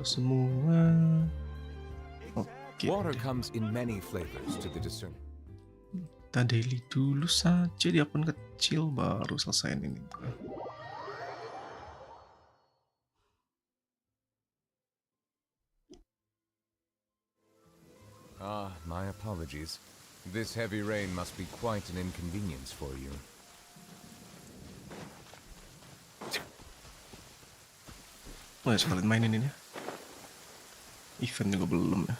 halo semua. Oke. Water comes in many flavors to the discern. Kita daily dulu saja di akun kecil baru selesai ini. My apologies. This heavy rain must be quite an inconvenience for you. Oh ya, sekalian mainin ini ya. Event juga belum ya.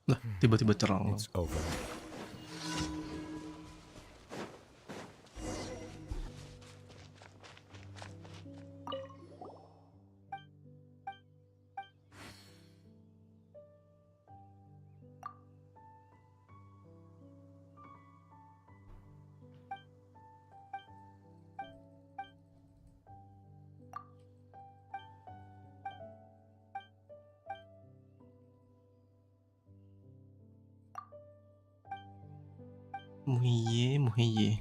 Lah, tiba-tiba terang. It's over. Muhiye.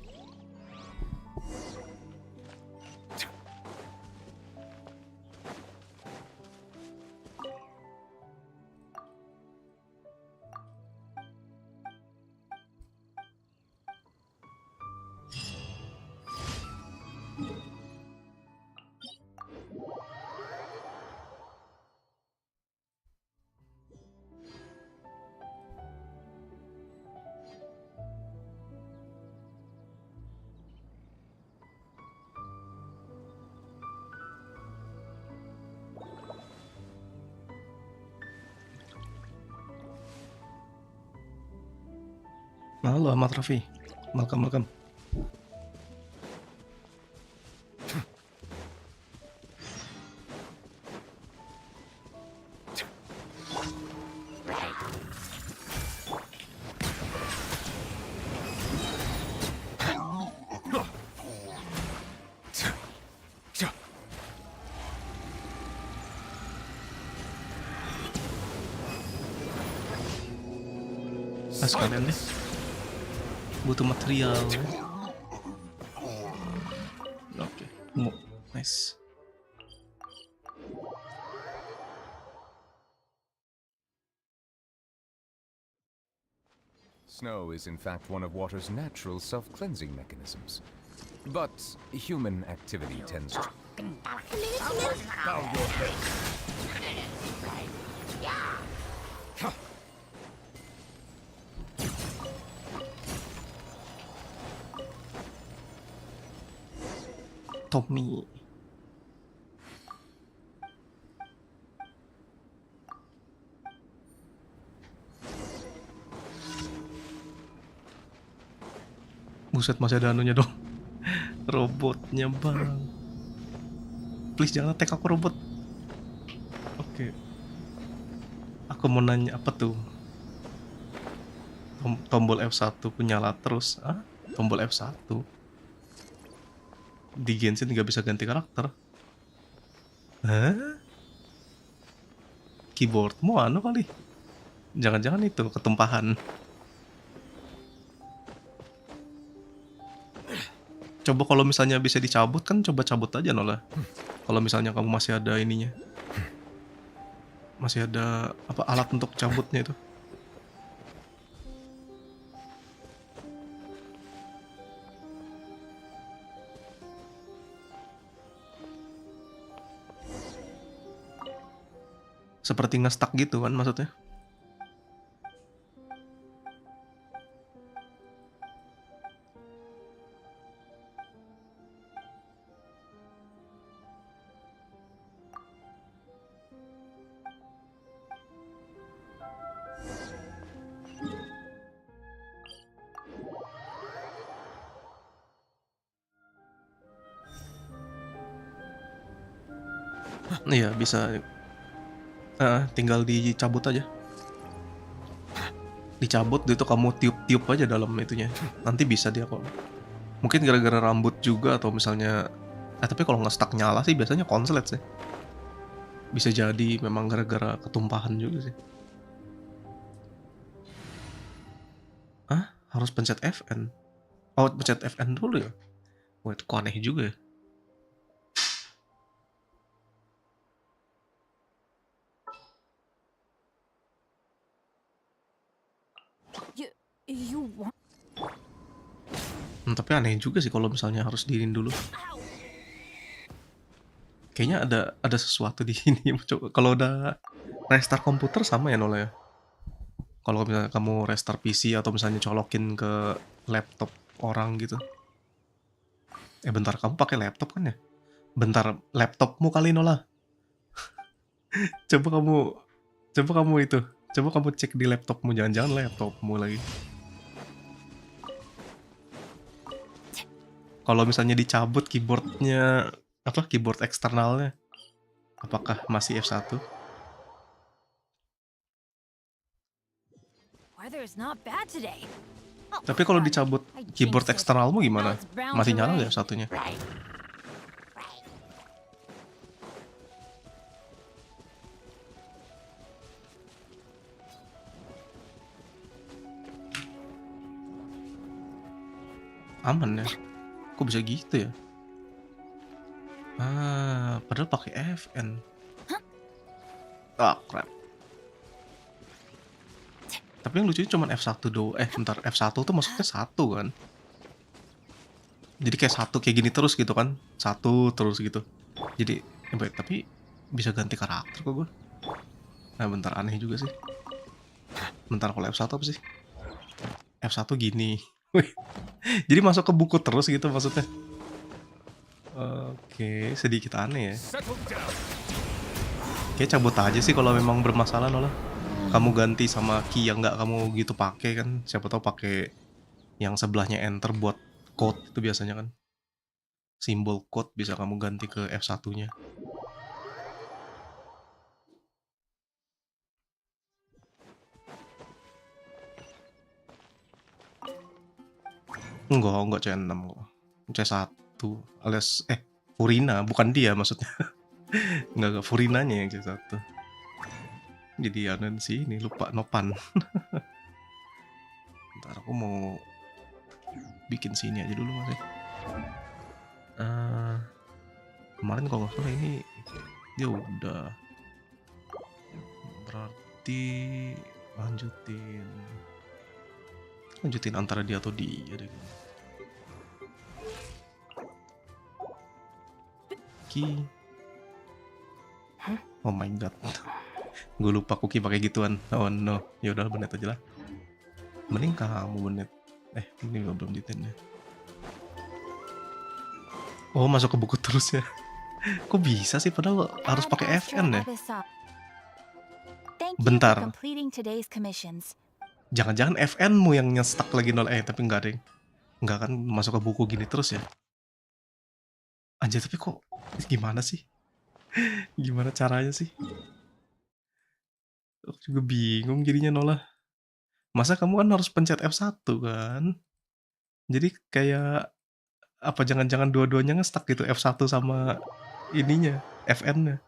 Halo Ahmad Raffi. Welcome. Nah, sekalian deh. Butuh material. Oke. Nice. Snow is in fact one of water's natural self-cleansing mechanisms. But human activity tends to... Tommy. Buset, masih ada anunya dong. Robotnya bang. Please jangan attack aku robot. Oke. Aku mau nanya apa tuh? Tombol F1 nyala terus. Tombol F1 di Genshin nggak bisa ganti karakter. Hah? Keyboardmu anu kali? Jangan-jangan itu ketumpahan. Coba kalau misalnya bisa dicabut kan, coba cabut aja Nola. Kalau misalnya kamu masih ada ininya, masih ada apa alat untuk cabutnya itu. Seperti nge-stuck gitu kan maksudnya. Iya bisa. Tinggal dicabut aja. Dicabut itu kamu tiup-tiup aja dalam itunya. Nanti bisa dia kok. Mungkin gara-gara rambut juga atau misalnya tapi kalau nge-stuck nyala sih biasanya konslet sih. Bisa jadi memang gara-gara ketumpahan juga sih. Hah? Harus pencet FN? Oh, pencet FN dulu ya? Wah, itu kok aneh juga ya. You want? Tapi aneh juga sih kalau misalnya harus diinin dulu. Kayaknya ada sesuatu di sini. Coba kalau udah restart komputer sama ya Nola ya. Kalau misalnya kamu restart PC atau misalnya colokin ke laptop orang gitu. Bentar, kamu pakai laptop kan ya? Bentar, laptopmu kali Nola. Coba kamu coba kamu cek di laptopmu, jangan-jangan laptopmu lagi. Kalau misalnya dicabut keyboardnya, keyboard eksternalnya, apakah masih F1? Weather's not bad today. Tapi kalau dicabut keyboard eksternalmu gimana? Masih nyala nggak F1-nya? Aman ya? Kok bisa gitu ya? Padahal pakai FN. Ah, crap. Tapi yang lucunya cuma F1 doang. Bentar, F1 tuh maksudnya satu kan? Jadi kayak satu kayak gini terus gitu kan? Satu terus gitu. Jadi, baik, tapi bisa ganti karakter kok gue. Nah, bentar, aneh juga sih. Bentar, kalau F1 apa sih? F1 gini. Wih, jadi masuk ke buku terus gitu maksudnya. Oke, sedikit aneh ya. Kayak cabut aja sih kalau memang bermasalah Nola. Kamu ganti sama key yang nggak kamu gitu pakai kan. Siapa tahu pakai yang sebelahnya enter buat code itu biasanya kan. Simbol code bisa kamu ganti ke F1-nya. Enggak C6 kok. C1 alias Furina, bukan dia maksudnya. Enggak Furinanya yang C1. Jadi aneh sih, ini lupa nopan. Ntar aku mau bikin sini aja dulu masih. Kemarin kalau nggak salah ini dia udah, berarti lanjutin antara dia atau dia deh. Ki. Oh my god. Gue lupa Kuki pakai gituan. Oh no. Ya udah benet aja lah. Mending kamu benet. Ini belum ditin ya. Oh, masuk ke buku terus ya. Kok bisa sih padahal harus pakai FN ya? Bentar. Jangan-jangan FN-mu yang nge-stuck lagi nol tapi enggak deh. Enggak kan masuk ke buku gini terus ya. Anjir, tapi kok gimana sih? Gimana caranya sih? Aku juga bingung jadinya Nola. Masa kamu kan harus pencet F1 kan? Jadi kayak apa jangan-jangan dua-duanya nge-stuck gitu F1 sama ininya, FN-nya.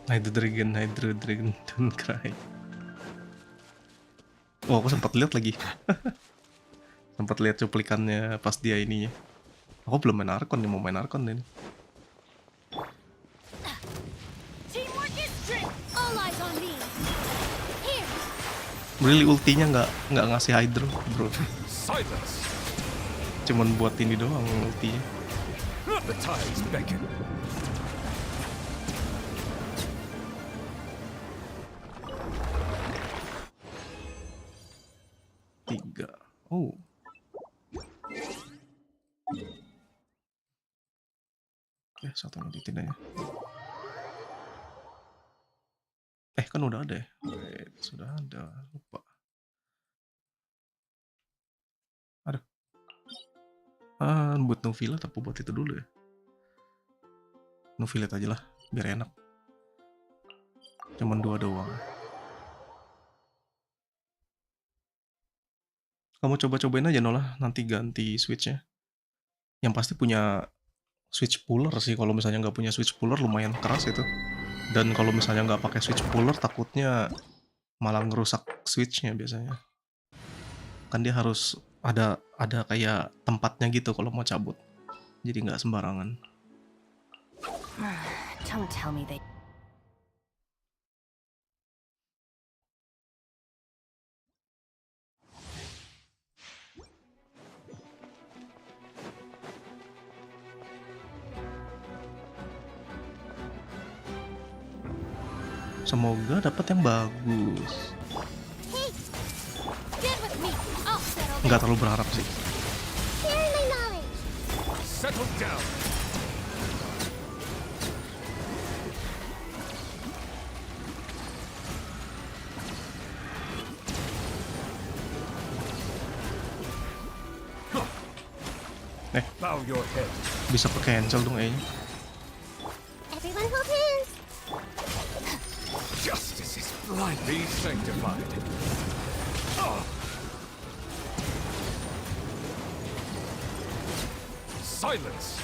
Hydro Dragon, don't cry. Oh, aku sempat lihat lagi. Sempat lihat cuplikannya pas dia ininya. Aku belum main Archon nih, mau main Archon nih. Really ultinya nggak ngasih Hydro, bro. Cuman buat ini doang ultinya. Tiga. Oh. Satu ngeditin aja. Kan udah ada ya? Sudah ada, lupa. Aduh. Buat no fillet apa buat itu dulu ya? No fillet aja lah, biar enak. Cuman 2 doang. Kamu coba-cobain aja Nola, nanti ganti switchnya. Yang pasti punya switch puller sih, kalau misalnya nggak punya switch puller lumayan keras itu. Dan kalau misalnya nggak pakai switch puller, takutnya malah ngerusak switchnya biasanya. Kan dia harus ada kayak tempatnya gitu kalau mau cabut. Jadi nggak sembarangan. Don't tell me they. Semoga dapat yang bagus. Hey, get with me. I'll settle Nggak terlalu berharap sih. Share my knowledge. Settle down. Bow your head. Bisa ke cancel dong kayaknya. Everyone hold hands. Justice is blindly sanctified. Silence.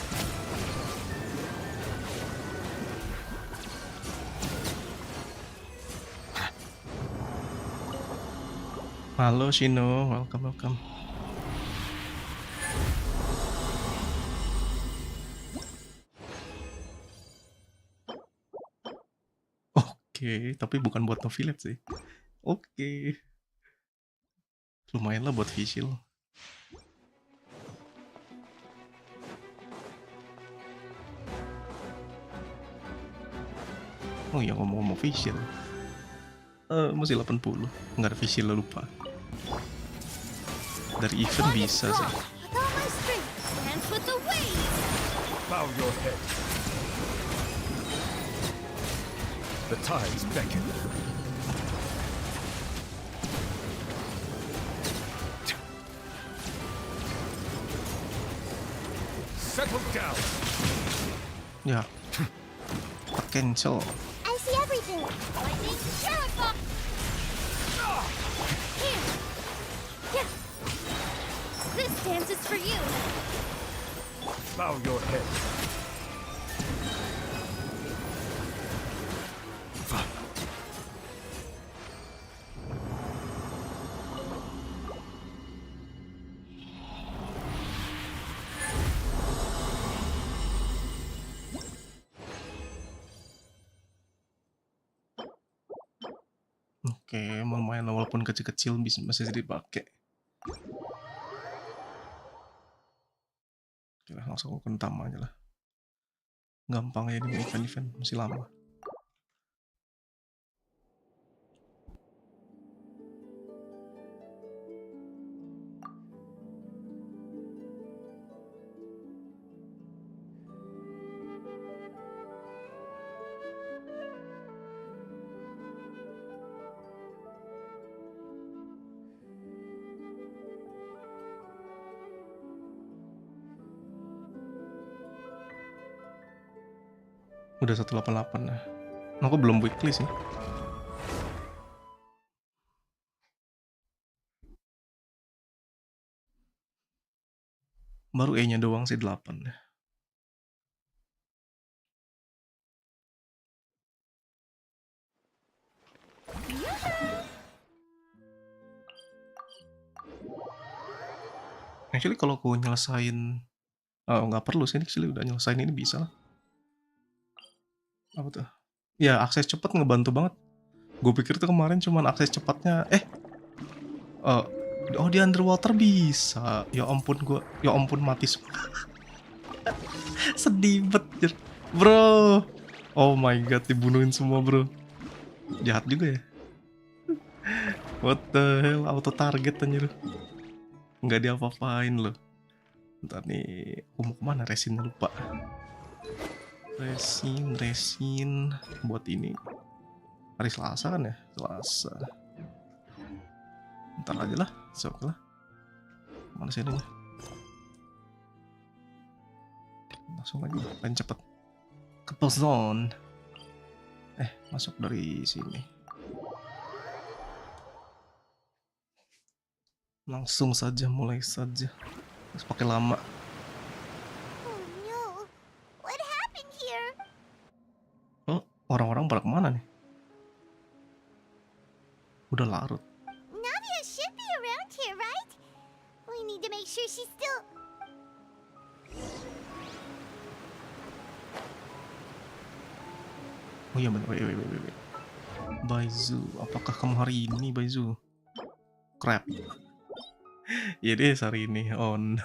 Halo Shino, welcome. Oke, tapi bukan buat no fillet sih. Oke. Lumayan lah buat visual. Oh iya, ngomong-ngomong visual. Masih 80. Nggak ada visual, lupa. Dari event bisa sih. With all my strength, dance with the waves. Bow your head. The tides beckon. Settle down. Ya. Cancel. I see everything. Lightning, terrify. Here. Yeah. This dance is for you. Bow your head. Oke, lumayan lah, walaupun kecil-kecil masih dipakai. Oke lah, langsung ke utama aja lah. Gampang ya ini event-event, masih lama. Udah 188 lah. Aku belum weekly sih. Baru E-nya doang sih 8 ya. Actually kalau aku nyelesain nggak perlu sih, actually udah nyelesain ini bisa lah. Apa tuh? Ya akses cepat ngebantu banget. Gue pikir tuh kemarin cuman akses cepatnya oh di underwater bisa. Ya ampun mati semua. Sedih banget bro. Oh my god, dibunuhin semua bro. Jahat juga ya. What the hell, auto target anjir. Nggak diapa-apain loh. Ntar nih, aku mau kemana, resinnya lupa. Resin buat ini. Hari Selasa kan ya? Selasa. Ntar aja lah, oke lah. Mana sih ini? Langsung aja, paling cepet ke zone. Masuk dari sini. Langsung saja, mulai saja. Terus pakai lama. Oh no. What happened here? Oh, orang-orang pada kemana nih? Udah larut. Navia should be around here, right? We need to make sure she's still... Oh iya bener, wait. Baizu, apakah kamu hari ini, Baizu? Crap. Iya deh, hari ini. Oh no.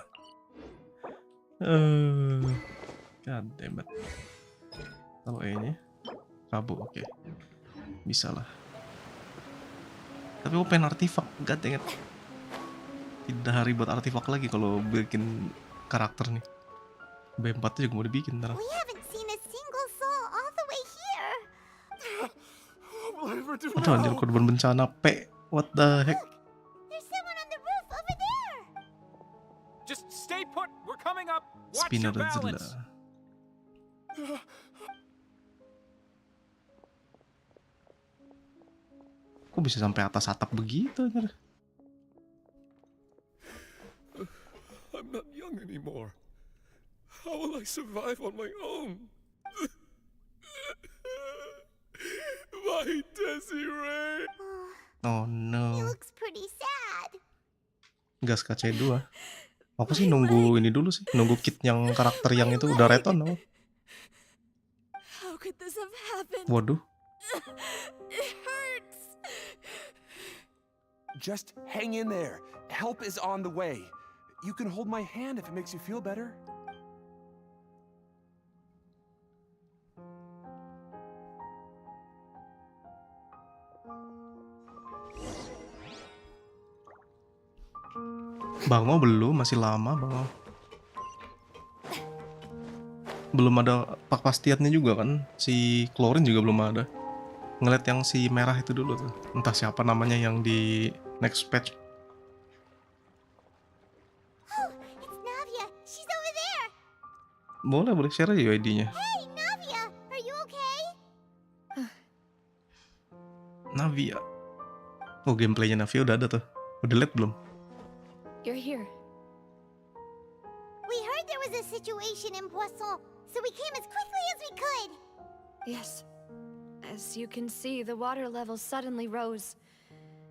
God damn it. Kalau E-nya Rabu, oke. Bisa lah. Tapi aku pengen artifak, god dang it. Tidak hari buat artifak lagi kalau bikin karakter nih. B4 tuh juga mau dibikin ntar. We haven't seen a single soul all the way here. Aduh anjir, korban bencana P. What the heck? There's someone on the roof over there. Just stay put. We're coming up. Watch Spinner your Zilla. balance. Kok bisa sampai atas atap begitu anjir? I'm not young anymore. How will I survive on my own? My Desiree! Oh He no. looks pretty sad. Gas KC2. Aku sih nunggu ini dulu sih. Nunggu kit yang karakter yang itu udah reton. Oh. How could this have happened? Waduh. It hurts. Just hang in there. Help is on the way. You can hold my hand if it makes you feel better. Bang Mo belum, masih lama Bang Mo. Belum ada kepastiannya juga kan. Si Klorin juga belum ada. Ngeliat yang si merah itu dulu tuh. Entah siapa namanya yang di next patch. Oh, it's Navia. She's over there. Boleh share aja ID-nya. Hey, Navia. Are you okay? Navia. Oh, gameplaynya Navia udah ada tuh. Udah liat belum? You're here. We heard there was a situation in Poisson, so we came as quickly as we could. Yes. As you can see, the water level suddenly rose.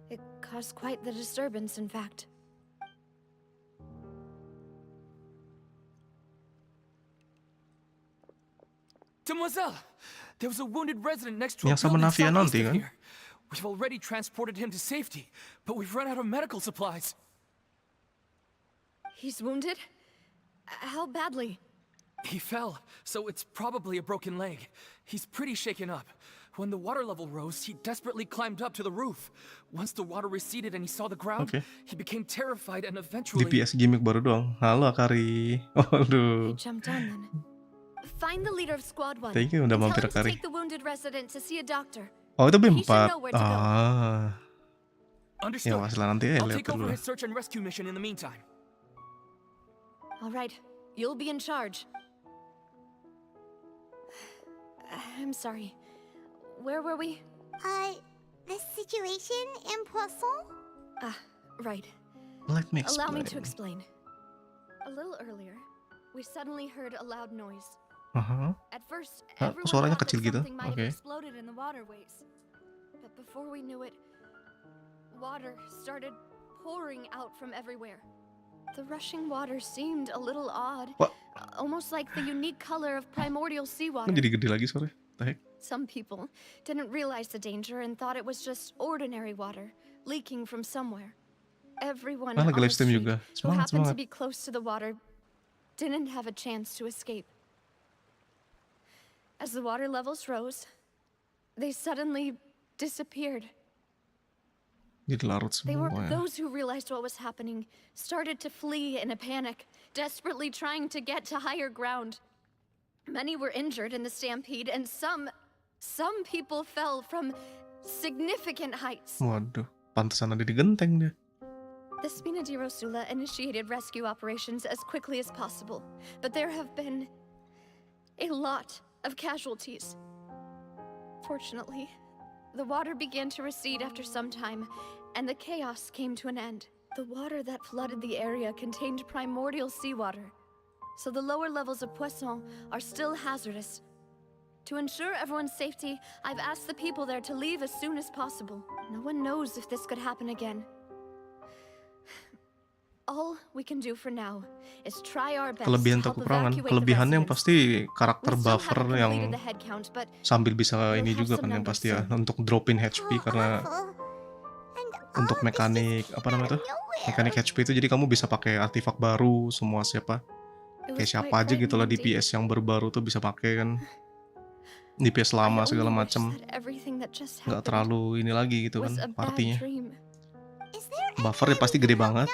It caused quite the disturbance, in fact. Demoiselle, there was a wounded resident next to a Yang sama building Navia southeast nanti of kan? here. We've already transported him to safety, but we've run out of medical supplies. He's wounded? How badly? He fell, so it's probably a broken leg. He's pretty shaken up. When the water level rose, he desperately climbed up to the roof. Once the water receded and he saw the ground, Oke. he became terrified and eventually... DPS gimmick baru doang. Halo Akari. Waduh. He jumped down then. Find the leader of Squad 1. Thank you udah and tell mampir him to Akari. take the wounded resident to see a doctor. Oh itu He should B4. know where to go. Ah. Understood. Ya masalah nanti ya I'll lihat take over dulu. his search and rescue mission in the meantime. All right, you'll be in charge. I'm sorry. Where were we? The situation in Poisson? Right. Let me Allow me to explain. explain. A little earlier, we suddenly heard a loud noise. Aha. At first, Ah, everyone suaranya thought that kecil gitu. something might Oke. have exploded in the waterways. But before we knew it, water started pouring out from everywhere. The rushing water seemed a little odd, What? almost like the unique color of primordial Kan seawater. jadi gede lagi suaranya. The heck? Some people didn't realize the danger and thought it was just ordinary water leaking from somewhere. Everyone Ah, on lagi the live stream street juga. who Semangat, happened to semangat. be close to the water didn't have a chance to escape. As the water levels rose, they suddenly disappeared. Jadi larut They were semua ya. those who realized what was happening started to flee in a panic, desperately trying to get to higher ground. Many were injured in the stampede, and some people fell from significant heights. Waduh, pantesan ada di genteng dia. The Spina di Rosula initiated rescue operations as quickly as possible, but there have been a lot of casualties. Fortunately, the water began to recede after some time, and the chaos came to an end. The water that flooded the area contained primordial seawater, so the lower levels of poisson are still hazardous. To ensure everyone's safety, I've asked the people there to leave as soon as possible. No one knows if this could happen again. All we can do for now is try our best Kelebihan to atau help kekurangan? evacuate the Kelebihannya yang residents. pasti karakter We still buffer haven't completed yang the head count, but sambil bisa we'll ini have juga some kan yang numbers pasti ya soon. untuk dropin HP karena untuk mekanik apa namanya tuh? Mekanik HP itu jadi kamu bisa pakai artefak baru semua siapa It kayak was siapa quite aja gitu lah frightening indeed. DPS yang baru-baru tuh bisa pakai kan. DPS I lama only segala wish macam that everything that just nggak happened terlalu ini lagi gitu was kan a bad partinya. dream. Buffer ya pasti gede banget.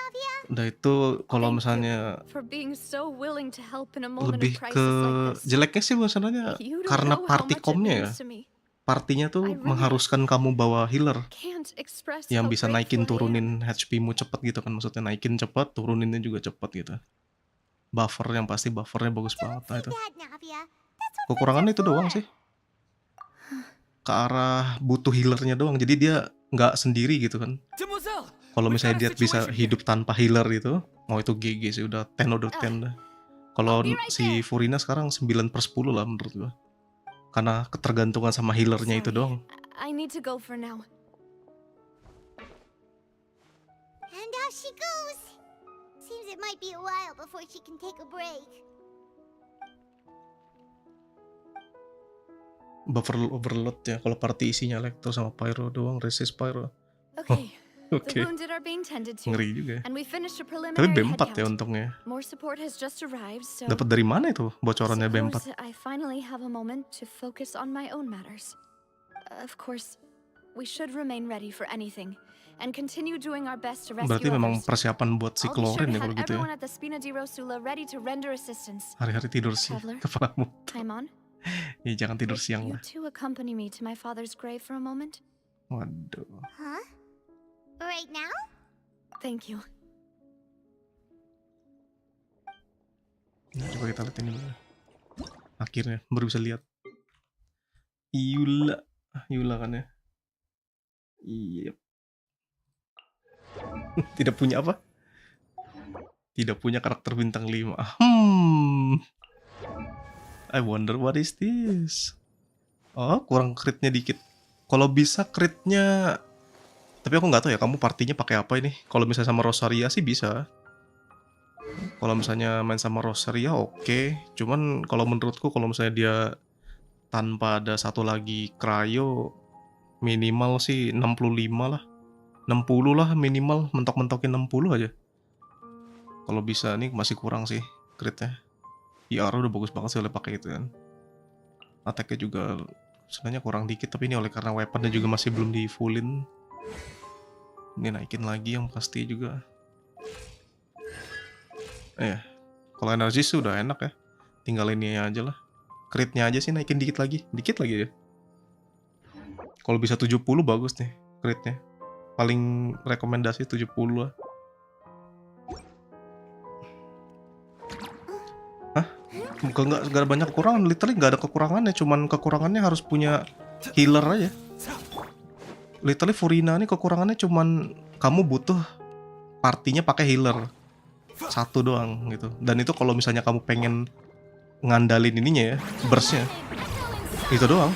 Udah itu kalau Thank you misalnya for being so willing to help in a moment of lebih ke crisis like this. jeleknya sih masalahnya You don't karena know how party much it comnya ya. means to me. Partinya I tuh really mengharuskan kamu bawa healer can't express yang how bisa naikin grateful I am. turunin HP-mu cepet gitu kan, maksudnya naikin cepet turuninnya juga cepet gitu. Buffer yang pasti buffernya bagus banget lah itu. Kekurangannya itu doang sih, ke arah butuh healernya doang, jadi dia nggak sendiri gitu kan. Demoiselle! Kalau We've misalnya got a dia bisa situation hidup tanpa healer itu, mau itu GG sih udah 10 out of 10 dah. Kalau I'll be right si there. Furina sekarang 9/10 lah menurut gua. Karena ketergantungan sama healernya itu Sorry, doang. I need to go for now. And out she goes. Seems it might be a while before she can take a break. Buffer overload ya, kalau party isinya elektro sama pyro doang, resist pyro. Okay, Oke, the wounded are being tended to, ngeri juga ya. and we finished a Tapi preliminary head B4 ya count. untungnya. More support has just arrived, so Dapat dari mana itu bocorannya B4? suppose I finally have a moment to focus on my own matters. Of course, we should remain ready for anything and continue doing our best to Berarti rescue memang others. persiapan buat si I'll be sure klorin to ya have kalau gitu ya. everyone at the Spina di Rosula ready to render assistance. Hari-hari tidur sih Traveler. kepalamu. Time on. Ya jangan tidur Would siang you lah. two accompany me to my father's grave for a moment? Waduh. Huh? Right now? Thank you. Nah, coba kita lihat ini dulu. Akhirnya baru bisa lihat. Eula. Eula kan ya. Iya. Tidak punya apa? Tidak punya karakter bintang 5. I wonder what is this. Oh, kurang critnya dikit. Kalau bisa critnya, tapi aku nggak tahu ya kamu partinya pakai apa ini. Kalau misalnya sama Rosaria sih bisa. Kalau misalnya main sama Rosaria oke. Cuman kalau menurutku kalau misalnya dia tanpa ada satu lagi cryo minimal sih 65 lah. 60 lah minimal, mentok-mentokin 60 aja. Kalau bisa nih masih kurang sih critnya. IR udah bagus banget sih oleh pakai itu kan. Attack-nya juga sebenarnya kurang dikit, tapi ini oleh karena weaponnya juga masih belum di fullin. Ini naikin lagi yang pasti juga. Kalau energi sih udah enak ya. Tinggal ini aja lah. Crit-nya aja sih naikin dikit lagi ya. Kalau bisa 70 bagus nih crit-nya. Paling rekomendasi 70 lah. Hah? Gak ada banyak kekurangan, literally gak ada kekurangannya, cuman kekurangannya harus punya healer aja. Literally Furina nih kekurangannya cuman kamu butuh partinya pakai healer. Satu doang gitu. Dan itu kalau misalnya kamu pengen ngandalin ininya ya, burstnya. Itu doang.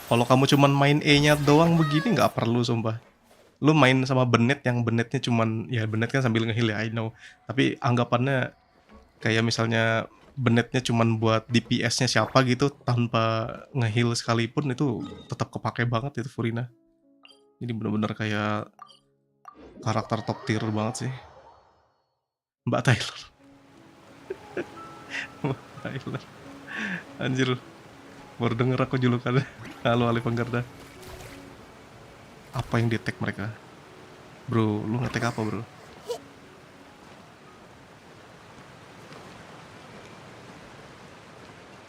Kalau kamu cuman main E-nya doang begini nggak perlu sumpah. Lu main sama Bennett yang Bennettnya cuman, ya Bennett kan sambil nge-heal ya I know. Tapi anggapannya kayak misalnya Bennettnya cuman buat DPS-nya siapa gitu tanpa nge-heal sekalipun itu tetap kepake banget itu Furina. Jadi bener-bener kayak karakter top tier banget sih. Mbak Tyler. Mbak Tyler. Anjir. Baru denger aku julukannya. Halo Ali Penggarda. Apa yang di-tag mereka? Bro, lu nge-tag apa bro?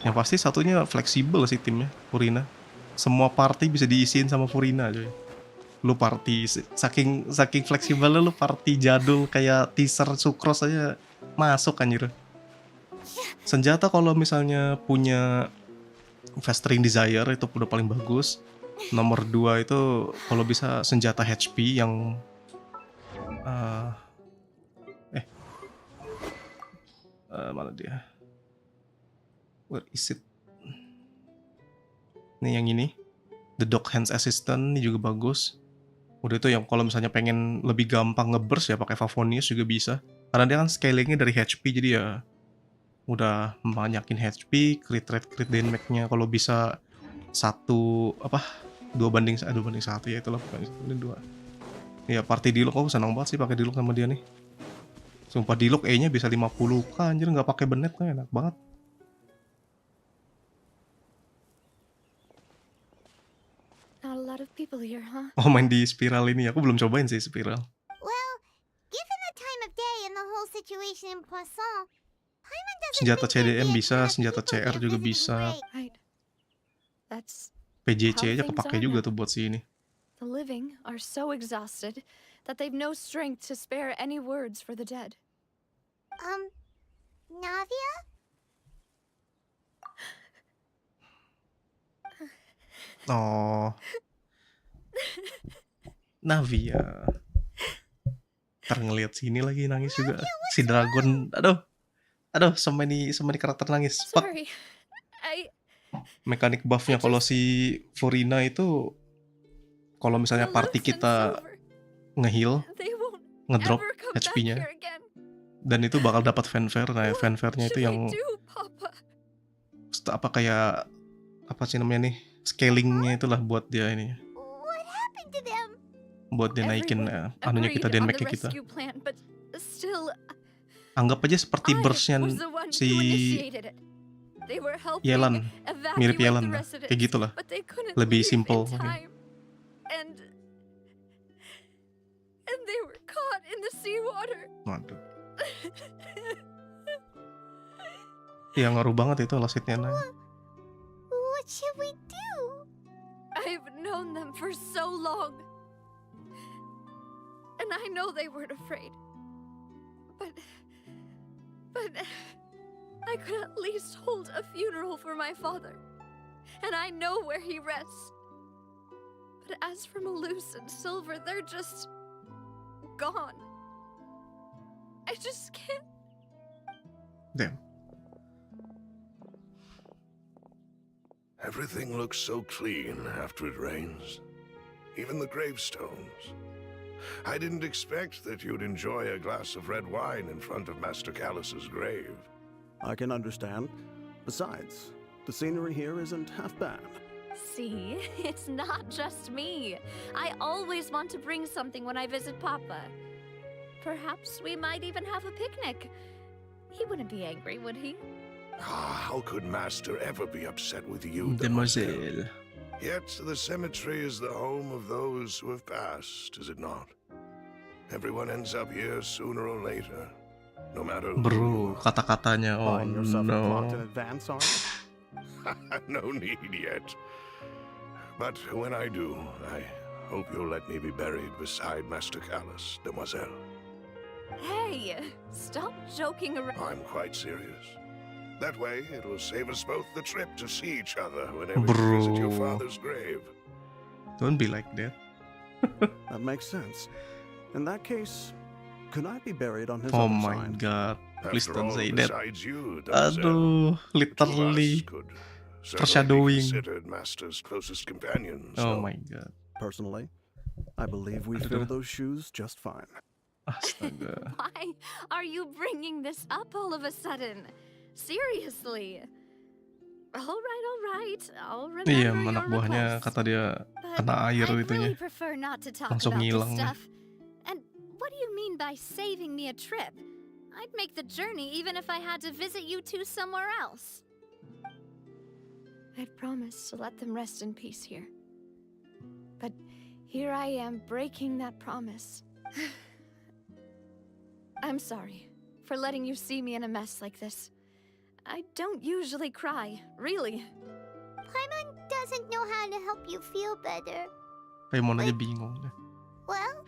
Yang pasti satunya fleksibel sih timnya, Furina. Semua party bisa diisiin sama Furina coy. Lu party saking fleksibelnya lu party jadul kayak teaser Sucrose aja masuk anjir. Senjata kalau misalnya punya festering desire itu udah paling bagus. Nomor 2 itu kalau bisa senjata HP yang mana dia? Where is it? Nih yang ini, The Dog Hands Assistant ini juga bagus. Udah itu yang kalau misalnya pengen lebih gampang ngeburst ya pakai Favonius juga bisa. Karena dia kan scalingnya dari HP jadi ya udah banyakin HP, crit rate, crit damage-nya kalau bisa 2 banding 1 ya itulah pokoknya 2. Ya party Diluc aku senang banget sih pakai Diluc sama dia nih. Sumpah Diluc E-nya bisa 50k anjir nggak pakai benet kan enak banget. Not a lot of people here, huh? Oh main di spiral ini aku belum cobain sih spiral. Well, given the time of day and the whole situation in Poisson, Paimon doesn't Senjata think there'd CDM be a bisa, ton of senjata people CR here juga visiting bisa. Grey. Right. That's PJC How aja things kepake are juga now. tuh buat si ini. the living are so exhausted that they've no strength to spare any words for the dead. Navia? Oh. Navia. Ntar ngeliat sini lagi nangis juga. Si Dragon, aduh sama ini karakter nangis. Spot Sorry. mekanik buffnya kalau si Furina itu kalau misalnya The party Lux and kita Silver, nge-heal, they won't ngedrop ever come back HP-nya here again. dan itu bakal dapat fanfare. Nah, What fanfare-nya itu should I yang do, Papa? kayak apa sih namanya nih? Scalingnya itulah buat dia ini. What happened to them? Buat dia naikin Everyone anunya kita, agreed on the damage-nya kita. rescue plan, but still, Anggap aja seperti I burst-nya was the one si who initiated it. They were helping Yelan. Mirip evacuate Yelan the lah. residents, Kayak gitulah. but they couldn't Lebih leave simple in mungkin. time. And they were caught in the seawater. Waduh. Ya ngaruh banget itu lasitnya. What should we do? I've known them for so long. And I know they weren't afraid. But I could at least hold a funeral for my father. And I know where he rests. But as for Malus and Silver, they're just gone. I just can't. Damn. Everything looks so clean after it rains. Even the gravestones. I didn't expect that you'd enjoy a glass of red wine in front of Master Callus's grave. I can understand. Besides, the scenery here isn't half bad. See, it's not just me. I always want to bring something when I visit Papa. Perhaps we might even have a picnic. He wouldn't be angry, would he? How could Master ever be upset with you, Demoiselle. Yet the cemetery is the home of those who have passed, is it not? Everyone ends up here sooner or later, no matter who you Bro, are. kata-katanya oh Buying yourself a clock in no. advance, are you? No need yet. But when I do, I hope you'll let me be buried beside Master Callus, Demoiselle. Hey, stop joking around. I'm quite serious. That way, it will save us both the trip to see each other whenever you visit your Bro. father's grave. Don't be like that. That makes sense. In that case, could I be buried on his Oh other my side? god. Please After don't all, say that. besides you, Demoiselle, Aduh, the two of us literally. could certainly be foreshadowing. considered Master's closest companions. Oh so- my god. Personally, I believe we Aduh. fill those shoes just fine. Astaga. Why are you bringing this up all of a sudden? Seriously. All right. I'll remember Iya, your anak buahnya request. kata dia But kena air I'd itunya. really prefer not to talk Langsung about this ngilang deh. stuff. And what do you mean by saving me a trip? I'd make the journey even if I had to visit you two somewhere else. I'd promised to let them rest in peace here. But here I am breaking that promise. I'm sorry for letting you see me in a mess like this. I don't usually cry, really. Paimon doesn't know how to help you feel better. Paimon aja bingung. Well,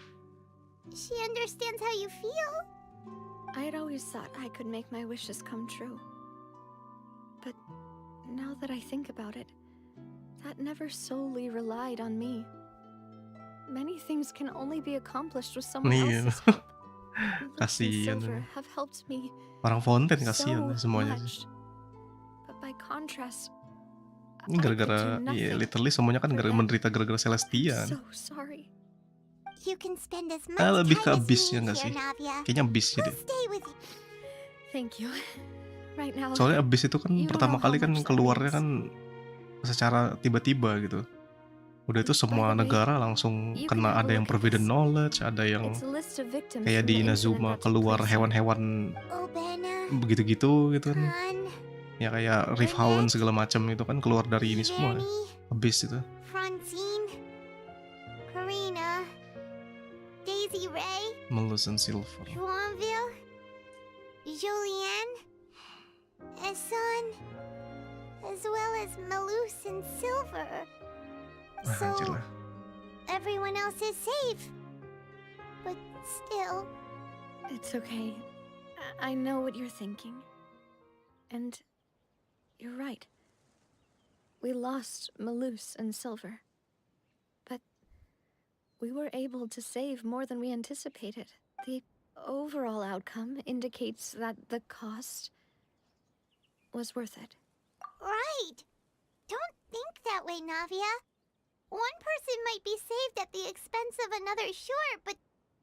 she understands how you feel. I had always thought I could make my wishes come true. But now that I think about it, that never solely relied on me. Many things can only be accomplished with someone Iya. else's help. Luke and Kasian Silver ini. have helped me Orang Fonten so kasihan semuanya sih. much. But by contrast, Ini I could gara-gara do ya nothing. literally semuanya kan for them. menderita gara-gara I'm Celestian. so sorry. You can spend as much Lebih ke time as abis you ya need nggak here, sih? Navia. Kayaknya abis We'll jadi. stay with you. Thank you. Right now, Soalnya abis itu kan you don't pertama know how kali kan much that keluarnya means. kan secara tiba-tiba gitu. Udah itu By semua the way, negara langsung you can kena, have a ada yang look at forbidden this. knowledge, ada yang It's a list of victims kayak from di the incident Inazuma that took keluar place. hewan-hewan Obena, begitu-gitu gitu kan. Han, Ya kayak Reef Hound segala macam itu kan keluar dari ini semua. Jenny, Abis itu. Francine, Karina, Daisy Ray, Melus and Silver. Joinville, Julianne, Esson, as well as Malus and Silver. Anjir So lah. everyone else is safe. But still, It's okay. I know what you're thinking. And you're right. We lost Malus and Silver. But we were able to save more than we anticipated. The overall outcome indicates that the cost was worth it. right. Don't think that way, Navia. One person might be saved at the expense of another, sure, but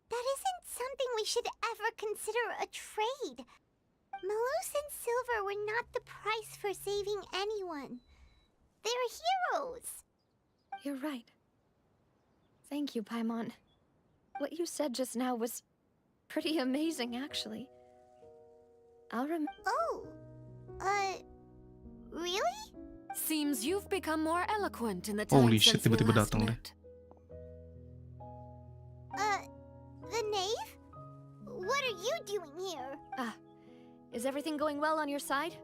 that isn't something we should ever consider a trade. Malus and Silver were not the price for saving anyone. They're heroes. You're right. Thank you, Paimon. What you said just now was pretty amazing, actually. I'll Oh, really? Seems you've become more eloquent in the Holy time shit, since we tiba-tiba last datang deh. met. The knave? What are you doing here? Is everything going well on your side?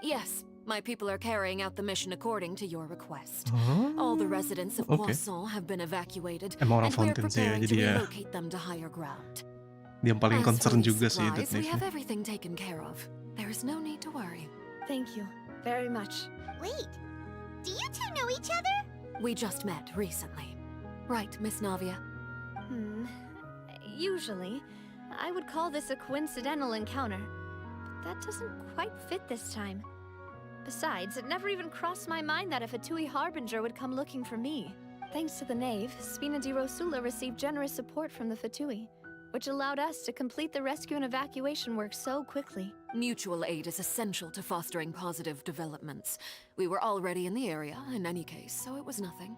Yes, my people are carrying out the mission according to your request. Huh? All the residents of Okay. Poisson have been evacuated, Emang orang and we're Fonten sih ya, preparing to jadi ya relocate them to higher ground. dia yang paling As for concern these juga sih supplies, we have Detektif. everything taken care of. There is no need to worry. Thank you very much. Wait, do you two know each other? We just met recently. Right, Miss Navia? Usually, I would call this a coincidental encounter, but that doesn't quite fit this time. Besides, it never even crossed my mind that a Fatui Harbinger would come looking for me. Thanks to the Knave, Spina di Rosula received generous support from the Fatui, which allowed us to complete the rescue and evacuation work so quickly. Mutual aid is essential to fostering positive developments. We were already in the area, in any case, so it was nothing.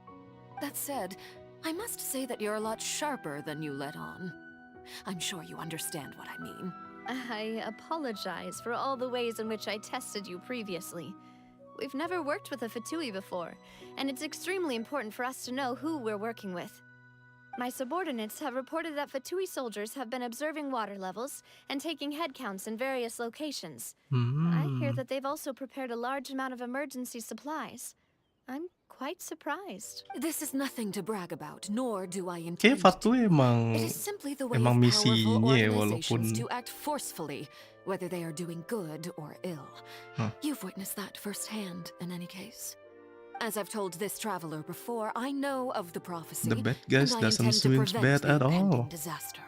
That said, I must say that you're a lot sharper than you let on. I'm sure you understand what I mean. I apologize for all the ways in which I tested you previously. We've never worked with a Fatui before, and it's extremely important for us to know who we're working with. My subordinates have reported that Fatui soldiers have been observing water levels and taking head counts in various locations. I hear that they've also prepared a large amount of emergency supplies. I'm quite surprised. This is nothing to brag about, nor do I Kayak intend Fatu to. emang It is simply the way emang of powerful misinya ya, organizations walaupun to act forcefully, whether they are doing good or ill. You've witnessed that firsthand, in any case. As I've told this traveler before, I know of the prophecy, the bad guys and I doesn't intend to seem prevent bad the at impending all. disaster.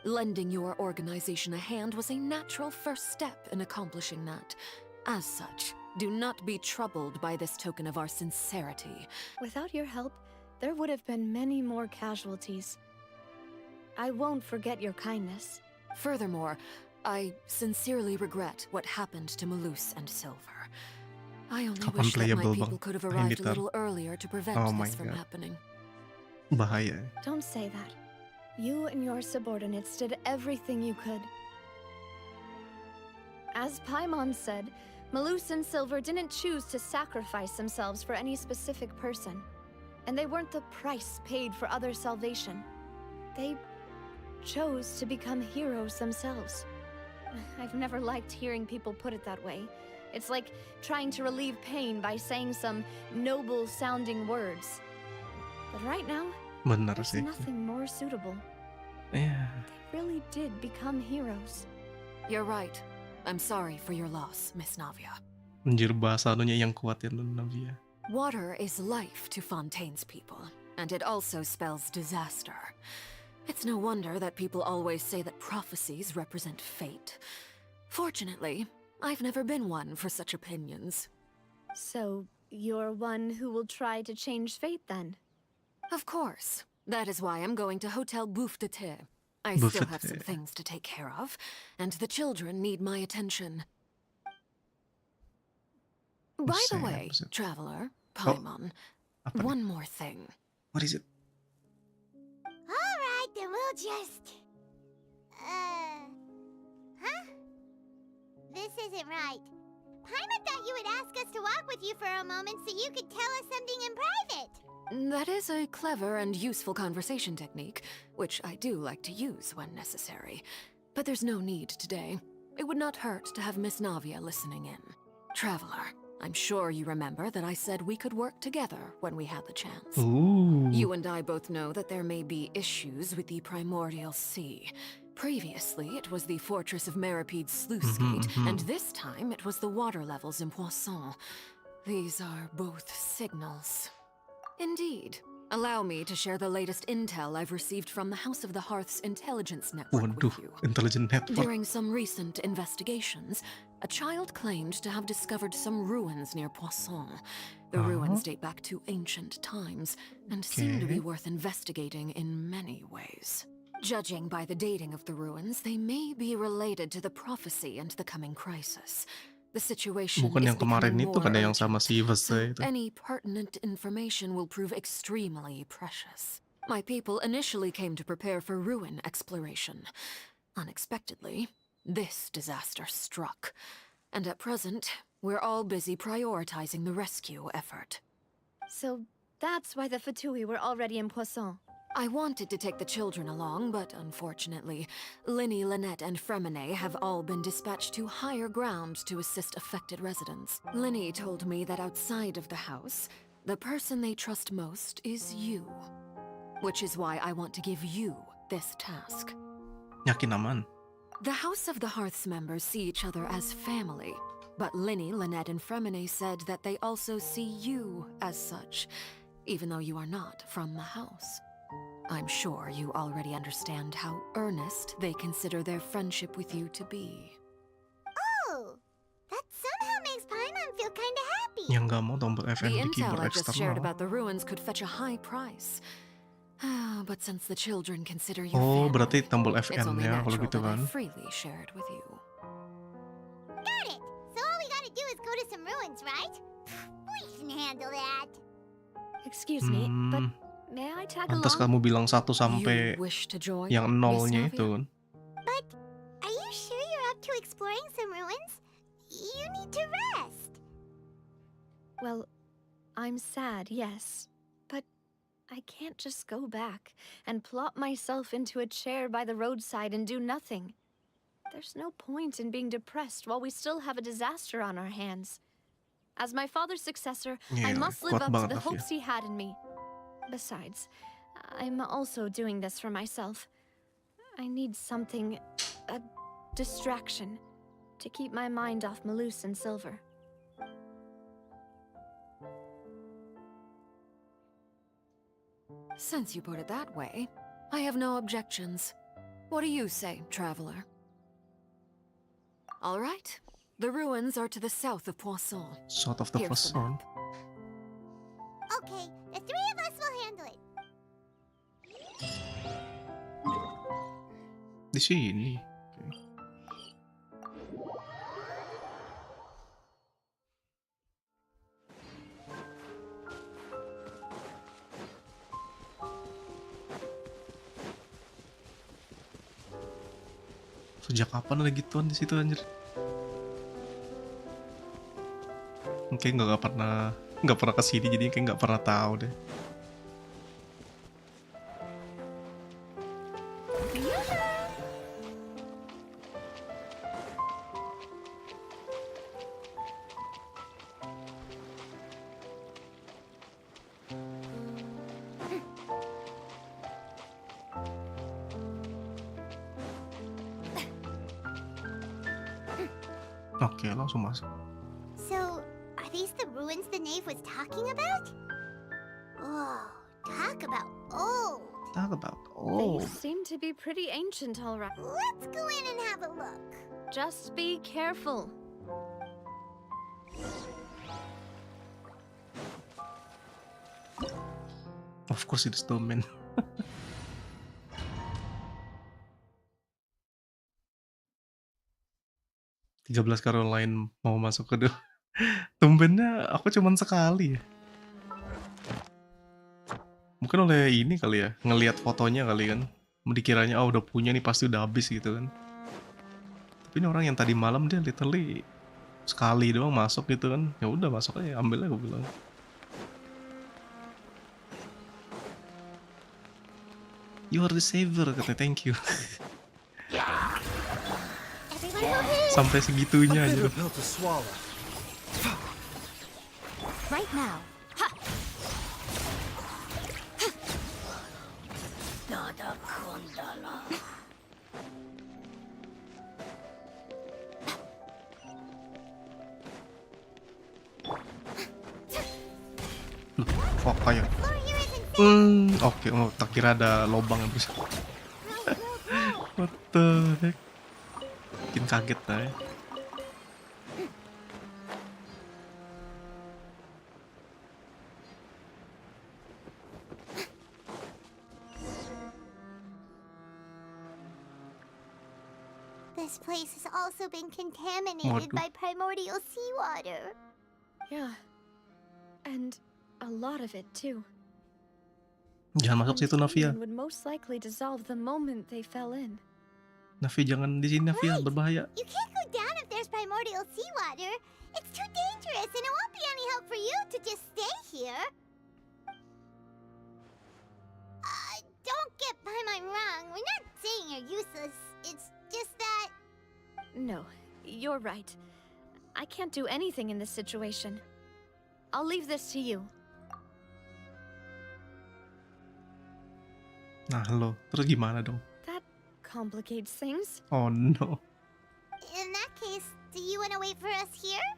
Lending your organization a hand was a natural first step in accomplishing that. As such, do not be troubled by this token of our sincerity. Without your help, there would have been many more casualties. I won't forget your kindness. Furthermore, I sincerely regret what happened to Malus and Silver. I only Kapan wish that my playable, people Bang? could have Pengen arrived a gitar. little earlier to prevent Oh my this from God. happening. Bahaya. Don't say that. You and your subordinates did everything you could. As Paimon said, Malus and Silver didn't choose to sacrifice themselves for any specific person. And they weren't the price paid for other salvation. They chose to become heroes themselves. I've never liked hearing people put it that way. It's like trying to relieve pain by saying some noble-sounding words. But right now, Benar there's sih. nothing more suitable. Iya. They really did become heroes. You're right. I'm sorry for your loss, Miss Navia. Anjir bahasa anunya yang kuat ya Navia. Water is life to Fontaine's people, and it also spells disaster. It's no wonder that people always say that prophecies represent fate. Fortunately, I've never been one for such opinions. So, you're one who will try to change fate then? Of course. That is why I'm going to Hotel Bouffe de Thé. I still have some things to take care of, and the children need my attention. By the way, Traveler, Paimon, one more thing. What is it? Alright, then we'll just... Huh? This isn't right. Paimon thought you would ask us to walk with you for a moment so you could tell us something in private. That is a clever and useful conversation technique, which I do like to use when necessary. But there's no need today. It would not hurt to have Miss Navia listening in. Traveler, I'm sure you remember that I said we could work together when we had the chance. Ooh. You and I both know that there may be issues with the Primordial Sea. Previously, it was the Fortress of Meripede's sluice gate, and this time it was the water levels in Poisson. These are both signals. Indeed. Allow me to share the latest intel I've received from the House of the Hearth's intelligence network with you. Intelligent network. During some recent investigations, a child claimed to have discovered some ruins near Poisson. The ruins date back to ancient times, and seem to be worth investigating in many ways. Judging by the dating of the ruins, they may be related to the prophecy and the coming crisis. The situation Bukan is yang kemarin becoming itu more kan yang sama urgent, si Vese so itu. any pertinent information will prove extremely precious. My people initially came to prepare for ruin exploration. Unexpectedly, this disaster struck. And at present, we're all busy prioritizing the rescue effort. So, that's why the Fatui were already in Poisson. I wanted to take the children along, but unfortunately, Linny, Lynette, and Fremine have all been dispatched to higher ground to assist affected residents. Linny told me that outside of the house, the person they trust most is you. Which is why I want to give you this task. Yakin aman. The House of the Hearth's members see each other as family, but Linny, Lynette, and Fremine said that they also see you as such, even though you are not from the house. I'm sure you already understand how earnest they consider their friendship with you to be. Oh, that somehow makes Paimon feel kinda happy. Yang nggak mau tombol FM The di intel keyboard I just shared eksternal. about the ruins could fetch a high price. But since the children consider you Oh, family, berarti tombol it's only FM-nya kalau natural gitu that I kan. freely share it with you. Got it! So all we gotta do is go to some ruins, right? We can handle that. Excuse me, but may I tag Pantas along? kamu bilang 1 sampai You wish to join, yang Miss nolnya Navia? itu kan. But are you sure you're up to exploring some ruins? You need to rest. Well, I'm sad, yes. But I can't just go back and plop myself into a chair by the roadside and do nothing. There's no point in being depressed while we still have a disaster on our hands. As my father's successor, I Iya, must live kuat up to banget the Navia. hopes he had in me. Besides, I'm also doing this for myself. I need something, a distraction, to keep my mind off Malus and Silver. Since you put it that way, I have no objections. What do you say, Traveler? All right. The ruins are to the south of Poisson. Sort of the Here's first the one. map. Okay, the three of us will handle it. Di sini. Sejak kapan ada gituan di situ anjir? Mungkin nggak pernah kesini jadi kayak nggak pernah tahu deh. Oke, langsung masuk. So, wife was talking about? Oh, talk about old. Talk about They seem to be pretty ancient, all right. Let's go in and have a look. Just be careful. Of course it's domain. Belas karo lain mau masuk ke tumbennya aku cuman sekali ya. Mungkin oleh ini kali ya, ngelihat fotonya kali kan. Dikiranya udah punya nih pasti udah habis gitu kan. Tapi ini orang yang tadi malam dia literally sekali doang masuk gitu kan. Ya udah masuk aja, ambil aja gue bilang. You are the saver, katanya, thank you. Sampai segitunya aja. Right now. Loh, kok kayak oke, oh, tak kira ada lubang yang bisa. What the heck? Bikin kaget lah ya. This place has also been contaminated by primordial seawater. Yeah. And a lot of it too. Jangan masuk situ, Navia. Would most likely dissolve the moment they fell in. Navia, jangan di sini, Navia, berbahaya. You can't go down if there's primordial seawater. It's too dangerous, and it won't be any help for you to just stay here. Don't get by my wrong. We're not saying you're useless. It's just that... No, you're right. I can't do anything in this situation. I'll leave this to you. Nah lo, terus gimana dong? That complicates things. Oh no. In that case, do you want to wait for us here?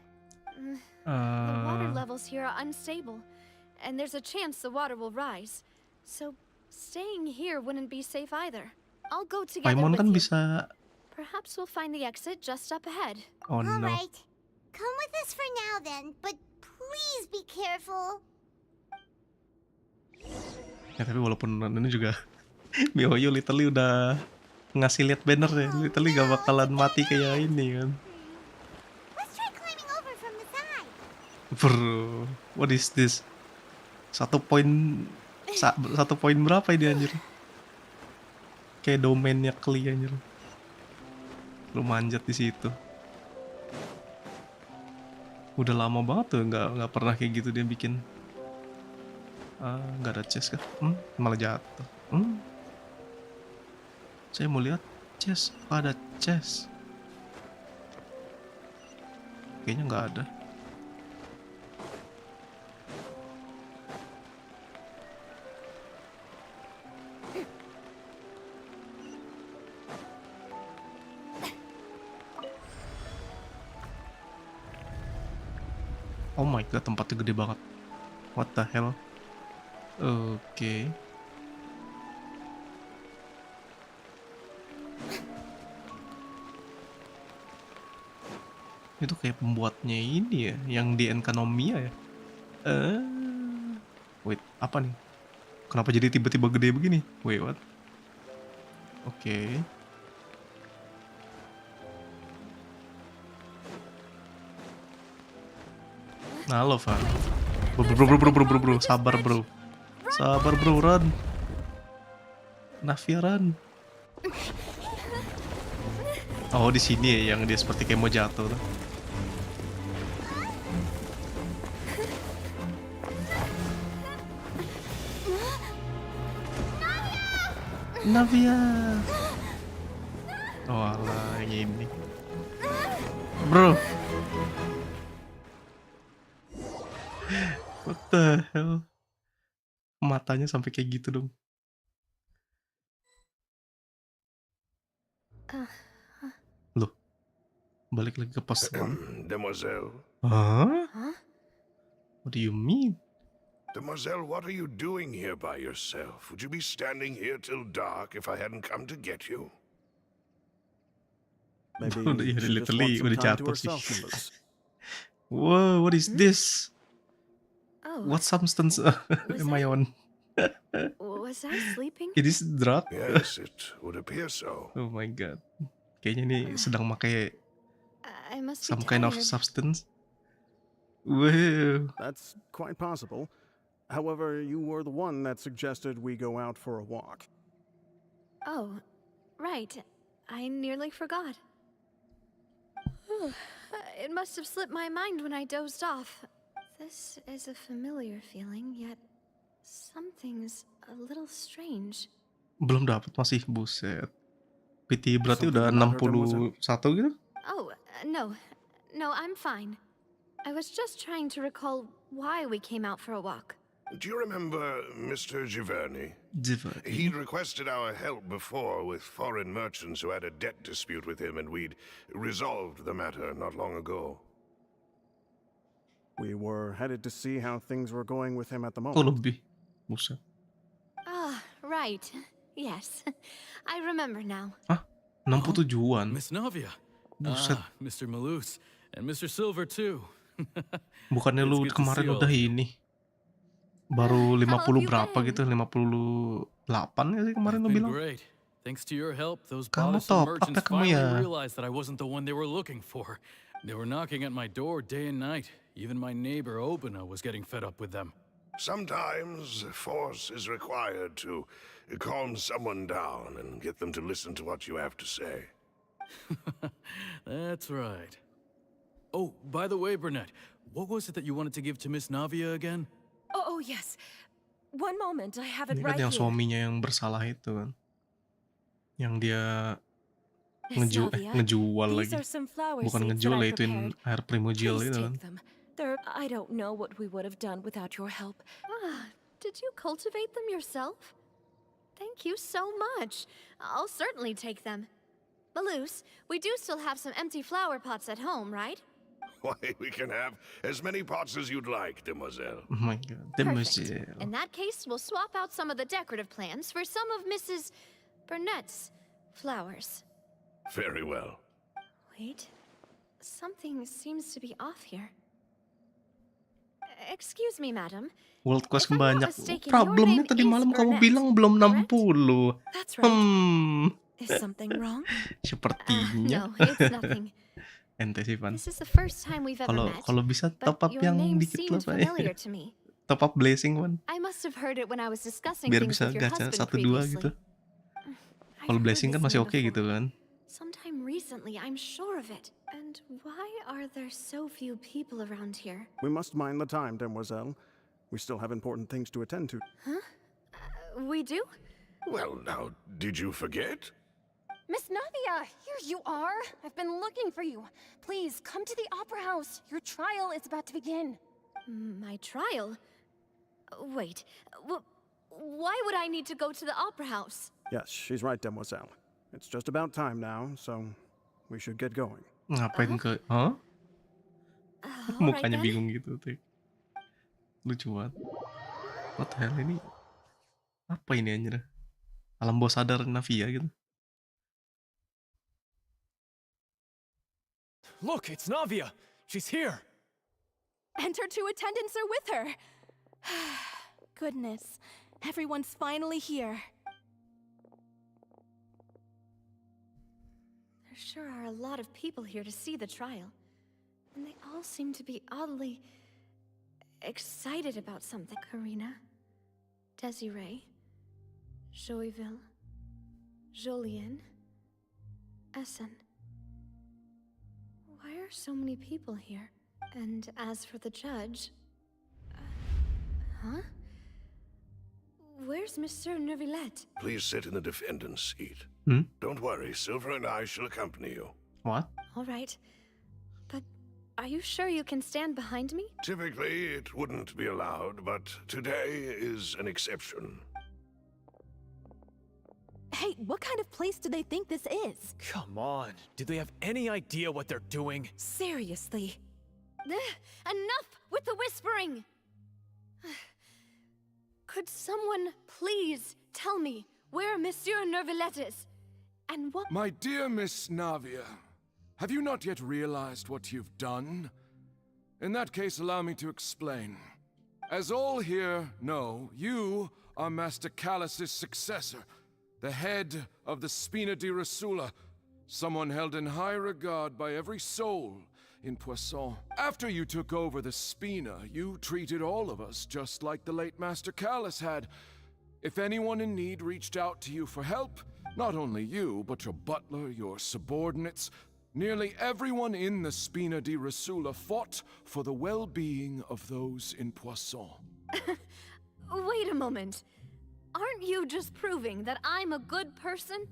The water levels here are unstable, and there's a chance the water will rise. So staying here wouldn't be safe either. I'll go together Paimon with kan you. bisa. Perhaps we'll find the exit just up ahead. Oh no. Alright. Come with us for now then, but please be careful. Ya tapi walaupun ini juga MiHoYo literally udah ngasih lihat banner ya, literally gak bakalan mati kayak ini kan. Let's try climbing over from the side. Bro, what is this? 1 poin berapa ini anjir? Kayak domainnya Kli anjir. Lu manjat di situ. Udah lama banget tuh nggak pernah kayak gitu dia bikin. Nggak ada chest kah? Malah jatuh. Saya mau lihat chest. Ada chest. Kayaknya nggak ada. Oh my god, tempatnya gede banget. What the hell? Oke. Itu kayak pembuatnya ini ya, yang di Enkanomiya ya. Wait, apa nih? Kenapa jadi tiba-tiba gede begini? Wait, what? Oke. Nah lo, Van. Bro, sabar bro. Sabar bro, run. Navia, run. Oh, di sini ya yang dia seperti kayak mau jatuh tuh. Navia. Oh alah, yang ini. Bro. What the hell? Matanya sampai kayak gitu dong. Loh. Balik lagi ke pos 1. Demoiselle. Hah? What do you mean? Demoiselle, what are you doing here by yourself? Would you be standing here till dark if I hadn't come to get you? Maybe Udah, ya, she just literally wants some udah time to jatuh sih. herself, Subcribe. Whoa, what is this? Oh, What substance am I on? was I sleeping? It is drug? Yes, it would appear so. Oh my god. Kayaknya ini sedang pakai I must be some kind of tired. substance. Wow. That's quite possible. However, you were the one that suggested we go out for a walk. Oh, right. I nearly forgot. It must have slipped my mind when I dozed off. This is a familiar feeling, yet something's a little strange. Belum dapat masih, buset. PT berarti Something udah the matter, 61 gitu? Oh, no. No, I'm fine. I was just trying to recall why we came out for a walk. Do you remember Mr. Giverny? Jiva. He'd requested our help before with foreign merchants who had a debt dispute with him, and we'd resolved the matter not long ago. We were headed to see how things were going with him at the Oh, moment. lebih. Buset. Ah, right. Yes. I remember now. Hah? 67-an? Miss Navia. Buset. Mr. Malus. And Mr. Silver, too. Bukannya lu It's good to kemarin see all udah of you. ini? Baru How have 50 you berapa been? gitu? 58 ya sih kemarin lu Been bilang? great. Thanks to your help, those Kamu bothersome top up merchants ya kamu finally ya? realized that I wasn't the one they were looking for. They were knocking at my door day and night. Even my neighbor Obina was getting fed up with them. Sometimes force is required to calm someone down and get them to listen to what you have to say. That's right. Oh, by the way, Burnett, what was it that you wanted to give to Miss Navia again? Oh, yes. One moment, I have it Ini kan right yang here. suaminya yang bersalah itu kan. Yang dia Miss Navia, ngejual these lagi. are some flower Bukan seeds ngejual that ya, I ituin prepared. air primordial Please gitu kan. take them. I don't know what we would have done without your help. Ah, did you cultivate them yourself? Thank you so much. I'll certainly take them. Malus, we do still have some empty flower pots at home, right? Why, we can have as many pots as you'd like, demoiselle. Oh my god. Perfect. In that case, we'll swap out some of the decorative plants for some of Mrs. Burnett's flowers. Very well. Wait, something seems to be off here. Excuse me, madam. World Quest If I'm not banyak. mistaken, your Problemnya name tadi is malam kamu Burnett, bilang belum correct? 60. That's right. Is Hmm. something wrong? Sepertinya. No, it's nothing. Ente sih, Pan. This is the first time we've ever met. Kalau bisa but top up your yang name dikit lah, seemed Pak. familiar to me. Top up blessing, Pan. I must have heard it when I was discussing Biar things bisa with your gacha husband 1-2 previously. gitu. I've Kalau heard blessing kan this masih name oke before. gitu kan. Sometime recently, I'm sure of it. And why are there so few people around here? We must mind the time, demoiselle. We still have important things to attend to. We do? Well, now, did you forget? Miss Navia, here you are. I've been looking for you. Please, come to the Opera House. Your trial is about to begin. My trial? Wait, why would I need to go to the opera house? Yes, she's right, demoiselle. It's just about time now, so we should get going. Ngapain ke... Hah? Alright Mukanya then. bingung gitu, tuh. Lucu banget. What the hell ini? Apa ini anjir? Alam bawah sadar Navia gitu. Look, it's Navia. She's here. And her two attendants are with her. Goodness, everyone's finally here. There sure are a lot of people here to see the trial. And they all seem to be oddly excited about something. Karina, Desiree, Joyville, Jolien, Essen. Why are so many people here? And as for the judge... huh? Where's Monsieur Neuvillette? Please sit in the defendant's seat. Hmm? Don't worry, Silver and I shall accompany you. What? All right. But are you sure you can stand behind me? Typically, it wouldn't be allowed, but today is an exception. Hey, what kind of place do they think this is? Come on. Do they have any idea what they're doing? Seriously. Enough with the whispering! Could someone please tell me where Monsieur Nervalette is? And what— My dear Miss Navia, have you not yet realized what you've done? In that case, allow me to explain. As all here know, you are Master Callus's successor, the head of the Spina di Rasula, someone held in high regard by every soul in Poisson. After you took over the Spina, you treated all of us just like the late Master Callus had. If anyone in need reached out to you for help, not only you, but your butler, your subordinates, nearly everyone in the Spina di Rasula fought for the well-being of those in Poisson. Wait a moment. Aren't you just proving that I'm a good person?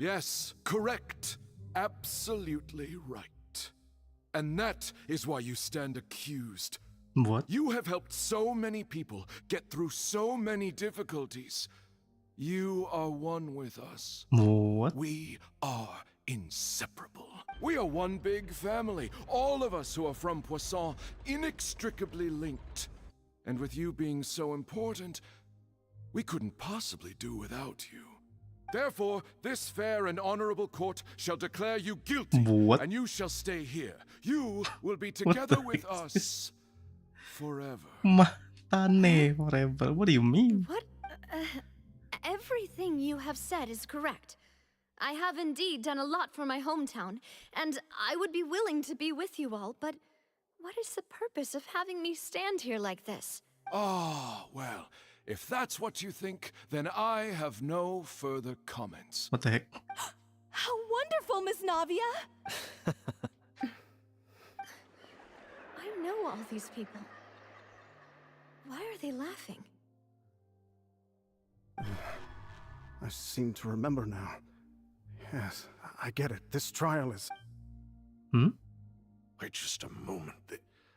Yes, correct. Absolutely right. And that is why you stand accused. What? You have helped so many people get through so many difficulties. You are one with us. What? We are inseparable. We are one big family. All of us who are from Poisson, inextricably linked. And with you being so important, we couldn't possibly do without you. Therefore, this fair and honorable court shall declare you guilty. What? And you shall stay here. You will be together the with heck is us forever. Matane forever. What do you mean? What? Everything you have said is correct. I have indeed done a lot for my hometown, and I would be willing to be with you all, but what is the purpose of having me stand here like this? Ah, well, if that's what you think, then I have no further comments. What the heck? How wonderful, Miss Navia! I know all these people. Why are they laughing? I seem to remember now. Yes, I get it. This trial is... Hmm? Wait just a moment.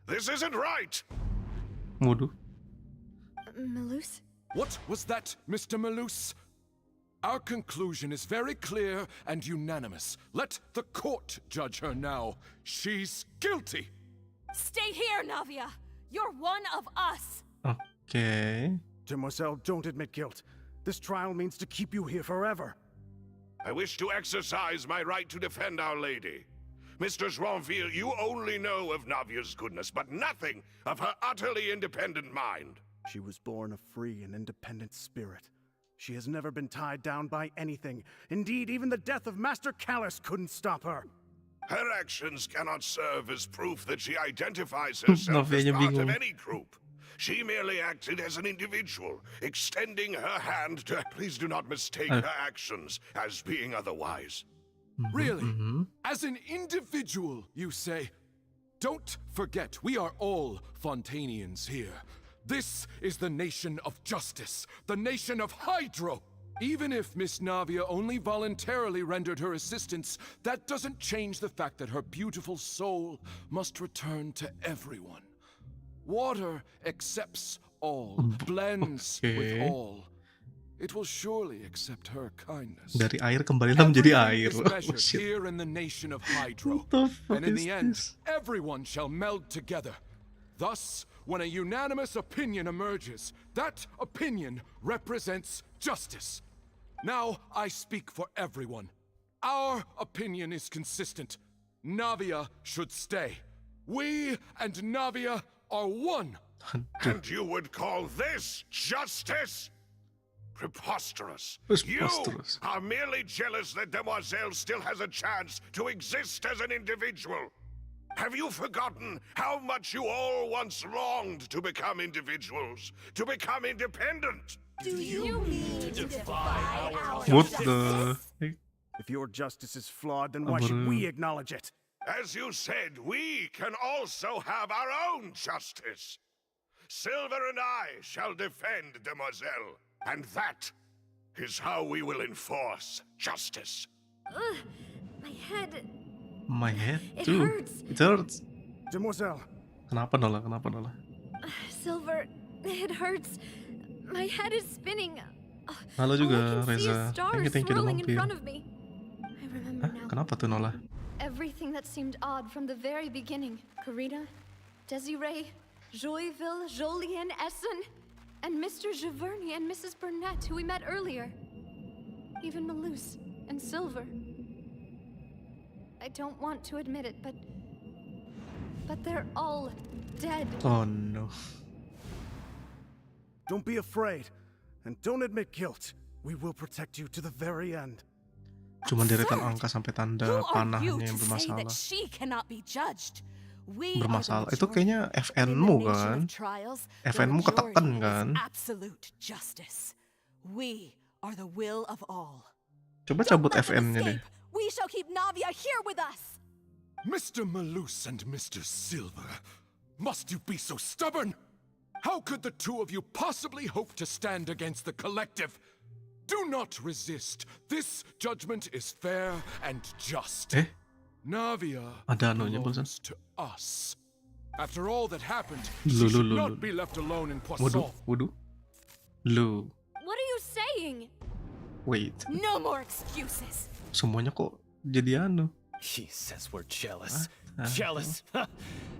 This isn't right! Waduh. Malus? What was that, Mr. Malus? Our conclusion is very clear and unanimous. Let the court judge her now. She's guilty! Stay here, Navia! You're one of us! Okay. Demoiselle, don't admit guilt. This trial means to keep you here forever. I wish to exercise my right to defend Our Lady. Mr. Joinville, you only know of Navia's goodness, but nothing of her utterly independent mind. She was born a free and independent spirit. She has never been tied down by anything. Indeed, even the death of Master Callus couldn't stop her. Her actions cannot serve as proof that she identifies herself as Navianya part of bingung. any group. She merely acted as an individual, extending her hand to... Please do not mistake her actions as being otherwise. Really? As an individual, you say? Don't forget, we are all Fontanians here. This is the nation of justice, the nation of Hydro. Even if Miss Navia only voluntarily rendered her assistance, that doesn't change the fact that her beautiful soul must return to everyone. Water accepts all, blends with all. It will surely accept her kindness. Dari air kembalilah menjadi air. Everything is Oh, measured shit. here in the nation of Hydro. What the fuck And in is the end, this? everyone shall meld together. Thus, when a unanimous opinion emerges, that opinion represents justice. Now I speak for everyone. Our opinion is consistent. Navia should stay. We and Navia are one. And you would call this justice? Preposterous. Preposterous. You are merely jealous that Demoiselle still has a chance to exist as an individual. Have you forgotten how much you all once longed to become individuals, to become independent? Do you mean to defy our What the heck? If your justice is flawed, then why should we acknowledge it? As you said, we can also have our own justice. Silver and I shall defend Demoiselle, and that is how we will enforce justice. Ugh, my head. My head It too. hurts. It hurts. Demoiselle, Kenapa Nola? Kenapa Nola? Silver, it hurts. My head is spinning. Halo All juga I can see is Reza. stars Thank you swirling in mampir. front of me. I remember Hah? now. Kenapa tuh Nola? Everything that seemed odd from the very beginning. Karina, Desiree, Joyville, Jolien, Essen, and Mr. Giverny and Mrs. Burnett, who we met earlier. Even Malus and Silver. I don't want to admit it, but they're all dead. Oh no. Don't be afraid, and don't admit guilt. We will protect you to the very end. Cuma deretan angka sampai tanda Who are panahnya you yang to say that bermasalah. she cannot be judged? We Bermasalah. are the Itu kayaknya majority. FN-mu In the nation kan? of trials, FN-mu the ketekan majority kan? is absolute justice. We are the will of all. Coba Don't cabut let them FN-nya deh. escape. We shall keep Navia here with us. Mr. Malus and Mr. Silver, must you be so stubborn? How could the two of you possibly hope to stand against the collective? Do not resist. This judgment is fair and just. Navia Ada anunya belongs to us. After all that happened, Lu, she lu, should lu, not lu. be left alone in Waduh, Poisson. waduh. Lu, What are you saying? wait. No more excuses. Semuanya kok jadi anu? He says we're jealous. Huh? Jealous?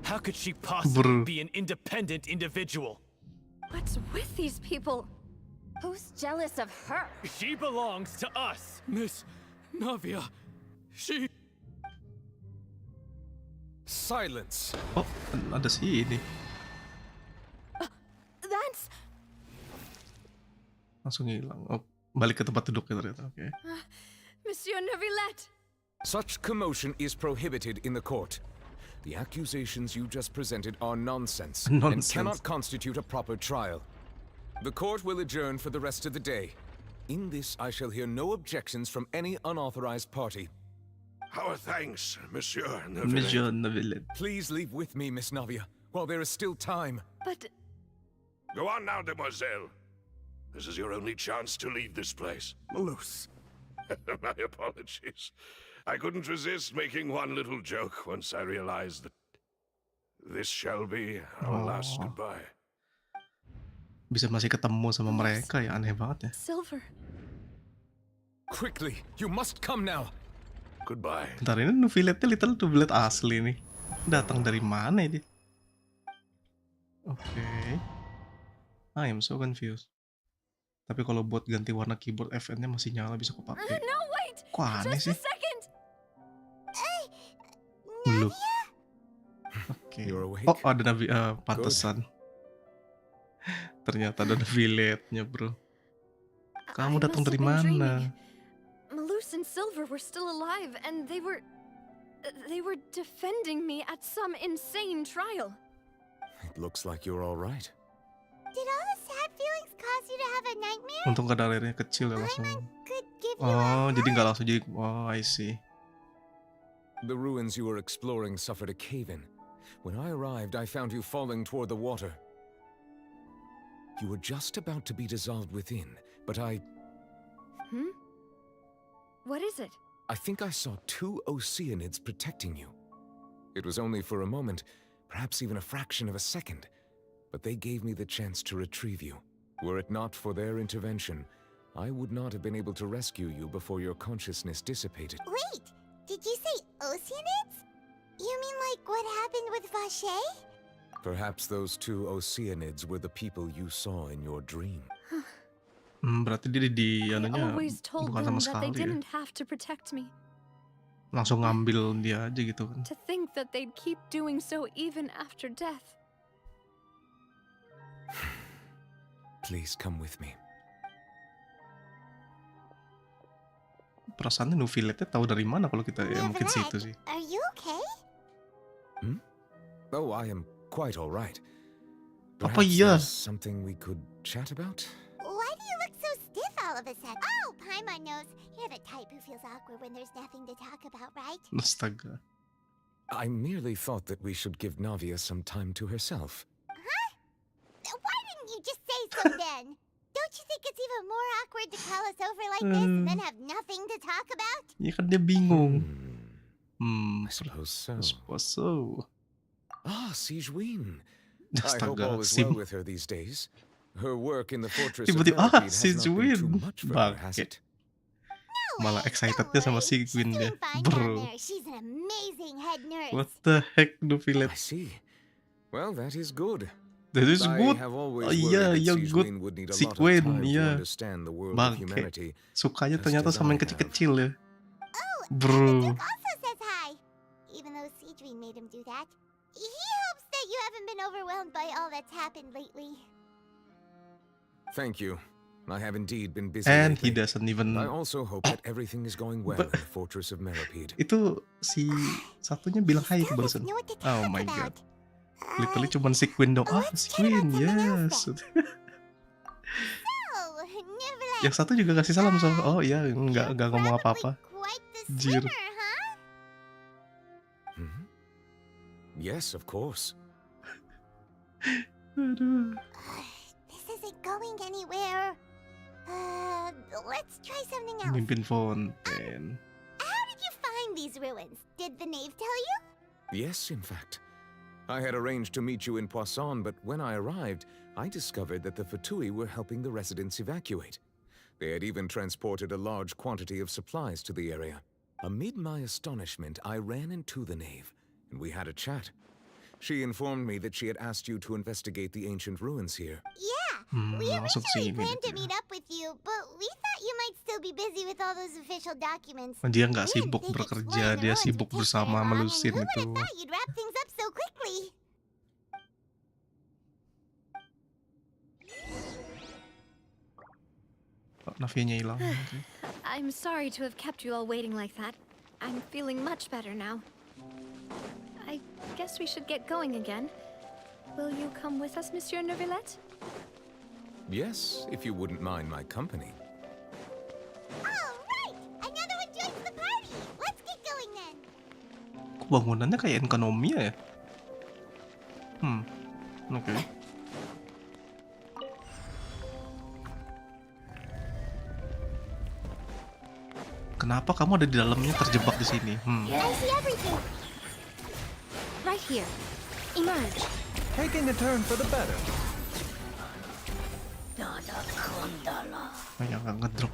How could she possibly Bro. be an independent individual? What's with these people? Who's jealous of her? She belongs to us. Miss Navia, she... Silence. Oh, ada sih ini. That's... Langsung hilang. Oh, balik ke tempat duduknya ternyata. Oke. Monsieur Neuvillette! Such commotion is prohibited in the court. The accusations you just presented are nonsense, and Nonsense. cannot constitute a proper trial. The court will adjourn for the rest of the day. In this, I shall hear no objections from any unauthorized party. Our thanks, Monsieur Monsieur Neuvillette. Neuvillette. Please leave with me, Miss Navia, while there is still time. But Go on now, demoiselle. This is your only chance to leave this place. Malus. My apologies. I couldn't resist making one little joke once I realized that this shall be our last Oh. goodbye. Bisa masih ketemu sama mereka ya, aneh banget ya. Silver. Quickly, you must come now. Goodbye. Bentar, ini Neuvillette-nya little Neuvillette asli nih. Datang dari mana ini? Oke. I am so confused. Tapi kalau buat ganti warna keyboard FN-nya masih nyala, bisa kepake. No, wait! Kok aneh Just sih? a second! Belum. Oke. You're awake? Oh, ada pantesan. Ternyata ada Neuvillette-nya, bro. Kamu I datang must dari have been mana? dreaming. Malus and Silver were still alive, and they were defending me at some insane trial. It looks like you're all right. Did all the sad feelings cause you to have a nightmare? Untung kadar airnya kecil ya langsung. Could give you Oh, jadi nggak langsung jadi. Oh, I see. The ruins you were exploring suffered a cave-in. When I arrived, I found you falling toward the water. You were just about to be dissolved within, but I What is it? I think I saw two Oceanids protecting you. It was only for a moment, perhaps even a fraction of a second, but they gave me the chance to retrieve you. Were it not for their intervention, I would not have been able to rescue you before your consciousness dissipated. Wait, did you say Oceanids? You mean like what happened with Vache? Perhaps those two Oceanids were the people you saw in your dream. Berarti dia di I anunya always told bukan them sama that they sekali ya. didn't have to protect me. Langsung ngambil dia aja gitu kan. To think that they'd keep doing so even after death. Please come with me. Perasaannya Neuvillette-nya tahu dari mana kalau kita ya mungkin situ sih. Are you okay? Oh, I am quite all right. Apa Perhaps iya? there's something we could chat about? Why do you look so stiff all of a sudden? Oh, Paimon knows. You're the type who feels awkward when there's nothing to talk about, right? Astaga. I merely thought that we should give Navia some time to herself. Why didn't you just say so then? Don't you think it's even more awkward to call us over like this and then have nothing to talk about? Iya kan dia bingung. I suppose so. I suppose so. Ah, Sijuin. I hope Astaga, all is well with her these days. Her work in the fortress of Tiba-tiba, Millipede has not been Sijuin. too much for her, has Bangke. it? Malah excitednya sama si Queen dia. Fine down Bro. there. She's an amazing head nurse. What the heck I Neuvillette? see. Well, that is good. That is I good. have always Oh iya, worried iya that good. Sigewinne would need a Si lot of Queen, time to iya. understand the world of Bangke. humanity. Sukanya just ternyata as sama I yang kecil-kecil ya. The Bro. Duke also says hi. Even though Sigewinne made him do that. He hopes that you haven't been overwhelmed by all that's happened lately. Thank you. I have indeed been busy And he lately. doesn't even... I also hope that everything is going well in the fortress of Meropide. Itu si satunya bilang hai Still barusan. doesn't know what to Oh talk my about. god. Literally cuman si Queen dong. Ah, let's si chat about Queen, something else yes. Oh, nevertheless. Yang satu juga kasih salam soal. Oh iya, nggak ngomong apa-apa. Quite the Jir. swimmer, huh? Hmm? Yes, of course. Aduh. This isn't going anywhere. Let's try something else. Mimpin fonten. How did you find these ruins? Did the knave tell you? Yes, in fact. I had arranged to meet you in Poisson, but when I arrived, I discovered that the Fatui were helping the residents evacuate. They had even transported a large quantity of supplies to the area. Amid my astonishment, I ran into the knave, and we had a chat. She informed me that she had asked you to investigate the ancient ruins here. Yeah, we langsung originally sini planned to gitu ya. meet up with you, but we thought you might still be busy with all those official documents. Dia nggak We didn't sibuk think bekerja, exploring the dia ruins sibuk would take bersama very long, and melusin who would itu. have thought you'd wrap things up so quickly? Oh, Navianya hilang. Oke. I'm sorry to have kept you all waiting like that. I'm feeling much better now. I guess we should get going again. Will you come with us, Monsieur Neuvillette? Yes, if you wouldn't mind my company. All right, another one joins the party. Let's get going then. Kok bangunannya kayak Indonesia ya? Oke. Kenapa kamu ada di dalamnya terjebak di sini? I see everything. Right here. Emerge. Taking a turn for the better. Kayak nggak ngedrop.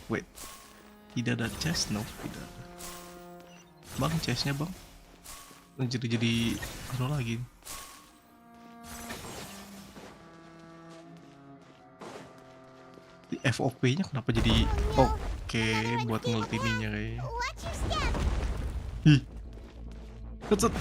Wait, tidak ada chest? No, tidak ada. Bang, chestnya bang. Jadi anu lagi. Di FOP-nya kenapa jadi oke buat ngeltininya kayaknya. Watch your step. Ih. Keset.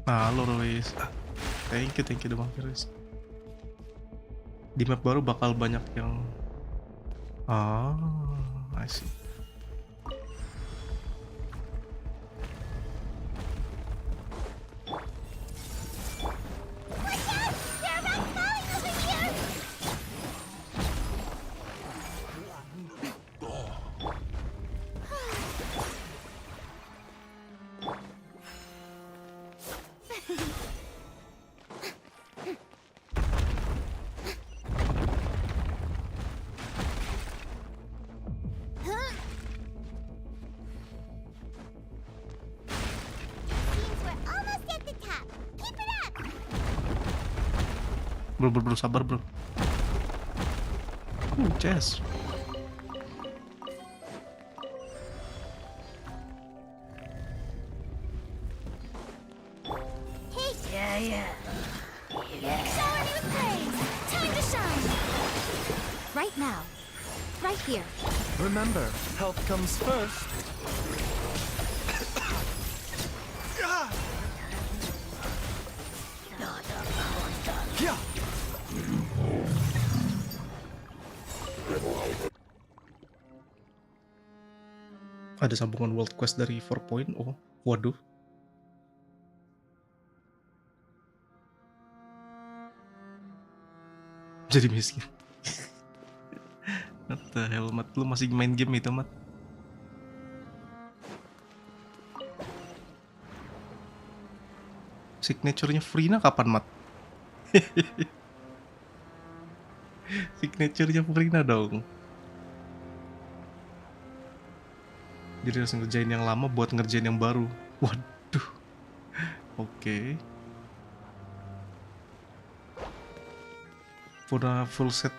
Halo Royce. Thank you udah mampir Royce. Di map baru bakal banyak yang I see. Watch out! There are rocks falling over here. Seems we're almost at the top. Keep it up. Bro, sabar bro. Chest. Shower me with praise. Time to shine. Right now. Right here. Remember, health comes first. Yeah. Ada sambungan world quest dari 4.0. Waduh. Jadi miskin. What the hell, Mat? Lu masih main game itu, Mat? Signature-nya Frina kapan, Mat? Signature-nya Frina dong. Jadi harus ngerjain yang lama buat ngerjain yang baru. Waduh. Oke. Udah full set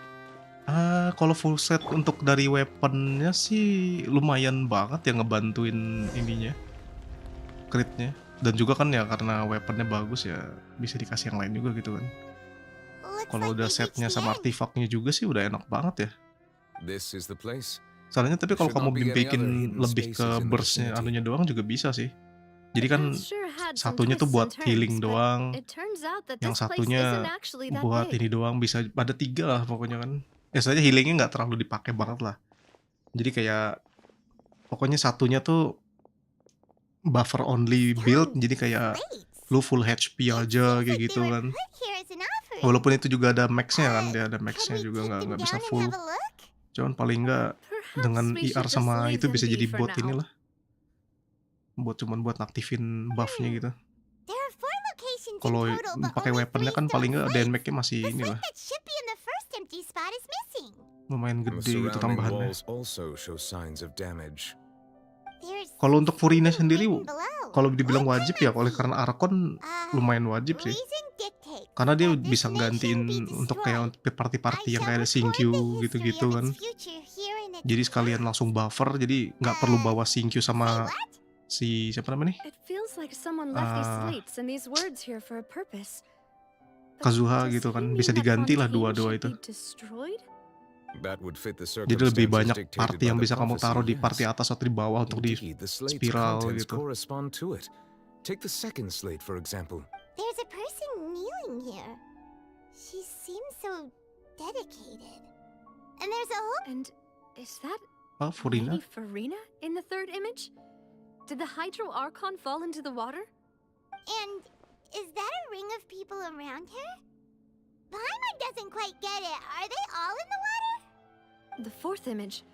Kalau full set untuk dari weaponnya sih lumayan banget ya ngebantuin ininya, critnya. Dan juga kan ya karena weaponnya bagus ya bisa dikasih yang lain juga gitu kan. Looks Kalau like udah we reached setnya the sama end. artifaknya juga sih udah enak banget ya. This is the place. Soalnya tapi kalau Should kamu not be any bikin other hidden lebih ke spaces in the burstnya vicinity. anunya doang juga bisa sih. Jadi kan Path sure had some satunya tuh twists buat and turns, healing but doang, it turns out that yang this place satunya isn't actually that buat big. ini doang, bisa ada 3 lah pokoknya kan. Ya saja healingnya nggak terlalu dipakai banget lah. Jadi kayak pokoknya satunya tuh buffer only build, jadi kayak lu full HP aja kayak gitu kan. Here is an offer. Walaupun itu juga ada max-nya kan, dia ada Could max-nya we juga take them nggak bisa down and full. have a look? Cuman paling nggak Perhaps dengan we should IR just sama leave itu bisa them jadi be for bot now. inilah. Cuman buat aktifin buff-nya gitu. There are 4 locations in Kalau total, but pakai only weaponnya 3 kan paling stone nggak slates. damage-nya masih The inilah, slate that should be in the first empty spot is missing. lumayan The gede gitu surrounding tambahannya. walls also show signs of damage. There's Kalau untuk Furina something sendiri, hidden below. kalau dibilang What wajib can ya, that oleh be? karena Archon lumayan wajib sih. Reason dictates Karena dia that this bisa nation gantiin be untuk destroyed. kayak party-party I yang shall kayak ada record Sinkyu the history gitu-gitu of kan. its future here in its Jadi sekalian langsung buffer, jadi nggak perlu bawa Sinkyu Say sama what? si siapa namanya nih? It feels like someone left these Ah. slates and these words here for a purpose. But Kazuha does gitu he kan, mean bisa that diganti lah Fontaine dua-dua should itu. be destroyed? That would fit the Jadi lebih circumstances banyak dictated party by yang the bisa kamu taruh di prophecy, party yes. atas atau di bawah untuk di Indeed, the slate's spiral contents gitu. correspond to it. Take the second slate, for example. There's a person kneeling here. She seems so dedicated. And there's a whole And is that Ah, Furina? Lady Farina in the third image? Did the Hydro Archon fall into the water? And is that a ring of people around her? Paimon doesn't quite get it. Are they all in the water? The fourth image.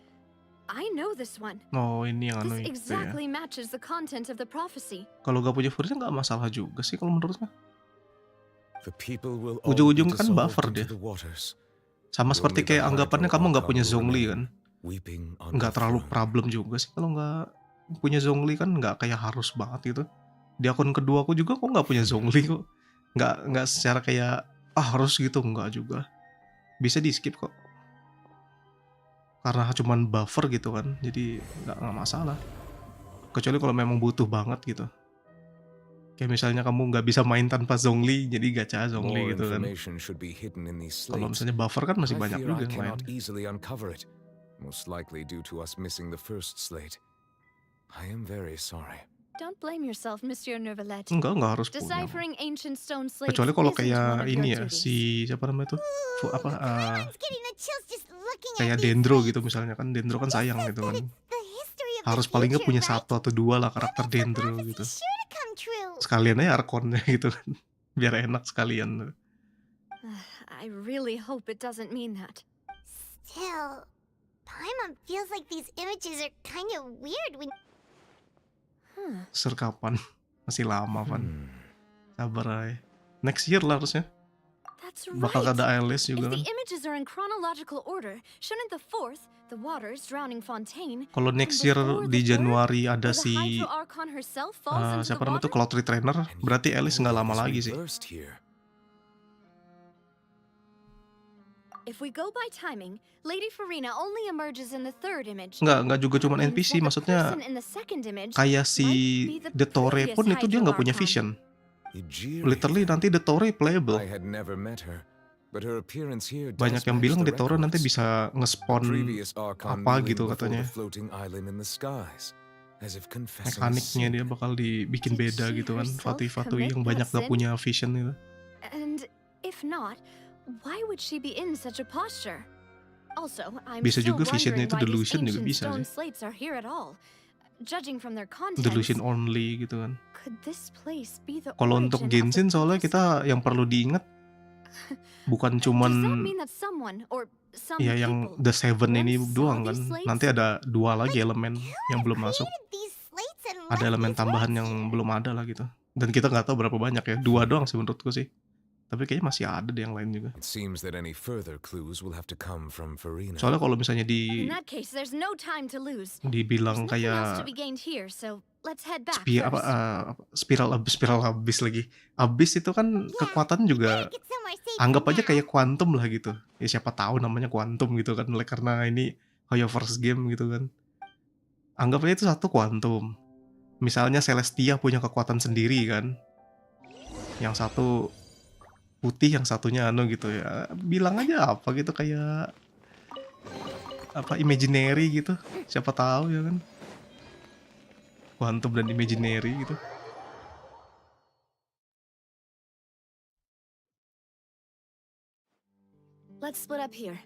I know this one. Oh ini yang anu This itu ya. exactly matches the content of the prophecy. Kalau gak punya Furina nggak masalah juga sih kalau menurutku. The people will all be Ujung-ujung kan dissolved buffer into dia. the waters. Sama seperti kayak anggapannya kamu nggak punya Zhongli kan. Weeping on Nggak the terlalu throne. problem juga sih kalau nggak punya Zhongli kan, nggak kayak harus banget gitu. Di akun kedua aku juga kok nggak punya Zhongli kok. Nggak secara kayak harus gitu, nggak juga. Bisa di skip kok. Karena cuman buffer gitu kan, jadi nggak masalah. Kecuali kalau memang butuh banget gitu. Kayak misalnya kamu nggak bisa main tanpa Zhongli, jadi gacha Zhongli More gitu kan. information should be hidden in these Kalau slates. misalnya buffer kan masih I banyak fear juga I yang lain. cannot easily uncover it, most likely due to us missing the first slate. I am very sorry. Don't blame yourself, Monsieur Neuvillette. Nggak harus punya. Deciphering ancient stone slates Kecuali kalau isn't one kayak of your ini ya, duties. si siapa namanya itu? Paimon's getting the chills just looking Kayak at these Dendro slates. gitu misalnya kan. Dendro kan This sayang says gitu that kan. it's the history of Harus the paling nggak future, punya right? 1 atau 2 lah That karakter makes the Dendro prophecy gitu. sure to come true. Sekalian aja Archonnya gitu kan. Biar enak sekalian. I really hope it doesn't mean that. Still, Paimon feels like these images are kind of weird when Ser kapan? Masih lama kan. Hmm. Sabar aja. Next year lah harusnya. That's Bakal right. ada ALS If juga the kan. images are in chronological order, shouldn't the fourth, the waters drowning Fontaine, Kalau come next year before di the third, Januari where ada the si Hydro Archon herself falls into siapa the namanya water? tuh Cloud Trainer, And berarti yet Alice all nggak is lama lagi sih. reversed here. If we go by timing, Lady Farina only emerges in the third image. Nggak juga That cuman means NPC, that the maksudnya person in the second image kayak si might be the Detore previous pun itu dia nggak Hydro punya Archon. vision. Ijiri, Literally then. nanti Detore playable. I had never met her, but her appearance here Banyak does yang match bilang the Detore nanti records. bisa nge-spawn Previous Archon apa kneeling gitu before katanya. the floating island in the skies, as if confessing a Mekaniknya sin. dia bakal dibikin Did beda she gitu kan. herself Fatui-fatui commit yang that banyak gak sin? punya vision itu. And if not, why would she be in such a posture? Also, I'm Bisa still juga visionnya wondering itu why these delusion juga ancient bisa stone sih. slates are here at all. Judging from their contents, Delusion only gitu kan. could this place be the Kalau untuk origin of the Genshin soalnya prophecy? kita yang perlu diingat bukan Does that cuman mean that someone or some ya yang people The Seven ini once saw doang kan. these slates? Nanti ada 2 lagi elemen yang belum masuk. created these slates and Ada left elemen these tambahan words yang here? belum ada lah gitu. Dan kita nggak tahu berapa banyak ya. 2 doang sih menurutku sih. Tapi kayaknya masih ada deh yang lain juga. It seems that any further clues will have to come from Farina. Soalnya kalau misalnya In that case, there's no time to lose. dibilang Nothing else to kayak be gained here, so let's head back spiral habis lagi. Habis itu kan kekuatan juga Get somewhere safe anggap for aja now. kayak kuantum lah gitu. Ya siapa tahu namanya kuantum gitu kan, karena ini Hoyoverse game gitu kan. Anggap aja itu satu kuantum. Misalnya Celestia punya kekuatan sendiri kan. Yang satu putih, yang satunya gitu ya. Bilang aja apa gitu kayak apa imaginary gitu. Siapa tahu ya kan. Quantum dan imaginary gitu. Let's split up here.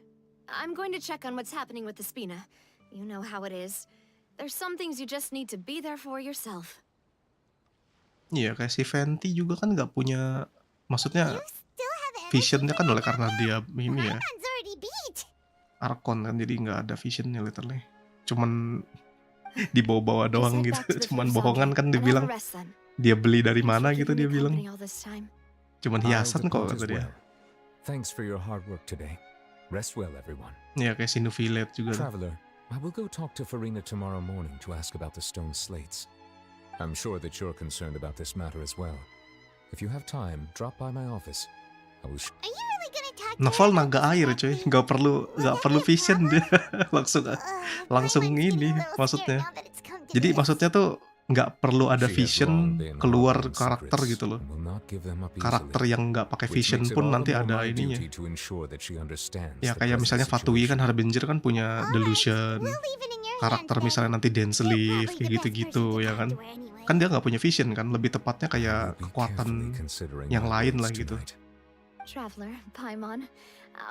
I'm going to check on what's happening with the Spina. You know how it is. There's some things you just need to be there for yourself. Iya, kayak si Fenty juga kan nggak punya, maksudnya Still have energy visionnya kan for oleh karena another? dia ini ya Aman's already beat. Archon kan, jadi nggak ada visionnya literally. Cuman dibawa-bawa doang Just head gitu. back to the Cuman food bohongan sandry kan and have dibilang a rest then. dia beli dari Thanks mana for gitu keeping dia me bilang. company all this time. Cuman I'll hiasan kok depart kata as dia. well. Thanks for your hard work today. Rest well, everyone. Ya kayak Sinufilet juga. Traveler, I will go talk to Farina tomorrow morning to ask about the stone slates. I'm sure that you're concerned about this matter as well. If you have time, drop by my office. I will Are you really gonna talk to Novel her about naga this, air Happy? cuy, nggak perlu vision dia. langsung langsung Paimon's getting ini a little maksudnya. scared now that it's come to Jadi this. maksudnya tuh nggak perlu ada She has vision long been keluar harboring karakter secrets gitu loh. and will not give them up Karakter easily. yang nggak pakai Which vision makes it pun all the nanti more ada my ininya. duty to ensure that she understands Ya the kayak present misalnya Fatui kan situation. Harbinger kan punya Alright, delusion. we'll leave it in your Karakter hands then. misalnya nanti dance You're leaf probably kayak the best gitu-gitu person to ya talk kan. to her anyway. Kan dia nggak punya vision kan, lebih tepatnya I kayak will be kekuatan carefully considering yang my lain words lah gitu. tonight. Traveler, Paimon,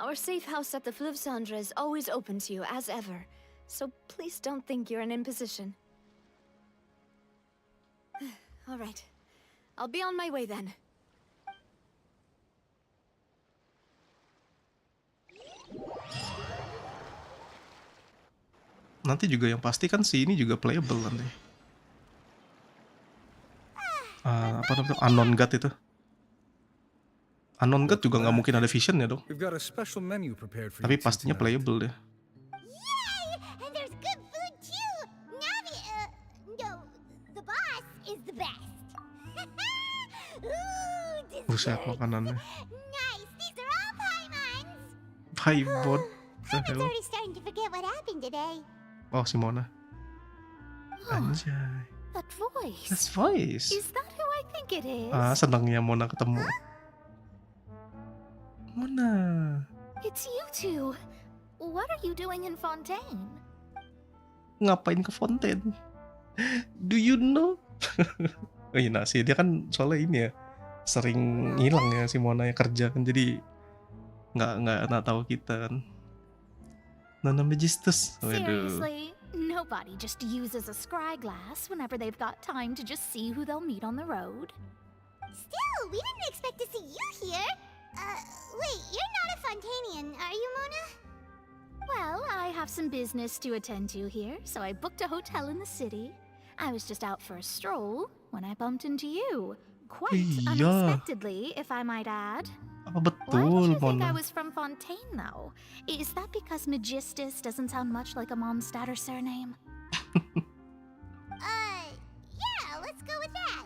our safe house at the Fleuve Cendre is always open to you as ever. So please don't think you're an imposition. All right. I'll be on my way then. Nanti juga yang pasti kan si ini juga playable nanti. Apa namanya? Unknown God itu. Unknown God juga nggak mungkin ada vision ya dong. We've got a special menu prepared for Tapi you two pastinya tonight. playable deh. Yay! And there's good food too. Navi, no, the boss is the best. Ooh, Buset dessert. makanannya. Nice. These are all Paimons. Paimon. The I'm hell? already starting to forget what happened today. Oh si Mona. Anjay. That voice. That's voice. Is that who I think it is? Senangnya Mona ketemu. Mona. It's you two. What are you doing in Fontaine? Ngapain ke Fontaine? Do you know? Oh iya sih, dia kan soalnya ini ya sering hilang ya si Mona ya kerja kan, jadi nggak tahu kita kan. Nana Magistus. Waduh. Seriously, nobody just uses a scry glass whenever they've got time to just see who they'll meet on the road. Still, we didn't expect to see you here. Wait, you're not a Fontainian, are you, Mona? Well, I have some business to attend to here, so I booked a hotel in the city. I was just out for a stroll when I bumped into you. Quite Iya. unexpectedly, if I might add. Apa Why did betul you think I Mona? was from Fontaine, though? Is that because Magistus doesn't sound much like a Mondstadt surname? Yeah, let's go with that.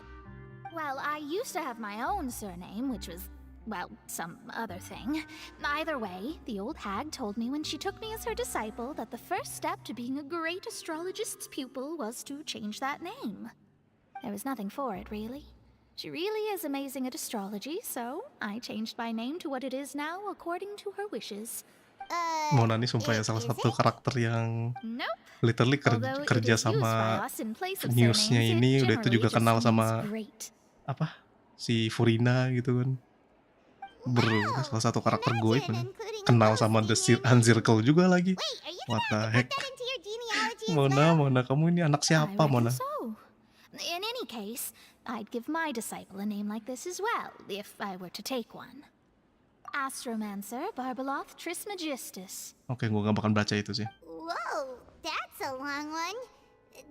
Well, I used to have my own surname, which was, well, some other thing. Either way, the old hag told me when she took me as her disciple that the first step to being a great astrologist's pupil was to change that name. There was nothing for it, really. She really is amazing at astrology, so I changed my name to what it is now according to her wishes. Mona nih sumpah ya salah is satu karakter yang Nope. literally Although it kerja is used by sama us in place of newsnya surnames, ini, it udah itu juga generally kenal just sama means great. apa si Furina gitu kan. Salah satu karakter gue Imagine kan. including a Kenal ghost sama in The your name. Uncircle juga lagi. Wait, are you What gonna the have to heck? put that into your genealogy as Mona, well? Mona, kamu ini anak I siapa reckon Mona? so. In any case, I'd give my disciple a name like this as well, if I were to take one. Astromancer Barbaloth Trismegistus. Oke, gue gak bakal baca itu sih. Whoa, that's a long one.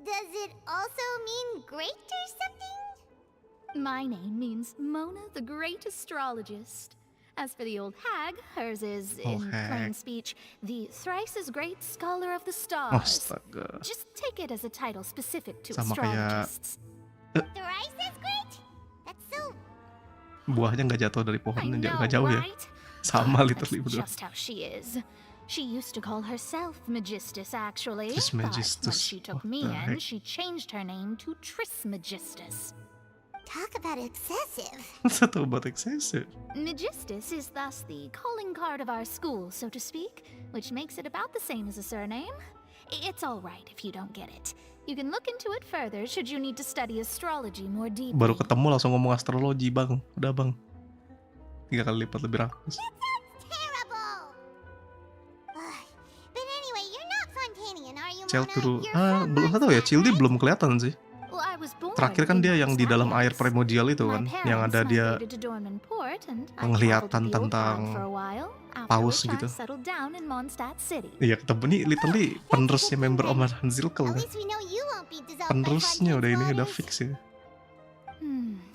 Does it also mean great or something? My name means Mona the Great Astrologist. As for the old hag, hers is, in plain speech, the thrice as great scholar of the stars. Astaga. Just take it as a title specific to Sama kayak astrologists. Thrice as great? That's so... buahnya nggak jatuh dari pohon, I know, nggak jauh ya. right? Sama That's literally berdua. just how she is. She used to call herself Megistus, actually. Trismegistus. But when she took What me the in, heck? she changed her name to Trismegistus. Talk about excessive. Satu obat excessive. Megistus is thus the calling card of our school, so to speak, which makes it about the same as a surname. It's all right if you don't get it. You can look into it further should you need to study astrology more deeply. Baru ketemu langsung ngomong astrologi, bang. Udah bang. 3 kali lipat lebih rakus. Terrible. But anyway, you're not Fontanian, are you, Cel Mona? turu. You're from Belum tahu ya. Cildi belum kelihatan sih. Well, I was born Terakhir kan in dia yang di dalam air Mondstadt. primordial itu My kan, parents yang ada dia migrated to Dorman Port, and I penglihatan traveled to the old tentang town for a while, after paus which gitu. I settled down in Mondstadt City. Iya ketemu nih literally penerusnya member Oman Zirkel At kan. least we know you won't be dissolved by Penerusnya udah ini udah Fontaine's fix ya.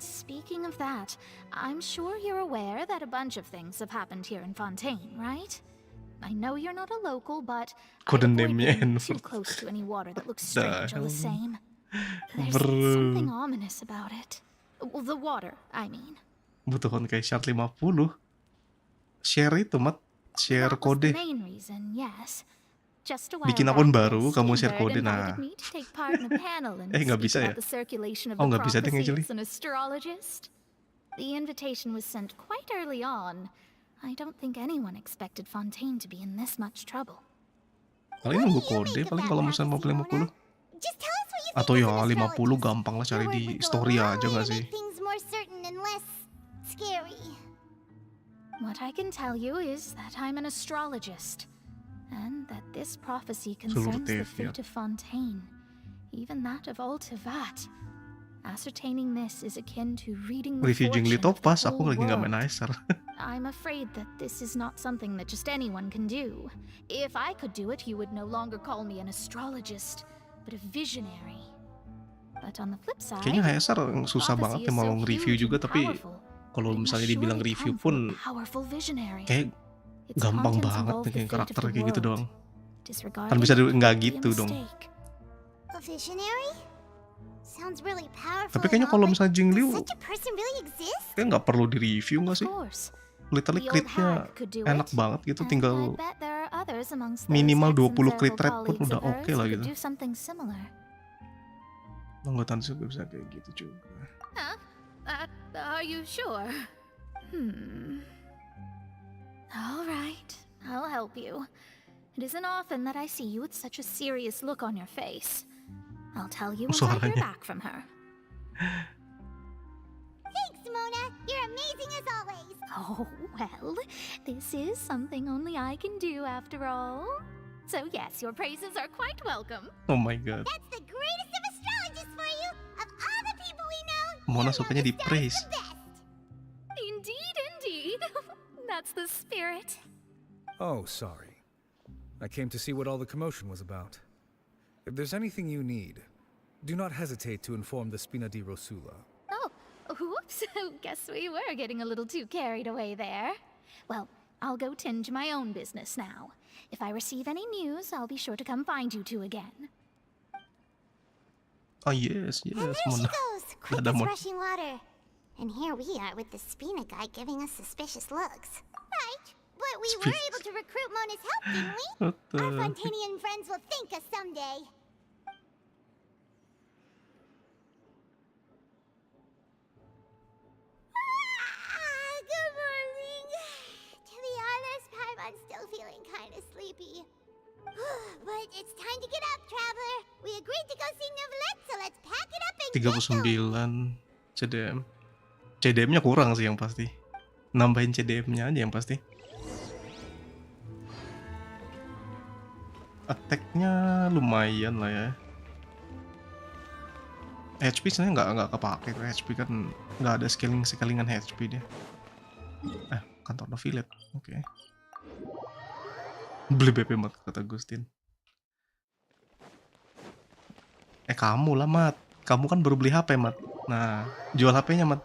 Speaking of that, I'm sure you're aware that a bunch of things have happened here in Fontaine, right? I know you're not a local, but I'd Kode avoid name-nya being too N-word. close to any water that looks The strange all the hell? same. There's Bro. something ominous about it. Well, the water, I mean. Butuhan kayak share 50. Share itu mat, share That was kode. the main reason, yes. Just a while Bikin akun back, baru, kamu share Steinberg kode, nah. invited me to take part in a panel and Nggak speak bisa about ya? the circulation of Oh, the nggak bisa deh, prophecy actually. as an astrologist. The invitation was sent quite early on. I don't think anyone expected Fontaine to be in this much trouble. Paling nunggu kode, paling kalau misalnya mau pilih 50. Just tell us what you Atau think ya as an 50 astrologist. gampang lah cari Your di word would go a story long aja way nggak to sih? make things more certain and less scary. What I can tell you is that I'm an astrologist, and that this prophecy concerns the fate of Fontaine, even that of Ultivat. Ascertaining this is akin to reading the Review Jingli fortune of the Topas, whole aku lagi nggak main world. Acer. I'm afraid that this is not something that just anyone can do. If I could do it, you would no longer call me an astrologist, but a visionary. But on the flip side, Kayaknya Acer susah banget ya mau nge-review juga, tapi kalau misalnya dibilang review pun kayak gampang banget nih kayak karakter kayak gitu doang. Kan bisa nggak gitu dong. A visionary? Sounds really powerful. Tapi kayaknya kalau misalnya Jingliu Such a person really exists? kayak nggak perlu di-review nggak sih? Literally crit-nya enak banget gitu, tinggal minimal 20 crit rate pun udah oke lah gitu. Anggotaan juga bisa kayak gitu juga. Are you sure? All right, I'll help you. It isn't often that I see you with such a serious look on your face. I'll tell you once I hear back from her. Thanks, Mona. You're amazing as always. Oh, well, this is something only I can do after all. So yes, your praises are quite welcome. Oh my god. That's the greatest of astrologists for you. Of all the people we know, Mona sukanya di praise. Indeed. That's the spirit. Oh, sorry. I came to see what all the commotion was about. If there's anything you need, do not hesitate to inform the Spina di Rosula. Oh, whoops. Guess we were getting a little too carried away there. Well, I'll go tend to my own business now. If I receive any news, I'll be sure to come find you two again. Oh yes, And there she Mona. goes, quick Ada as Mon. rushing water. And here we are with the Spina guy giving us suspicious looks. Right, but we were able to recruit Mona's help, didn't we? What the Our heck? Fontanian friends will thank us someday. Good morning. To be honest, Paimon's still feeling kind of sleepy. But it's time to get up, traveler. We agreed to go see Neuvillette, so let's pack it up and get going. 39 CDM. CDM-nya kurang sih yang pasti. Nambahin CDM-nya aja yang pasti. Attack-nya lumayan lah ya. HP sebenarnya nggak kepake, HP kan nggak ada scalingan HP dia. Kantor affiliate, oke. Beli BP Mat kata Gustin. Kamu lah Mat, kamu kan baru beli HP Mat. Nah, jual HP-nya Mat.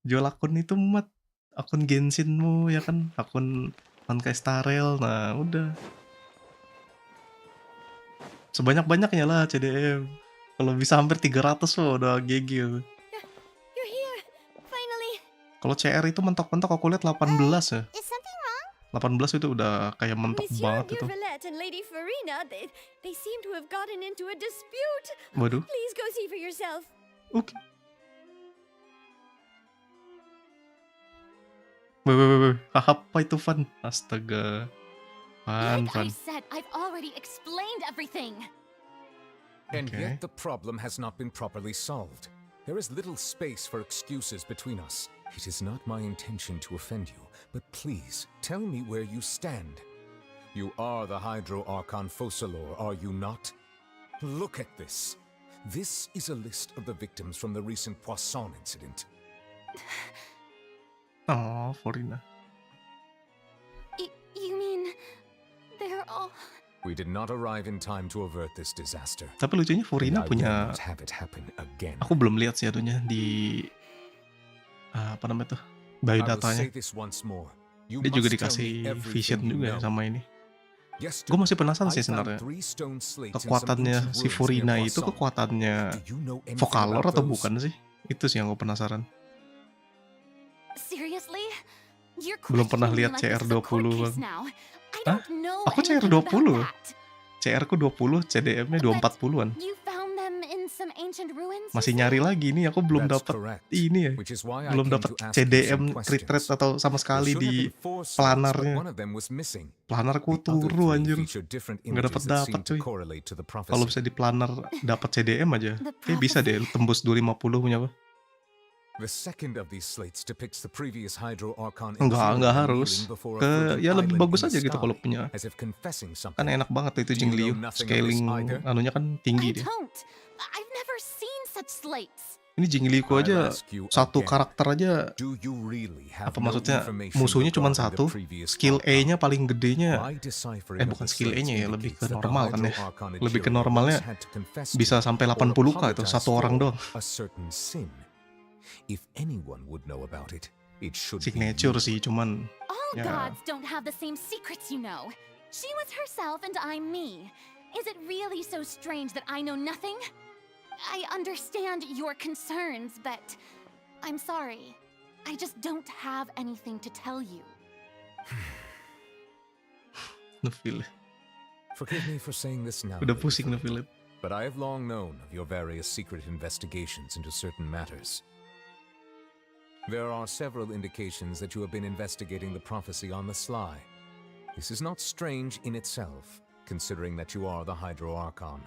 Jual akun itu mat, akun Genshinmu ya kan, akun Honkai Star Rail, nah udah. Sebanyak-banyaknya lah CDM. Kalau bisa hampir 300 loh udah GG. You're here, finally. Kalau CR itu mentok-mentok aku lihat 18 ya. Is something wrong? 18 itu udah kayak mentok Monsieur banget itu. Deurvalette and Lady Farina, they seem to have gotten into a dispute. Waduh. Please go see for yourself. Oke. Weh. Apa itu Van? Astaga. Van. I said, I've already explained everything. And Okay. yet the problem has not been properly solved. There is little space for excuses between us. It is not my intention to offend you, but please tell me where you stand. You are the Hydro Archon Focalor, are you not? Look at this. This is a list of the victims from the recent Poisson incident. Oh, Farina. You mean they're all... We did not arrive in time to avert this disaster. Tapi lucunya Farina And I punya. will not have it happen again. Aku belum lihat sih adunya di apa namanya tuh I will biodatanya. say this once more. You Dia juga must tell dikasih me everything vision you juga ya know. sama ini. Yesterday, Gue masih penasaran I sih found sebenarnya. 3 stone slates in some Kekuatannya ancient si ruins Farina near itu Poisson. kekuatannya Do you know anything Focalor about atau those? bukan sih? Itu sih yang gue penasaran. Seriously? You're Belum pernah questioning me lihat like this is a court CR20 case bang. now. I Hah? don't know Aku anything CR20. about that. CR ku 20, CDM-nya 240-an. You found them in some ancient ruins? you Masih say? nyari lagi nih, aku belum That's dapat correct. ini ya. Which is why I Belum came dapat to ask you CDM some crit rate questions. atau sama There sekali should have di been 4 slates, but planarnya. one of them was missing. Planarku The other turu 3 anjir. featured different Nggak images dapat that dapat seemed to cuy. correlate to the Kalau prophecy. bisa di planar dapat CDM aja. The Kayak bisa deh tembus 250 punya apa. The second of these slates depicts the previous Hydro Archon Enggak kneeling harus. before a Ke floating ya lebih island bagus in the aja gitu sky, kalau punya. as if confessing something. Kan enak banget itu Do you Jingliu. know nothing of this Scaling either? anunya kan I tinggi dia. don't. I've never seen such slates. Ini Jingliuku I'll aja ask you satu again. karakter aja. Do you really have Apa no maksudnya information musuhnya cuma regarding the satu. previous Skill Archon? E-nya paling gedenya. My deciphering of Bukan the skill slates E-nya ya, lebih ke indicates that the normal kan Hydro ya. Archon Lebih ke Achille normalnya once had to confess bisa to sampai or 80k itu apologize satu orang for doang. a certain sin. If anyone would know about it, it should be Signature you. sih, cuman All ya. gods don't have the same secrets, you know. She was herself and I'm me. Is it really so strange that I know nothing? I understand your concerns, but I'm sorry. I just don't have anything to tell you. Nefil. Forgive me for saying this now, Udah Lady pusing Philip, Nefil. but I have long known of your various secret investigations into certain matters. There are several indications that you have been investigating the prophecy on the sly. This is not strange in itself, considering that you are the Hydro Archon.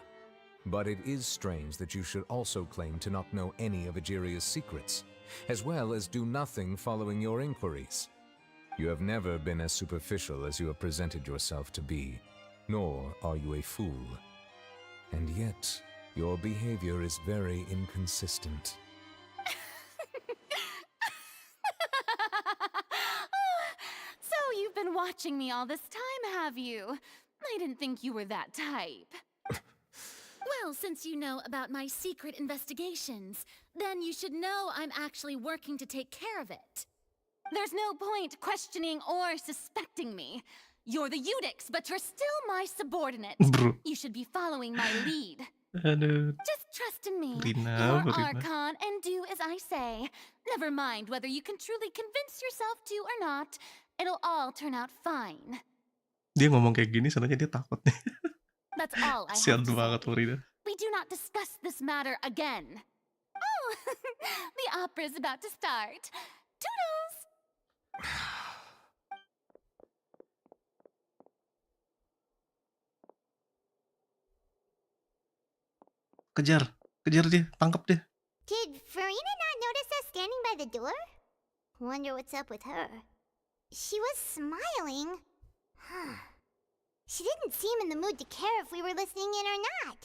But it is strange that you should also claim to not know any of Egeria's secrets, as well as do nothing following your inquiries. You have never been as superficial as you have presented yourself to be, nor are you a fool. And yet, your behavior is very inconsistent. So you've been watching me all this time, have you? I didn't think you were that type. Well, since you know about my secret investigations, then you should know I'm actually working to take care of it. There's no point questioning or suspecting me. You're the Eudix, but you're still my subordinate. Bro. You should be following my lead. Aduh. Just trust in me. Rina, You're Rina. Archon and do as I say. Never mind whether you can truly convince yourself to or not. It'll all turn out fine. Dia ngomong kayak gini soalnya dia takut nih. That's all I have Sian to banget say. Farina. We do not discuss this matter again. Oh, the opera's about to start. Toodles! Kejar dia, tangkap dia. Did Farina not notice us standing by the door? Wonder what's up with her. She was smiling. She didn't seem in the mood to care if we were listening in or not.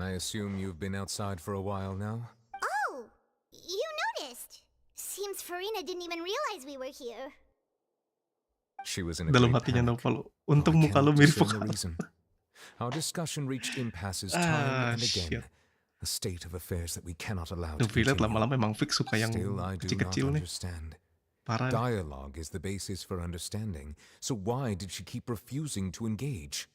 I assume you've been outside for a while now? Oh, you noticed. Seems Farina didn't even realize we were here. She was in a Dalam great hatinya panic. Noval. Untung I muka lu cannot mirip discern the Focalor. reason. Our discussion reached impasses Ah, time and again. shit. a state of affairs that we cannot allow Tuh to lihat continue. lama-lama emang fix suka yang Still, I do not kecil-kecil nih. understand. Parah. Dialogue is the basis for understanding, so why did she keep refusing to engage?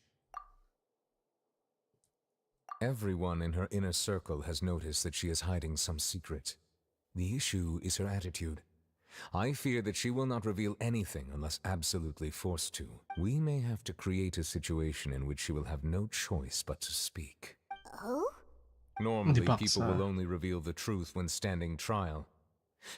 Everyone in her inner circle has noticed that she is hiding some secret. The issue is her attitude. I fear that she will not reveal anything unless absolutely forced to. We may have to create a situation in which she will have no choice but to speak. Oh? Normally, Dipaksa. people will only reveal the truth when standing trial.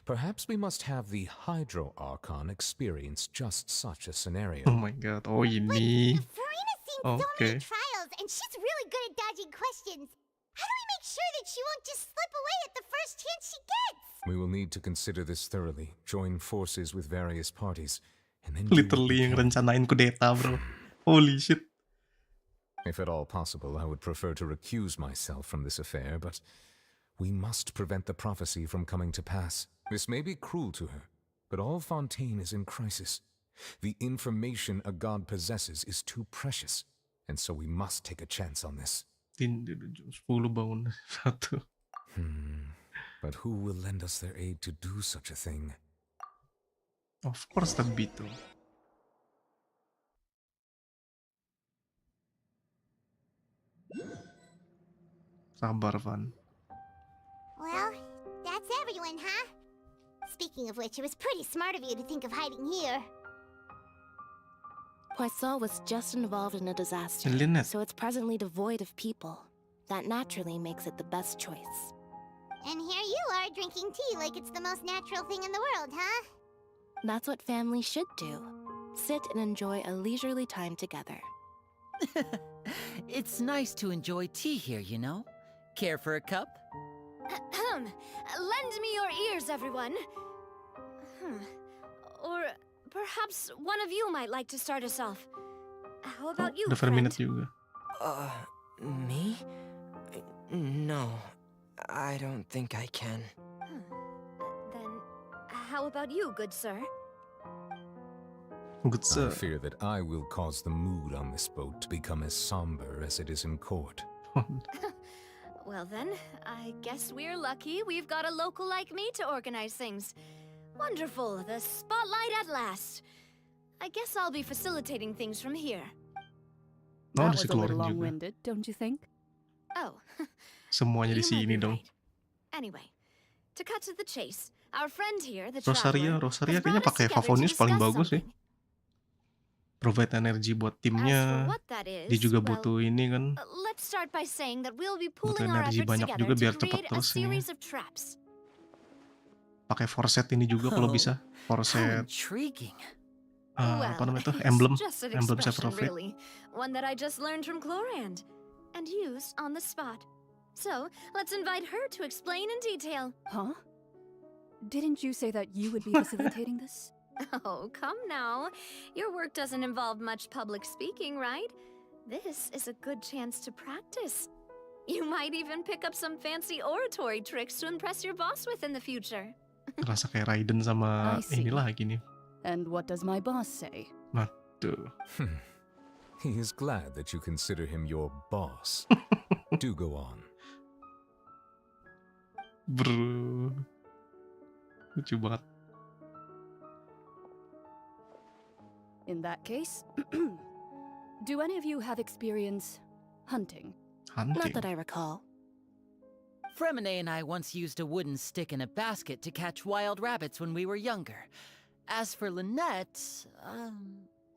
Perhaps we must have the Hydro Archon experience just such a scenario. Oh my god. Oh ini. Farina's seen so Okay. many trials, and she's really good at dodging questions. How do we make sure that she won't just slip away at the first chance she gets? We will need to consider this thoroughly, join forces with various parties, and then Literally yang rencanain kudeta, bro. Holy shit. If at all possible, I would prefer to recuse myself from this affair, but we must prevent the prophecy from coming to pass. This may be cruel to her, but all Fontaine is in crisis. The information a god possesses is too precious, and so we must take a chance on this. 10 bangun 1. But who will lend us their aid to do such a thing? Of course Tnbee tuh. Sabar, Van. Well, that's everyone, huh? Speaking of which, it was pretty smart of you to think of hiding here. Poisson was just involved in a disaster, And Lynette. so it's presently devoid of people. That naturally makes it the best choice. And here you are drinking tea like it's the most natural thing in the world, huh? That's what families should do. Sit and enjoy a leisurely time together. It's nice to enjoy tea here, you know? Care for a cup? Lend me your ears, everyone. Or perhaps one of you might like to start us off. How about you, Udah friend? minute juga. Me? No, I don't think I can. Then, how about you, good sir? Good sir. I fear that I will cause the mood on this boat to become as somber as it is in court. Well then, I guess we're lucky we've got a local like me to organize things. Wonderful, the spotlight at last. I guess I'll be facilitating things from here. Oh, That ada si was a little Clorin juga. long-winded, don't you think? Oh, Semuanya di You might sini be dong. anyway, to cut to the chase, our friend here, the Rosaria traveler, kayaknya pakai Favonius paling bagus sih. Provide energi buat As for timnya. what that is, Dia juga well, butuh ini kan. let's start by saying that we'll be Butuh pooling our energi efforts banyak together juga biar to cepet create a terus ini. series of traps. Pakai forset ini juga kalau Oh, bisa. Forset. Intriguing. Apa namanya itu? it's Emblem. just an Emblem expression, Seprofit. really. One that I just learned from Chlorand and used on the spot. So, let's invite her to explain in detail. Huh? Didn't you say that you would be facilitating this? Oh, come now. Your work doesn't involve much public speaking, right? This is a good chance to practice. You might even pick up some fancy oratory tricks to impress your boss with in the future. Rasa kayak Raiden sama I see. ini lagi nih. And what does my boss say? Waduh. He is glad that you consider him your boss. Do go on. Bro. Lucu banget. In that case, do any of you have experience hunting? Not that I recall. Fremine and I once used a wooden stick in a basket to catch wild rabbits when we were younger. As for Lynette,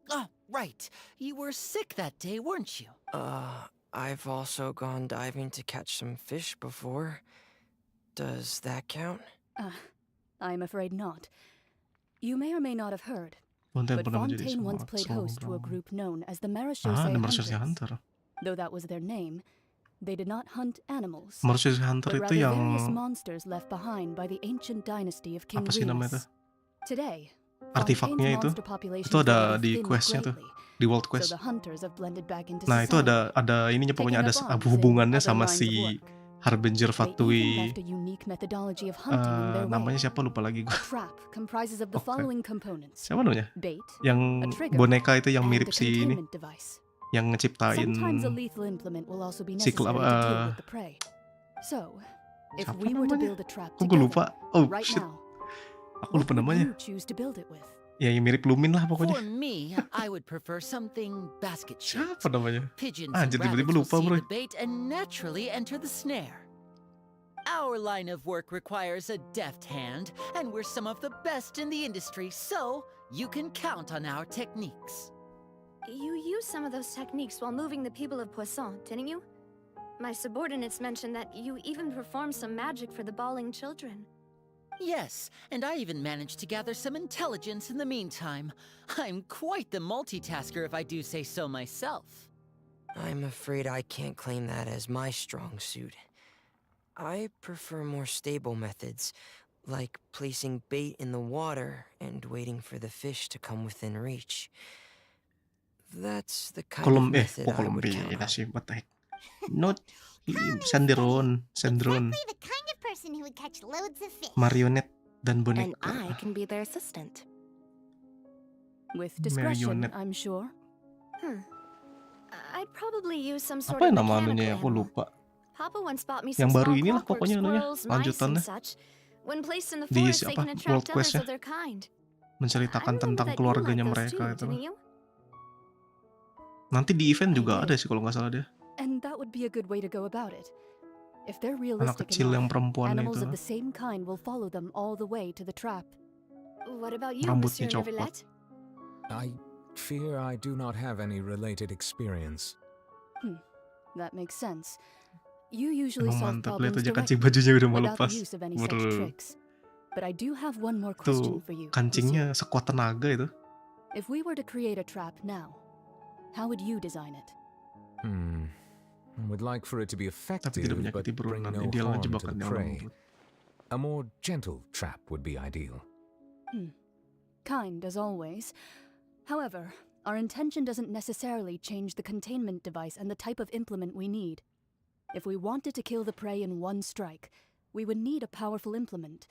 oh, right. You were sick that day, weren't you? I've also gone diving to catch some fish before. Does that count? I'm afraid not. You may or may not have heard, Fontaine but pernah menjadi Fontaine once seorang played host to a group known as the Marechaussee the Hunters. Marechaussee Hunter. Though that was their name, they did not hunt animals, Marechaussee Hunter but itu rather yang various monsters left behind by the ancient dynasty of King apa sih namanya Remus. Today, artifaknya Fontaine's itu? monster population Itu ada has di thinned questnya tuh, greatly, di World so Quest. the hunters have blended back into Nah itu society, ada ininya pokoknya ada taking up arms in hubungannya other sama lines of si work. Harbinger They even Fatui. left a unique methodology of hunting in their way. Namanya siapa lupa lagi A gue. trap comprises of the following components: Siapa namanya? bait, Yang a trigger, boneka itu yang and mirip a si ini, containment device. yang ngeciptain Sometimes a lethal implement will also be siklus necessary to deal with the prey. So, if Siapa we were to namanya? build a trap Kok gue together, lupa? Oh right shit, now, aku lupa what would namanya. you choose to build it with? Ya yang mirip Lumin lah pokoknya. For me, I would prefer something basket-shaped. Siapa namanya? Pigeons Anjir, and tiba-tiba rabbits will lupa see bro. the bait and naturally enter the snare. Our line of work requires a deft hand, and we're some of the best in the industry, so you can count on our techniques. You used some of those techniques while moving the people of Poisson, didn't you? My subordinates mentioned that you even performed some magic for the bawling children. Yes, and I even managed to gather some intelligence in the meantime. I'm quite the multitasker if I do say so myself. I'm afraid I can't claim that as my strong suit. I prefer more stable methods, like placing bait in the water and waiting for the fish to come within reach. That's the kind of method I would count on. sih, what the heck? Not Sandron, Exactly the kind of person who would catch loads of fish. marionet dan And boneka. I can be their assistant. With discretion, Marionette. I'm sure. I'd probably use some sort Apa of ya nama mechanical anunya ya? Aku animal. lupa. Papa once bought me Yang some baru small inilah clockwork pokoknya anunya, squirrels, mice, and lanjutannya. such. When placed in the Di forest, they apa, can World attract others Quest-nya. of their kind. Menceritakan I remember tentang that you keluarganya liked those mereka too, itu. didn't you? Nanti di event juga ada sih kalau nggak salah dia. And that would be a good way to go about it. If they're Anak realistic kecil yang enough, perempuan animals itu. of the same kind will follow them all the way to the trap. What about you, Rambutnya Monsieur coklat. Neuvillette? I fear I do not have any related experience. That makes sense. You usually Emang solve mantap, lihat problems aja kancing directly, bajunya udah mau without lepas. the use of any such Bro. tricks. But I do have one more question Tuh, for you. kancingnya sekuat tenaga itu. If we were to create a trap now, how would you design it? I would like for it to be effective, tidak but menyakiti bring buronan. no Idealnya harm to jebakan the yang prey. lembut. A more gentle trap would be ideal. Kind as always. However, our intention doesn't necessarily change the containment device and the type of implement we need. If we wanted to kill the prey in one strike, we would need a powerful implement.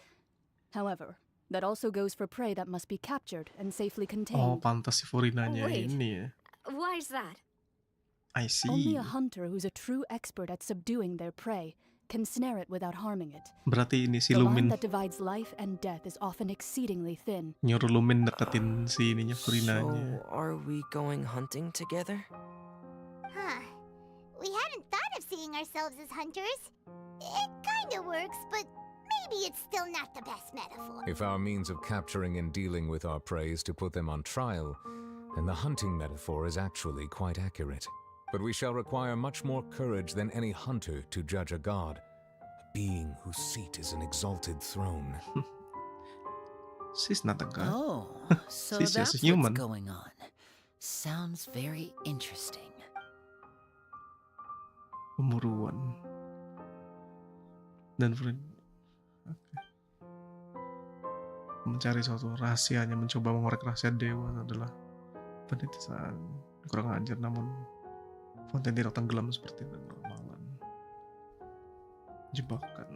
However, that also goes for prey that must be captured and safely Oh, contained. pantas si Furinanya Wait. ini ya. Why is that? I see. Only a hunter who's a true expert at subduing their prey can snare it without harming it. Berarti ini si The Lumin line that divides life and death is often exceedingly thin. nyuruh Lumin deketin si ininya Furinanya. So, are we going hunting together? Huh. We hadn't thought of seeing ourselves as hunters. It kinda works, but maybe it's still not the best metaphor. If our means of capturing and dealing with our prey is to put them on trial, then the hunting metaphor is actually quite accurate. But we shall require much more courage than any hunter to judge a god, a being whose seat is an exalted throne. She's not a god. Oh, so She's that's just a human. what's going on. Sounds very interesting. Pemburuan. Dan Furin. Oke. Mencari suatu rahasianya, mencoba mengorek rahasia dewa adalah penitisan. Kurang ajar namun fonten tidak tenggelam seperti normalan. Jebakan.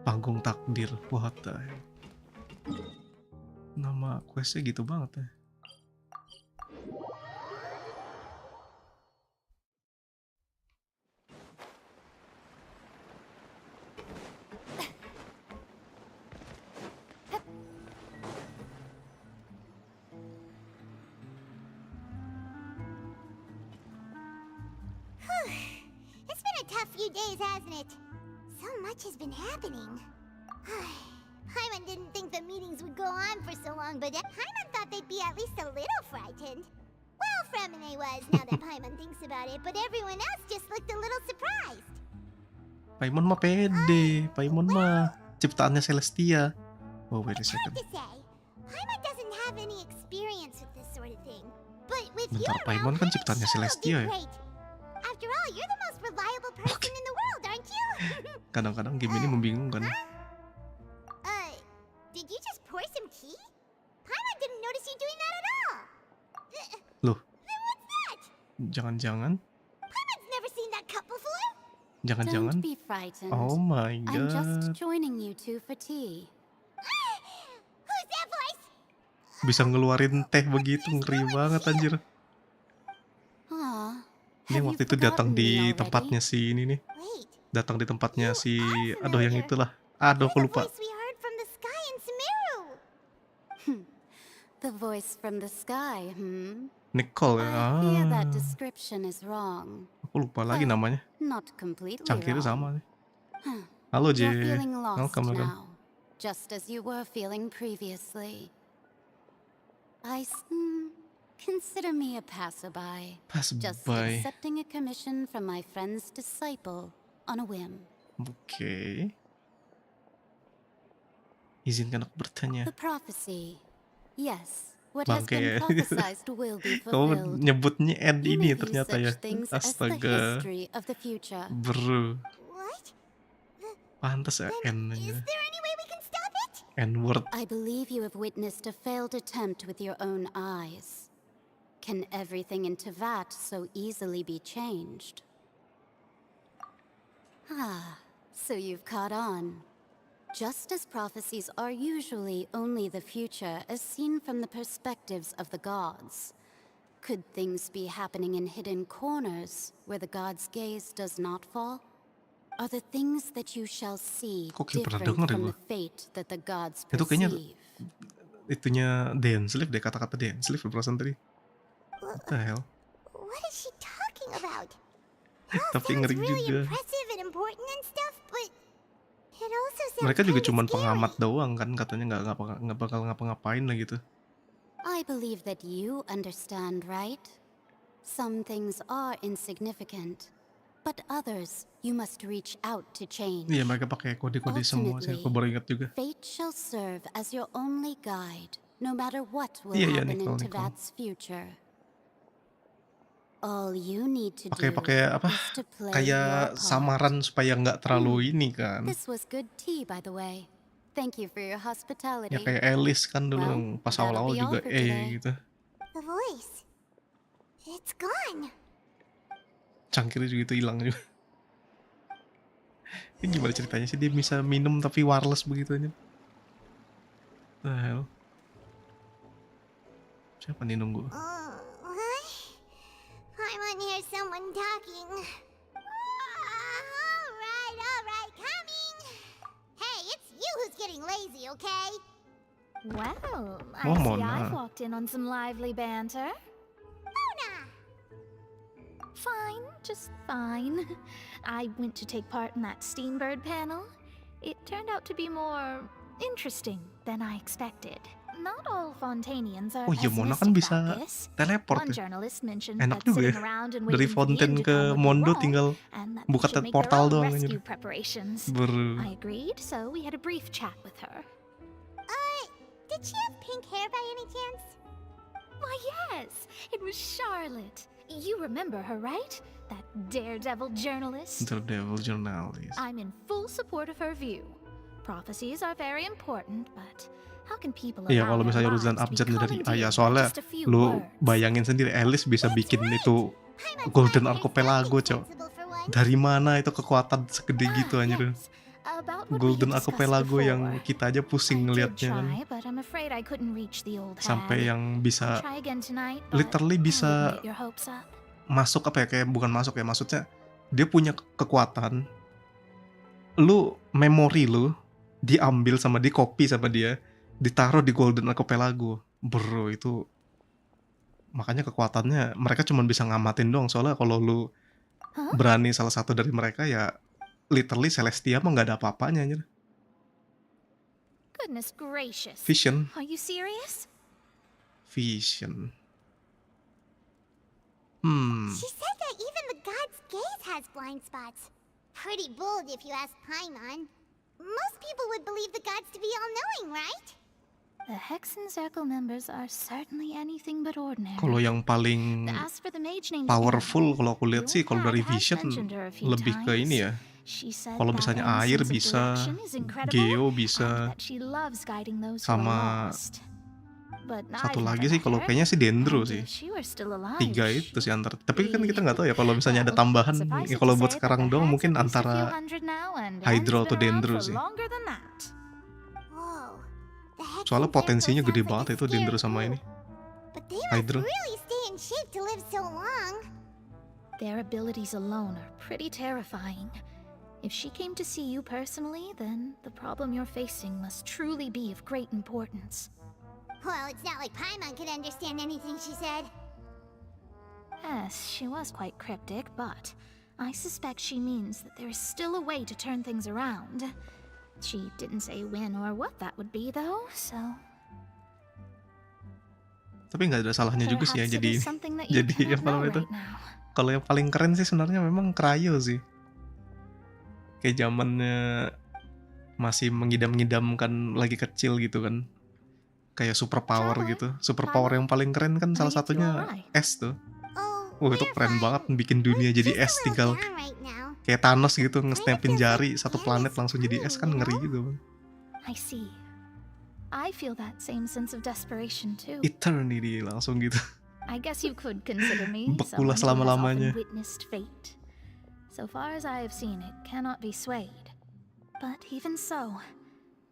Panggung takdir. What the hell? Nama questnya gitu banget ya. It's been a tough few days, hasn't it? So much has been happening. Paimon didn't think the meetings would go on for so long, but Paimon thought they'd be at least a little frightened. Well, Fremine was, now that Paimon thinks about it, but everyone else just looked a little surprised. Paimon mah pede. Paimon mah ciptaannya Celestia. Oh, wait a second. To say, Paimon doesn't have any experience with this sort of thing. But with you Bentar, Paimon kan ciptaannya Celestia ya. great. After all, you're the most reliable person in the world, aren't you? Kadang-kadang game ini membingungkan. Did you just pour some tea? Paimon didn't notice you doing that at all. Loh, Then what's that? jangan-jangan, Paimon's never seen that cup before. jangan-jangan. Don't be frightened. Oh my I'm just god. joining you two for tea. Who's that voice? Bisa ngeluarin teh begitu, ngeri banget anjir. Aw, Dia Have you waktu itu datang forgotten me di already? tempatnya si ini nih. Wait, Datang di tempatnya si aduh yang itulah. Aduh aku lupa. voice we heard from the sky in Sumeru. The voice from the sky, Nicole ya. I fear that Ah, description is wrong. aku lupa lagi namanya. Not completely Cangkirnya wrong. sama nih. Halo J. You're feeling lost Welcome. now, just as you were feeling previously. Consider me a passerby. Just Passerby. accepting a commission from my friend's disciple on a whim. Oke. Izinkan aku bertanya. The prophecy. Yes, what has Bangke been ya. prophesized will be Kamu fulfilled. nyebutnya N You ini may view ternyata ya. such things as the Astaga. history of the future. Bro. What? Pantas ya N Is aja. there any way we can stop it? N-word. I believe you have witnessed a failed attempt with your own eyes. Can everything in Tevat so easily be changed? So you've caught on. Just as prophecies are usually only the future as seen from the perspectives of the gods, could things be happening in hidden corners where the gods' gaze does not fall? Are the things that you shall see Kok kayak pernah different denger ya from gua? the fate that the gods Itu kayaknya perceive? itunya Densleif deh, kata-kata Densleif perasaan tadi. What the hell? What is she talking about? Tapi ngeri Really juga. impressive and important and stuff, but it also sounds Mereka juga kinda cuman scary. pengamat doang kan, katanya nggak bakal ngapa-ngapain lah gitu. I believe that you understand, right? Some things are insignificant, but others you must reach out to change. Iya mereka pakai kode-kode semua sih, aku baru ingat juga. Fate shall serve as your only guide, no matter what will Iya, happen in Nicole. Tevat's future. All you need to do Pakai apa? is to play your Kayak part. samaran supaya nggak terlalu ini kan. This was good tea, by the way. Thank you for your hospitality. Ya kayak Alice kan dulu Well, yang pas that'll awal-awal be all juga for today. gitu. The voice. It's gone. Cangkirnya juga itu hilang juga. Ini gimana ceritanya sih dia bisa minum tapi wireless begitu aja? The hell? Siapa nih nunggu? I want to hear someone talking. Alright, coming. Hey, it's you who's getting lazy, okay? Well, I Oh, see Mona. I've walked in on some lively banter. Fine, just fine. I went to take part in that Steambird panel. It turned out to be more interesting than I expected. Not all Fontanians are Oh iya, Mona kan pessimistic bisa about this. teleport One ya. journalist mentioned Enak that juga ya. sitting around and Dari waiting for the Fontaine end to ke come would be Mondo wrong, tinggal and that buka they should make portal their own doang rescue aja. preparations. Baru. I agreed, so we had a brief chat with her. Did she have pink hair by any chance? Why, yes, it was Charlotte. You remember her, right? That daredevil journalist. The Devil Journalist. I'm in full support of her view. Prophecies are very important, but how can people Iya allow kalau their misalnya lives urusan to be absen dari commandeered ayah by soalnya just a few lu words? bayangin sendiri Alice bisa bikin itu Golden Archipelago cok. Dari mana itu kekuatan segede gitu anjir. About what we Golden had discussed Archipelago before. yang kita aja pusing Did ngelihatnya kan. try, but I'm afraid I couldn't reach the old Sampai hag. yang bisa I'll try again tonight, but literally I wouldn't bisa get your hopes up. masuk apa ya, kayak bukan masuk ya, maksudnya dia punya kekuatan, lu memori lu diambil sama di copy sama dia, ditaruh di Golden Archipelago, bro. Itu makanya kekuatannya mereka cuma bisa ngamatin doang, soalnya kalau lu berani salah satu dari mereka ya literally Celestia mah nggak ada apa-apanya anjir. Goodness gracious. Vision. Are you serious? Vision. She said that even the god's gaze has blind spots. Pretty bold if you ask Paimon. Most people would believe the gods to be all-knowing, right? The Hex and Circle members are certainly anything but ordinary. Kalau yang paling As for the mage named powerful kalau aku lihat sih, kalau dari Hag has Vision mentioned her a few lebih ke times. ini ya. She said Kalau that misalnya Anne's air sense of bisa, direction is incredible, Geo and bisa, that she loves guiding those who are sama lost. But satu I've lagi never sih met kalau her, kayaknya sih Dendro and sih. if she were still alive, 3 itu sih antara. Tapi kan kita nggak tahu ya kalau misalnya ada tambahan. suffice Ya it kalau to buat say that sekarang the doang Hag's mungkin at least a few antara hundred now, and Hydro Anne's atau been around Dendro for sih. longer than that. Whoa. The heck Soalnya potensinya gede banget itu Dendro sama ini. But they must Hydro. really stay in shape to live so long. Their abilities alone are pretty terrifying. If she came to see you personally, then the problem you're facing must truly be of great importance. Well, it's not like Paimon could understand anything she said. Yes, she was quite cryptic, but I suspect she means that there is still a way to turn things around. She didn't say when or what that would be, though, so... Tapi nggak ada salahnya juga sih ya Perhaps it jadi is something that you jadi cannot apa know namanya itu. right now. Kalau yang paling keren sih sebenarnya memang cryo sih. Kayak zamannya masih mengidam-ngidamkan lagi kecil gitu kan. Kayak super power gitu. Super power yang paling keren kan salah satunya es tuh. Itu keren banget bikin dunia jadi es tinggal kayak Thanos gitu nge-snapin jari satu planet langsung jadi es kan ngeri juga bang. I see. I feel that same sense of desperation too. Eternity langsung gitu. I guess you could consider me Bekulah someone who has selama-lamanya. often witnessed fate. So far as I have seen it, cannot be swayed. But even so,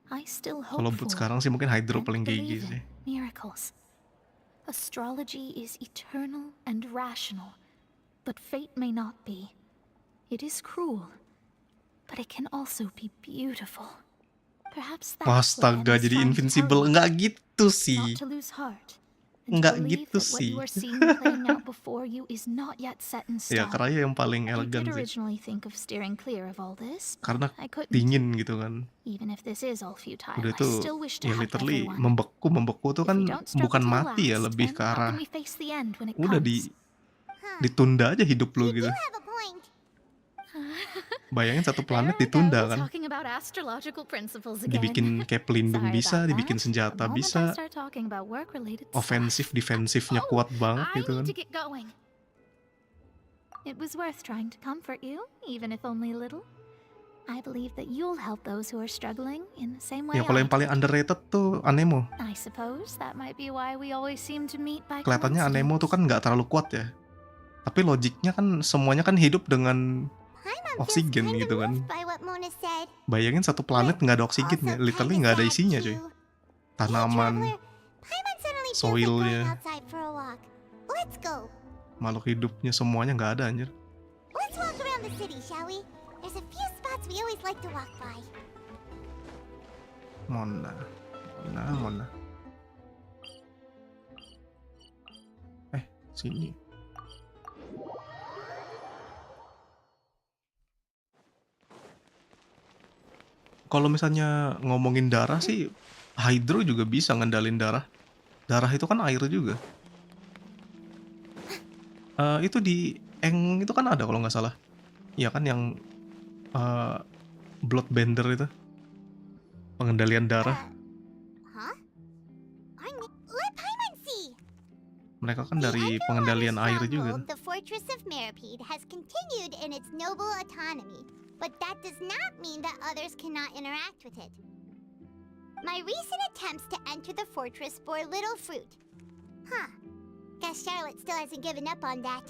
I still hope Kalau buat for sekarang sih mungkin Hydro and paling believe gigi sih. in miracles. Astrology is eternal and rational, but fate may not be. It is cruel, but it can also be beautiful. Perhaps that's what Astaga Anne is jadi trying to tell invincible you. enggak gitu sih. Not to lose heart. And to Enggak believe gitu that what sih. you are seeing playing out before you is not yet set in Ya stone. cryo yang paling I elegan did sih. originally think of steering clear of all this, but Karena I couldn't. dingin gitu kan. Even if this is all futile, Udah I tuh still wish to ya help literally everyone. membeku tuh If we kan don't struggle bukan to the mati ya, last, lebih then ke how arah can we face the end when it udah comes? ditunda aja hidup lu gitu. Have a point. Bayangin satu planet ditunda kan. Talking about astrological principles again. Dibikin kayak pelindung Sorry bisa, about dibikin that. senjata The moment I bisa, start talking about work-related ofensif, stuff, defensifnya kuat banget I gitu need kan. to get going. It was worth trying to comfort you, even if only a little. I believe that you'll help those who are struggling in the same way Ya kalau I yang paling underrated tuh Anemo. I suppose that might be why we always seem to meet by Kelihatannya coincidence. Anemo tuh kan nggak terlalu kuat ya. Tapi logiknya kan semuanya kan hidup dengan oksigen gitu kan. By what Mona said. Bayangin satu planet nggak ada oksigennya, literally nggak ada isinya coy. Tanaman, Paimon suddenly feels like going soilnya, outside for a walk. Let's go. makhluk hidupnya semuanya nggak ada anjir. Let's walk around the city, shall we? There's a few spots we always like to walk by. Mona. Sini. Kalau misalnya ngomongin darah sih, Hydro juga bisa ngendalin darah. Darah itu kan air juga. Itu di Eng itu kan ada kalau nggak salah. Iya kan yang Bloodbender itu. Pengendalian darah. Huh? Let Paimon see. Mereka kan dari pengendalian air juga. The fortress of Meripede has continued in its noble autonomy, but that does not mean that others cannot interact with it. My recent attempts to enter the fortress bore little fruit. Huh. Guess Charlotte still hasn't given up on that.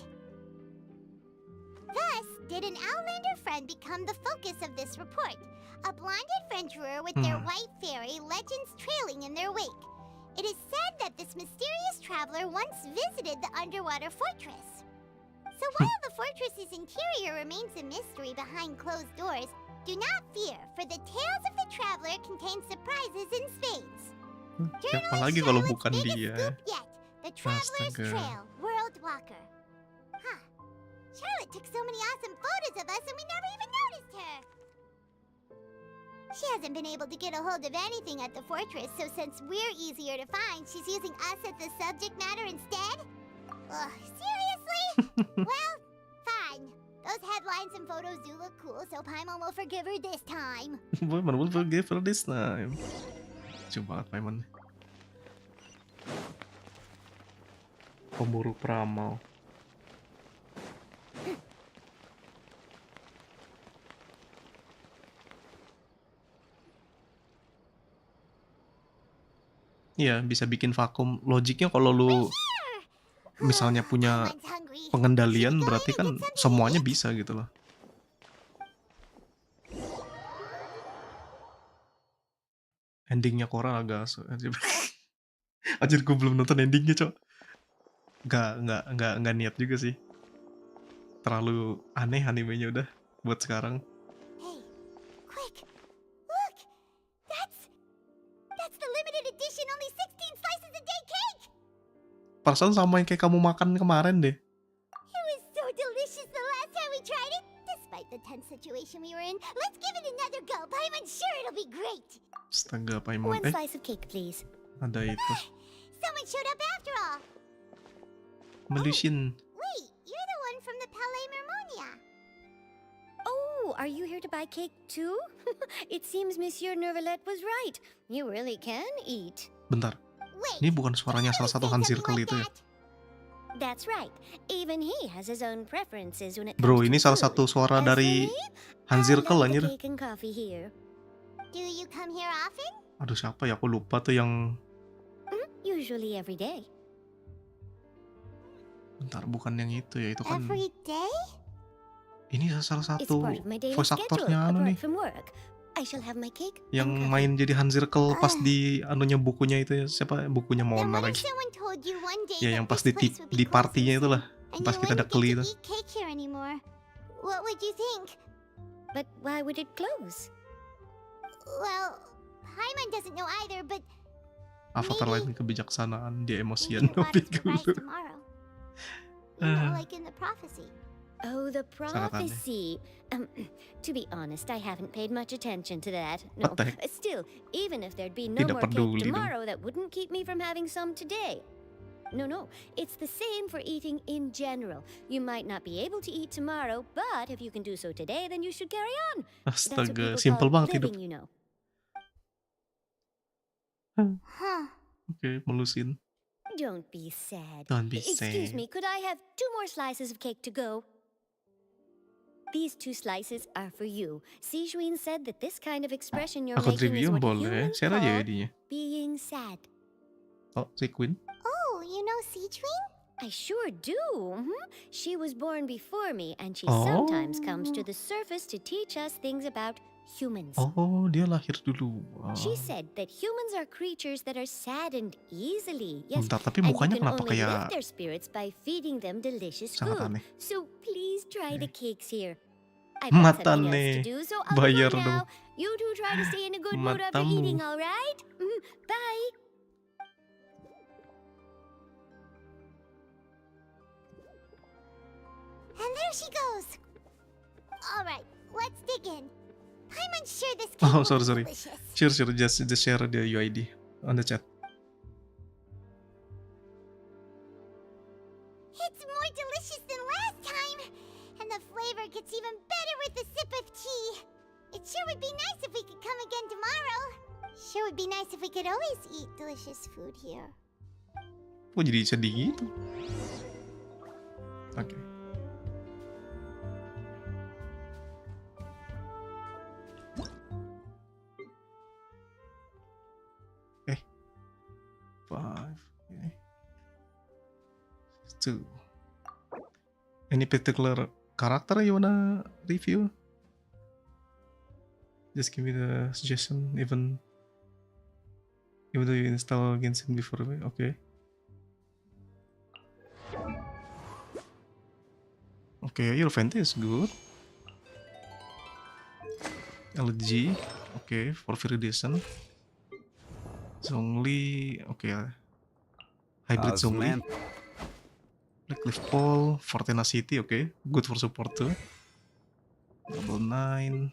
Thus, did an Outlander friend become the focus of this report? A blind adventurer with their white fairy legends trailing in their wake. It is said that this mysterious traveler once visited the underwater fortress. So while the fortress's interior remains a mystery behind closed doors, do not fear, for the tales of the traveler contain surprises in spades. Siapa lagi kalau bukan dia? Yet, the Traveler's Astaga. Trail, World Walker. Huh. Charlotte took so many awesome photos of us and we never even noticed her. She hasn't been able to get a hold of anything at the fortress, so since we're easier to find, she's using us as the subject matter instead? Ugh, seriously? Well, fine. Those headlines and photos do look cool, so Paimon will forgive her this time. Paimon will forgive her this time. Lucu banget Paimon. Pemburu peramal. Iya, bisa bikin vakum. Logiknya kalau lu misalnya punya pengendalian berarti kan semuanya bisa gitu loh. Endingnya Korra agak anjir gue belum nonton endingnya cok. Nggak niat juga sih. terlalu aneh animenya udah buat sekarang. Hey, quick! Look! That's the limited edition only 16 slices a day cake! Perasaan sama yang kayak kamu makan kemarin deh. It was so delicious the last time we tried it. Despite the tense situation we were in, let's give it another go. I'm sure it'll be great. Astaga, Paimon. One slice of cake, please. Ada itu. Someone showed up after all. Melusin. Wait, you're the one from the Palais Mermonia. Oh, are you here to buy cake too? It seems Monsieur Nervalet was right. You really can eat. Bentar. Ini bukan suaranya salah satu Hanzirkel itu ya? That's right. Even he has his own preferences when it comes Bro, to ini salah food. satu suara dari Hanzirkel anjir. Cake and coffee here. Do you come here often? Aduh, siapa ya? Aku lupa tuh yang... Usually every day. Bentar, bukan yang itu ya. Itu kan... Every day? Ini salah It's satu part of my daily voice schedule aktornya anu apart nih. from work. I shall have my cake. Yang main jadi Hanzirkel pas di anunya bukunya itu ya. Siapa? Bukunya Then Mona what if lagi. someone told you one day Ya, that yang pas this di, place would be di closed partinya itulah. and Pas you kita ada wouldn't keli get itu. to eat cake here anymore? What would you think? But why would it close? Well, Paimon doesn't know either, but Avatar lain kebijaksanaan, dia emosian. bodies will rise tomorrow. You know, like in the prophecy. Oh, the Sangat aneh. prophecy. To be honest, I haven't paid much attention to that. No, What the heck? still, even if there'd be no Tidak more peduli cake dong. tomorrow, that wouldn't keep me from having some today. No, it's the same for eating in general. You might not be able to eat tomorrow, but if you can do so today, then you should carry on. That's what Astaga, people simple call banget hidup. living, you know. Huh. Oke, melusin. Don't be sad. Don't be Excuse sad. me, could I have 2 more slices of cake to go? These 2 slices are for you. Sijuin said that this kind of expression you're Akun making is review what boleh. humans Share aja call jadinya. being sad. Oh, si Queen. Oh, you know Sijuin? I sure do. She was born before me, and she Oh. sometimes comes to the surface to teach us things about humans. Oh, dia lahir dulu. Oh. She said that humans are creatures that are saddened easily. Yes, Bentar, tapi and you mukanya can kenapa only kayak lift their spirits by feeding them delicious sangat food. aneh. So please try the cakes here. I've got Mata something else nih. to do, so I'll Bayar go dong. now. You two try to stay in a good mood after Matamu. eating, all right? Bye. And there she goes. All right, let's dig in. Paimon's sure this cake Oh, will be sorry. delicious. Sure, just share the UID on the chat. It's more delicious than last time, and the flavor gets even better with a sip of tea. It sure would be nice if we could come again tomorrow. Sure would be nice if we could always eat delicious food here. Kok jadi sedih gitu? Oke. Five. Okay. 2. Any particular character you wanna review? Just give me the suggestion, even though you install Genshin before me. Okay. Okay, your Fenty is good. LG, okay, for Viridation. Zhongli, okay. Hybrid Zhongli. Blackleaf Pole, Fortuna City, okay. Good for support too. Double 9.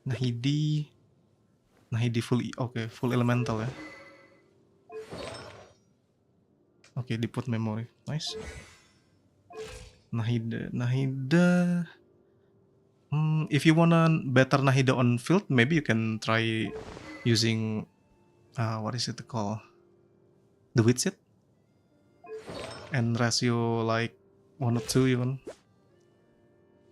Nahidi full, okay, full elemental ya. Oke, di put memory, nice. Nahida. If you wanna better Nahida on field, maybe you can try using what is it called? The widget. And ratio like 1 or 2 even.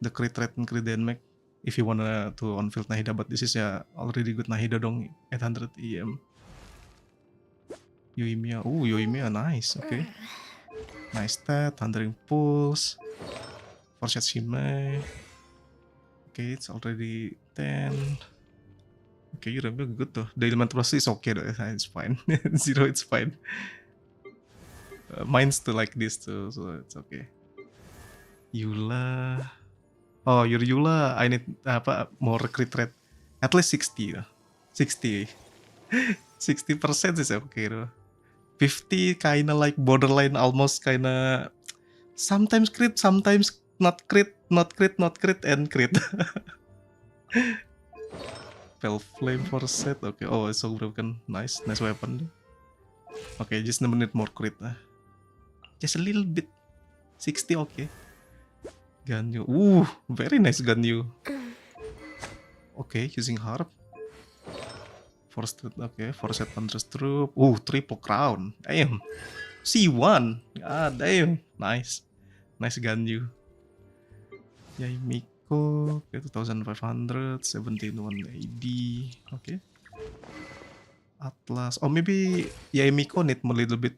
The crit rate and crit damage. If you wanna to on field Nahida, but this is already good Nahida dong, 800 EM. Yoimiya, Yoimiya, nice, okay. Nice stat, Thundering Pulse, Forset Shime. Okay, it's already 10. Okay, you remember good though. The elemental plus is okay though, it's fine. 0, it's fine. Mine's too like this too, so it's okay. Eula. Oh, your Eula, I need more crit rate. At least 60 lah. 60. 60% is okay though. 50 kinda like borderline, almost kinda sometimes crit, sometimes not crit, not crit, not crit, and crit. Pale flame for set. Okay. Oh, it's so broken. Nice weapon. Okay, just need more crit lah. Just a little bit. 60 okay. Ganyu. Very nice Ganyu. Okay, using harp. Force Thunderous Troop. Triple crown. Damn. C1. God damn. Nice Ganyu. Yaimiko. Okay, 2500. 171 AD. Okay. Atlas. Oh, maybe Yaimiko need a little bit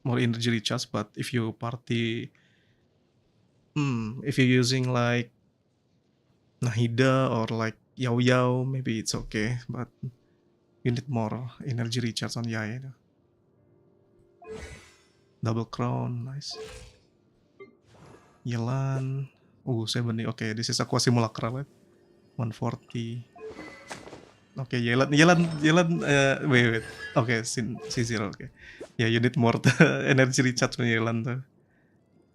more energy recharge, but if you party, if you're using like Nahida or like Yao Yao, maybe it's okay, but you need more energy recharge on Yai. Double crown, nice. Yelan. 70. Okay, this is a quasi simulacra, right? 140. Okay, Yelan. Wait. Okay, C0. Okay. Yeah, you need more energy recharge on Yelan though.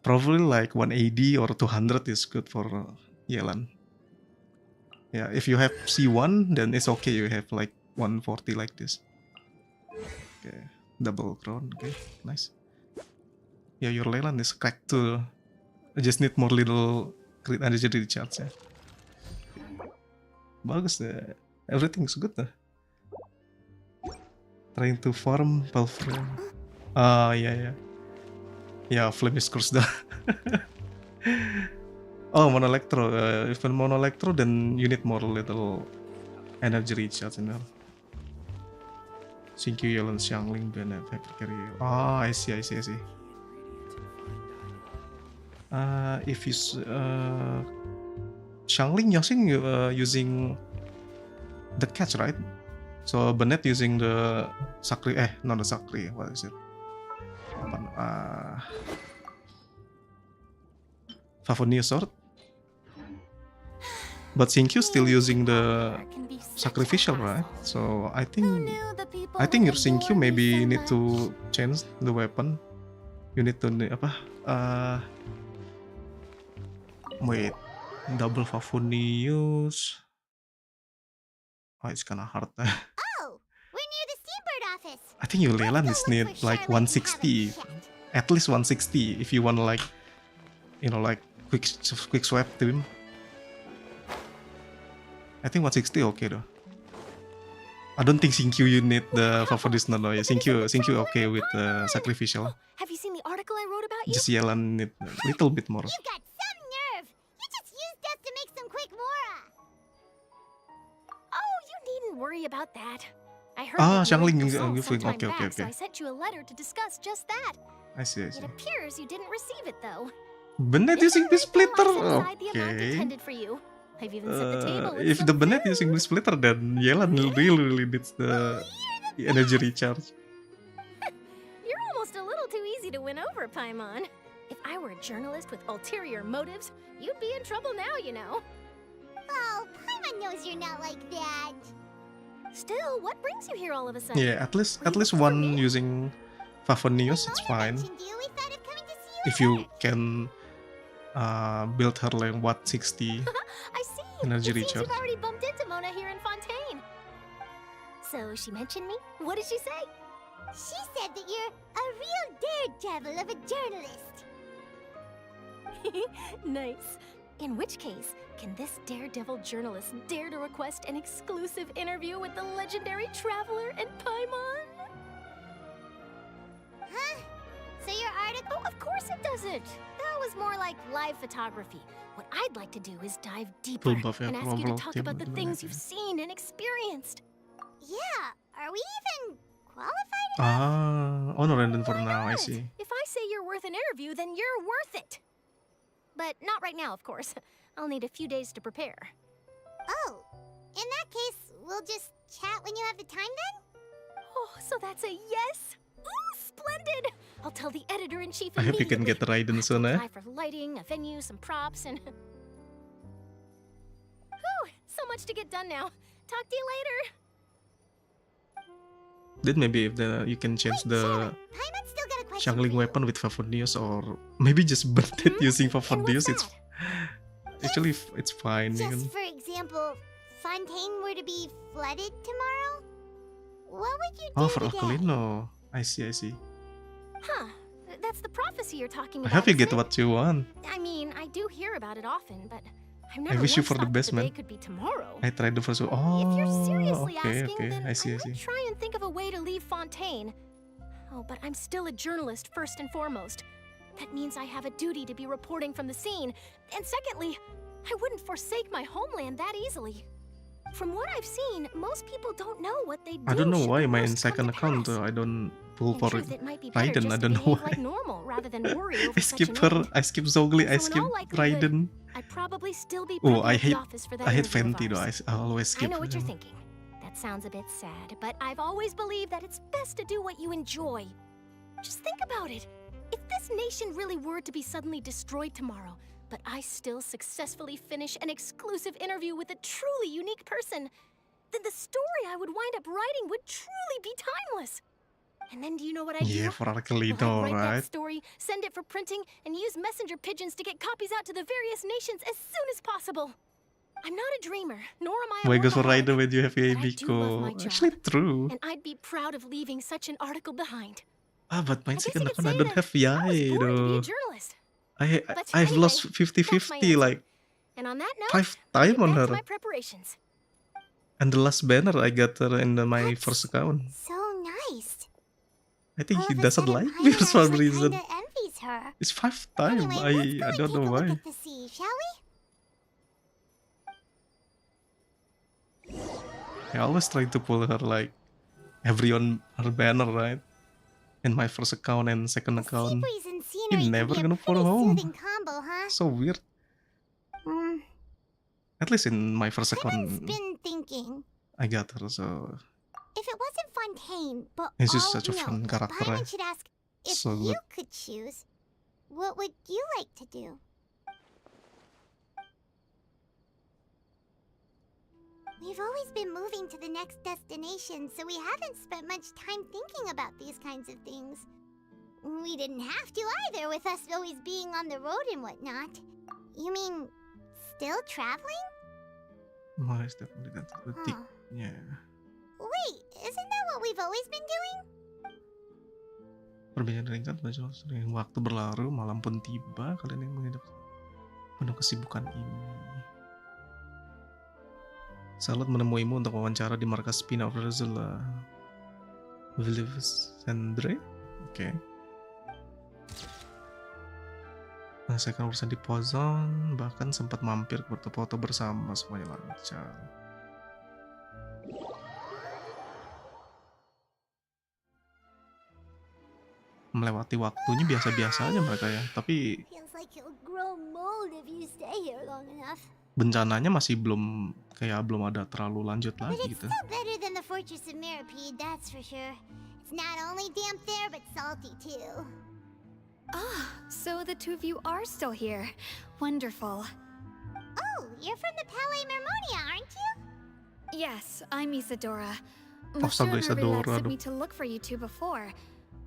Probably like 180 or 200 is good for Yelan. Yeah, if you have C1, then it's okay. You have like 140 like this. Okay, double crown. Okay, nice. Yeah, your Leland is cracked too. I just need more little crit energy recharge. Yeah. Bagus deh. Everything's good dah. Trying to farm Palfrey. Yeah. Yeah, flame is cursed dah. Oh, Mono Electro. If Mono Electro, then you need more little energy recharge in there. Thank you, Yelan Xiangling, Ben, Hyper Carrier. I see. If you Xiangling using the catch, right? So Bennett using the Sakri. Not the Sakri. What is it? Favonia Sword. But Xinkyu still using the sacrificial, right? So I think your Xinkyu maybe need to change the weapon. You need to wait, double Favonius. Oh, it's kinda hard. Oh, we're near the Seabird office. I think your Leland is need like 160, at least 160 if you want to like, like quick swap to him. I think 160 okay though. I don't think Xinkyu you need the Favonius. No, yeah, Xinkyu okay with sacrificial. Have you seen the article I wrote about you? Just Yelan need a little bit more. You got some nerve. You just used us to make some quick Mora. Oh, you needn't worry about that. I heard that you Xiangling wrote the song sometime okay. back, so I sent you a letter to discuss just that. I see. It appears you didn't receive it though. Bennett using the splitter. Okay. For you. I've even set the table with If some the Bennett food. using the splitter, then Yelan really needs the energy recharge. You're almost a little too easy to win over, Paimon. If I were a journalist with ulterior motives, you'd be in trouble now, you know. Oh, Paimon knows you're not like that. Still, what brings you here all of a sudden? Yeah, at least one using Favonius, it's fine. If you can build her like 160 I see. energy It seems recharge. you've already bumped into Mona here in Fontaine. So she mentioned me? What did she say? She said that you're a real daredevil of a journalist. Nice. In which case, can this daredevil journalist dare to request an exclusive interview with the legendary traveler and Paimon? Huh? So your article? Oh, of course it doesn't. That was more like live photography. What I'd like to do is dive deeper and ask you to talk about the things you've seen and experienced. Yeah, are we even qualified? Honor ending for now, I see. If I say you're worth an interview, then you're worth it. But not right now, of course. I'll need a few days to prepare. Oh, in that case, we'll just chat when you have the time then? Oh, so that's a yes? Ooh, splendid! I'll tell the editor-in-chief I hope you can immediately. get Raiden soon, eh? Apply for lighting, a venue, some props, and... Whew, so much to get done now. Talk to you later. Then maybe if you can change the juggling weapon with Favonius, or maybe just burn it using Favonius. It's fine. Just for example, Fontaine were to be flooded tomorrow, what would you do Oh, for today? Ocarina. I see. Huh. That's the prophecy you're talking I about. hope you get isn't it? what you want. I mean, I do hear about it often, but I've I never wish you once for the thought best, that the man. day could be tomorrow. I tried the first one. Oh, If you're seriously okay, asking, then I see. might try and think of a way to leave Fontaine. Oh, but I'm still a journalist first and foremost. That means I have a duty to be reporting from the scene. And secondly, I wouldn't forsake my homeland that easily. From what I've seen, most people don't know what they do. I don't know should why the my worst come second to account pass. I don't pull In for truth, it might be better Raiden. just I to don't know behave why. like normal rather than worry over I such skip an her. end. I skip Zogli. I So in skip all likelihood, Raiden. I'd probably still be Oh, present I at the hate. office for that I hate interview of Fenty though. ours. I always skip. I know what you're him. thinking. That sounds a bit sad, but I've always believed that it's best to do what you enjoy. Just think about it. If this nation really were to be suddenly destroyed tomorrow, but I still successfully finish an exclusive interview with a truly unique person, then the story I would wind up writing would truly be timeless. And then do you know what I do? Yeah, for Well, Archelino, I'd write that right? story, send it for printing, and use messenger pigeons to get copies out to the various nations as soon as possible. I'm not a dreamer, nor am I a Why goes for workaholic, Raiden when you have but I do love my Yabiko? job, Actually, true. and I'd be proud of leaving such an article behind. But my I guess you second could account I say don't that have I was Yai born to be a though. journalist. But I've anyway, lost that's my 50-50 answer. like And on that note, 5 I'll times get on back to her. my preparations. And the last banner I got her in my first account. So nice. I think All he of a doesn't sudden, like Paimon me for some actually reason. kinda envies her. It's 5 times. Anyway, I don't know why. The sea, shall we? I always try to pull her like everyone her banner, right? In my first account and second account. Breeze and He scenery never can be a gonna follow pretty home. soothing combo, huh? So weird. At least in my first account, Been thinking, I got her. So if it wasn't Fontaine, but he's just all such a no, fun character. Paimon should ask if So you good. could choose, what would you like to do? We've always been moving to the next destination, so we haven't spent much time thinking about these kinds of things. We didn't have to either, with us always being on the road and whatnot. You mean, still traveling? No, it's definitely that. Huh. Yeah. Wait, isn't that what we've always been doing? Perbedaan ringkat, sering waktu berlalu, malam pun tiba. Kalian yang menghidup penuh kesibukan ini. Salut menemuimu untuk wawancara di markas Spina of Rezula. Sandre? Oke. Menyelesaikan urusan di Pozon, bahkan sempat mampir ke foto-foto bersama, semuanya lancar. Melewati waktunya biasa-biasa aja mereka ya, tapi Feels like you'll grow mold if you stay here long enough. bencananya masih belum ada terlalu lanjut But lagi it's gitu. still better than the Fortress of Mirapede, that's for sure. It's not only damp there, but salty too. Ah, so the two of you are still here. Wonderful. Oh, you're from the Palais Mermonia, aren't you? Yes, I'm Isadora. Astaga, Monsieur Merveillette Isadora, sent aduh. me to look for you two before.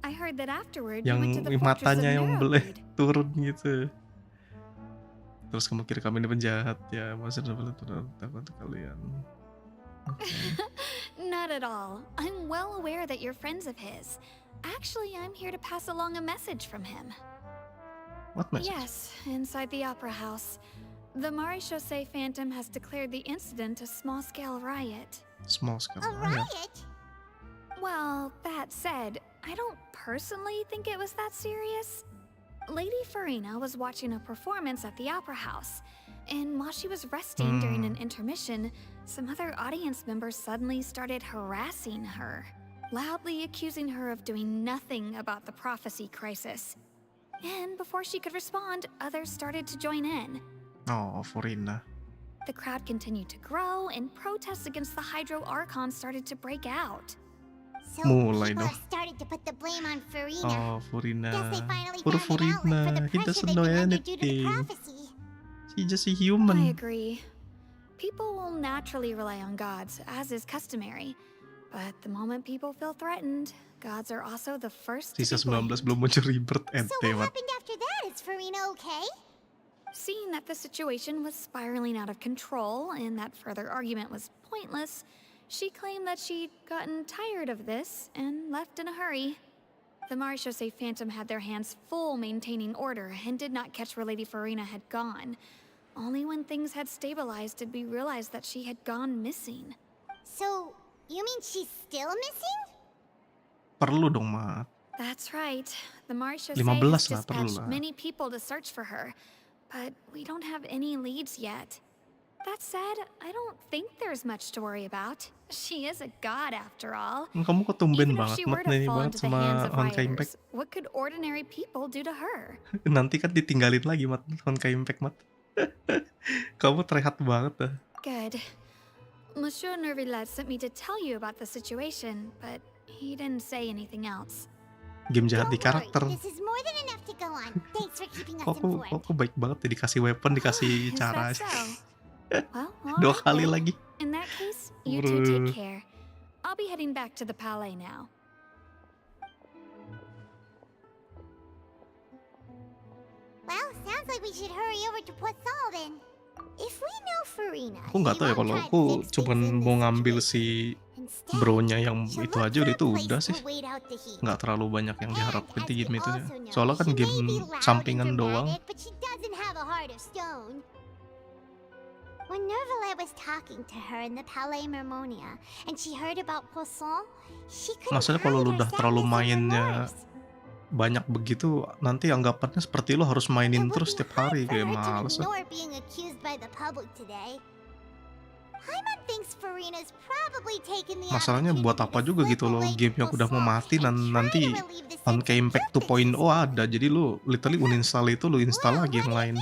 I heard that afterward you went to Yang the Fortress of matanya yang Mirapede. turun gitu. Terus kamu kira kami ini penjahat ya, masa udah takut kalian. Not at all. I'm well aware that you're friends of his. Actually, I'm here to pass along a message from him. What message? Yes, inside the Opera House. The Maréchaussée Phantom has declared the incident a small-scale riot. Small scale. A riot? Well, that said, I don't personally think it was that serious. Lady Farina was watching a performance at the Opera House, and while she was resting during an intermission, some other audience members suddenly started harassing her, loudly accusing her of doing nothing about the prophecy crisis. And before she could respond, others started to join in. Oh, Farina. The crowd continued to grow, and protests against the Hydro Archon started to break out. So Mulai people dong. have started to put the blame on Farina. Oh, Furina. Guess they finally Poor found an outlet for the Furina. He pressure doesn't they've know been under due to the anything. prophecy. He's just a I human. agree. People will naturally rely on gods, as is customary. But the moment people feel threatened, gods are also the first to Sisa be blamed. 19 belum muncul rebirth So ente, what Mat. happened after that? Is Farina okay? Seeing that the situation was spiraling out of control and that further argument was pointless, she claimed that she'd gotten tired of this and left in a hurry. The Marechaussee Phantom had their hands full maintaining order and did not catch where Lady Farina had gone. Only when things had stabilized did we realize that she had gone missing. So, you mean she's still missing? Perlu dong, Mat. That's right. The Marechaussee 15 has lah, perlu dispatched lah. many people to search for her, but we don't have any leads yet. That said, I don't think there's much to worry about. She is a god after all. Kamu kok tumben Even if banget, she Mat, were to nih fall banget into the hands sama of Honkai Impact. rioters, what could ordinary people do to her? Nanti kan ditinggalin lagi, Mat. Honkai Impact, Mat. Kamu terlihat banget dah. Good. Monsieur Nervillet sent me to tell you about the situation, but he didn't say anything else. Game jahat di karakter. This is more than enough to go on. Thanks for keeping us Kok informed. aku baik banget ya, dikasih weapon, dikasih Is cara. that so? Well, all 2 right kali then. lagi. In that case, you two Bruh. take care. I'll be heading back to the palais now. Well, sounds like we should hurry over to Poisson then. If we know Farina, Aku nggak tahu ya, kalau aku cuman mau ngambil si bronya yang itu aja udah sih. Nggak terlalu banyak yang diharapkan di game itu ya. Soalnya kan game sampingan doang. but she doesn't have a heart of stone. When Nervalet was talking to her in the Palais Mermonia, and she heard about Poisson, she couldn't Maksudnya kalau lu udah terlalu mainnya banyak begitu, nanti anggapannya seperti lo harus mainin terus setiap hari, kayak males. ignore being accused by the public today. Paimon thinks Farina's probably taken the Masalahnya buat apa juga gitu loh, game yang udah mau mati dan nanti Honkai Impact 2.0 ada, jadi lu literally uninstall itu, lu install lagi yang lain.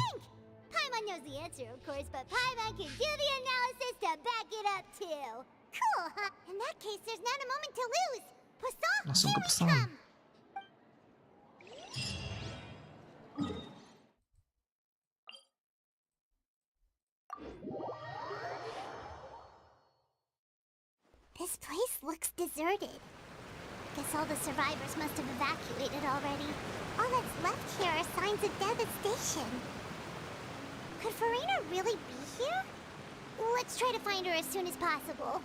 Paimon knows the answer, of course, but Paimon can do the analysis to back it up too. Cool, huh? In that case, there's not a moment to lose. Poisson, Langsung here ke we pesan. come. This place looks deserted. Guess all the survivors must have evacuated already. All that's left here are signs of devastation. Could Farina really be here? Let's try to find her as soon as possible.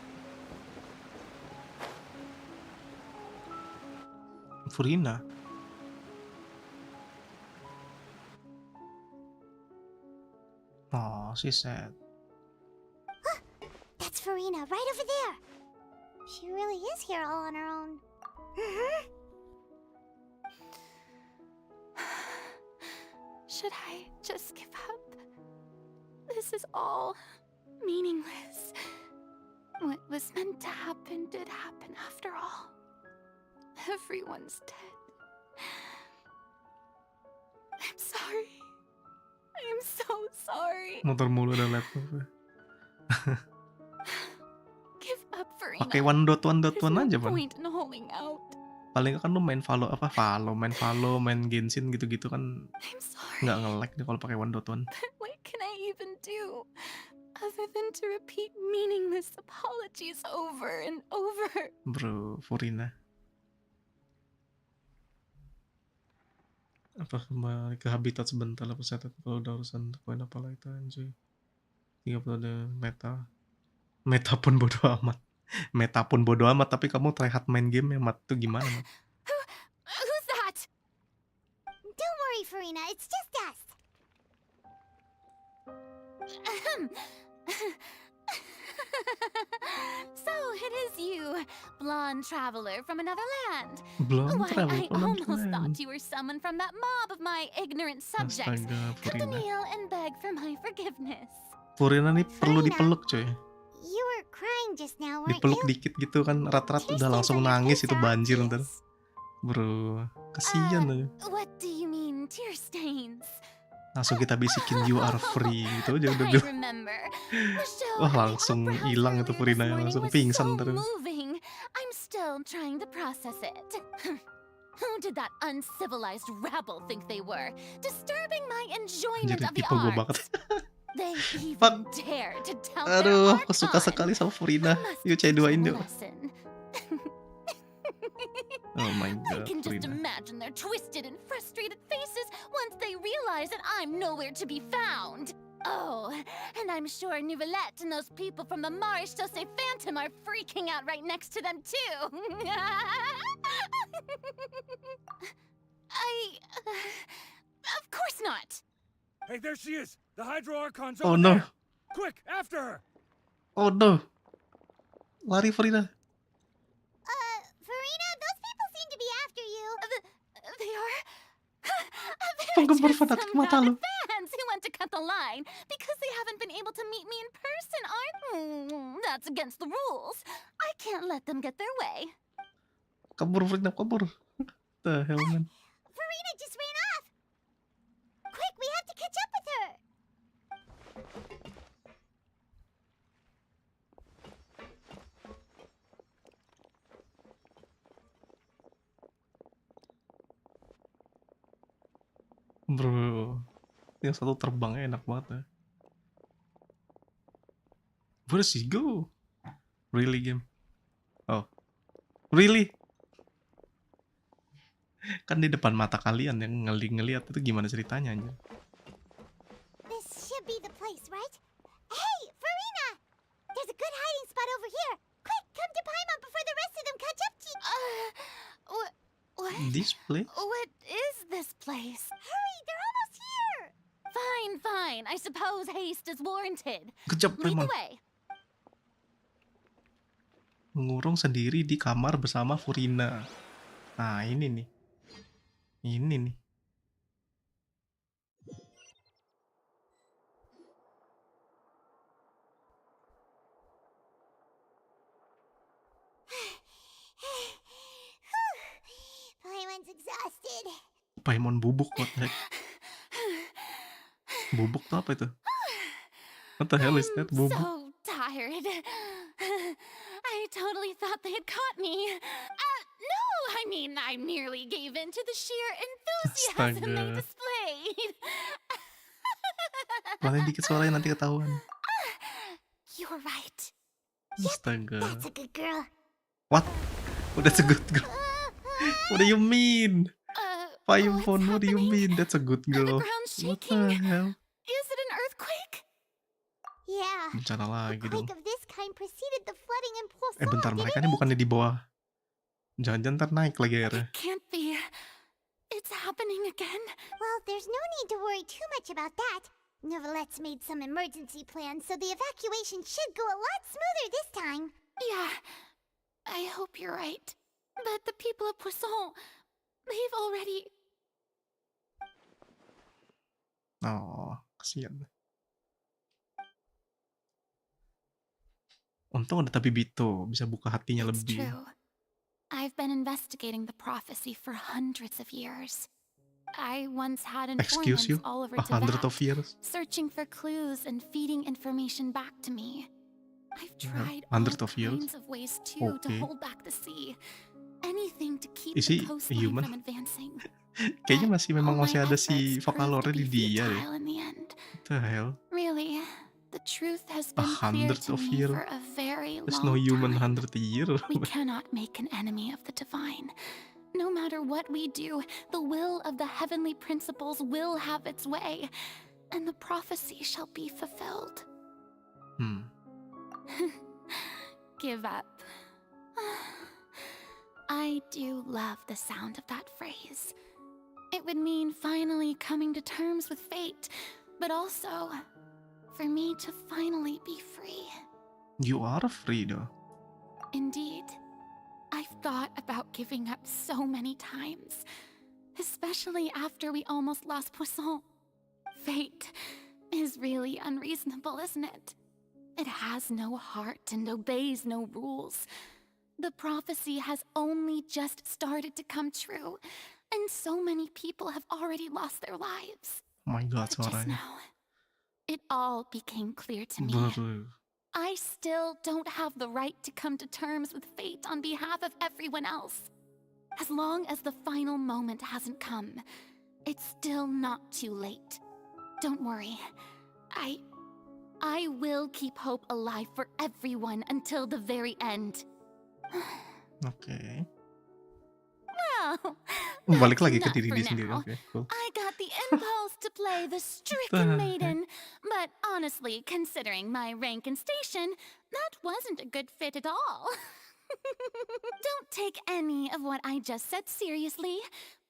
Furina. Oh, she's sad. That's Farina, right over there. She really is here all on her own. Should I just give up? This is all meaningless. What was meant to happen did happen after all. Everyone's dead. I'm sorry. I'm so sorry. Motor mulu dan laptop. Give up, Farina. Pakai 1.1.1 There's aja, no Bang. point in holding out. Paling kan lu main main Genshin gitu-gitu kan nggak nge-lag deh kalau pakai 1.1. What can I even do other than to repeat meaningless apologies over and over? Bro, Furina. Apa kembali ke habitat sebentar lah pesetet kalau udah urusan poin apalah itu anjay. 30 ada meta pun bodo amat. Meta pun bodo amat, tapi kamu tryhard main game ya, Mat. Itu gimana, Mat? Who's that? Don't worry, Farina. It's just us. So it is you, blonde traveler from another land. Blonde Why, traveler I from another almost land. thought you were summoned from that mob of my ignorant subjects. Astaga, Come to Farina. kneel and beg for my forgiveness. Furina nih perlu dipeluk, coy. You were crying just now, weren't Dipeluk you? dikit gitu kan, rat-rat udah langsung nangis, itu banjir ntar. Bro, kesian aja. What do you mean, tear stains? Langsung kita bisikin you are free gitu aja udah I bilang. remember. The show Wah, at the langsung Opera House hilang itu earlier Furina, this morning langsung was pingsan so terus. moving. I'm still still trying to process it. Who did that uncivilized rabble think they were? Disturbing my enjoyment Anjir, of the tipe gue art. banget. They even dare to tell Aduh, their aku suka Archon. sekali sama Furina. Yuk Teach C2-in them yuk. a lesson. Oh my I god, can just Furina. imagine their twisted and frustrated faces once they realize that I'm nowhere to be found. Oh, and I'm sure Nouvellette and those people from the Marsh Sauce Phantom are freaking out right next to them too. Of course not. Hey, there she is! The Hydro Archon's Oh over no. there! Quick, after her! Oh no. Lari Furina. Farina, those people seem to be after you. They are. Penggembur fanatik mata lu. Fans who want to cut the line because they haven't been able to meet me in person, that's against the rules. I can't let them get their way. Kabur Furina, kabur. The hell, man. Farina just ran off. Quick, we have to catch up with her. Bro, yang satu terbangnya enak banget ya. Where does he go? Really, game? Oh, really? Kan di depan mata kalian yang ngeliat itu gimana ceritanya anjir? This should be the place, right? Hey, Farina! There's a good hiding spot over here. Quick, come to Paimon before the rest of them catch up to you. What? This place? What is this place? Hurry, they're almost here. Fine. I suppose haste is warranted. Good job, Lead the Paimon. way. Mengurung sendiri di kamar bersama Furina. Nah, ini nih. Ini nih. Paimon's exhausted. Paimon bubuk, what the heck? Bubuk tuh apa itu? What the hell is that? Bubuk? So tired. I totally thought they had caught me. No, I mean, I merely gave in to the sheer enthusiasm they Astaga. displayed. Paling dikit suaranya nanti ketahuan. You're right. Astaga. That's a good girl. What? Oh, that's a good girl. What do you mean? Paimon, what do you mean? That's a good girl. What the hell? Is it an earthquake? Yeah. Bencana lagi dong. Quake of this kind preceded the flooding in Poisson. Bentar, mereka ini bukannya di bawah. Jangan-jangan ntar naik lagi airnya. Can't be. It's happening again. Well, there's no need to worry too much about that. Nouvellette's made some emergency plans, so the evacuation should go a lot smoother this time. Yeah, I hope you're right. But the people of Poisson, they've already... Oh, kasihan. Untung ada Tabibito, bisa buka hatinya It's lebih. true. I've been investigating the prophecy for hundreds of years. I once had Excuse informants you? all over 100 of years? searching for clues and feeding information back to me. I've tried 100 all of years? kinds of ways too to Okay. hold back the sea. Anything to keep Is the he a coastline human? from advancing. Kayaknya memang All my masih ada efforts si Vocalore di dia deh. futile in the end. What the hell? Really, the truth has been clear 100 to of me years? for a very There's long no human time. 100 a year. We cannot make an enemy of the divine. No matter what we do, the will of the heavenly principles will have its way, and the prophecy shall be fulfilled. Give up. I do love the sound of that phrase. It would mean finally coming to terms with fate, but also for me to finally be free. You are free though. Indeed. I've thought about giving up so many times, especially after we almost lost Poisson. Fate is really unreasonable, isn't it? It has no heart and obeys no rules. The prophecy has only just started to come true, and so many people have already lost their lives. Oh my god, But just suaranya. now, it all became clear to me. Baru. I still don't have the right to come to terms with fate on behalf of everyone else. As long as the final moment hasn't come, it's still not too late. Don't worry. I will keep hope alive for everyone until the very end. Oke. Well, Balik that's lagi ke enough diri for dia sendiri. now. Oke, cool. I got the impulse to play the stricken maiden, but honestly, considering my rank and station, that wasn't a good fit at all. Don't take any of what I just said seriously.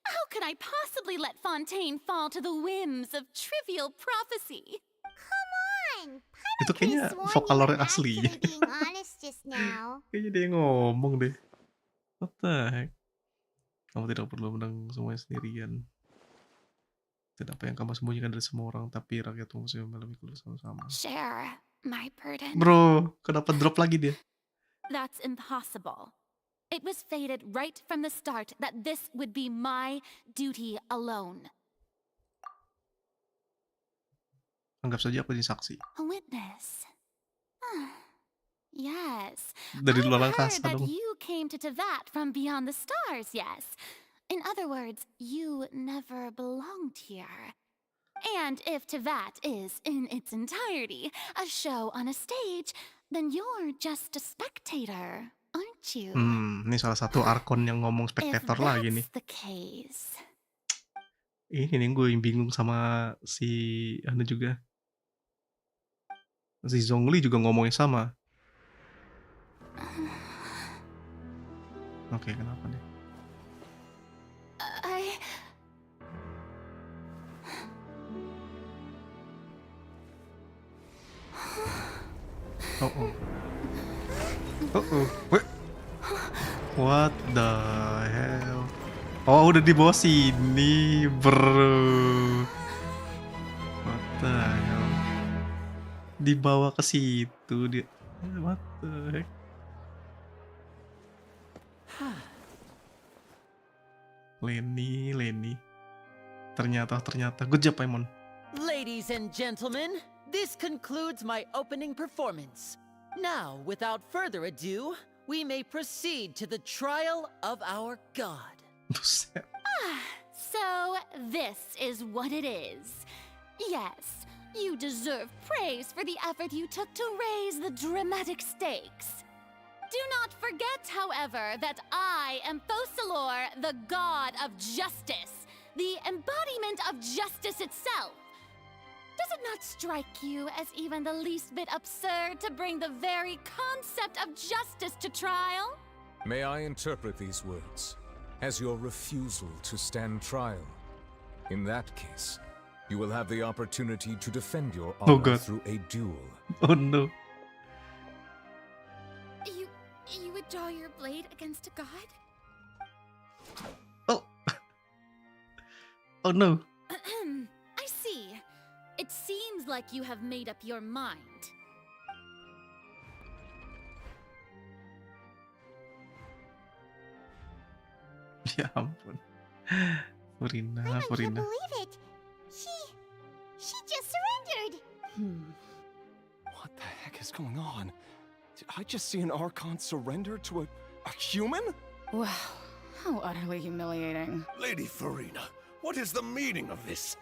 How could I possibly let Fontaine fall to the whims of trivial prophecy? Come on! Itu kayaknya vokalore asli. Being honest just now. Kayaknya dia ngomong deh. What the heck? Kamu tidak perlu menang semuanya sendirian. Tidak apa yang kamu sembunyikan dari semua orang, tapi rakyat musuh lebih kuat sama-sama. Share my burden. Bro, kenapa drop lagi dia? That's impossible. It was fated right from the start that this would be my duty alone. Anggap saja aku jadi saksi. A witness. Yes. Dari luar I've angkasa heard that dong. you came to Tevat from beyond the stars, yes. In other words, you never belonged here. And if Tevat is, in its entirety, a show on a stage, then you're just a spectator, aren't you? Ini salah satu Archon yang ngomong If spektator lagi nih. that's the case. Ini nih gue yang bingung sama si Anu juga. Si Zhongli juga ngomongnya sama. Oke, kenapa nih? Wait. What the hell? Oh, udah di bawah sini, bro. What the hell? Dibawa ke situ dia. What the heck? Lenny. Ternyata. Good job, Paimon. Ladies and gentlemen, this concludes my opening performance. Now, without further ado, we may proceed to the trial of our god. So this is what it is. Yes, you deserve praise for the effort you took to raise the dramatic stakes. Do not forget, however, that I am Fosalor, the god of justice, the embodiment of justice itself. Does it not strike you as even the least bit absurd to bring the very concept of justice to trial? May I interpret these words as your refusal to stand trial? In that case, you will have the opportunity to defend your honor through a duel. Oh no. You would draw your blade against a god? Oh no. I see. It seems like you have made up your mind. Ya ampun. Furina. I can't believe it. She just surrendered. What the heck is going on? Did I just see an Archon surrender to a human? Wow, how utterly humiliating. Lady Farina, what is the meaning of this?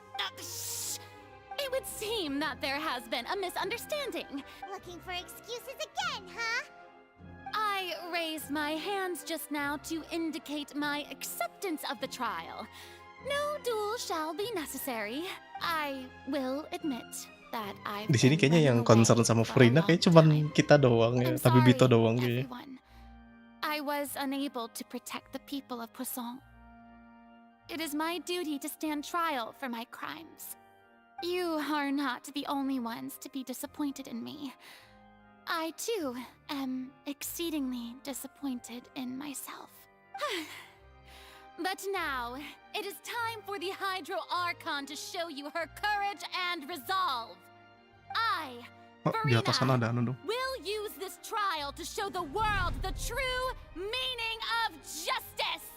It would seem that there has been a misunderstanding. Looking for excuses again, huh? I raised my hands just now to indicate my acceptance of the trial. No duel shall be necessary. I will admit that I've Di sini kayaknya yang concern sama Furina kayak cuman kita doang ya, tapi Bito doang kayaknya. I was unable to protect the people of Poisson. It is my duty to stand trial for my crimes. You are not the only ones to be disappointed in me. I, too, am exceedingly disappointed in myself. But now, it is time for the Hydro Archon to show you her courage and resolve. I, Di atas sana ada anu dong. will use this trial to show the world the true meaning of justice.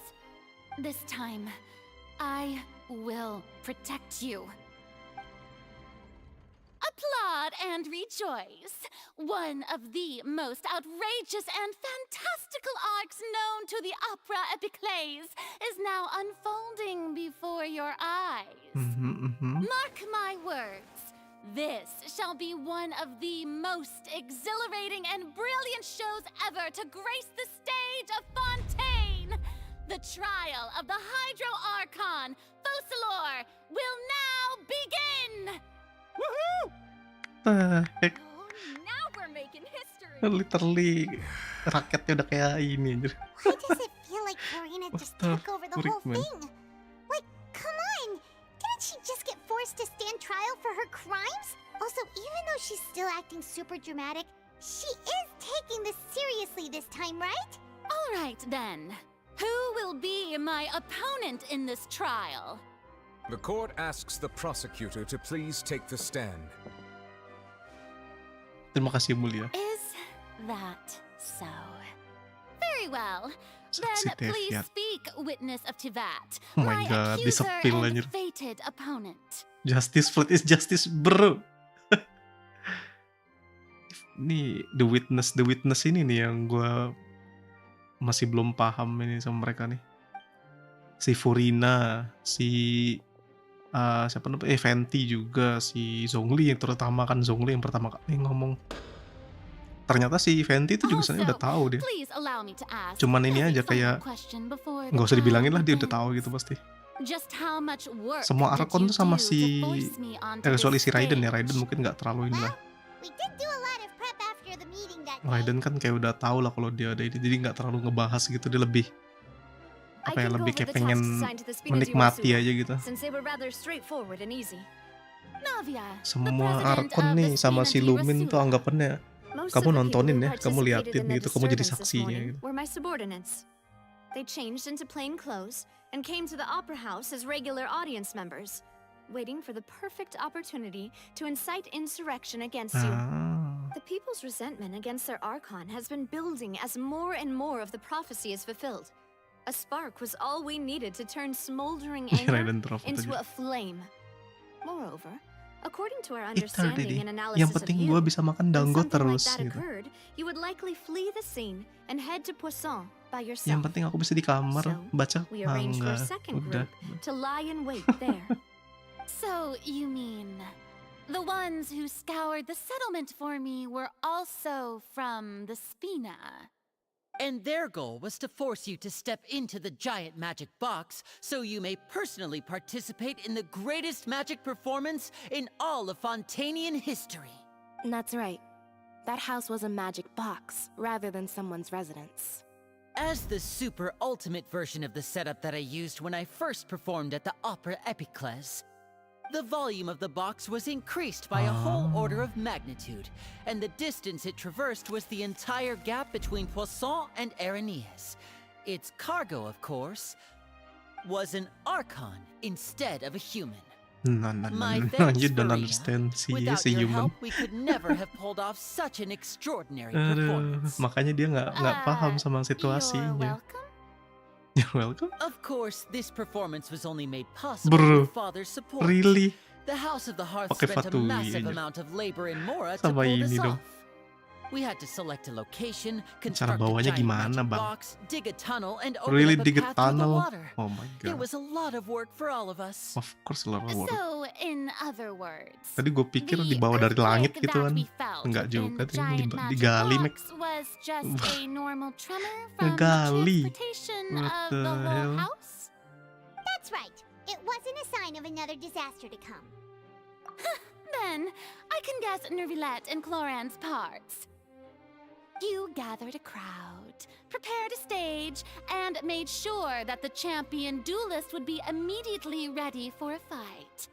This time, I will protect you. Applause! applaud and rejoice. One of the most outrageous and fantastical arcs known to the opera epiclese is now unfolding before your eyes. Mark my words. This shall be one of the most exhilarating and brilliant shows ever to grace the stage of Fontaine. The trial of the Hydro Archon, Focalor, will now begin! Woohoo! Heck. Now we're making history. Literally raketnya udah kayak ini anjir. Why does it feel like Karina just took over the whole man. thing? Like, come on! Didn't she just get forced to stand trial for her crimes? Also, even though she's still acting super dramatic, she is taking this seriously this time, right? All right, then. Who will be my opponent in this trial? The court asks the prosecutor to please take the stand. Terima kasih mulia. Is that so? Very well. Saksi Then please Teviat. speak, witness of Tivat, Oh my my God, accuser disepil and anjir. fated opponent. Justice Flood is justice, bro. Nih, The Witness ini nih yang gue masih belum paham ini sama mereka nih. Si Furina, si siapa namanya? Venti juga, si Zhongli yang terutama kan Zhongli yang pertama kali ngomong. Ternyata si Venti itu juga sebenarnya udah tahu dia. Please allow me to ask Cuman ini a aja kayak question before the nggak usah dibilangin lah, dia trial udah tahu gitu pasti. Just how much work Semua did Archon you tuh sama do si to force me onto kecuali this si Raiden ya, stage? Raiden mungkin nggak terlalu ini lah. We did do a lot of prep after the meeting that day. Raiden kan kayak udah tahu lah kalau dia ada ini, jadi nggak terlalu ngebahas gitu, dia lebih apa ya, lebih kayak pengen menikmati aja gitu. Since they were rather straightforward and easy. Navia, Semua Archon nih sama si Lumin tuh anggapannya kamu nontonin ya, kamu liatin gitu, kamu jadi saksinya gitu. Were my subordinates. They changed into plain clothes and came to the opera house as regular audience members, waiting for the perfect opportunity to incite insurrection against you. The people's resentment against their Archon has been building as more and more of the prophecy is fulfilled. A spark was all we needed to turn smoldering anger into a flame. Moreover, according to our understanding and analysis Yang of penting you, gue bisa makan when dango something terus like that gitu. occurred, you would likely flee the scene and head to Poisson by Yang yourself. penting aku bisa di kamar baca We arranged for a manga. second Udah. group to lie in wait there. So you mean the ones who scoured the settlement for me were also from the Spina? And their goal was to force you to step into the giant magic box so you may personally participate in the greatest magic performance in all of Fontainian history. That's right. That house was a magic box rather than someone's residence. As the super ultimate version of the setup that I used when I first performed at the Opera Epiclese, the volume of the box was increased by a whole order of magnitude, and the distance it traversed was the entire gap between Poisson and Aranias. Its cargo, of course, was an Archon instead of a human. No, My you thanks, don't Farina. understand. Without Si your human. help, we could never have pulled off such an extraordinary Aduh, performance. makanya dia nggak paham sama situasinya. You're welcome. Of course, this performance was only made possible Bro, with Father's support. really? The House of the Hearth Pakai spent a fatui massive aja. amount of labor in Mora to Sama pull ini this dong. off. We had to select a location, Cara construct a bawanya giant gimana, magic Bang? box, dig a tunnel, and open Really up a dig a path through the tunnel? water. Oh my It god. was a lot of work for all of us. Of course a lot of work. So, in other words, Tadi gue pikir dibawa dari langit gitu kan. Enggak juga, giant digali, Mek. box was just a normal tremor from Ngegali. transportation What of the the whole hell? house? That's right. It wasn't a sign of another disaster to come. Then, I can guess Nervilette and Cloran's parts. You gathered a crowd, prepared a stage, and made sure that the champion duelist would be immediately ready for a fight.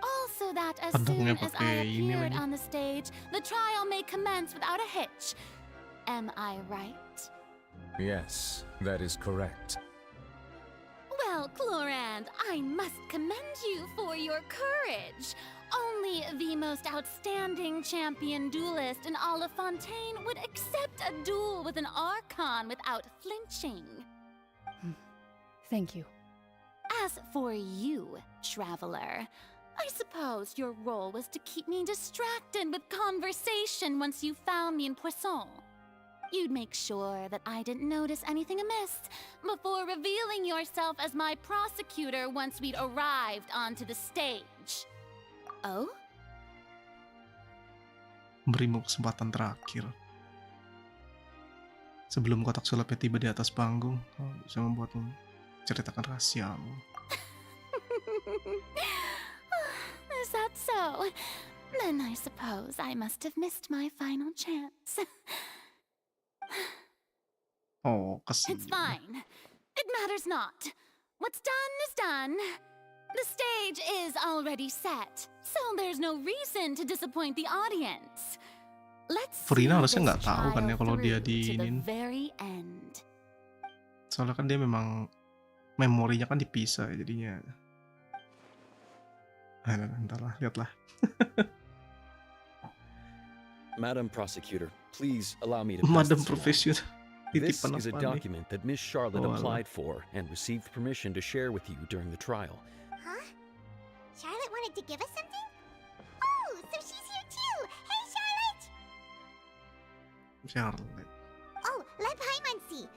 Also that as soon Pedangnya as I pakai ini appeared lagi. on the stage, the trial may commence without a hitch. Am I right? Yes, that is correct. Well, Clorand, I must commend you for your courage. Only the most outstanding champion duelist in all of Fontaine would accept a duel with an Archon without flinching. Thank you. As for you, traveler, I suppose your role was to keep me distracted with conversation once you found me in Poisson. You'd make sure that I didn't notice anything amiss before revealing yourself as my prosecutor once we'd arrived onto the stage. Oh? Berimu kesempatan terakhir. Sebelum kotak sulapnya tiba di atas panggung, kau bisa membuatmu ceritakan rahasiamu. Is that so? Then I suppose I must have missed my final chance. Oh, kasihan. It's fine. It matters not. What's done is done. The stage is already set, so there's no reason to disappoint the audience. Let's Furina see harusnya this nggak tahu kan ya trial kalau dia through to the diinin. very end. Soalnya kan dia memang memorinya kan dipisah ya, jadinya. Entahlah, lihatlah. Madam Prosecutor, please allow me to pass Madam this along. Professional. This Titipan is a apa nih? document that Miss Charlotte Oh, applied for and received permission to share with you during the trial. Huh? Charlotte wanted to give us something? Oh, so she's here too! Hey, Charlotte! Charlotte. Oh, let Paimon see.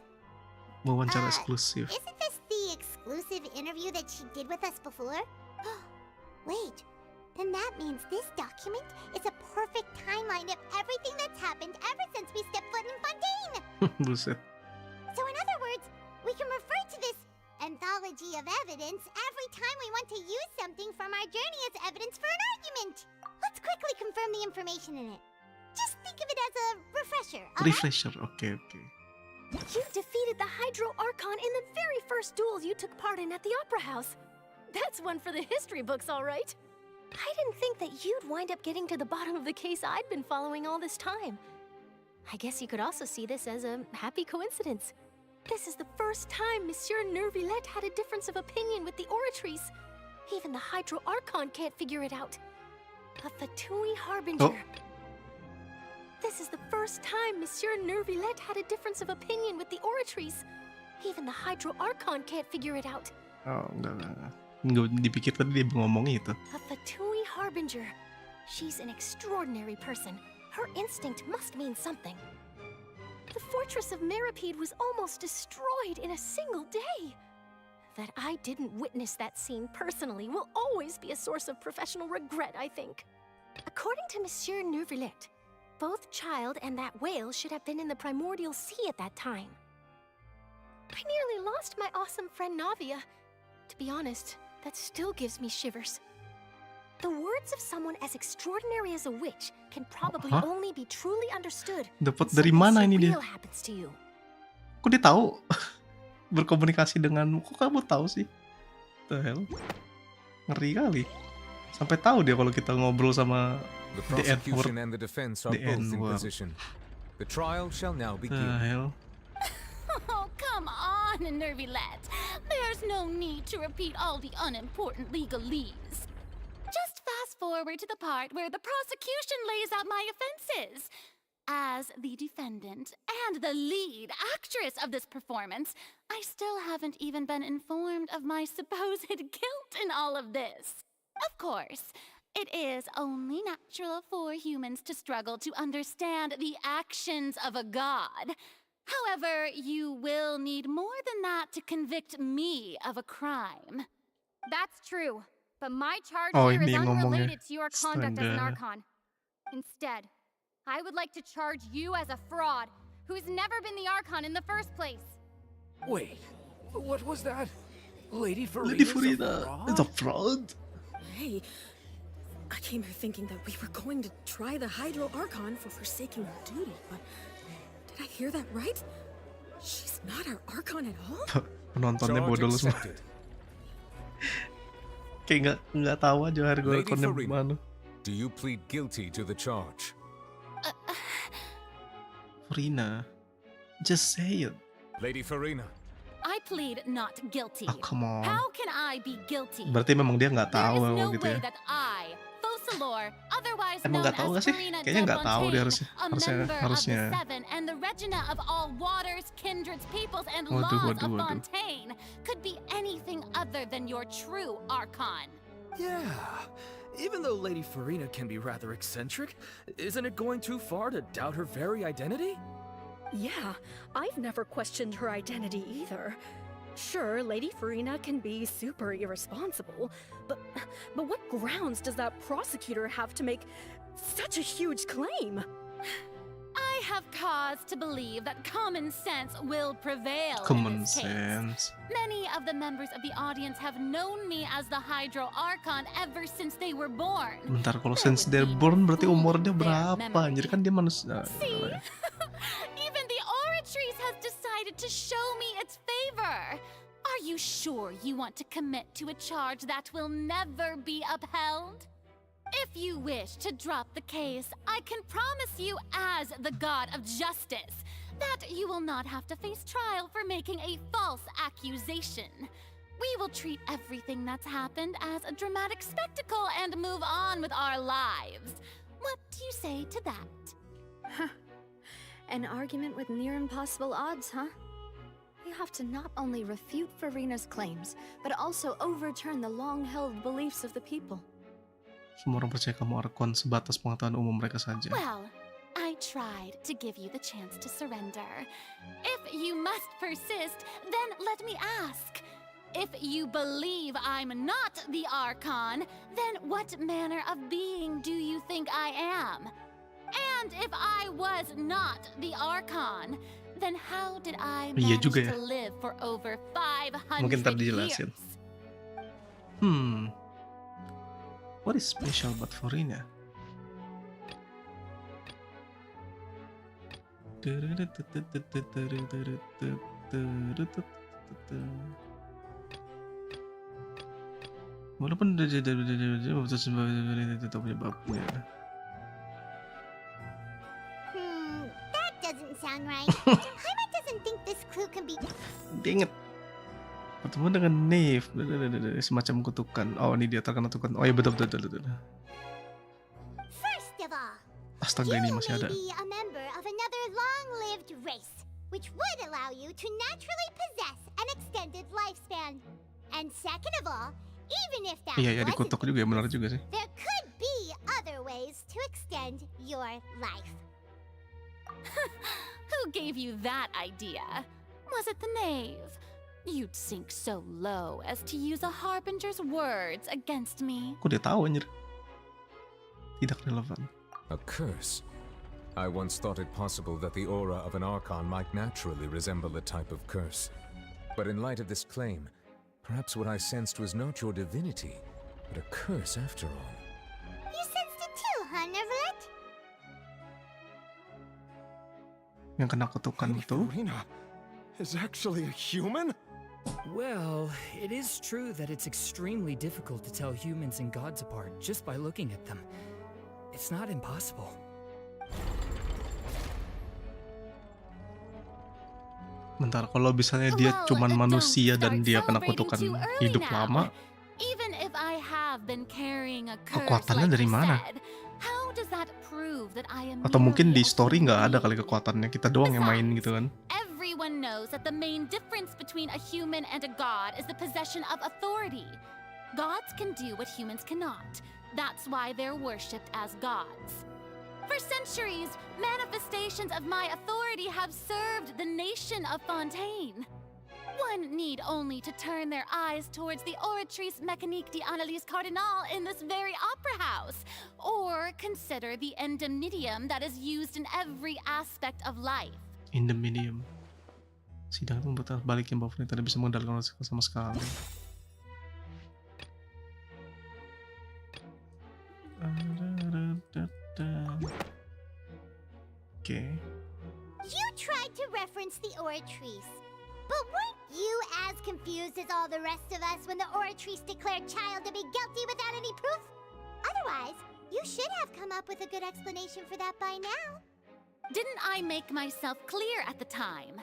Wawancara eksklusif. Isn't this the exclusive interview that she did with us before? Wait, then that means this document is a perfect timeline of everything that's happened ever since we stepped foot in Fontaine! Buset. So in other words, we can refer to this anthology of evidence every time we want to use something from our journey as evidence for an argument. Let's quickly confirm the information in it. Just think of it as a refresher, alright? Refresher, oke. You defeated the Hydro Archon in the very first duel you took part in at the Opera House. That's one for the history books, all right. I didn't think that you'd wind up getting to the bottom of the case I'd been following all this time. I guess you could also see this as a happy coincidence. This is the first time Monsieur Nervillette had a difference of opinion with the oratories. Even the Hydro Archon can't figure it out. A Fatui Harbinger. This is the first time Monsieur Nervillette had a difference of opinion with the oratories. Even the Hydro Archon can't figure it out. Oh, enggak dipikir tadi dia ngomong itu. A Fatui Harbinger. She's an extraordinary person. Her instinct must mean something. The fortress of Meripede was almost destroyed in a single day. That I didn't witness that scene personally will always be a source of professional regret, I think. According to Monsieur Nervillette, both Child and that whale should have been in the primordial sea at that time. I nearly lost my awesome friend Navia. To be honest, that still gives me shivers. The words of someone as extraordinary as a witch can probably only be truly understood. Dapat dari mana ini dia? Happens to you. Kok dia tahu berkomunikasi denganmu? Kok kamu tahu sih? The hell? Ngeri kali. Sampai tahu dia kalau kita ngobrol sama The prosecution and the defense are both in position. The trial shall now begin. The hell? Oh, come on, Nervillette. There's no need to repeat all the unimportant legalese. Just fast forward to the part where the prosecution lays out my offenses. As the defendant and the lead actress of this performance, I still haven't even been informed of my supposed guilt in all of this. Of course, it is only natural for humans to struggle to understand the actions of a god. However, you will need more than that to convict me of a crime. That's true, but my charge Oh, here is ini yang ngomongnya. unrelated to your conduct as an Astaga. Archon. Instead, I would like to charge you as a fraud who's never been the Archon in the first place. Wait, what was that? Lady Farina? Lady Farina is a fraud? Hey, I came here thinking that we were going to try the Hydro Archon for forsaking her duty, but did I hear that right? She's not our Archon at all? Penontonnya bodoh semua. Kayak nggak tahu aja harga Lady akunnya Farina, mana. do you plead guilty to the charge? Farina, just say it. Lady Farina. I plead not guilty. Oh, come on. How can I be guilty? Berarti memang dia nggak tahu There is no gitu way ya. that I, Focalor, otherwise Emang known nggak tahu as nggak sih? Farina Kayaknya de nggak tahu dia Fontaine, a member harusnya. of the Seven and the Regina of all waters, kindreds, peoples, and Waduh, laws waduh, of waduh. Fontaine could be anything other than your true Archon. Yeah. Even though Lady Farina can be rather eccentric, isn't it going too far to doubt her very identity? Yeah, I've never questioned her identity either. Sure, Lady Farina can be super irresponsible, but what grounds does that prosecutor have to make such a huge claim? I have cause to believe that common sense will prevail in Common this case. sense. Many of the members of the audience have known me as the Hydro Archon ever since they were born. Bentar, kalau since they're born berarti umurnya berapa? Anjir, kan dia manusia. See? Even the Oratrice has decided to show me its favor. Are you sure you want to commit to a charge that will never be upheld? If you wish to drop the case, I can promise you as the God of Justice that you will not have to face trial for making a false accusation. We will treat everything that's happened as a dramatic spectacle and move on with our lives. What do you say to that? An argument with near impossible odds, huh? You have to not only refute Farina's claims, but also overturn the long-held beliefs of the people. Semua orang percaya kamu Archon sebatas pengetahuan umum mereka saja. Well, I tried to give you the chance to surrender. If you must persist, then let me ask. If you believe I'm not the Archon, then what manner of being do you think I am? And if I was not the Archon, then how did I manage to live for over 500 Mungkin ntar years? dijelasin. What is special about Farina? Walaupun punya babnya. That doesn't sound right. Paimon doesn't think this clue can be. Dia inget bertemu dengan Nave, semacam kutukan. Oh, ini dia terkena kutukan. Oh ya, betul. First of all, Astaga, ini masih ada. be a member of another long-lived race, which would allow you to naturally possess an extended lifespan. And second of all, even if that Iya, wasn't dikutuk juga, benar juga sih. there could be other ways to extend your life. Who gave you that idea? Was it the knave? You'd sink so low as to use a harbinger's words against me. Kok dia tahu anjir? Tidak relevan. A curse? I once thought it possible that the aura of an Archon might naturally resemble a type of curse. But in light of this claim, perhaps what I sensed was not your divinity, but a curse after all. You sensed it too, huh, Neverlet? Yang kena kutukan itu Farina is actually a human? Well, it is true that it's extremely difficult to tell humans and gods apart just by looking at them. It's not impossible. Bentar, kalau misalnya dia cuman manusia dan dia kena kutukan hidup lama, Even if I have been carrying a curse kekuatannya like dari you mana? said, how does that prove that I am Atau mungkin merely di story nggak ada kali kekuatannya, kita doang yang main gitu kan? Everyone knows that the main difference between a human and a god is the possession of authority. Gods can do what humans cannot. That's why they're worshipped as gods. For centuries, manifestations of my authority have served the nation of Fontaine. One need only to turn their eyes towards the Oratrice Mécanique d'Analyse Cardinal in this very opera house, or consider the endemnitium that is used in every aspect of life. Indonesia. Sidang itu membuat balikin bahwa Farina tidak bisa mengendalikan sama sekali. Okay. You tried to reference the Oratrice, but weren't you as confused as all the rest of us when the Oratrice declared Child to be guilty without any proof? Otherwise, you should have come up with a good explanation for that by now. Didn't I make myself clear at the time?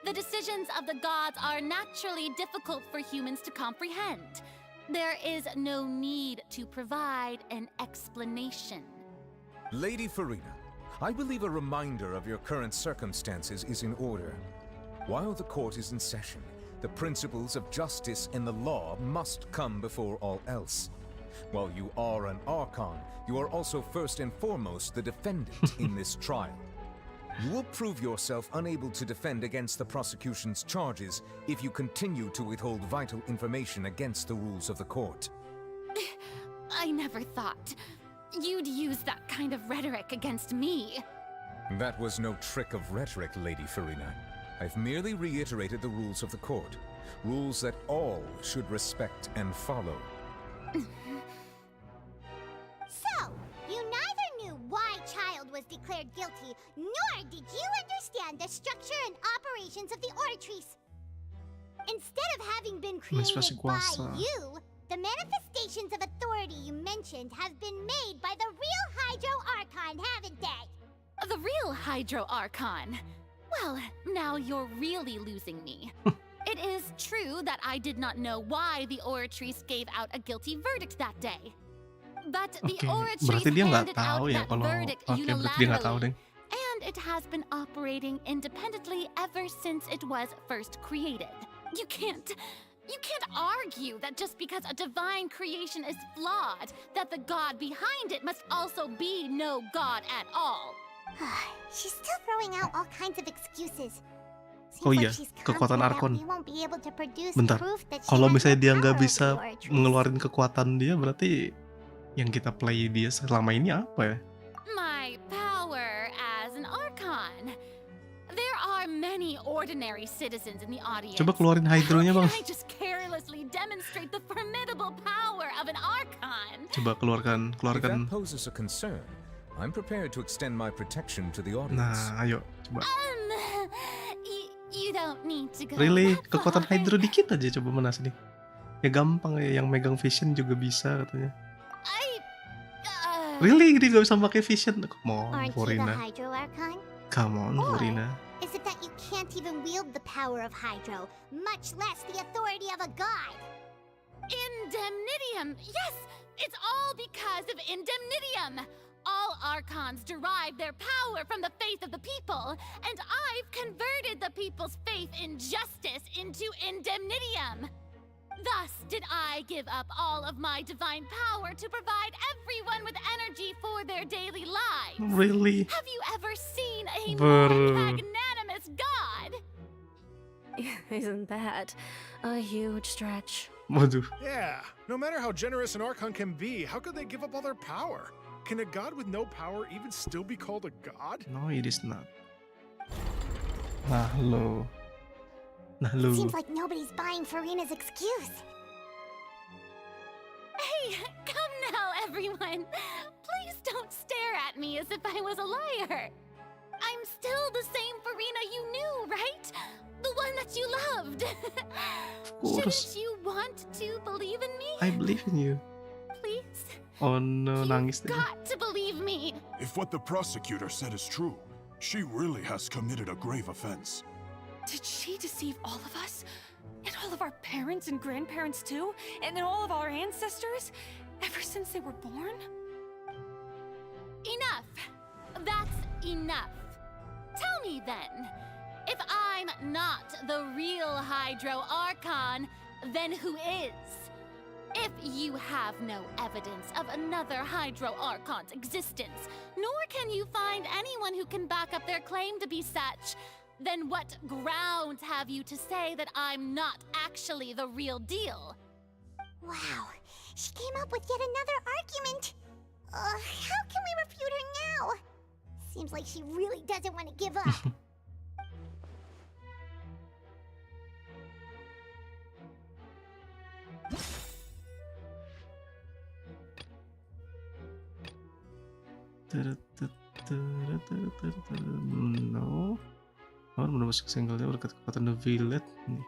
The decisions of the gods are naturally difficult for humans to comprehend. There is no need to provide an explanation. Lady Farina, I believe a reminder of your current circumstances is in order. While the court is in session, the principles of justice and the law must come before all else. While you are an Archon, you are also first and foremost the defendant in this trial. You will prove yourself unable to defend against the prosecution's charges if you continue to withhold vital information against the rules of the court. I never thought you'd use that kind of rhetoric against me. That was no trick of rhetoric, Lady Farina. I've merely reiterated the rules of the court. Rules that all should respect and follow. So, you neither knew why Child was declared guilty, nor did you understand the structure and operations of the Oratrice. Instead of having been created by you, the manifestations of authority you mentioned have been made by the real Hydro Archon, haven't they? The real Hydro Archon? Well, now you're really losing me. It is true that I did not know why the Oratrice gave out a guilty verdict that day. But the Oratrice handed out that verdict unilaterally, and it has been operating independently ever since it was first created. You can't argue that just because a divine creation is flawed, that the god behind it must also be no god at all. She's still throwing out all kinds of excuses. Oh iya, kekuatan Archon. Bentar, kalau misalnya dia nggak bisa ngeluarin kekuatan dia, berarti yang kita play dia selama ini apa ya? My power as an Archon. There are many ordinary citizens in the audience. Coba keluarin Hydro-nya, Bang. I just carelessly demonstrate the formidable power of an Archon. Coba keluarkan. If that poses a concern, I'm prepared to extend my protection to the audience. Nah, ayo, coba. You don't need to go. Really? Kekuatan Hydro dikit aja coba mana sini. Ya gampang ya, yang megang vision juga bisa katanya. Really? Dia gak bisa pakai vision? Come on, Farina. Come on, Farina. Is it that you can't even wield the power of Hydro, much less the authority of a god? Indemnitium! Yes! It's all because of Indemnitium! All Archons derive their power from the faith of the people, and I've converted the people's faith in justice into Indemnitium. Thus did I give up all of my divine power to provide everyone with energy for their daily lives. Really? Have you ever seen a more magnanimous god? Isn't that a huge stretch? Waduh. Yeah, no matter how generous an Archon can be, how could they give up all their power? Can a god with no power even still be called a god? No, it is not. Nah, lo. Seems like nobody's buying Farina's excuse. Hey, come now, everyone. Please don't stare at me as if I was a liar. I'm still the same Farina you knew, right? The one that you loved. Shouldn't you want to believe in me? I believe in you. Please. Oh no, nangis deh. Got to believe me. If what the prosecutor said is true, she really has committed a grave offense. Did she deceive all of us? And all of our parents and grandparents too? And all of our ancestors? Ever since they were born? Enough. That's enough. Tell me then, if I'm not the real Hydro Archon, then who is? If you have no evidence of another Hydro Archon's existence, nor can you find anyone who can back up their claim to be such, then what grounds have you to say that I'm not actually the real deal? Wow, she came up with yet another argument. How can we refute her now? Seems like she really doesn't want to give up. No. Oh, udah masuk singlenya berkat kekuatan The Village nih.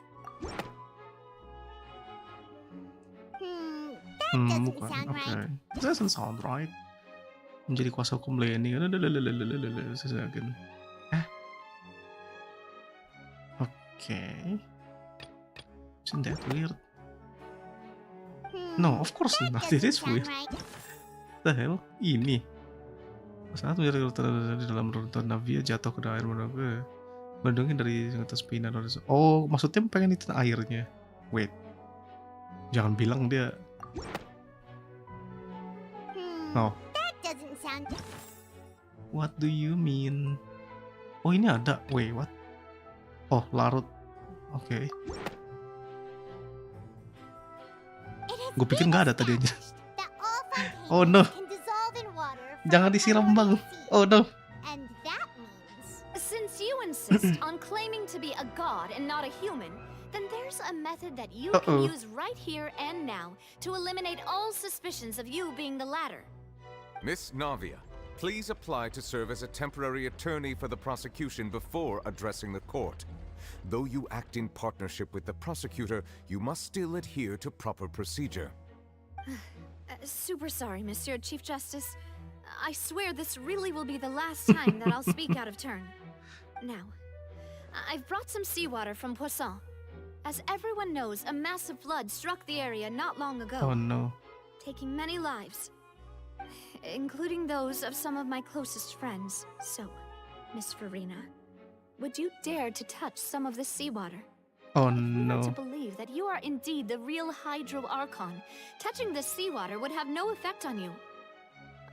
Bukan. Okay. That doesn't sound right. Menjadi kuasa hukum Lenny. Sesagen. Okay. Isn't that weird? No, of course not. It is weird. The hell? Ini. Saat menjadi di dalam runtuhan Navia jatuh ke air menunggu. Bandungin dari atas pinang. Oh, maksudnya pengen itu airnya. Wait. Jangan bilang dia Oh, That doesn't sound. what do you mean? Oh, ini ada. Wait, what? Oh, larut. Oke. Gue pikir nggak ada tadi aja. Oh no. Jangan disiram bang. Oh no. And that means, since you insist on claiming to be a god and not a human, then there's a method that you can use right here and now to eliminate all suspicions of you being the latter. Miss Navia, please apply to serve as a temporary attorney for the prosecution before addressing the court. Though you act in partnership with the prosecutor, you must still adhere to proper procedure. Super sorry, Monsieur Chief Justice. I swear this really will be the last time that I'll speak out of turn. Now, I've brought some seawater from Poisson. As everyone knows, a massive flood struck the area not long ago. Oh no. Taking many lives, including those of some of my closest friends. So, Miss Farina, would you dare to touch some of this seawater? Oh If we were no. to believe that you are indeed the real Hydro Archon, touching this seawater would have no effect on you.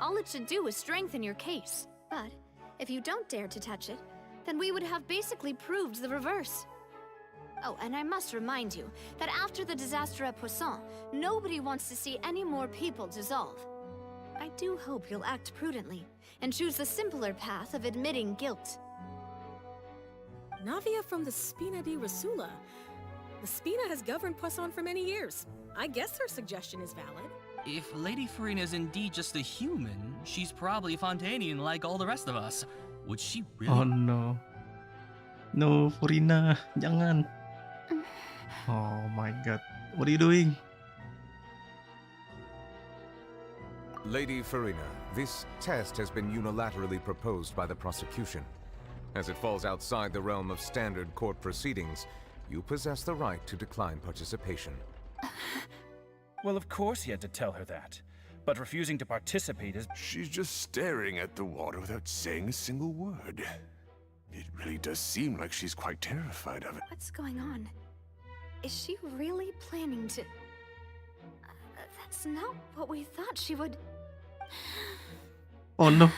All it should do is strengthen your case. But if you don't dare to touch it, then we would have basically proved the reverse. Oh, and I must remind you that after the disaster at Poisson, nobody wants to see any more people dissolve. I do hope you'll act prudently and choose the simpler path of admitting guilt. Navia from the Spina di Rasula. The Spina has governed Poisson for many years. I guess her suggestion is valid. If Lady Farina is indeed just a human, she's probably Fontanian like all the rest of us. Would she really? Oh no. No, Farina, jangan. Oh my god. What are you doing? Lady Farina, this test has been unilaterally proposed by the prosecution. As it falls outside the realm of standard court proceedings, you possess the right to decline participation. Well, of course he had to tell her that. But refusing to participate is... She's just staring at the water without saying a single word. It really does seem like she's quite terrified of it. What's going on? Is she really planning to... That's not what we thought she would... Oh no.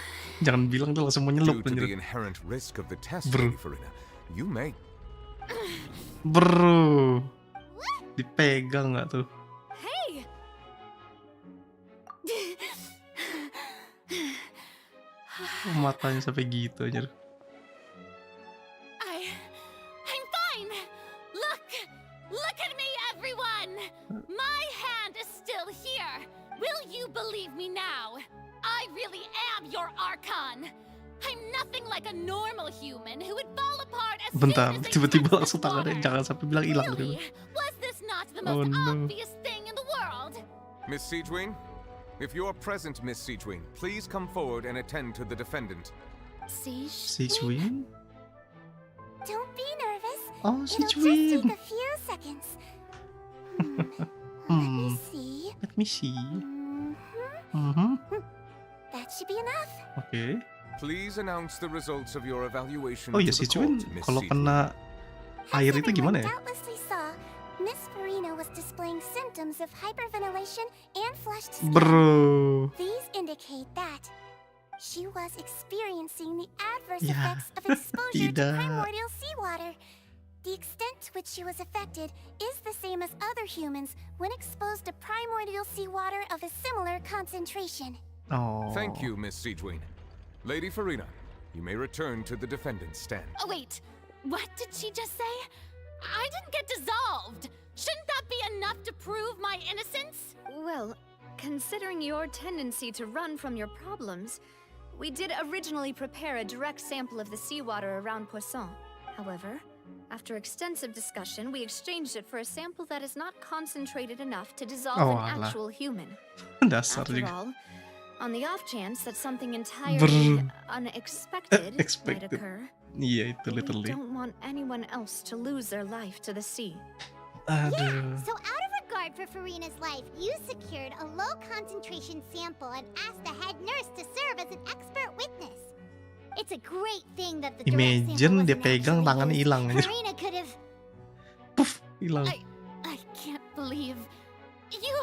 Jangan bilang tuh langsung menyelup. Due to the inherent risk of the test, Bro. Lady Farina, you may... Bro. Dipegang nggak tuh? Hey! Matanya sampai gitu aja. I'm fine! Look at me, everyone! My hand is still here! Will you believe me now? I really am your Archon! I'm nothing like a normal human who would fall apart as Bentar, soon as they tiba-tiba touch langsung this tangannya water. jangan sampai bilang hilang gitu. Really? Was this not the Oh, most no. obvious thing in the world? Miss Siegewin? If you are present, Miss Siegewin, please come forward and attend to the defendant. Siegewin? Don't be nervous. Oh, It'll just Siegewin. take a few seconds. Let me see. Let me see. That should be enough. Oke. Please announce the results of your evaluation Oh to ya, the Siegewin court, Miss kalau Siegewin. kena air itu gimana ya? Doubtlessly saw, Miss Farina was displaying symptoms of hyperventilation and flushed skin. Bro. These indicate that she was experiencing the adverse Ya, effects of exposure to tidak. primordial seawater. The extent to which she was affected is the same as other humans when exposed to primordial seawater of a similar concentration. Oh. Thank you, Miss Siegewin. Lady Farina, you may return to the defendant's stand. Oh, wait. What did she just say? I didn't get dissolved. Shouldn't that be enough to prove my innocence? Well, considering your tendency to run from your problems, we did originally prepare a direct sample of the seawater around Poisson. However, after extensive discussion, we exchanged it for a sample that is not concentrated enough to dissolve Oh, an alah. actual human. Dasar After juga. all, on the off chance that something entirely unexpected might Expected. occur, Iya itu we literally. don't want anyone else to lose their life to the sea. Aduh. So out of regard for Farina's life, you secured a low concentration sample and asked the head nurse to serve as an expert witness. It's a great thing that the direct sample Imagine dia wasn't pegang actually tangannya used. hilang aja. Farina could have... Hilang. I can't believe you...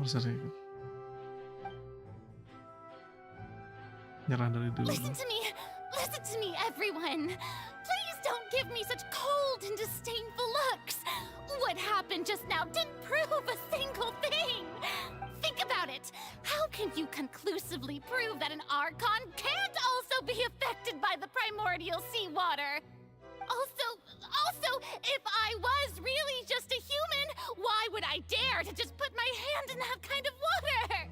Sering. Nyerah dari dulu. Listen to me, everyone. Please don't give me such cold and disdainful looks. What happened just now didn't prove a single thing. Think about it. How can you conclusively prove that an Archon can't also be affected by the primordial seawater? Also, if I was really just a human, why would I dare to just put my hand in that kind of water?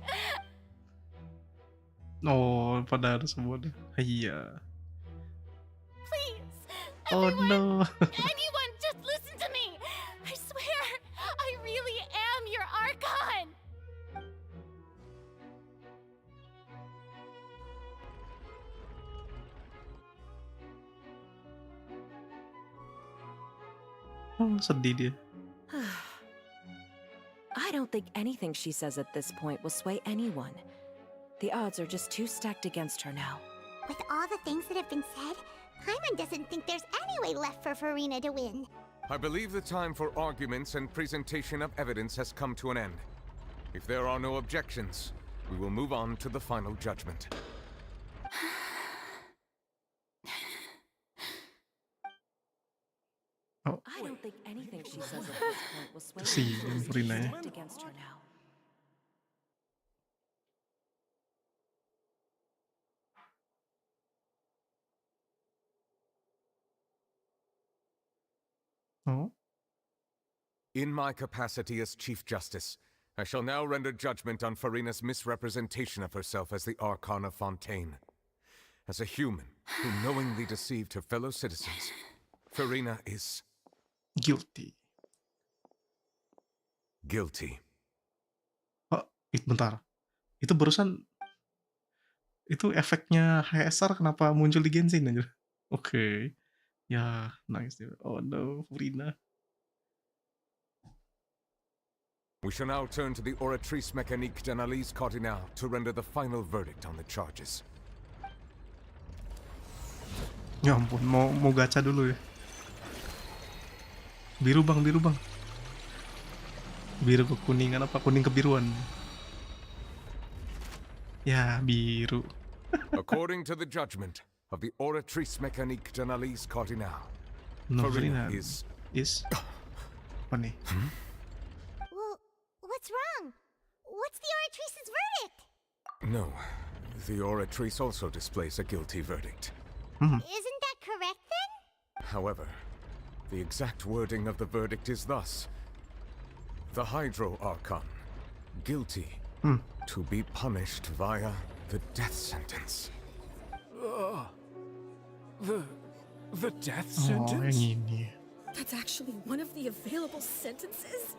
Oh, pada ada semua deh. Iya. Please, Oh no. anyone, just listen to me. I swear, I really am your Archon. Oh, sedih dia. I don't think anything she says at this point will sway anyone. The odds are just too stacked against her now. With all the things that have been said, Paimon doesn't think there's any way left for Furina to win. I believe the time for arguments and presentation of evidence has come to an end. If there are no objections, we will move on to the final judgment. I don't think anything she says at this point will sway anyone. She's stacked against her now. Oh. In my capacity as Chief Justice, I shall now render judgment on Furina's misrepresentation of herself as the Archon of Fontaine. As a human who knowingly deceived her fellow citizens, Furina is guilty. Guilty. Oh, bentar. Itu barusan itu efeknya HSR kenapa muncul di Genshin aja? Oke. Ya, nice. Oh no, Furina. We shall now turn to the oratrice mécanique d'analyse cardinale to render the final verdict on the charges. Ya ampun, mau gacha dulu ya. Biru bang. Biru ke kuningan apa kuning ke biruan? Ya, biru. According to the judgment of the oratrice mécanique d'analyse cardinale, No, Furina Furina is apa nih? Well, what's wrong? What's the oratrice's verdict? No, the oratrice also displays a guilty verdict. Isn't that correct then? However, the exact wording of the verdict is thus: the Hydro Archon, guilty, to be punished via the death sentence. The death Oh, sentence? yang ini. That's actually one of the available sentences?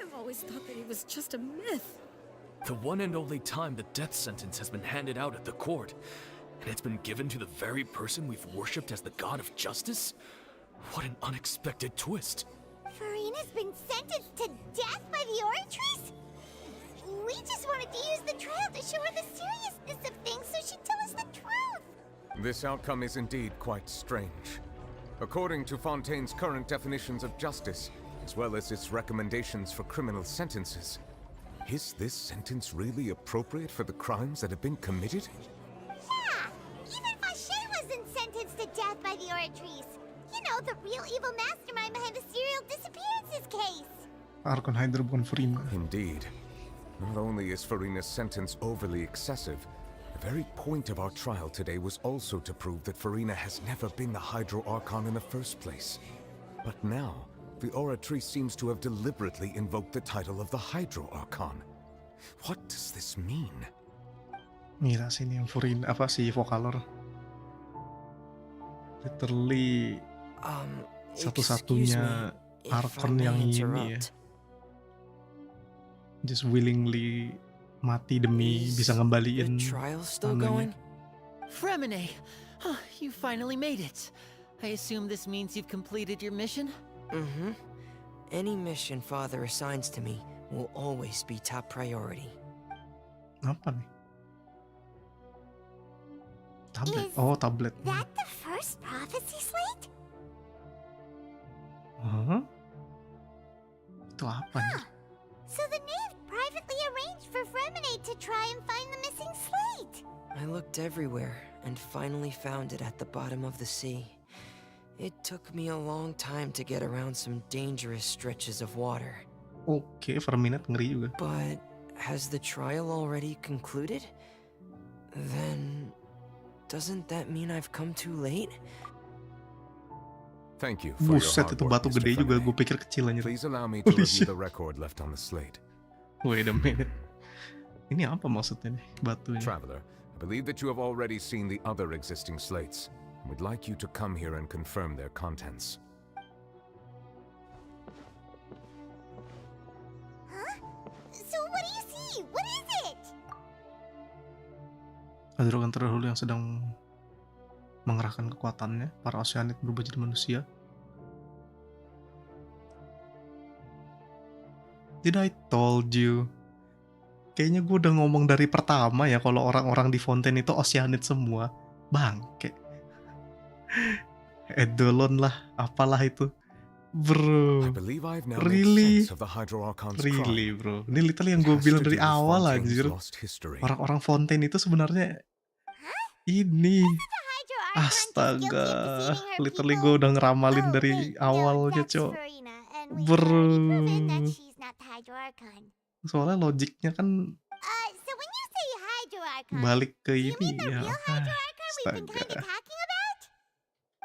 I've always thought that it was just a myth. The one and only time the death sentence has been handed out at the court, and it's been given to the very person we've worshipped as the god of justice? What an unexpected twist. Furina's been sentenced to death by the oratrice? We just wanted to use the trial to show her the seriousness of things so she'd tell us the truth. This outcome is indeed quite strange. According to Fontaine's current definitions of justice, as well as its recommendations for criminal sentences, is this sentence really appropriate for the crimes that have been committed? Yeah, even Fache wasn't sentenced to death by the oratrice. You know, the real evil mastermind behind the serial disappearances case. Archon Hydra bukan Furina. Indeed. Not only is Furina's sentence overly excessive, the very point of our trial today was also to prove that Furina has never been the Hydro Archon in the first place. But now, the oratrice seems to have deliberately invoked the title of the Hydro Archon. What does this mean? Gila sini yang Furina apa sih Vocalor? Literally satu-satunya Archon yang ini ya. Just willingly mati demi bisa ngembaliin Still tangannya. going? Fremine! Huh, you finally made it. I assume this means you've completed your mission? Mm-hmm. Any mission Father assigns to me will always be top priority. Apa nih? Tablet. Oh, tablet. That the first prophecy slate? Hah? Itu apa nih? So the knave privately try and find the missing slate. I looked everywhere and finally found it at the bottom of the sea. It took me a long time to get around some dangerous stretches of water. Oke, per minute ngeri juga. But has the trial already concluded? Then doesn't that mean I've come too late? Thank you for your Buset, hard itu work, batu Mr. gede juga, Fremine. gue pikir kecil aja. Please allow me to Holy review shit. the record left on the slate. Wait a minute. Ini apa maksudnya nih, batunya? Traveler, I believe that you have already seen the other existing slates. We'd like you to come here and confirm their contents. Huh? So what do you see? What is it? Ada rogan terdahulu yang sedang mengerahkan kekuatannya, para oceanid berubah jadi manusia. Did I told you? Kayaknya gue udah ngomong dari pertama ya kalau orang-orang di Fontaine itu oceanid semua. Bangke. Edelon lah, apalah itu. Bro, I believe I've now really? made sense of the Hydro-Archon's Really crime. bro. Ini literally yang gue It has bilang to dari do with awal Fontaine's anjir. lost history. Orang-orang Fontaine itu sebenarnya ini. Astaga, literally gue udah ngeramalin dari awalnya, cok. Bro. Soalnya logiknya kan So when you say Hydro-Archon, balik ke you ini mean the ya. real Hydro-Archon we've been kind Astaga. of talking about?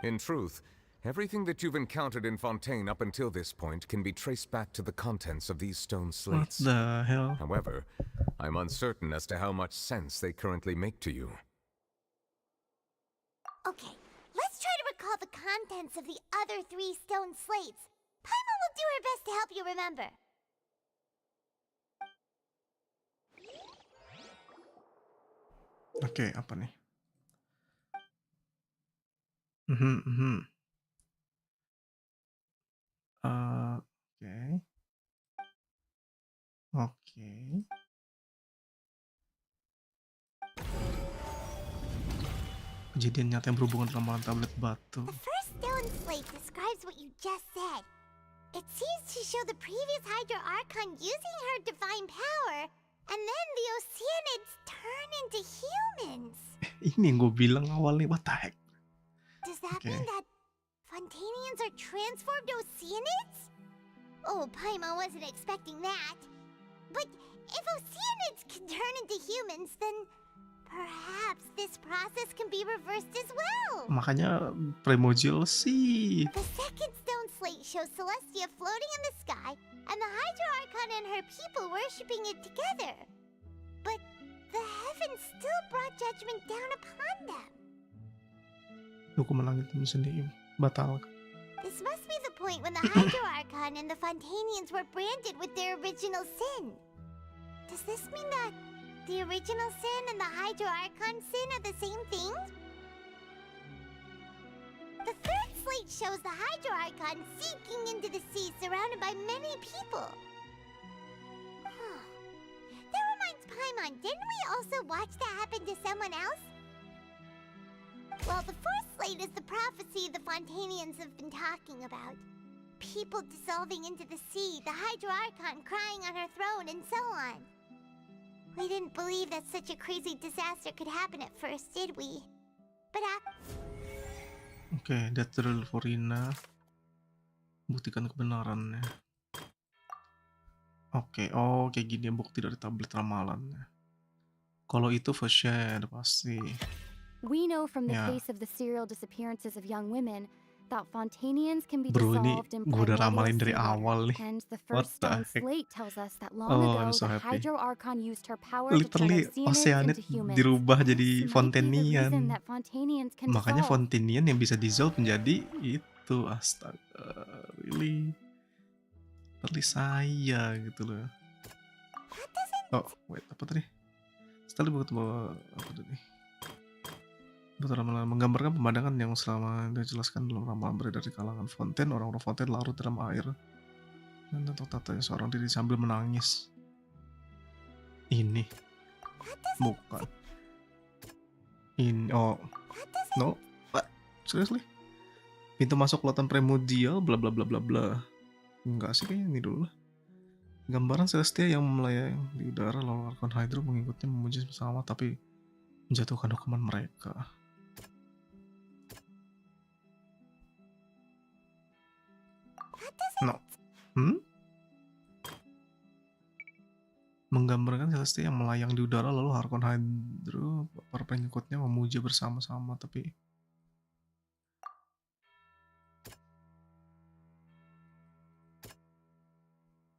In truth, everything that you've encountered in Fontaine up until this point can be traced back to the contents of these stone What slates. the hell? However, I'm uncertain as to how much sense they currently make to you. Okay, let's try to recall the contents of the other 3 stone slates. Paimon will do her best to help you remember. Oke, apa nih? Oke. Oke. Kejadian nyata yang berhubungan dengan ramalan tablet batu. The first stone slate describes what you just said. It seems to show the previous Hydro-Archon using her divine power, and then the Oceanids turn into humans. Ini yang gue bilang awalnya, what the heck? Does that Okay. mean that Fontanians are transformed Oceanids? Oh, Paimon wasn't expecting that. But if Oceanids can turn into humans, then perhaps this process can be reversed as well. Makanya primordial sih. The second stone slate shows Celestia floating in the sky, and the Hydro-Archon and her people worshipping it together. But the heavens still brought judgment down upon them. Hukuman langit itu sendiri batal. This must be the point when the Hydro-Archon and the Fontanians were branded with their original sin. Does this mean that the original sin and the Hydro-Archon sin are the same thing? The third slate shows the Hydro-Archon sinking into the sea surrounded by many people. That reminds Paimon, didn't we also watch that happen to someone else? Well, the fourth slate is the prophecy the Fontanians have been talking about. People dissolving into the sea, the Hydro-Archon crying on her throne, and so on. We didn't believe that such a crazy disaster could happen at first, did we? But Oke, that's the real Forina. Buktikan kebenarannya. Oke, oh kayak gini bukti dari tablet ramalannya. Kalau itu for share pasti. We know from the Yeah. case of the serial disappearances of young women that Fontanians can be Bro, ini dissolved in gue udah primordial ramalin dari seawater. awal nih. And the What first the stone heck? slate tells us that long Oh, ago I'm so the happy. Hydro-Archon used her power to turn Literally Oceanids Oceanid into humans. dirubah jadi This might be the reason Fontanian. that Fontanians can Makanya dissolve. Fontanian yang bisa dissolve menjadi itu, astaga, really saya gitu loh. Oh, wait, apa tadi? Setelah buku apa tadi? Betul, ramalan menggambarkan pemandangan yang selama dijelaskan dalam ramalan beredar di kalangan Fontaine. Orang-orang Fontaine larut dalam air dan tata seorang diri sambil menangis. Ini bukan ini. Oh no, what? Seriously? Pintu masuk lautan primordial bla bla bla bla bla. Enggak sih, kayaknya ini dulu lah. Gambaran Celestia yang melayang di udara lalu Archon Hydro mengikutnya memuji bersama tapi menjatuhkan hukuman mereka. No. Menggambarkan Celestia yang melayang di udara lalu Archon Hydro para pengikutnya memuji bersama-sama tapi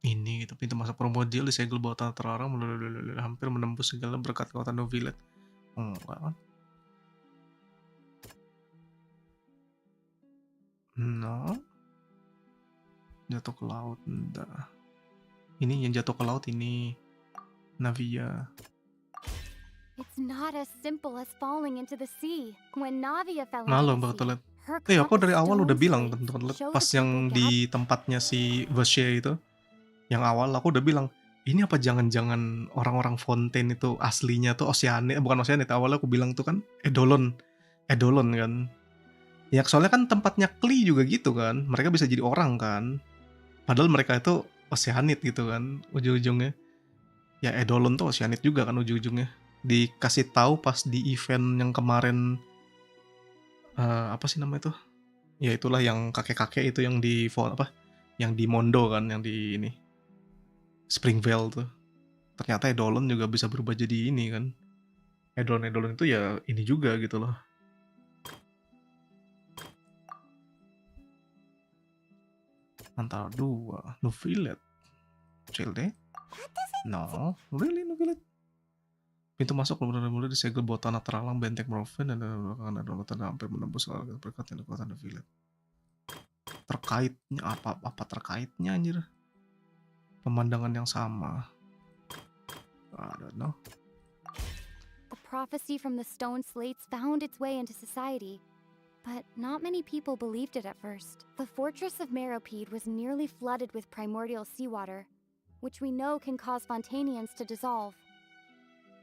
ini gitu, pintu masuk primordial disegel bawah tanah terlarang hampir menembus segala berkat kekuatan No Village. Enggak kan? No. Jatuh ke laut, enggak. Ini yang jatuh ke laut ini Navia. It's not as simple as falling into the sea. When Navia fell Nah, lo into the Mbak sea, Toilet. her Aku dari awal udah stone bilang slates teman-teman show pas the yang people di tempatnya si Vache itu. Yang awal aku udah bilang, ini apa jangan-jangan orang-orang Fontaine itu aslinya tuh Oceanid, bukan Oceanid, awalnya aku bilang tuh kan Eidolon kan. Ya soalnya kan tempatnya Klee juga gitu kan, mereka bisa jadi orang kan. Padahal mereka itu Oceanid gitu kan, ujung-ujungnya. Ya Eidolon tuh Oceanid juga kan ujung-ujungnya. Dikasih tahu pas di event yang kemarin, apa sih namanya tuh? Ya itulah yang kakek-kakek itu yang di yang di Mondo kan, yang di ini. Springvale tuh. Ternyata Eidolon juga bisa berubah jadi ini kan. Eidolon itu ya ini juga gitu loh. Antara dua. No Village. Childe? No. Really No Village? Pintu masuk mulai disegel bawah tanah terhalang benteng Morven dan ada lautan hampir menembus berkat yang kekuatan No Village. Terkaitnya apa terkaitnya anjir? Pemandangan yang sama. I don't know. The prophecy from the stone slates found its way into society, but not many people believed it at first. The fortress of Meropide was nearly flooded with primordial seawater, which we know can cause Fontanians to dissolve.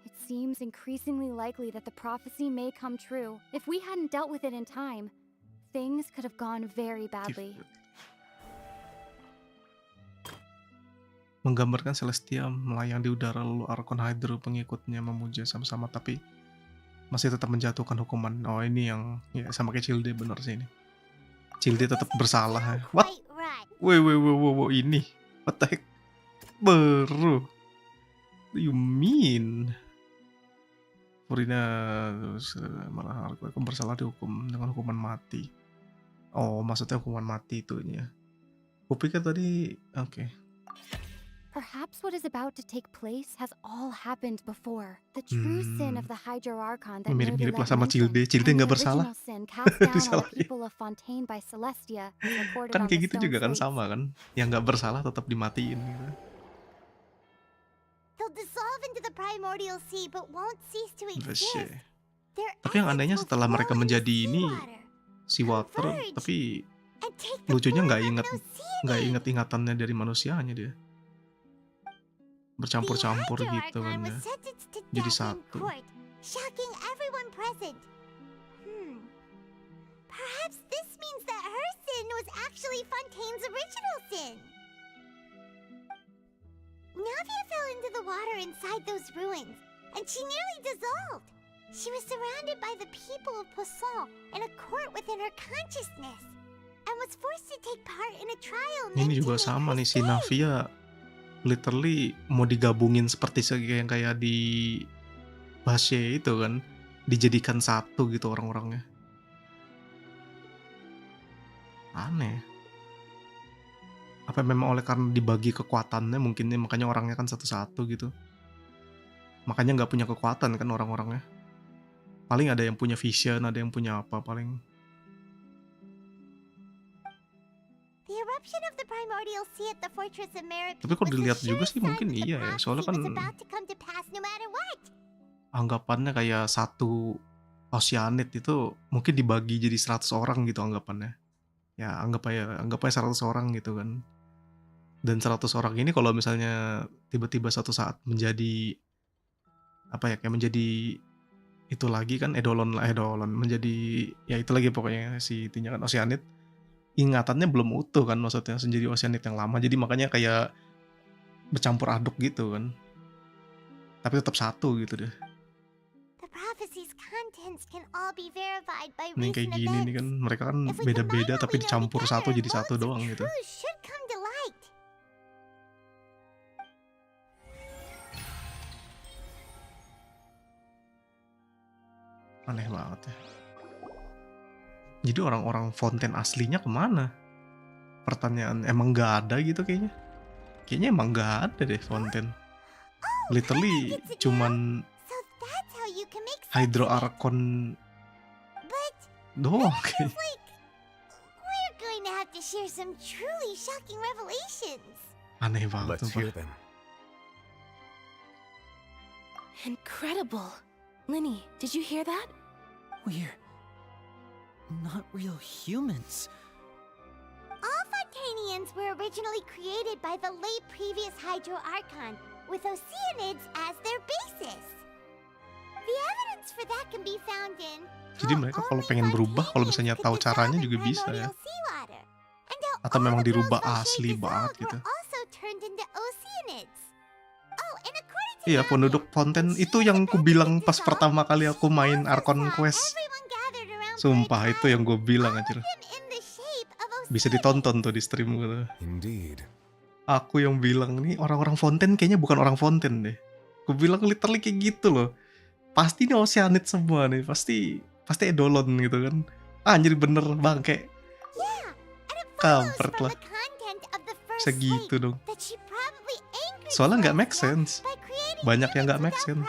It seems increasingly likely that the prophecy may come true. If we hadn't dealt with it in time, things could have gone very badly. Menggambarkan Celestia melayang di udara lalu Archon Hydro pengikutnya memuja sama-sama tapi masih tetap menjatuhkan hukuman. Oh ini yang ya sama kayak Childe bener sih ini. Childe tetap bersalah. What? Wow, ini. What the heck? Baru. What do you mean? Furina malah aku bersalah dihukum dengan hukuman mati. Oh maksudnya hukuman mati itunya. Kupikir tadi oke. Perhaps what is about to take place has all happened before. The true sin of the Hydro Archon that Mirip-mirip lah Nervalet sama Childe. mentioned, Childe and the nggak bersalah. original sin cast down on the Disalahin. people of Fontaine by Celestia is recorded Kan on kayak the gitu stone juga kan slates. sama kan. Yang nggak bersalah tetap dimatiin gitu. They'll dissolve into the primordial sea but won't cease to exist. Vache. Their Tapi yang anehnya essence will setelah mereka flow into menjadi ini seawater, seawater, converge, tapi and take the lucunya form of an nggak oceanid. inget ingatannya dari manusianya dia. Bercampur-campur The Hydro gitu kan Archon ya. was sentenced to Jadi death in satu. court, shocking everyone present. Perhaps this means that her sin was actually Fontaine's original sin. Navia fell into the water inside those ruins, and she nearly dissolved. She was surrounded by the people of Poisson in a court within her consciousness, and was forced to take part in a trial meant Ini to juga make sama her nih si safe. Navia literally mau digabungin seperti yang kayak di Vache itu kan, dijadikan satu gitu orang-orangnya. Aneh. Apa memang oleh karena dibagi kekuatannya mungkin nih, makanya orangnya kan satu-satu gitu. Makanya nggak punya kekuatan kan orang-orangnya. Paling ada yang punya vision, ada yang punya apa paling. The eruption of the primordial sea at the fortress of Meropide Tapi kalau was the dilihat juga surest sih sign mungkin that the iya ya. Soalnya prophecy kan was about to come to pass no matter what. anggapannya kayak satu Oceanid itu mungkin dibagi jadi 100 orang gitu anggapannya. Ya anggap aja 100 orang gitu kan. Dan 100 orang ini kalau misalnya tiba-tiba suatu saat menjadi apa ya, kayak menjadi itu lagi kan Eidolon menjadi ya itu lagi pokoknya si itunya kan Oceanid, ingatannya belum utuh kan maksudnya menjadi Oceanid yang lama. Jadi makanya kayak bercampur aduk gitu kan. Tapi tetap satu gitu deh. The prophecy's contents can all be verified by Ini kayak recent gini nih events. kan, mereka kan If we beda-beda combine what tapi we know dicampur satu together, jadi satu loads of doang gitu. truths should come to light. Aneh banget ya. Jadi orang-orang fonten aslinya kemana? Pertanyaan, emang nggak ada gitu kayaknya? Kayaknya emang nggak ada deh fonten. Literally cuman So that's how you can make sense Hydro of it. Archon But doang feels kayaknya. like we're going to have to share some truly shocking revelations. Aneh banget. Let's sumpah. hear them. Incredible. Linny, did you hear that? We're not real humans. All Fontanians were originally created by the late previous Hydro Archon, with Oceanids as their basis. The evidence for that can be found in Jadi mereka kalau pengen berubah, kalau misalnya tahu caranya juga bisa ya. Atau memang dirubah asli banget gitu. also turned into Oceanids. Oh, and according to Iya, penduduk fonten itu yang ku bilang pas pertama kali aku main Archon Quest. Sumpah itu yang gue bilang aja. Bisa ditonton tuh di stream gue. Indeed. Aku yang bilang nih orang-orang fonten kayaknya bukan orang fonten deh. Gue bilang literally kayak gitu loh. Pasti ini Oceanid semua nih, pasti Eidolon gitu kan. Anjir bener bangke. Kampret lah. Segitu dong. Soalnya nggak make sense. Banyak yang nggak make sense.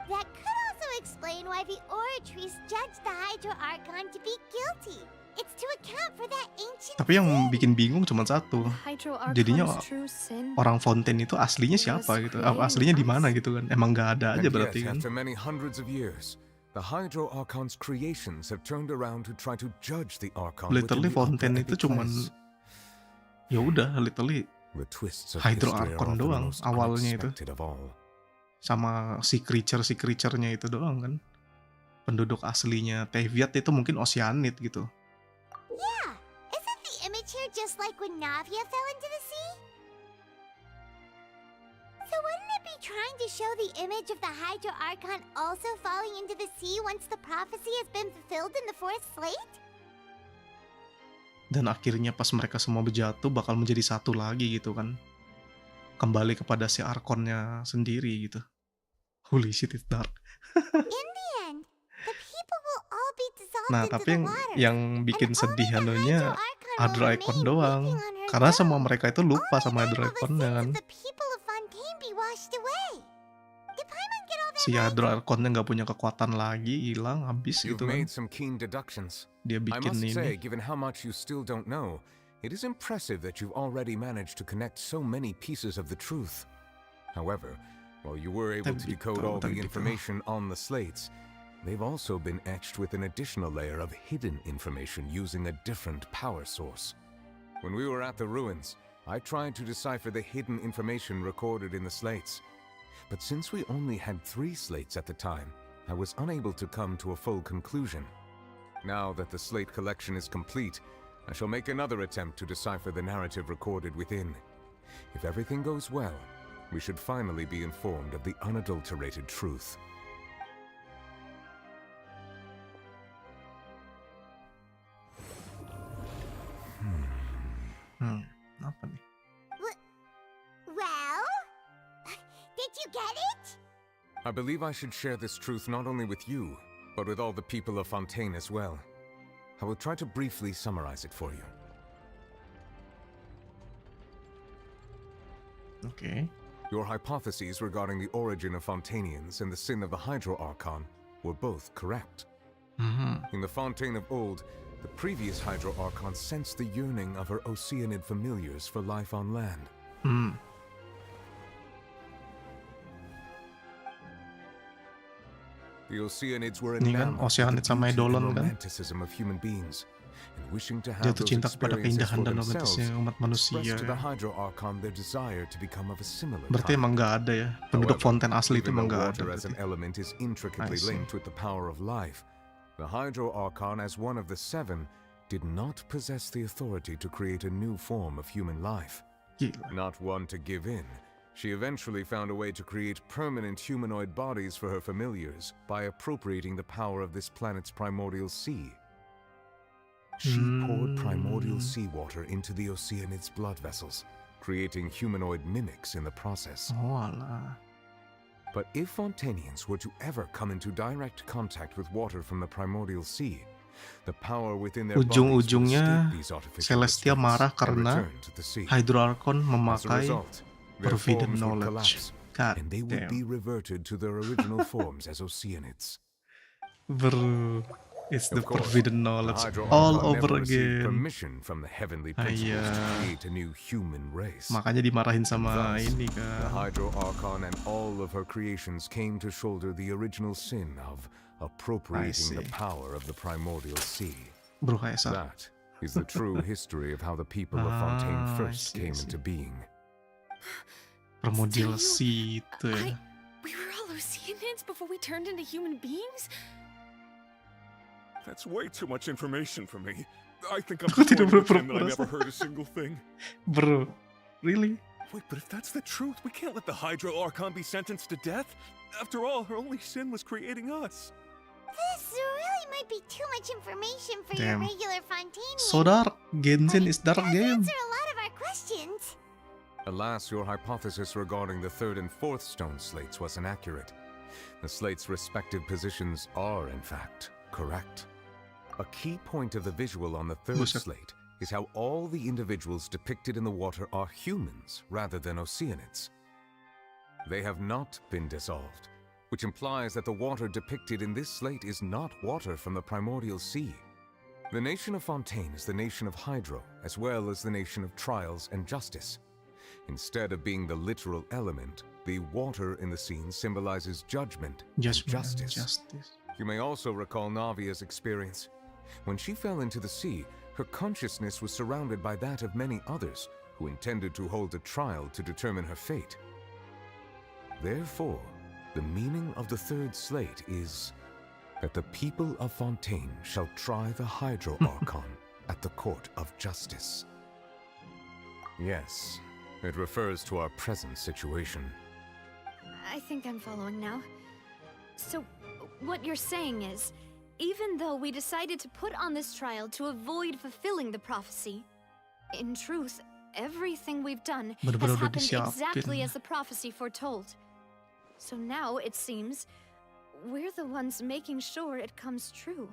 That could also explain why the Oratries judged the Hydro Archon to be guilty. It's to account for that ancient Tapi yang bikin bingung cuma satu. Hydro Archon's Jadinya true sin. orang fonten itu aslinya siapa gitu? Aslinya di mana gitu kan? Emang nggak ada aja And berarti yet, kan? after many hundreds of years, the Hydro Archon's creations have turned around to try to judge the Archon. Literally fonten itu cuman ya udah literally Hydro Archon doang awalnya itu. Sama si creature-nya itu doang kan. Penduduk aslinya Teviat itu mungkin Oceanid gitu. Yeah, isn't the image here just like when Navia fell into the sea? So wouldn't it be trying to show the image of the Hydro Archon also falling into the sea once the prophecy has been fulfilled in the fourth slate? Dan akhirnya pas mereka semua berjatuh bakal menjadi satu lagi gitu kan. Kembali kepada si Archonnya sendiri gitu. Holy shit, it's dark. In the end, the people will all be dissolved Nah, into tapi the water. yang bikin sedih anunya Hydro Archon doang. Karena semua mereka itu lupa sama Hydro Archonnya kan. The people of Fontaine be washed away. Did Paimon get all that Si Hydro Archonnya nggak punya kekuatan lagi, hilang, habis You've gitu kan. made some keen deductions. Dia I bikin must say, ini. given how much you still don't know, it is impressive that you've already managed to connect so many pieces of the truth. However, while you were able to decode all the information on the slates, they've also been etched with an additional layer of hidden information using a different power source. When we were at the ruins, I tried to decipher the hidden information recorded in the slates. But since we only had 3 slates at the time, I was unable to come to a full conclusion. Now that the slate collection is complete, I shall make another attempt to decipher the narrative recorded within. If everything goes well, we should finally be informed of the unadulterated truth. Apa nih? Well, did you get it? I believe I should share this truth not only with you, but with all the people of Fontaine as well. I will try to briefly summarize it for you. Okay. Your hypotheses regarding the origin of Fontainians and the sin of the Hydro Archon were both correct. In the Fontaine of old, the previous Hydro Archon sensed the yearning of her Oceanid familiars for life on land. The Oceanids were Ini kan enamored Oceanid with the sama beauty and Eidolon kan. romanticism of human beings, and wishing to have Jatuh those cinta kepada experiences keindahan for dan themselves, romantisnya umat manusia. expressed to the Hydro Archon their desire to become of a similar Berarti kind. emang nggak ada ya. Penduduk fonten asli itu Even emang though nggak ada. water as an berarti. element is intricately I see. linked with the power of life, the Hydro Archon as one of the 7 did not possess the authority to create a new form of human life. Gila. Not one to give in, she eventually found a way to create permanent humanoid bodies for her familiars by appropriating the power of this planet's primordial sea. She poured primordial seawater into the Oceanid's blood vessels, creating humanoid mimics in the process. Oh alah. But if Fontanians were to ever come into direct contact with water from the primordial sea, the power within their bodies would Ujung-ujungnya escape these artificial Celestia restraints marah and karena return to the sea. Hydro Archon As a memakai result, their forbidden forms would knowledge. collapse, God and they would damn. be reverted to their original forms as Oceanids. Bro, it's the Of course, forbidden the knowledge Hydro all Archon over never received again. permission from the heavenly principles to Ayah. create a new human race. Makanya dimarahin sama Thus, ini the kan. Hydro Archon and all of her creations came to shoulder the original sin of appropriating the see. power of the primordial sea. Bro kayak That is the true history of how the people of Fontaine first came into being. Primordial Sea itu ya. We were all Oceanids before we turned into human beings? That's way too much information for me. I think I'm Aku just tidak going to pretend that I berpura-pura never salah. heard a single thing. Bro, really? Wait, but if that's the truth, we can't let the Hydro Archon be sentenced to death. After all, her only sin was creating us. This really might be too much information for Damn. your regular Fontanian. So dark. Genshin is dark game. Answer a lot of our questions. Alas, your hypothesis regarding the third and fourth stone slates was inaccurate. The slates' respective positions are, in fact, correct. A key point of the visual on the third Buset. slate is how all the individuals depicted in the water are humans rather than Oceanids. They have not been dissolved, which implies that the water depicted in this slate is not water from the primordial sea. The nation of Fontaine is the nation of Hydro, as well as the nation of Trials and Justice. Instead of being the literal element, the water in the scene symbolizes judgment and justice. You may also recall Navia's experience. When she fell into the sea, her consciousness was surrounded by that of many others who intended to hold a trial to determine her fate. Therefore, the meaning of the third slate is that the people of Fontaine shall try the Hydro Archon at the court of justice. Yes, it refers to our present situation. I think I'm following now. So, what you're saying is, even though we decided to put on this trial to avoid fulfilling the prophecy, in truth, everything we've done has Bener-bener udah happened disiapin. exactly as the prophecy foretold. So now, it seems, we're the ones making sure it comes true.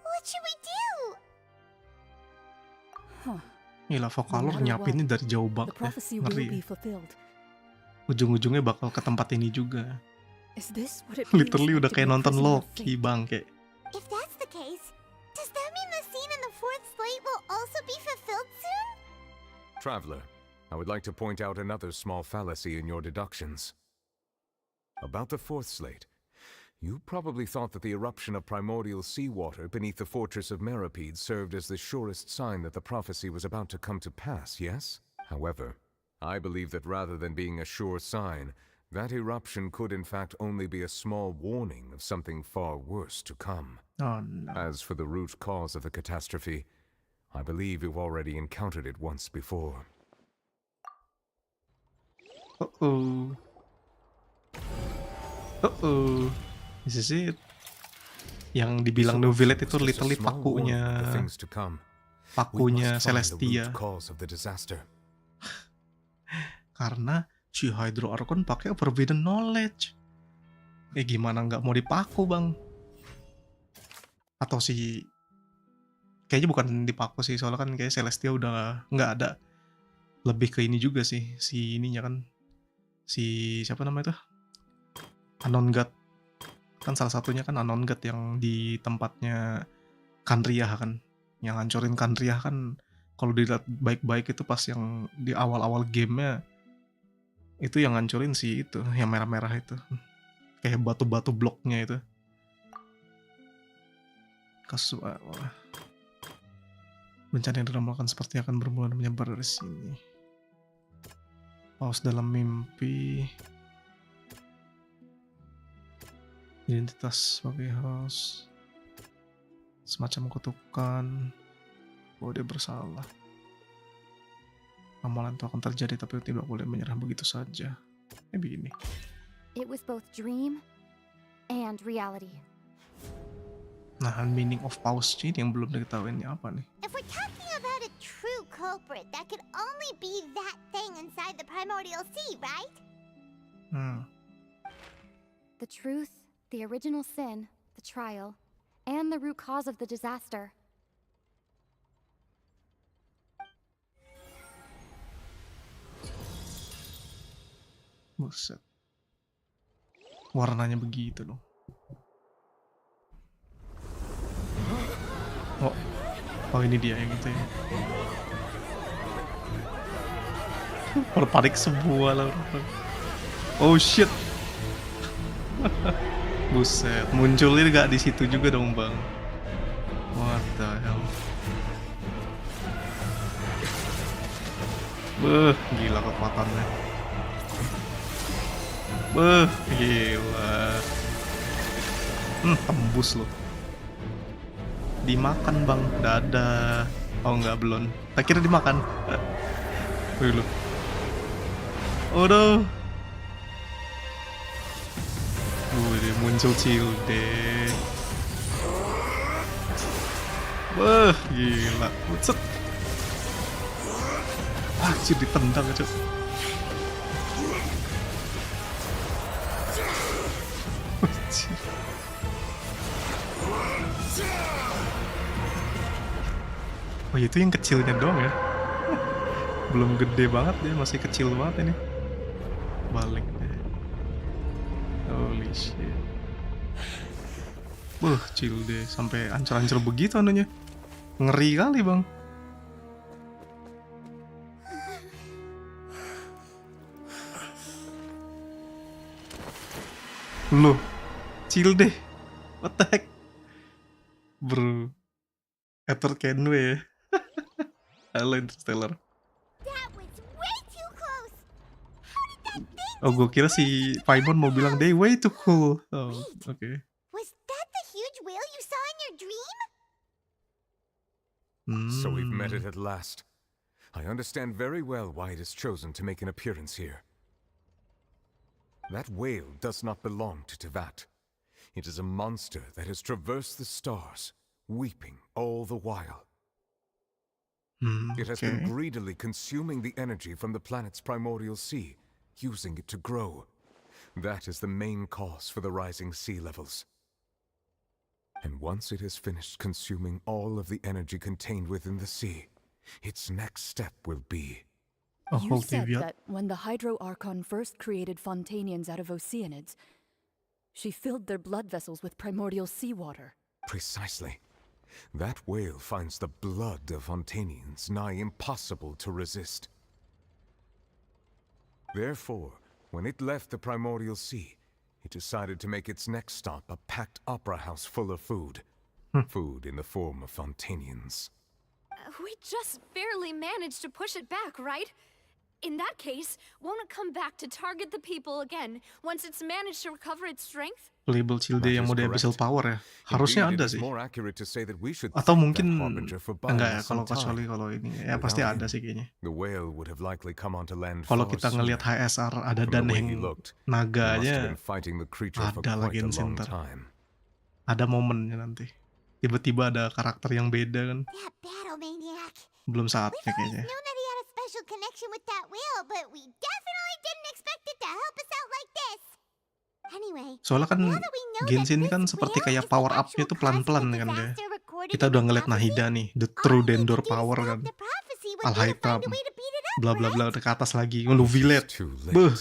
What should we do? Gila, Vokalor No matter nyiapinnya what, dari jauh The banget ya. prophecy will Ngeri. be fulfilled. Ujung-ujungnya bakal ke tempat ini juga. Is this what it feels Literally like udah to kayak be a nonton prisoner of Loki, bangke. If that's the case, does that mean the scene in the fourth slate will also be fulfilled soon? Traveler, I would like to point out another small fallacy in your deductions. About the fourth slate, you probably thought that the eruption of primordial seawater beneath the fortress of Meripede served as the surest sign that the prophecy was about to come to pass, yes? However, I believe that rather than being a sure sign, that eruption could in fact only be a small warning of something far worse to come. Oh no. As for the root cause of the catastrophe, I believe you've already encountered it once before. Uh-oh. Uh-oh. This is it. Yang dibilang Novelet itu literally pakunya Celestia. Karena si Hydro Archon pakai forbidden knowledge. Gimana nggak mau dipaku, Bang? Atau si kayaknya bukan dipaku sih, soalnya kan kayak Celestia udah nggak ada. Lebih ke ini juga sih, si ininya kan. Si siapa namanya tuh? Anon God. Kan salah satunya kan Anon God yang di tempatnya Kanriah kan. Yang hancurin Kanriah kan kalau dilihat baik-baik itu pas yang di awal-awal gamenya itu yang ngancurin si itu, yang merah-merah itu. Kayak batu-batu bloknya itu. Kasus bencana yang diramalkan sepertinya akan bermula dan menyebar dari sini. Paus dalam mimpi. Identitas sebagai host. Semacam kutukan bahwa dia bersalah. Ramalan itu akan terjadi, tapi tidak boleh menyerah begitu saja. Begini. It was both dream and reality. Nah, meaning of pause ini yang belum diketahui ini apa nih? If we're talking about a true culprit, that could only be that thing inside the primordial sea, right? The truth, the original sin, the trial, and the root cause of the disaster. Buset. Warnanya begitu loh. Oh ini dia yang itu ya. Berpanik semua lah orang. Oh shit. Buset, munculnya gak di situ juga dong bang. What the hell. Gila kekuatannya. Gila. Tembus loh. Dimakan bang, dadah. Oh enggak, belum. Tak kira dimakan. Wih lu. Aduh. Wih, muncul Cilde. Gila. Set. Anjir, ditendang aja. Oh itu yang kecilnya doang ya. Belum gede banget dia, masih kecil banget ini. Balik deh. Holy shit. Kecil deh, sampai ancur-ancur begitu anunya. Ngeri kali bang. Loh, chill deh. What the heck? Bro. Ether Kenway ya. Halo Interstellar. Oh, gue kira si Paimon mau bilang they way too cool. Oh, okay. Was that the huge whale you saw in your dream? So we've met it at last. I understand very well why it has chosen to make an appearance here. That whale does not belong to Tevat. It is a monster that has traversed the stars, weeping all the while. It has been greedily consuming the energy from the planet's primordial sea, using it to grow. That is the main cause for the rising sea levels. And once it has finished consuming all of the energy contained within the sea, its next step will be... You said that when the Hydro Archon first created Fontanians out of Oceanids, she filled their blood vessels with primordial seawater. Precisely. That whale finds the blood of Fontanians nigh impossible to resist. Therefore, when it left the primordial sea, it decided to make its next stop a packed opera house full of food. Food in the form of Fontanians. We just barely managed to push it back, right? In that case, won't it come back to target the people again once it's managed to recover its strength? Label Cilde yang mode abyssal power ya. Harusnya ada sih. Atau mungkin enggak ya, kalau kecuali kalau ini ya pasti ada sih kayaknya. Kalau kita ngelihat HSR ada Danheng naganya, ada lagi Genshin ntar. Ada momennya nanti. Tiba-tiba ada karakter yang beda kan. Belum saatnya kayaknya. Special connection with that whale, but we definitely didn't expect it to help us out like this. Anyway, soalnya kan Genshin ini kan seperti kayak power up-nya tuh pelan-pelan kan dia. Kita udah ngeliat Nahida nih, the true Dendor power kan. Al-Haitam, bla bla bla ke atas lagi, Luvilet,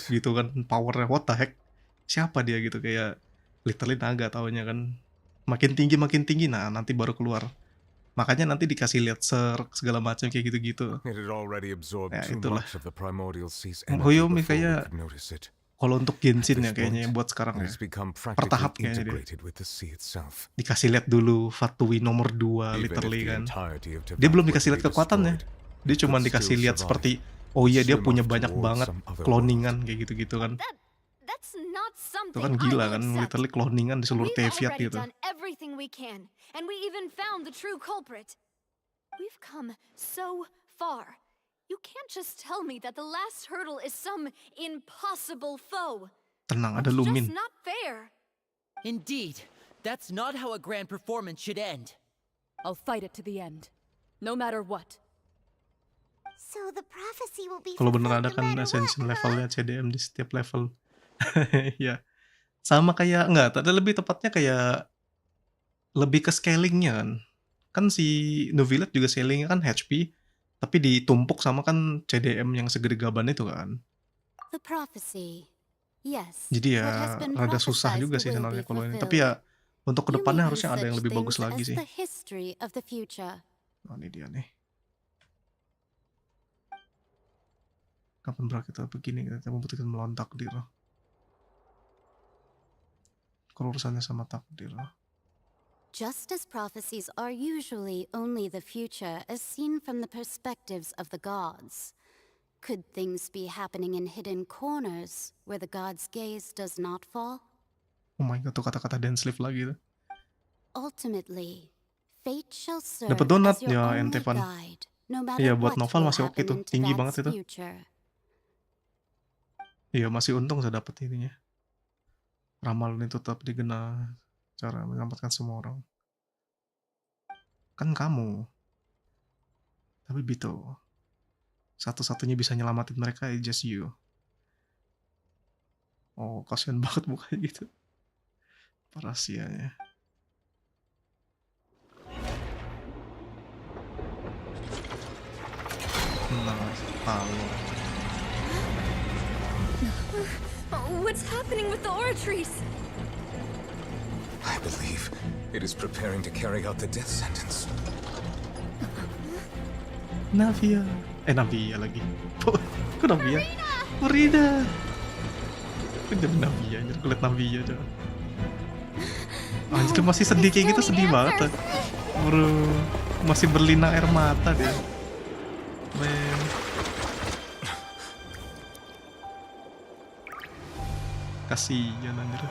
gitu kan powernya, what the heck. Siapa dia gitu, kayak literally naga taunya kan. Makin tinggi, nah nanti baru keluar. Makanya nanti dikasih lihat segala macam kayak gitu-gitu. Ya itulah. HoyoMix kayak kalau untuk Genshin ya kayaknya yang buat sekarang ya. Pertahap kayaknya dia. Dikasih lihat dulu Fatui nomor 2 literally kan. Dia belum dikasih lihat kekuatannya. Dia cuma dikasih lihat seperti oh iya dia punya banyak banget cloningan kayak gitu-gitu kan. Itu kan gila kan, literally cloningan di seluruh Teviat gitu. And we even found the true culprit. We've come so far. You can't just tell me that the last hurdle is some impossible foe. Tenang, ada That's just Lumin. not fair. Indeed, that's not how a grand performance should end. I'll fight it to the end, no matter what. So the prophecy will be Kalau bener fulfilled ada no kan matter ascension what, levelnya CDM di setiap level. Ya, sama kayak enggak, ada lebih tepatnya kayak lebih ke scalingnya kan. Kan si Novelet juga scalingnya kan HP, tapi ditumpuk sama kan CDM yang segede gaban itu kan. The prophecy. Yes. Jadi what has ya been rada susah prophesied juga sih will sebenarnya be kalau ini. fulfilled. Tapi ya untuk You may kedepannya use harusnya ada yang such lebih bagus things lagi as sih. the history of the future. Oh, ini dia nih. Kapan berakhir kita begini, kita membutuhkan melawan takdir. Kalau urusannya sama takdir. Just as prophecies are usually only the future as seen from the perspectives of the gods, could things be happening in hidden corners where the gods' gaze does not fall? Oh my god, tuh kata-kata dance sleeve lagi tuh. Ultimately, fate shall serve Dapat donat as your ya only ente Van. guide, no matter Iya buat what novel will masih oke happen tuh, into tinggi that's banget itu. future. Iya masih untung saya dapat ininya. Ramalan itu tetap digena cara menyelamatkan semua orang. Kan kamu. Tapi Bito. Satu-satunya bisa nyelamatin mereka is just you. Oh, kasihan banget mukanya gitu. Rahasianya. Nah, tahu. What's happening with the oratories? I believe it is preparing to carry out the death sentence. Navia. Navia lagi. Kok Navia? Furina. Kok jadi Navia? Jadi kulit Navia aja. Anjir masih sedih kayak gitu, sedih banget. Bro, masih berlinang air mata dia. Men. Kasihan anjir.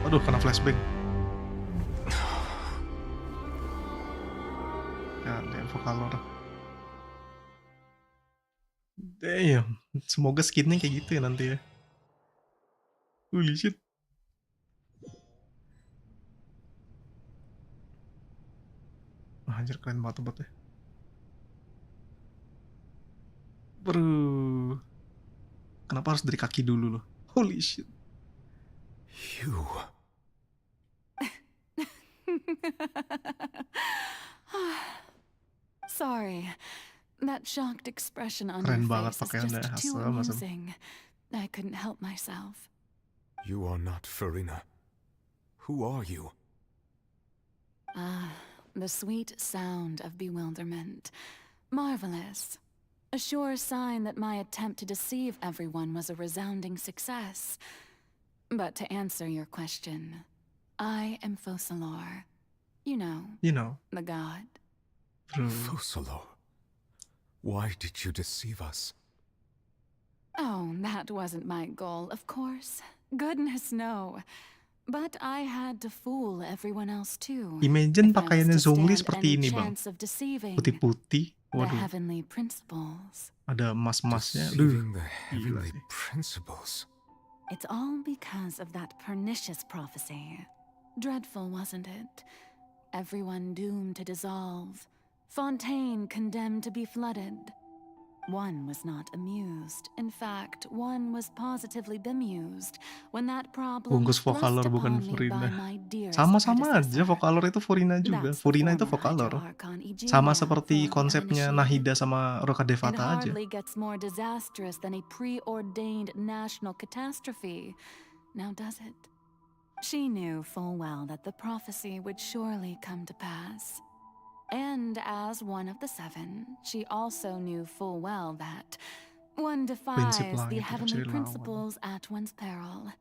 Aduh, kena flashback. Ya, ada Vokalor. Damn, semoga skinnya kayak gitu ya nanti ya. Holy shit. Anjir keren banget obatnya. Bro. Kenapa harus dari kaki dulu loh? Holy shit. You. Sorry. That shocked expression on Keren your banget face is pakaiannya, just too asem. amusing. I couldn't help myself. You are not Furina. Who are you? Ah, the sweet sound of bewilderment. Marvelous. A sure sign that my attempt to deceive everyone was a resounding success. But to answer your question, I am Focalor. You know, the god. Focalor. Why did you deceive us? Oh, that wasn't my goal, of course. Goodness, no. But I had to fool everyone else too. Imagine pakaiannya Zhongli seperti ini, Bang. Putih-putih. The Waduh. heavenly principles. Ada emas-emasnya. Deceiving the heavenly principles. It's all because of that pernicious prophecy. Dreadful, wasn't it? Everyone doomed to dissolve. Fontaine condemned to be flooded. One was not amused. In fact, one was positively bemused when that problem was Bungkus thrust Vokalor bukan upon me by Furina. my dearest Sama-sama predecessor. aja, Vokalor itu Furina juga. That's the Furina itu former Vokalor. Hydro-Archon Sama Eugenia, seperti former konsepnya initiate. Nahida sama It Rokadevata aja. hardly gets more disastrous than a preordained national catastrophe. Now does it? She knew full well that the prophecy would surely come to pass. And as one of the seven, she also knew full well that one defies the heavenly principles at one's peril.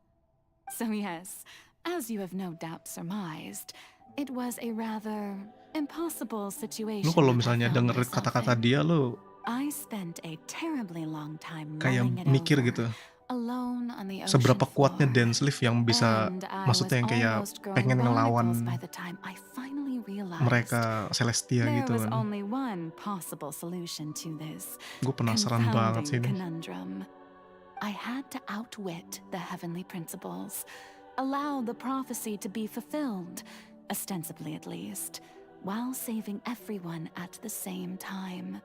So yes, as you have no doubt surmised, it was a rather impossible situation. Lu kalau that I misalnya found denger myself kata-kata in. dia lu I spent a terribly long time kayak mulling it mikir over, gitu. alone on the ocean Seberapa kuatnya floor. Dan Sleeve yang bisa, And I was maksudnya yang kayak almost growing pengen barnacles ngelawan by the time I finally realized mereka Celestia there gitu was kan. only one possible solution to this Gue penasaran banget sih confounding ini. conundrum. I had to outwit the heavenly principles, allow the prophecy to be fulfilled, ostensibly at least, while saving everyone at the same time.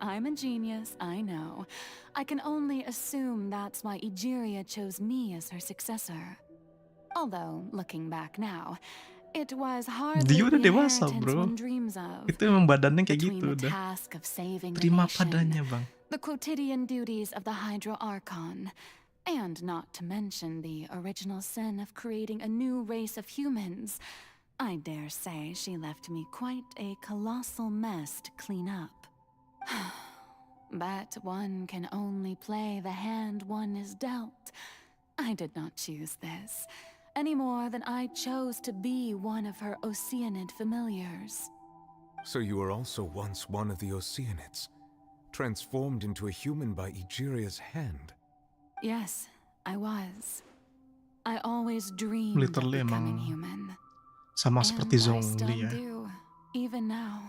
I'm a genius, I know. I can only assume that's why Egeria chose me as her successor. Although, looking back now, it was hardly Dia udah the dewasa, inheritance bro. one dreams of. Itu emang badannya kayak Between gitu the udah. task of saving the Terima nation, padanya, Bang. the quotidian duties of the Hydro Archon, and not to mention the original sin of creating a new race of humans, I dare say she left me quite a colossal mess to clean up. But one can only play the hand one is dealt. I did not choose this, any more than I chose to be one of her Oceanid familiars. So you were also once one of the Oceanids, transformed into a human by Egeria's hand. Yes, I was. I always dreamed Literally of becoming emang human. sama And seperti I still Zhongli ya. do, even now.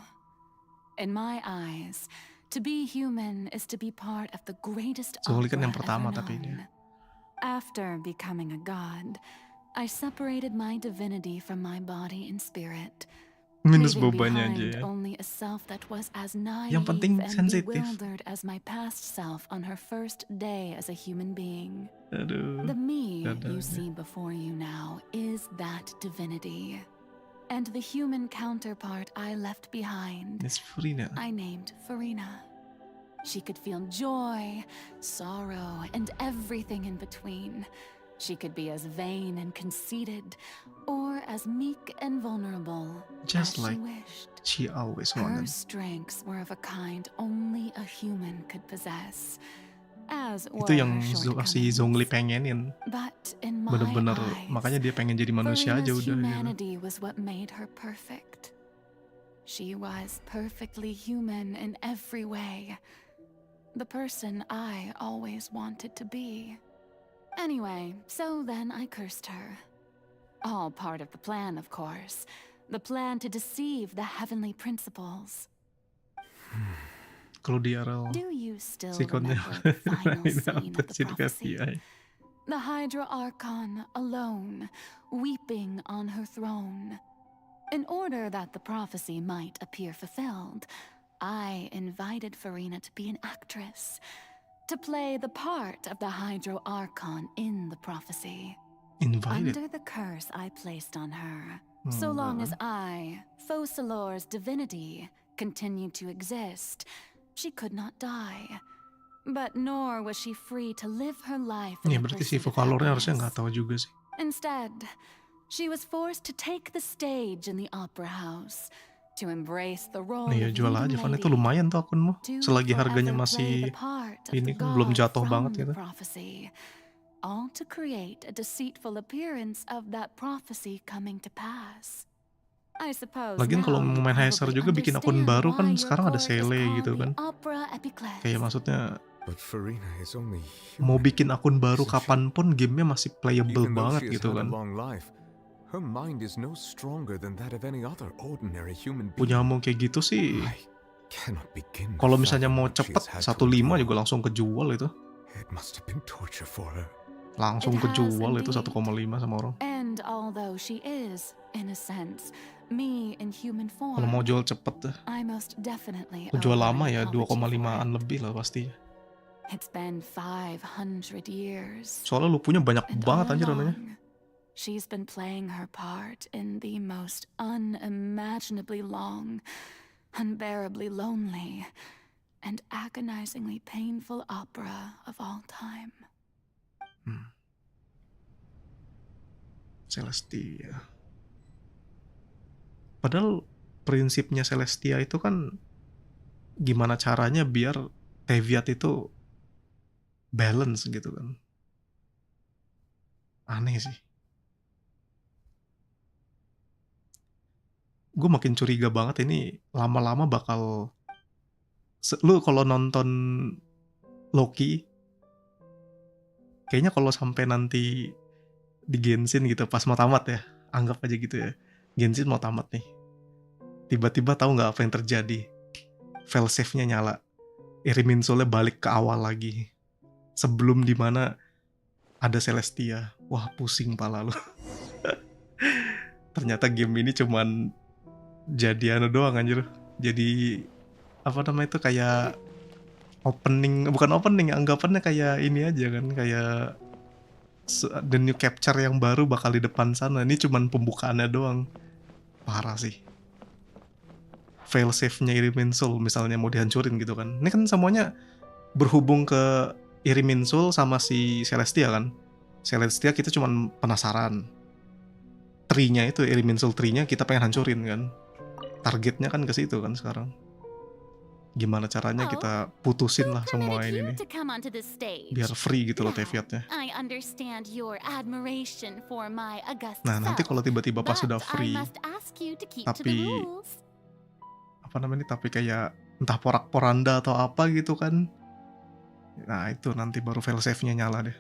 In my eyes, to be human is to be part of the greatest Zhongli kan yang opera pertama ever tapi known. dia. After becoming a god, I separated my divinity from my body and spirit, Minus leaving bobanya behind aja ya. only a self that was as naive Yang penting and sensitif. bewildered as my past self on her first day as a human being. Aduh. The me you dadanya. see before you now is that divinity. And the human counterpart I left behind, Miss Furina. I named Farina. She could feel joy, sorrow, and everything in between. She could be as vain and conceited, or as meek and vulnerable Just as like she wished. she always Her wanted. strengths were of a kind only a human could possess, as Itu were yang her si shortcomings. Zhongli pengenin. But in my Bener-bener eyes, makanya dia pengen jadi manusia aja Farina's udah gitu. humanity was what made her perfect. She was perfectly human in every way. The person I always wanted to be. Anyway, so then I cursed her. All part of the plan, of course. The plan to deceive the heavenly principles. Kalau di RL Do you still sikonnya remember the final ini scene of the jadi prophecy? FBI. The Hydra Archon alone, weeping on her throne. In order that the prophecy might appear fulfilled, I invited Farina to be an actress, to play the part of the Hydro Archon in the prophecy. Invited. Under the curse I placed on her, so long as I, Focalor's divinity, continued to exist, she could not die. But nor was she free to live her life in Ya the berarti si pursuit of Vocalornya harusnya happiness. nggak tahu juga sih. Instead, she was forced to take the stage in the opera house, to embrace the role Nih ya of jual aja, leading Van itu lady, lumayan tuh akunmu. to Selagi harganya forever play masih the part of ini the kan belum god jatuh from banget the gitu. prophecy, all to create a deceitful appearance of that prophecy coming to pass. I suppose Lagian kalau now you mau main Heiser probably juga bikin akun understand baru kan why your sekarang ada court is Sele called gitu the kan. Opera Epiclese. Kayak maksudnya But Farina is only mau human. bikin akun baru Isn't she? kapanpun gamenya masih playable Even though banget she has gitu had a kan. long life, her mind is no stronger than that of any other ordinary human being. Punya mau kayak gitu sih. Cannot begin to Kalau misalnya fathom mau what she cepet has had 1.5 to endure. juga langsung kejual itu. It must have been torture for her. Langsung It has kejual itu indeed. 1,5 sama orang. And although she is, in a sense, me in human form, Kalau mau jual cepet tuh. I most definitely Mau jual owe her lama an ya apology for 2,5an it. lebih lah pasti. It's been 500 years. Soalnya lu punya banyak And banget all anjir anaknya. along, she's been playing her part in the most unimaginably long, unbearably lonely, and agonizingly painful opera of all time. Celestia. Padahal prinsipnya Celestia itu kan gimana caranya biar Teviat itu balance gitu kan. Aneh sih. Gue makin curiga banget ini lama-lama bakal lu kalau nonton Loki Kayaknya kalau sampai nanti di Genshin gitu pas mau tamat ya, anggap aja gitu ya, Genshin mau tamat nih, tiba-tiba tahu nggak apa yang terjadi? File save-nya nyala, Irimin Soul-nya balik ke awal lagi, sebelum dimana ada Celestia. Wah, pusing pala lu. Ternyata game ini cuman jadi doang anjir. Jadi apa namanya itu, kayak opening, bukan opening, anggapannya kayak ini aja kan, kayak the new capture yang baru bakal di depan sana. Ini cuman pembukaannya doang. Parah sih. File save-nya Irimin Soul misalnya mau dihancurin gitu kan. Ini kan semuanya berhubung ke Irimin Soul sama si Celestia kan. Celestia kita cuman penasaran. Tree-nya itu, Irimin Soul tree-nya kita pengen hancurin kan. Targetnya kan ke situ kan sekarang. Gimana caranya kita putusin lah semua ini nih. Biar free gitu loh Teviatnya. Nah, nanti kalau tiba-tiba pas sudah free, tapi apa namanya, tapi kayak entah porak-poranda atau apa gitu kan. Nah, itu nanti baru file save-nya nyala deh.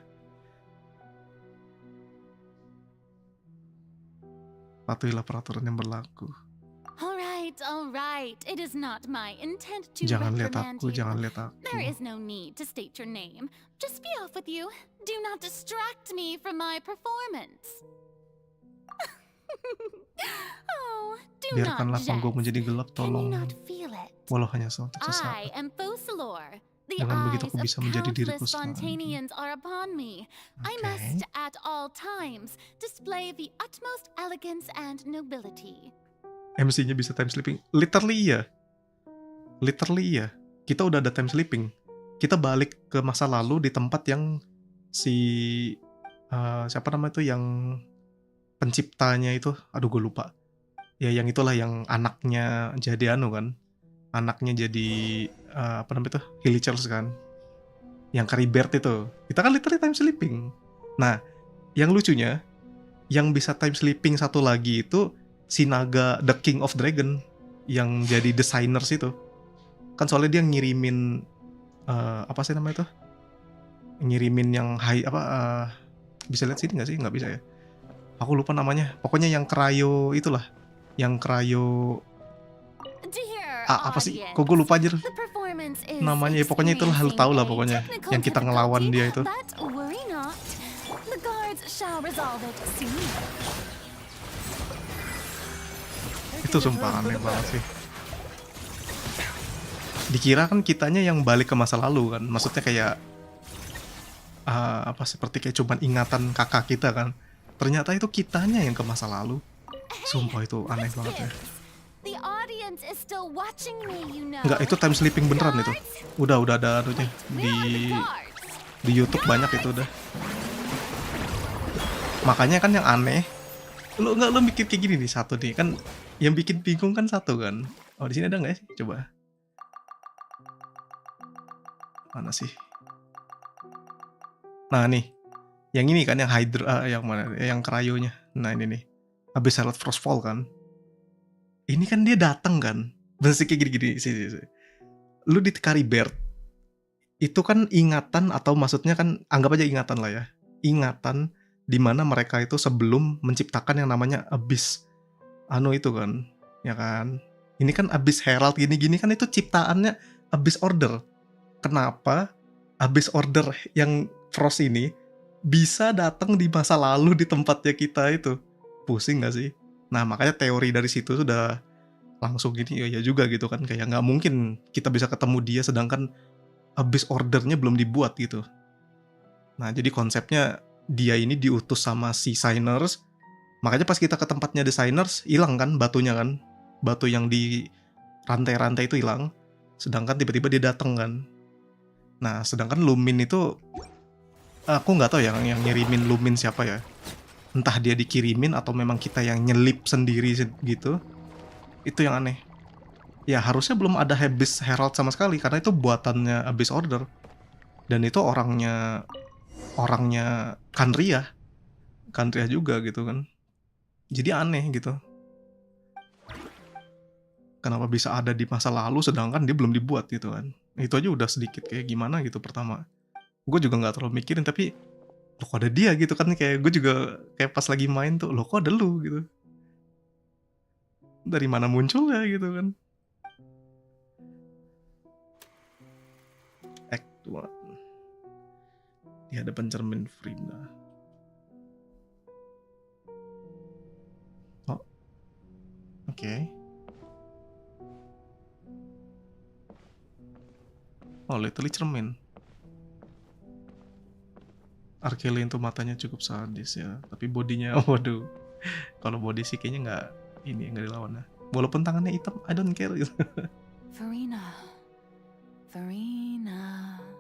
Patuhilah peraturan yang berlaku. Alright. It is not my intent to Jangan lihat reprimand aku, you. jangan lihat aku. There is no need to state your name. Just be off with you. Do not distract me from my performance. Oh, do Biarkanlah not panggung jest. menjadi gelap, Can you tolong. not feel it? Walau hanya suatu I sesaat. am Fosilor. The Dengan begitu eyes aku of bisa menjadi diriku countless sendiri. Fontanians are upon me. I must, at all times, display the utmost elegance and nobility. MC-nya bisa time sleeping. Literally iya. Kita udah ada time sleeping. Kita balik ke masa lalu di tempat yang si siapa namanya itu, yang penciptanya itu, aduh gue lupa. Ya yang itulah, yang anaknya jadi kan. Anaknya jadi apa namanya itu, Hillichers kan. Yang Caribert itu. Kita kan literally time sleeping. Nah, yang lucunya, yang bisa time sleeping satu lagi itu si naga, The King of Dragon, yang jadi designers itu. Kan soalnya dia ngirimin apa sih namanya itu? Ngirimin yang bisa lihat sini nggak sih? Nggak bisa ya. Aku lupa namanya. Pokoknya yang cryo itulah. Yang cryo apa sih? Kok gue lupa aja namanya ya, pokoknya itulah, lu tau lah pokoknya. Yang kita ngelawan dia itu. Itu sumpah aneh banget sih. Dikira kan kitanya yang balik ke masa lalu kan. Maksudnya kayak seperti kayak cuman ingatan kakak kita kan. Ternyata itu kitanya yang ke masa lalu. Sumpah itu aneh banget ya. Enggak, itu time sleeping beneran itu. Udah ada anunya di YouTube banyak itu udah. Makanya kan yang aneh, lu mikir kayak gini nih, satu nih kan yang bikin bingung kan satu kan. Oh, di sini ada nggak ya? Coba. Mana sih? Nah nih, yang ini kan yang Hydra, yang mana? Yang cryonya. Nah ini nih, habis Charlotte Frostfall kan. Ini kan dia datang kan, bener kayak gini-gini sih. Lu di Caribert, itu kan ingatan, atau maksudnya kan anggap aja ingatan lah ya. Ingatan di mana mereka itu sebelum menciptakan yang namanya Abyss. Itu kan, ya kan. Ini kan Abyss Herald gini-gini kan itu ciptaannya Abyss Order. Kenapa Abyss Order yang Frost ini bisa datang di masa lalu di tempatnya kita itu? Pusing gak sih? Nah makanya teori dari situ sudah langsung gini, ya juga gitu kan. Kayak gak mungkin kita bisa ketemu dia sedangkan Abyss Ordernya belum dibuat gitu. Nah jadi konsepnya dia ini diutus sama si Signers. Makanya pas kita ke tempatnya Designers, hilang kan batunya kan. Batu yang di rantai-rantai itu hilang. Sedangkan tiba-tiba dia datang kan. Nah sedangkan Lumin itu, aku gak tahu yang ngirimin Lumin siapa ya. Entah dia dikirimin atau memang kita yang nyelip sendiri gitu. Itu yang aneh. Ya harusnya belum ada Abyss Herald sama sekali, karena itu buatannya Abyss Order. Dan itu orangnya Kanria juga gitu kan. Jadi aneh gitu. Kenapa bisa ada di masa lalu sedangkan dia belum dibuat gitu kan. Itu aja udah sedikit kayak gimana gitu pertama. Gue juga gak terlalu mikirin, tapi loh kok ada dia gitu kan, kayak gue juga kayak pas lagi main tuh, loh kok ada lu gitu. Dari mana munculnya gitu kan. Act 1. Di hadapan cermin Frina. Oh. Oke. Oh, literally cermin. Arkelin tuh matanya cukup sadis ya, tapi bodinya, waduh. Kalau body sih kayaknya nggak dilawan ya. Walaupun tangannya hitam, I don't care gitu. Farina.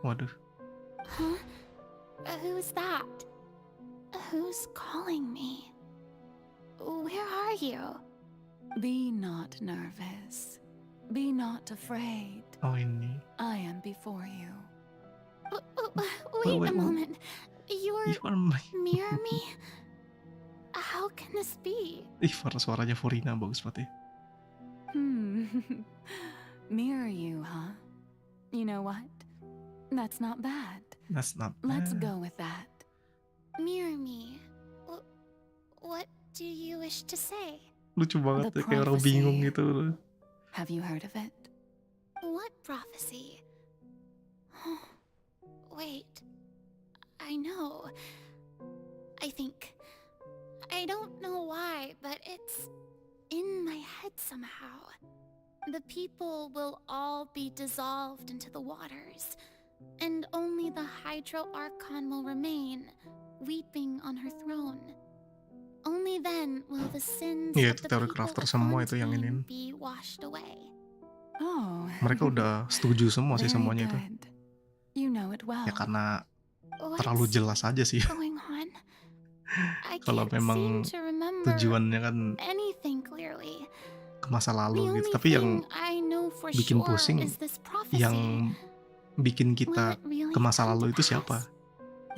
Waduh. Huh? Who's that? Who's calling me? Where are you? Be not nervous. Be not afraid. Oh, ini. I am before you. Wait a moment. You are my... Mirror me? How can this be? Ih, suaranya Farina bagus banget ya. Mirror you, huh? You know what? That's not bad. That's not bad. Let's go with that. Mirror me. What do you wish to say? Lucu banget ya, kayak orang bingung gitu. Have you heard of it? What prophecy? Wait. I know. I think. I don't know why, but it's in my head somehow. The people will all be dissolved into the waters, and only the Hydro Archon will remain, weeping on her throne. Only then will the sins Iya, of itu the teori people crafter of semua itu yang Fontaine iniin. be washed away. Oh. Mereka udah setuju semua sih Very semuanya itu. good. You know it well. Ya karena What's terlalu jelas aja sih. going on? I Kalau can't memang seem to remember tujuannya kan anything clearly. ke masa The lalu gitu. only Tapi yang thing I know for bikin sure pusing, is this prophecy. yang bikin kita Will it really ke masa come lalu to itu siapa?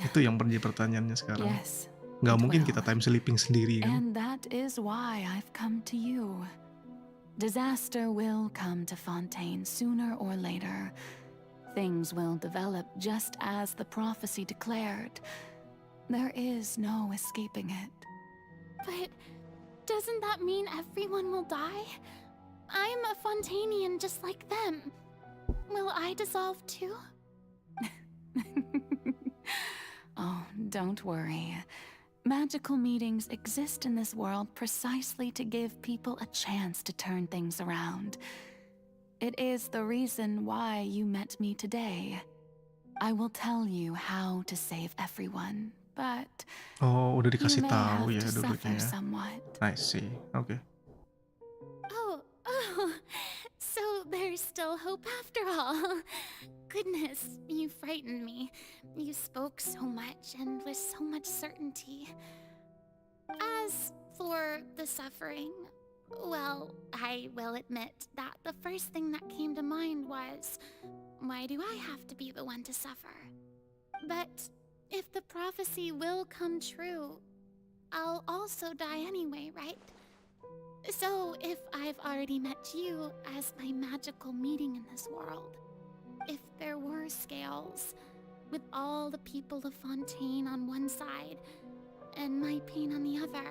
Itu yang menjadi pertanyaannya sekarang. Yes. Nggak it mungkin will. kita time sleeping sendiri kan. And that is why I've come to you. Disaster will come to Fontaine sooner or later. Things will develop just as the prophecy declared. There is no escaping it. But doesn't that mean everyone will die? I'm a Fontainian just like them. Will I dissolve too? Oh, don't worry. Magical meetings exist in this world precisely to give people a chance to turn things around. It is the reason why you met me today. I will tell you how to save everyone, but Oh, udah you dikasih may tahu have ya to dulunya suffer ya. somewhat. I see. Oke. Oh, so there's still hope after all. Goodness, you frightened me. You spoke so much and with so much certainty. As for the suffering, well, I will admit that the first thing that came to mind was, why do I have to be the one to suffer? But if the prophecy will come true, I'll also die anyway, right? So if I've already met you as my magical meeting in this world, if there were scales, with all the people of Fontaine on one side, and my pain on the other,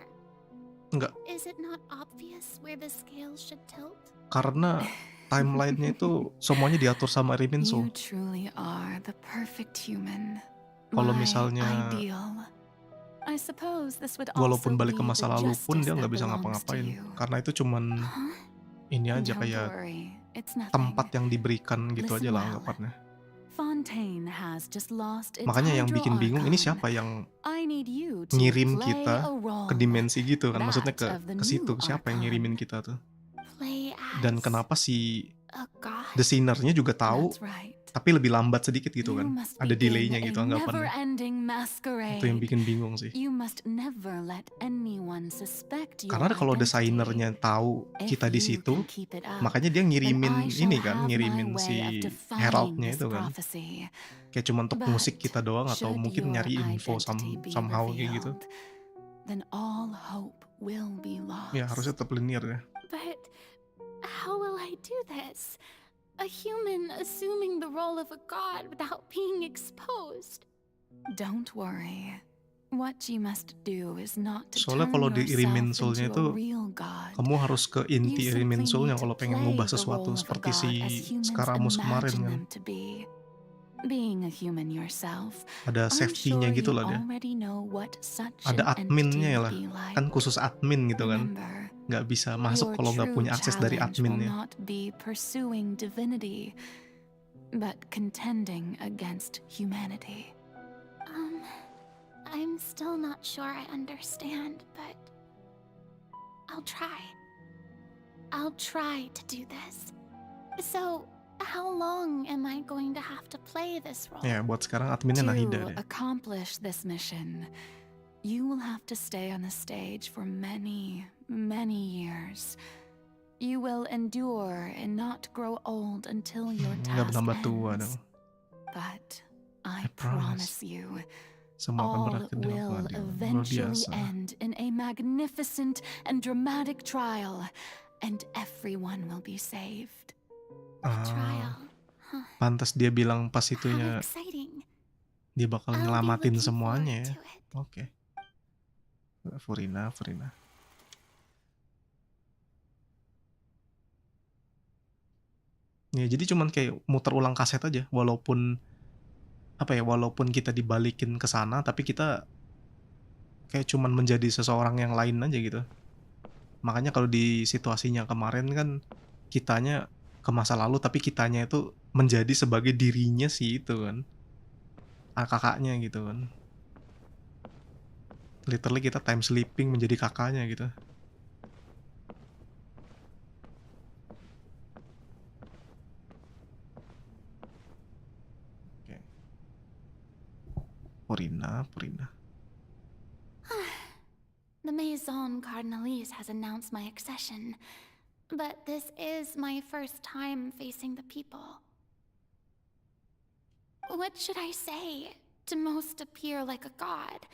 Enggak, is it not obvious where the scales should tilt? karena timeline-nya itu semuanya diatur sama Riminso. You truly are the perfect human. Kalau My misalnya ideal. I suppose this would walaupun also balik ke be masa the lalu pun justice dia nggak that bisa belongs to ngapa-ngapain. you. Karena itu cuman ini aja Don't kayak worry, it's nothing. tempat yang diberikan gitu Listen aja lah well. anggapannya. Fontaine has just lost its Makanya yang hydro bikin bingung ini archon. siapa yang I need you to ngirim play kita a role. ke dimensi gitu kan, maksudnya ke That of the ke situ new siapa yang ngirimin kita tuh. Play Dan as kenapa si a god? The Sinner-nya juga tahu, That's right. tapi lebih lambat sedikit gitu You kan. must Ada begin delay-nya a gitu anggapannya. never-ending masquerade. Itu yang bikin bingung sih. You must never let anyone suspect your Karena kalau identity. desainernya tahu If kita di you situ, can keep it up, makanya dia then ngirimin I shall ini kan, have ngirimin my way si of defining heraldnya this itu kan. prophecy. Kayak cuma untuk But musik kita doang atau should mungkin your nyari info identity be somehow kayak gitu. revealed, then all hope will be lost. Ya harusnya tetap linear ya. But how will I do this? A human assuming the role of a god without being exposed. Don't worry. What you must do is not to Soalnya turn kalau di irimin yourself soulnya into itu a real god. kamu harus ke inti You irimin simply soulnya need kalau to pengen play ngubah the sesuatu role of a seperti si god as humans Skaramus kemarin imagine kan. them to be. Being a human yourself, Ada I'm safety-nya sure gitu you lah dia. already know what such Ada an adminnya entity ya would lah. be like. Kan khusus admin gitu kan. Remember, Nggak bisa masuk your kalau nggak true punya akses dari challenge will adminnya. not be pursuing divinity, but contending against humanity. I'm still not sure I understand, but I'll try. I'll try to do this. So, how long am I going to have to play this role? Ya, buat sekarang adminnya Nahida To deh. accomplish this mission, you will have to stay on the stage for many, many years. You will endure and not grow old until your Nggak task bertambah tua ends. dong. But I promise you, Semua akan all berakhir dengan will keadilan. Luar eventually biasa. end in a magnificent and dramatic trial, and everyone will be saved. Pantas dia bilang pas How itunya exciting. dia bakal I'll be nyelamatin looking semuanya ya. forward Oke. Furina. Ya, jadi cuman kayak muter ulang kaset aja, walaupun kita dibalikin ke sana, tapi kita kayak cuman menjadi seseorang yang lain aja gitu. Makanya kalau di situasinya kemarin kan kitanya ke masa lalu, tapi kitanya itu menjadi sebagai dirinya sih itu kan. Kakaknya gitu kan. Literally kita time sleeping menjadi kakaknya gitu. Furina. The Maison Cardinalise has announced my accession, but this is my first time facing the people. What should I say to most appear like a god?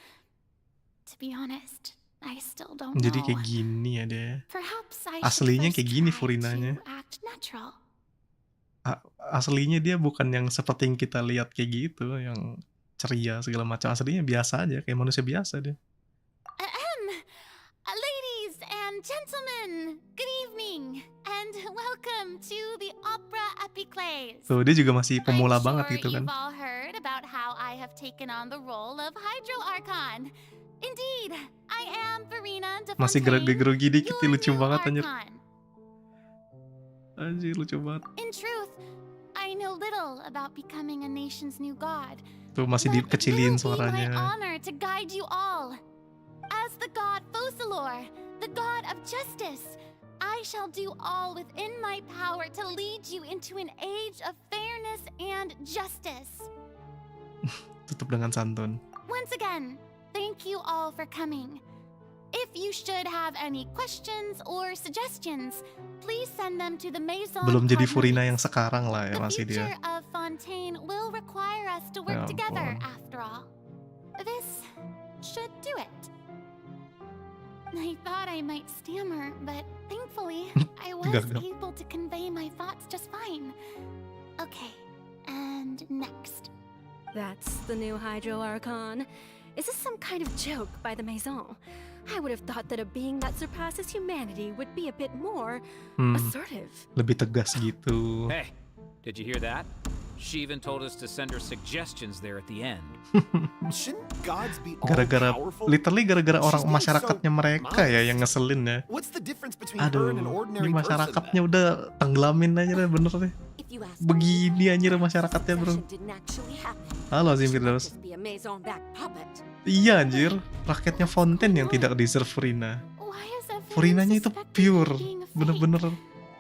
To be honest, I still don't Jadi know. kayak gini ya dia. Perhaps I Aslinya should kayak first gini try Furinanya. to act natural. Aslinya dia bukan yang seperti yang kita lihat kayak gitu, yang ceria segala macam. Aslinya biasa aja, kayak manusia biasa dia. Ladies and gentlemen, good evening, and welcome to the Opera Epiclese. Tuh, dia juga masih pemula banget gitu Sure, kan. you've all heard about how I have taken on the role of Hydro Archon. Indeed, I am Furina de Masih Fontaine, gerak-gerogi dikit, dia lucu your banget anjir. Archon. Anjir, lucu banget. In truth, I know little about becoming a nation's new god. Tuh, masih dikecilin My suaranya. honor to guide you all. As the god Focalor, the god of justice, I shall do all within my power to lead you into an age of fairness and justice. Tutup dengan santun. Once again, thank you all for coming. If you should have any questions or suggestions, please send them to the Maison. Belum jadi Furina yang sekarang lah ya, The masih dia. future of Fontaine will require us to work Ya together, ampun. after all. This should do it. I thought I might stammer, but thankfully, I was Gagal. able to convey my thoughts just fine. Okay, and next. That's the new Hydro Archon. Is this some kind of joke by the Maison? I would have thought that a being that surpasses humanity would be a bit more assertive. Lebih tegas gitu. Hey, did you hear that? She even told us to send her suggestions there at the end. Shouldn't gods be all Gara-gara, powerful? literally gara-gara orang She's being masyarakatnya so mereka ya yang ngeselin ya. What's the difference between Aduh, her and an ordinary ini person? masyarakatnya udah tenggelamin aja deh, bener deh. Begini anjir masyarakatnya bro. Halo Azim Firdaus. Iya anjir, rakyatnya Fontaine yang tidak deserve Furina. Furinanya itu pure, bener-bener.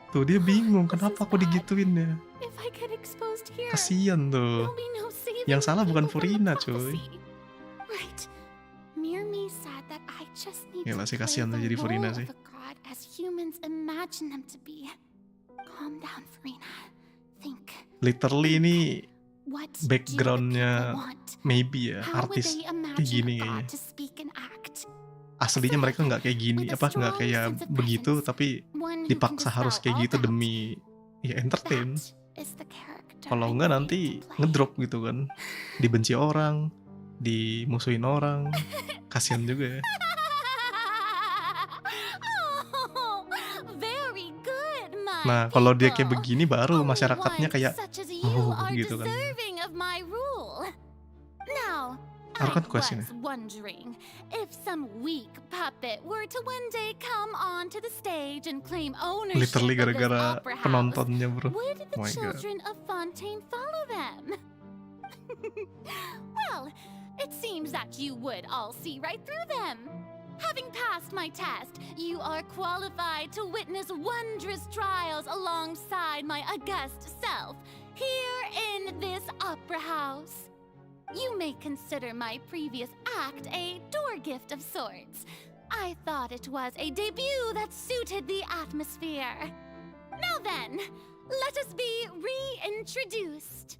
Tuh dia bingung kenapa aku digituin ya. Kasian tuh. Yang salah bukan Furina cuy. Right. Mirmi said that I just need Gila to sih, play kasihan tuh the jadi role Furina of sih. a god as humans imagine them to be. Calm down, Furina. Think. Literally ini What backgroundnya do the people want? maybe ya, How would artis they kayak imagine gini a god kayaknya. to speak and act? Aslinya mereka nggak kayak gini, apa nggak kayak begitu, tapi dipaksa harus kayak gitu demi ya entertain. Is the character Kalau nggak nanti ngedrop gitu kan, dibenci orang, dimusuhin orang. Kasihan juga ya. Oh, very good, my Nah, kalau dia kayak people. begini baru Only masyarakatnya ones kayak such as you oh are gitu kan. deserving of my rule. Now, Archon I question was wondering if some weak puppet were to one day come onto the stage and claim ownership Literally of this gara-gara opera house, penontonnya, bro. would the Oh my god. children of Fontaine follow them? Well, it seems that you would all see right through them. Having passed my test, you are qualified to witness wondrous trials alongside my august self here in this opera house. You may consider my previous act a door gift of sorts. I thought it was a debut that suited the atmosphere. Now then, let us be reintroduced.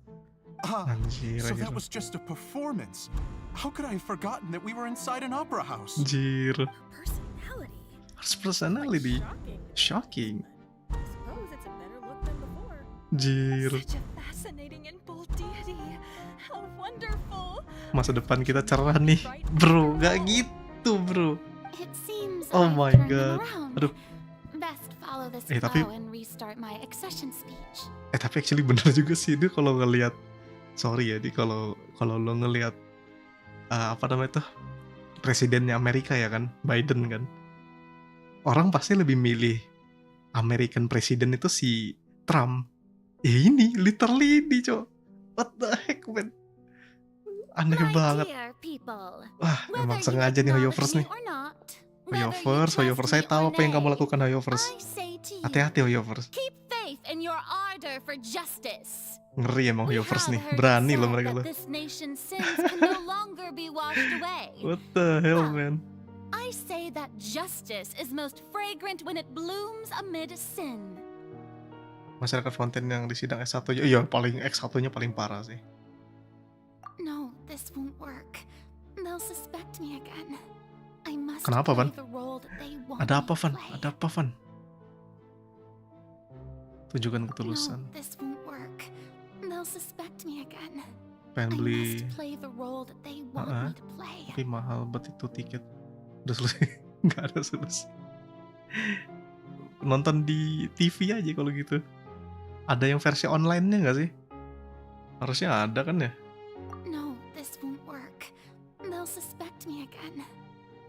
Anjir, So that anjir. was just a performance. How could I have forgotten that we were inside an opera house? Anjir. Personality. Harus personality. Shocking. Suppose it's a better look than before. Anjir. Such a fascinating and bold deity. How wonderful. Masa depan kita cerah nih, bro. Gak gitu, bro. It seems Oh I've my turned them god. around. Aduh. Best follow this Tapi- flow and restart my accession speech. Tapi actually bener juga sih itu kalau ngelihat, sorry ya, kalau lo ngelihat apa namanya tuh presidennya Amerika ya kan, Biden kan, orang pasti lebih milih American President itu si Trump. Ya ini literally ini, cok. What the heck, man? Aneh banget. Dear people, Wah, emang sengaja nih HoyoVerse nih. HoyoVerse, saya tahu apa yang kamu lakukan, HoyoVerse. Hati-hati, HoyoVerse. keep faith in your ardor for justice. Ngeri emang We HoyoVerse have nih. heard Berani said loh mereka that tuh. this nation's sins can no longer be washed away. What the hell, man? I say that justice is most fragrant when it blooms amid sin. Masyarakat Fontaine yang di sidang S1, iya paling X1-nya paling parah sih. No, this won't work. They'll suspect me again. I must Kenapa, play Van? the role that they want Ada me apa, to Van? play. Ada apa, Van? Tunjukkan ketulusan. No, this won't work. They'll suspect me again. Pengen I beli, must play the role that they want Heeh. me to play. tapi mahal banget itu tiket. Udah selesai? Nggak ada selesai. Nonton di TV aja kalau gitu. Ada yang versi online-nya nggak sih? Harusnya ada kan ya? No, this won't work. They'll suspect me again.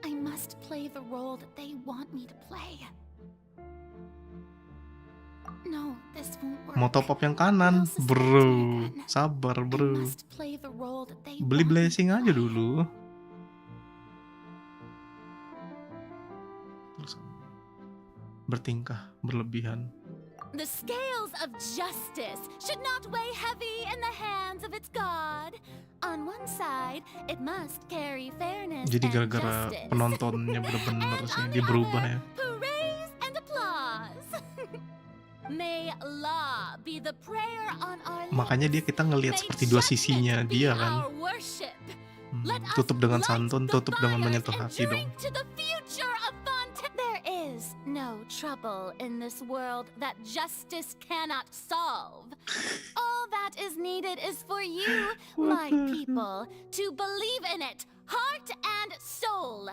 I must play the role that they want me to play. No, this won't work. Mau top up yang kanan, bro. Sabar, I bro. must play the role that they Beli want me to blessing aja play. dulu. Bertingkah berlebihan. The scales of justice should not weigh heavy in the hands of its god. On one side, it must carry fairness Jadi and gara-gara justice. penontonnya bener-bener sih dia berubah ya. Praise and applause. May law be the prayer on our lips. Makanya dia kita ngelihat seperti dua sisinya dia kan. Our worship. Tutup dengan santun, tutup dengan menyentuh hati dong. To the future of Fontaine. There is no trouble in this world that justice cannot solve. All that is needed is for you, my people, to believe in it, heart and soul.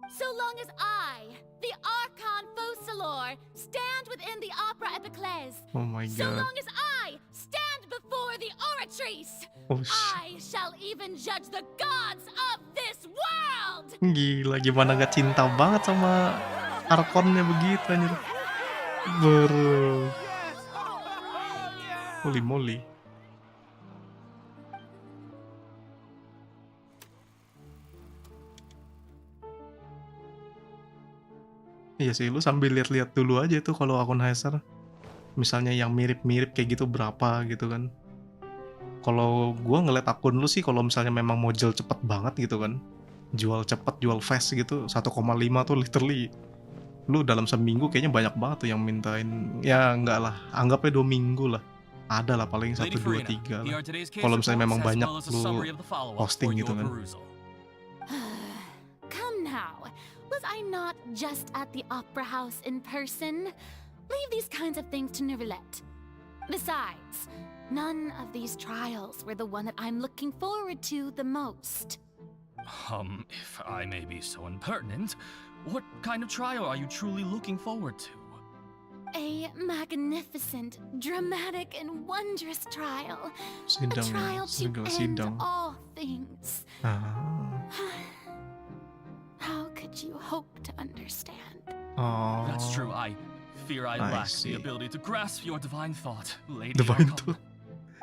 So long as I, the Archon Focalor, stand within the Opera Epiclese, Oh my so god. long as I stand before the oratrice, Oh, I shall even judge the gods of this world! Gila, gimana gak cinta banget sama Archonnya begitu anjir. Bro. Holy moly. Iya sih, lu sambil lihat-lihat dulu aja tuh kalau akun Heiser. Misalnya yang mirip-mirip kayak gitu berapa gitu kan. Kalau gua ngeliat akun lu sih kalau misalnya memang mau jual cepet banget gitu kan. Jual cepet, jual fast gitu, 1,5 tuh literally. Lu dalam seminggu kayaknya banyak banget tuh yang mintain. Ya enggak lah, anggapnya 2 minggu lah. Ada lah paling 1, 2, 3 lah. Kalau misalnya memang banyak lu posting gitu kan. Come now, was I not just at the Opera House in person? Leave these kinds of things to Neuvillette. Besides, None of these trials were the one that I'm looking forward to the most. If I may be so impertinent, what kind of trial are you truly looking forward to? A magnificent, dramatic, and wondrous trial. Sidang, a trial to segala end sidang. all things. Ah. How could you hope to understand? Oh. That's true. I fear I I lack see. the ability to grasp your divine thought, Lady Divine Archon. thought.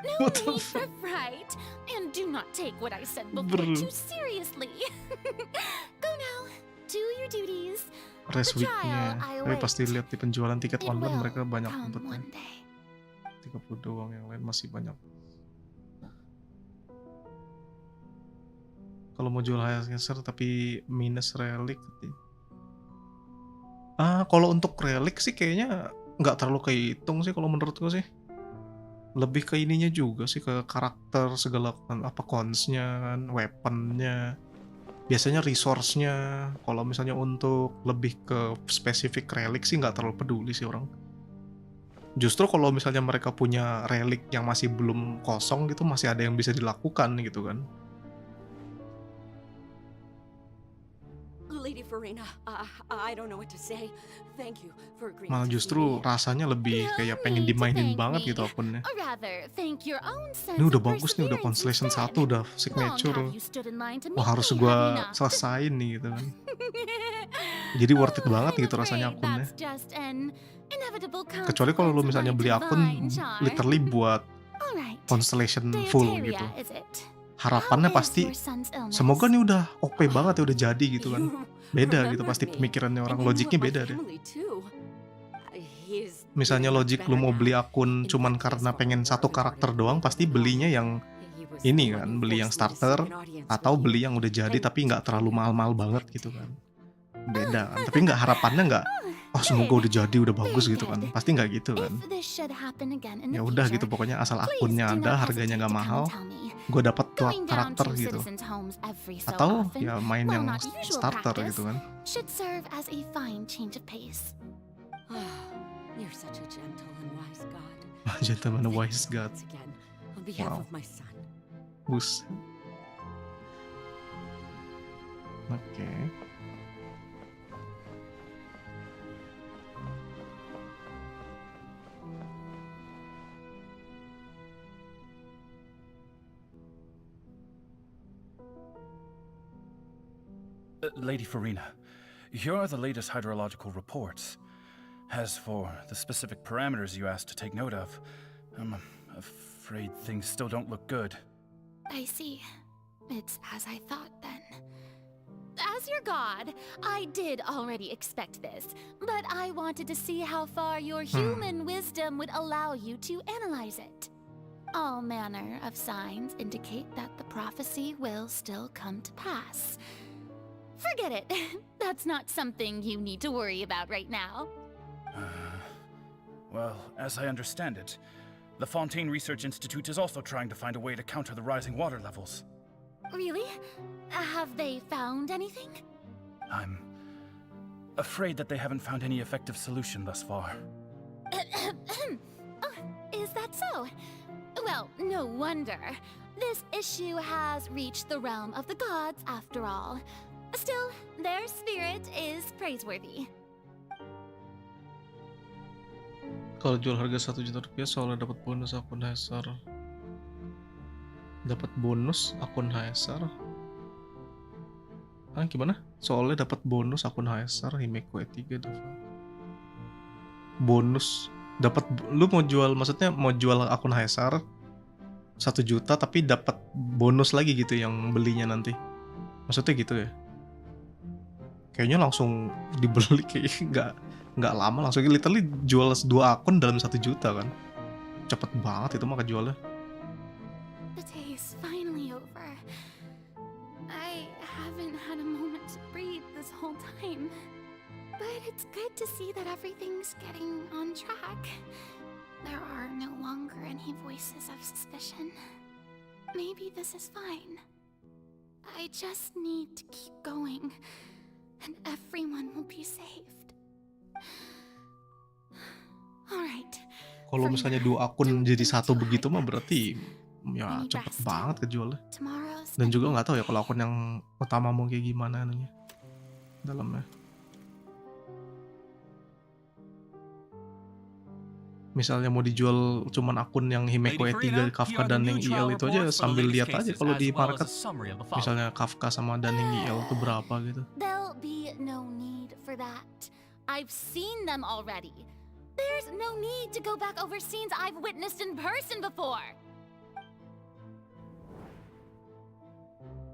No need for fright, and do not take what I said before Bro. too seriously. Go now, do your duties. Rest The trial week-nya. I Tapi await. pasti lihat di penjualan tiket It online will mereka banyak come banget. one day. 30 doang, yang lain masih banyak. Kalau mau jual hasil tapi minus relik. Kalau untuk relik sih kayaknya nggak terlalu kehitung sih kalau menurutku sih. Lebih ke ininya juga sih, ke karakter segala apa cons-nya kan, weapon-nya. Biasanya resource-nya. Kalau misalnya untuk lebih ke spesifik relik sih nggak terlalu peduli sih orang. Justru kalau misalnya mereka punya relik yang masih belum kosong gitu, masih ada yang bisa dilakukan gitu kan. Lady Farina, I don't know what to say. Thank you for agreeing Malah to see justru me. rasanya lebih kayak pengen dimainin banget gitu akunnya. Or rather, thank your own sense Ini udah of bagus nih, udah Constellation 1, udah signature. Long have you stood in line to Wah, meet harus me, gua have you not? selesain nih gitu kan. Jadi worth it banget gitu rasanya akunnya. That's just an inevitable Kecuali kalau lu misalnya beli akun literally buat Alright. Constellation full gitu. Deuteria, is it? Harapannya How is pasti your son's illness? semoga nih udah OP banget ya, udah jadi gitu kan. Beda gitu pasti pemikirannya orang, logiknya beda deh. Misalnya logik lu mau beli akun cuman karena pengen satu karakter doang, pasti belinya yang ini kan, beli yang starter atau beli yang udah jadi tapi nggak terlalu mahal-mahal banget gitu kan. Beda kan, tapi nggak, harapannya nggak oh semoga udah jadi, udah bagus gitu kan, pasti nggak gitu kan. If this should happen again in the Ya udah future, gitu pokoknya, asal please akunnya do ada, not harganya hesitate nggak to come mahal, and tell me. gue dapat Going down karakter to gitu. citizens' homes every so Atau often, ya main while yang not usual starter practice, gitu kan. should serve as a fine change of pace. You're such a gentle and wise god. Gentleman wise god. Once again, on behalf Wow. of my son. Bus. Oke. Lady Farina, here are the latest hydrological reports. As for the specific parameters you asked to take note of, I'm afraid things still don't look good. I see. It's as I thought then. As your god, I did already expect this, but I wanted to see how far your human wisdom would allow you to analyze it. All manner of signs indicate that the prophecy will still come to pass. Forget it. That's not something you need to worry about right now. Well, as I understand it, the Fontaine Research Institute is also trying to find a way to counter the rising water levels. Really? Have they found anything? I'm afraid that they haven't found any effective solution thus far. Oh, is that so? Well, no wonder. This issue has reached the realm of the gods after all. Still, their spirit is praiseworthy. Kalau jual harga 1 juta rupiah soalnya dapat bonus akun Hesar. Dapat bonus akun Hesar. Gimana? Soalnya dapat bonus akun Hesar Himeko E3 dapat. Bonus dapat, lu mau jual, maksudnya mau jual akun Hesar 1 juta tapi dapat bonus lagi gitu yang belinya nanti. Maksudnya gitu ya? Kayaknya langsung dibeli, kayaknya nggak lama, langsung literally jual 2 akun dalam 1 juta kan. Cepet banget itu mah kejualnya. The day is finally over. I haven't had a moment to breathe this whole time. But it's good to see that everything's getting on track. There are no longer any voices of suspicion. Maybe this is fine. I just need to keep going, and everyone will be saved. Alright, Kalau misalnya 2 akun jadi 1 begitu mah berarti ya cepet banget kejualnya. Dan juga nggak tahu ya kalau akun yang utama mau kayak gimana anunya dalamnya. Misalnya mau dijual cuman akun yang Himeko E3, Kafka dan yang IL itu aja sambil lihat aja kalau di market. Misalnya Kafka sama dan yang IL itu berapa gitu. There'll be no need for that. I've seen them already. There's no need to go back over scenes I've witnessed in person before.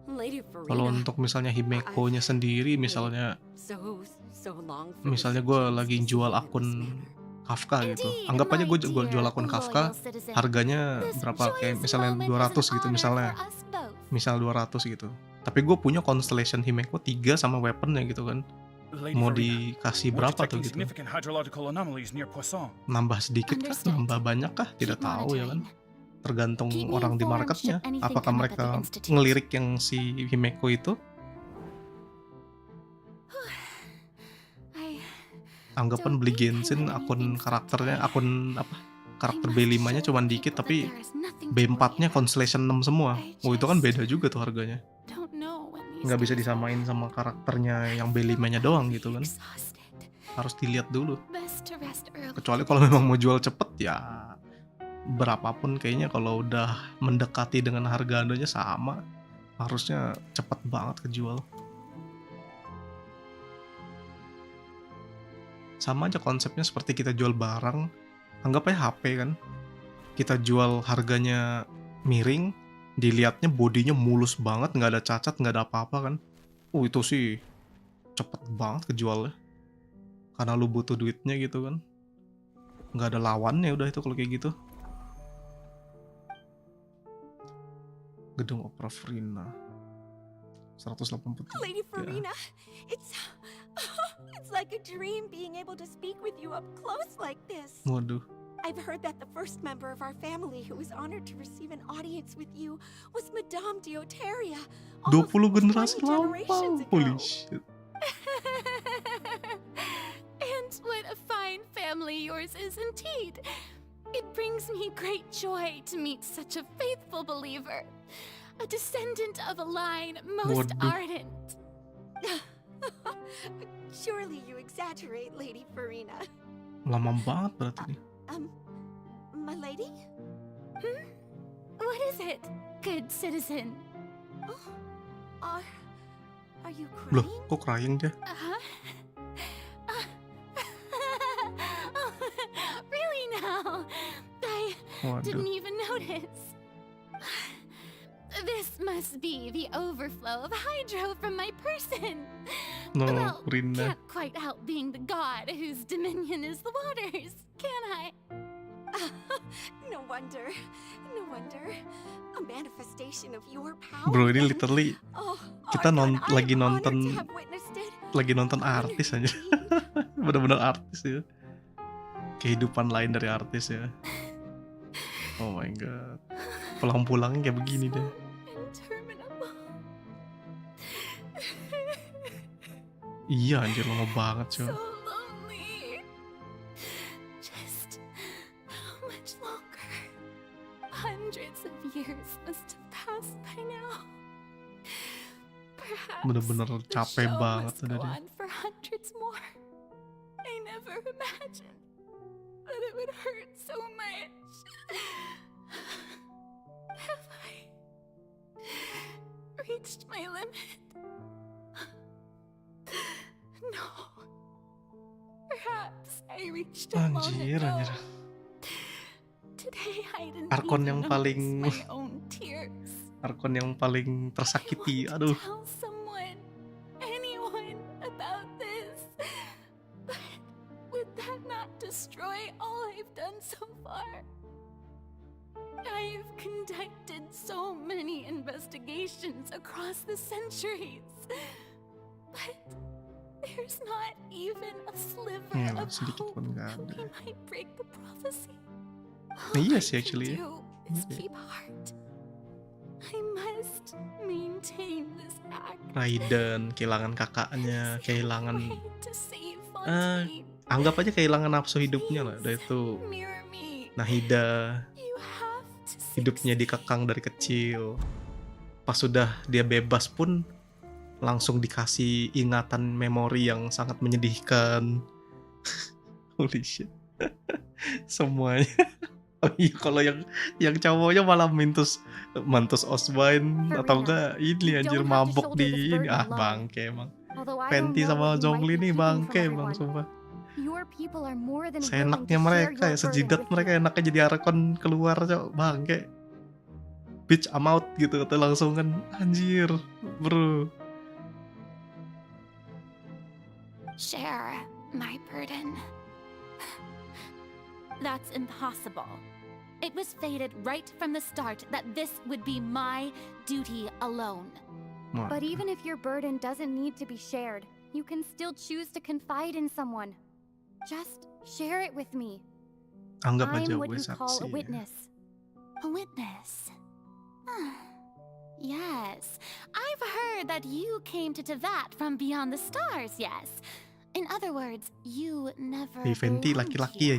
Lady Farina. Kalau untuk misalnya Himeko-nya sendiri, misalnya gue lagi jual akun Kafka gitu. Anggap aja gue jual akun Kafka, harganya berapa, kayak misalnya 200 gitu misalnya. Misal 200 gitu. Tapi gue punya Constellation Himeko 3 sama weaponnya gitu kan. Mau dikasih berapa tuh gitu? Nambah sedikit kah? Nambah banyak kah? Tidak tahu ya kan. Tergantung orang di marketnya. Apakah mereka ngelirik yang si Himeko itu? Anggapan beli Genshin akun karakternya, akun apa, karakter B5-nya cuman dikit tapi B4-nya Constellation 6 semua. Oh itu kan beda juga tuh harganya. Nggak bisa disamain sama karakternya yang B5-nya doang gitu kan. Harus dilihat dulu. Kecuali kalau memang mau jual cepet ya berapapun kayaknya kalau udah mendekati dengan harga anunya sama, harusnya cepet banget kejual. Sama aja konsepnya seperti kita jual barang, anggap aja HP kan. Kita jual harganya miring, dilihatnya bodinya mulus banget, nggak ada cacat, nggak ada apa-apa kan. Itu sih cepet banget kejualnya. Karena lu butuh duitnya gitu kan. Nggak ada lawannya udah itu kalau kayak gitu. Gedung Opera Farina 183. Lady Farina, it's like a dream being able to speak with you up close like this. Waduh. I've heard that the first member of our family who was honored to receive an audience with you was Madame Dioteria. 20 generasi lampau. Holy shit. And what a fine family yours is indeed. It brings me great joy to meet such a faithful believer, a descendant of a line most ardent. Surely you exaggerate, Lady Farina. Lama banget berarti nih. My lady? What is it, good citizen? Are you crying? Loh, kok crying dia? Really now? I didn't even notice. This must be the overflow of hydro from my person. No, well, Rinda. can't quite help being the god whose dominion is the waters, can I? No wonder. A manifestation of your power. Bro, ini literally kita lagi nonton artis aja. Bener-bener artis ya. Kehidupan lain dari artis ya. Oh my god. Pulang-pulangnya kayak begini deh. Iya anjir, lama banget cuy. So lonely. Just how much longer? Hundreds of years must have passed by now. Perhaps Bener-bener capek banget must udah go dia. on for hundreds more. I never imagined that it would hurt so much. Have I reached my limit? No. Perhaps I reached it long Anjir, ago. anjir. Today I didn't Archon even yang notice paling my own tears. Archon yang paling tersakiti. Aduh. Tell someone, anyone about this. But would that not destroy all I've done so far? I've conducted so many investigations across the centuries. But there's not even a sliver of sedikit hope pun nggak that ada. we might break the prophecy. Iya All sih I can actually ya. do is keep heart. I must maintain this act. Raiden kehilangan kakaknya, kehilangan To save Fontaine. anggap aja kehilangan nafsu hidupnya lah. Udah itu Mirror me. Nahida hidupnya dikekang dari kecil. Pas sudah dia bebas pun langsung dikasih ingatan memori yang sangat menyedihkan. Holy shit. Semuanya. Oh iya, kalau yang cowoknya malah mantus Oswine atau enggak ini anjir mabok di ini. Bangke emang. Fenty sama Zhongli nih bangke emang sumpah. Seenaknya mereka ya, sejidat mereka enaknya jadi Archon keluar cok, bangke. Bitch I'm out gitu kata langsung kan, anjir bro. Share my burden. That's impossible. It was fated right from the start that this would be my duty alone. But even if your burden doesn't need to be shared, you can still choose to confide in someone. Just share it with me. Anggap aja I'm what gue you call a saksi. witness. A witness. Yes, I've heard that you came to Tevat from beyond the stars, yes. In other words, you never Fenty belonged laki-laki ya.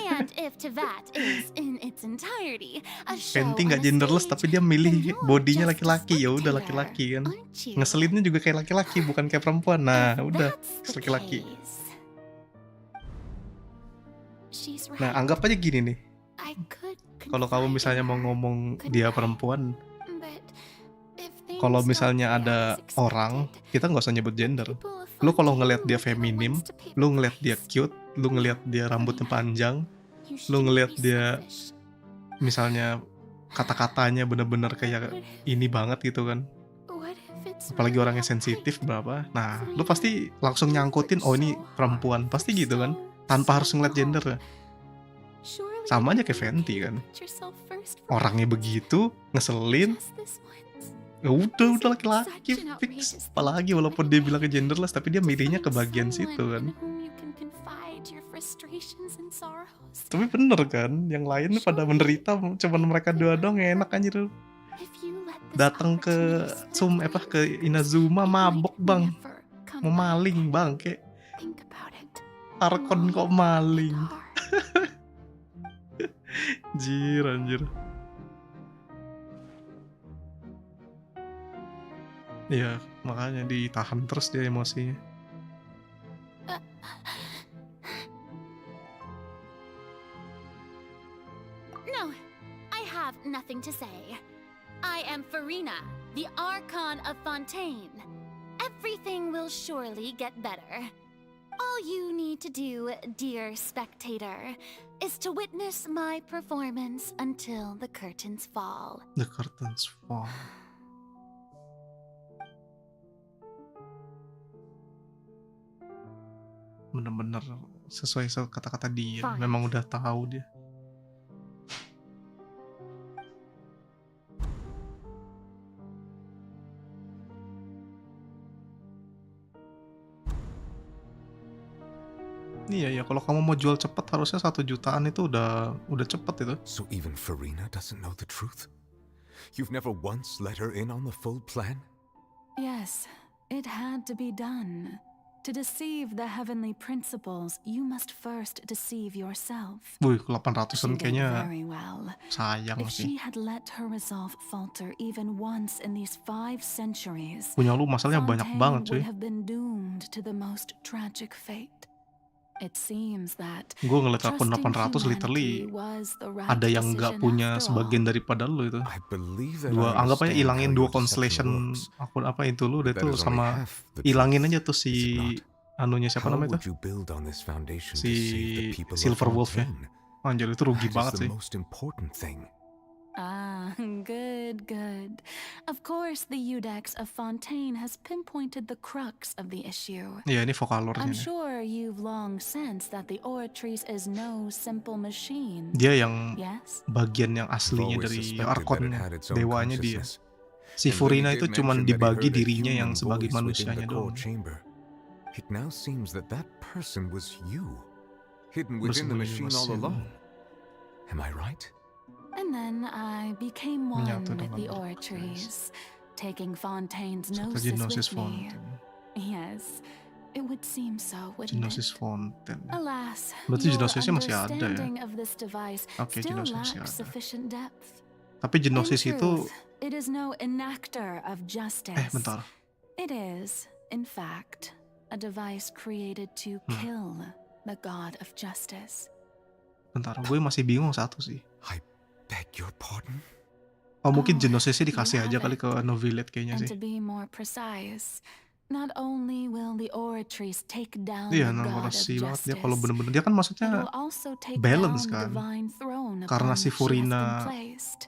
And if Tevat is in its entirety a show Fenty on nggak a genderless stage, tapi dia milih bodinya laki-laki, ya udah laki-laki kan. Ngeselinnya juga kayak laki-laki bukan kayak perempuan. Nah, udah laki-laki. she's Nah, right. anggap aja gini nih. I could Kalau kamu misalnya mau ngomong dia perempuan, but if things kalau don't misalnya play ada out as expected, orang, kita nggak usah nyebut gender. Lu kalau ngelihat dia feminim, lu ngelihat dia cute, lu ngelihat dia rambutnya panjang, lu ngelihat dia misalnya kata-katanya bener-bener kayak ini banget gitu kan. Apalagi orangnya sensitif berapa. Nah, lu pasti langsung nyangkutin oh ini perempuan, pasti gitu kan. Tanpa harus ngeliat gender ya. Sama aja kayak Fenty kan. Orangnya begitu, ngeselin. Ya udah laki-laki fix. Apalagi walaupun dia bilang ke genderless, tapi dia milihnya ke bagian situ kan. Tapi bener kan, yang lain pada menderita, cuman mereka dua dong enak anjir. Datang ke ke Inazuma mabok bang, mau maling bang, kayak Archon kok maling. Anjir. Iya, makanya ditahan terus dia emosinya. No, I have nothing to say. I am Farina, the Archon of Fontaine. Everything will surely get better. All you need to do, dear spectator, is to witness my performance until the curtains fall. The curtains fall. Bener-bener sesuai kata-kata dia. Fine. Memang udah tahu dia. Iya ya, kalau kamu mau jual cepet harusnya 1 jutaan itu udah cepet itu. So even Farina doesn't know the truth? You've never once let her in on the full plan? Yes, it had to be done. To deceive the heavenly principles, you must first deceive yourself. Wih, 800-an She did kayaknya very well. sayang If sih. she had let her resolve falter even once in these 5 centuries, Punya lu masalahnya banyak Fontaine banget cuy. would have been doomed to the most tragic fate. It seems that Gue ngeliat akun trusting 800 literally humanity was the right ada yang nggak decision punya after all. sebagian daripada lu itu. Believe that Dua, I anggap aja understand ilangin how 2 your deception constellation works. akun apa itu lu deh That tuh is only sama half the ilangin truth, aja tuh si is it not? anunya siapa How namanya would tuh? you build on this foundation to Si save the people of Silver Wolf ya. Fontaine? Anjir itu rugi That is banget the sih. most important thing. Ah, good. Of course, the Eudex of Fontaine has pinpointed the crux of the issue. Iya ini vokalornya I'm nih. sure you've long sensed that the Oratrice is no simple machine. Dia yang Yes? bagian yang aslinya Always dari suspected that Archon, it had its own dewanya dia. consciousness. Si And when Furina he itu did cuman mention that he dibagi heard a dirinya yang human sebagai voice within manusianya the core doang. chamber, it now seems that that person was you, hidden within the Bersembunyi machine all mesin. along. Am I right? And then I became one Menyatu with dengan the Oratrice. Oratrice, taking Fontaine's Satu gnosis gnosis with me. Fontaine. Yes, It would seem so, wouldn't Genosis it? Fountain. Alas, Berarti your Genosisnya masih ada ya? understanding of this device Oke, still Genosisnya masih lacks ada. sufficient depth. Tapi In Genosis itu truth, it is no enactor of justice. bentar. It is, in fact, a device created to kill the god of justice. Bentar, gue masih bingung satu sih. Beg your pardon? Oh, mungkin Genosisnya dikasih aja kali ke Novelet kayaknya And sih. to be more precise, not only will the oratories take down Iya, the god of narasi banget dia justice, kalau bener-bener dia kan it maksudnya will also take balance down the kan. divine throne Karena upon si which she has been Furina placed.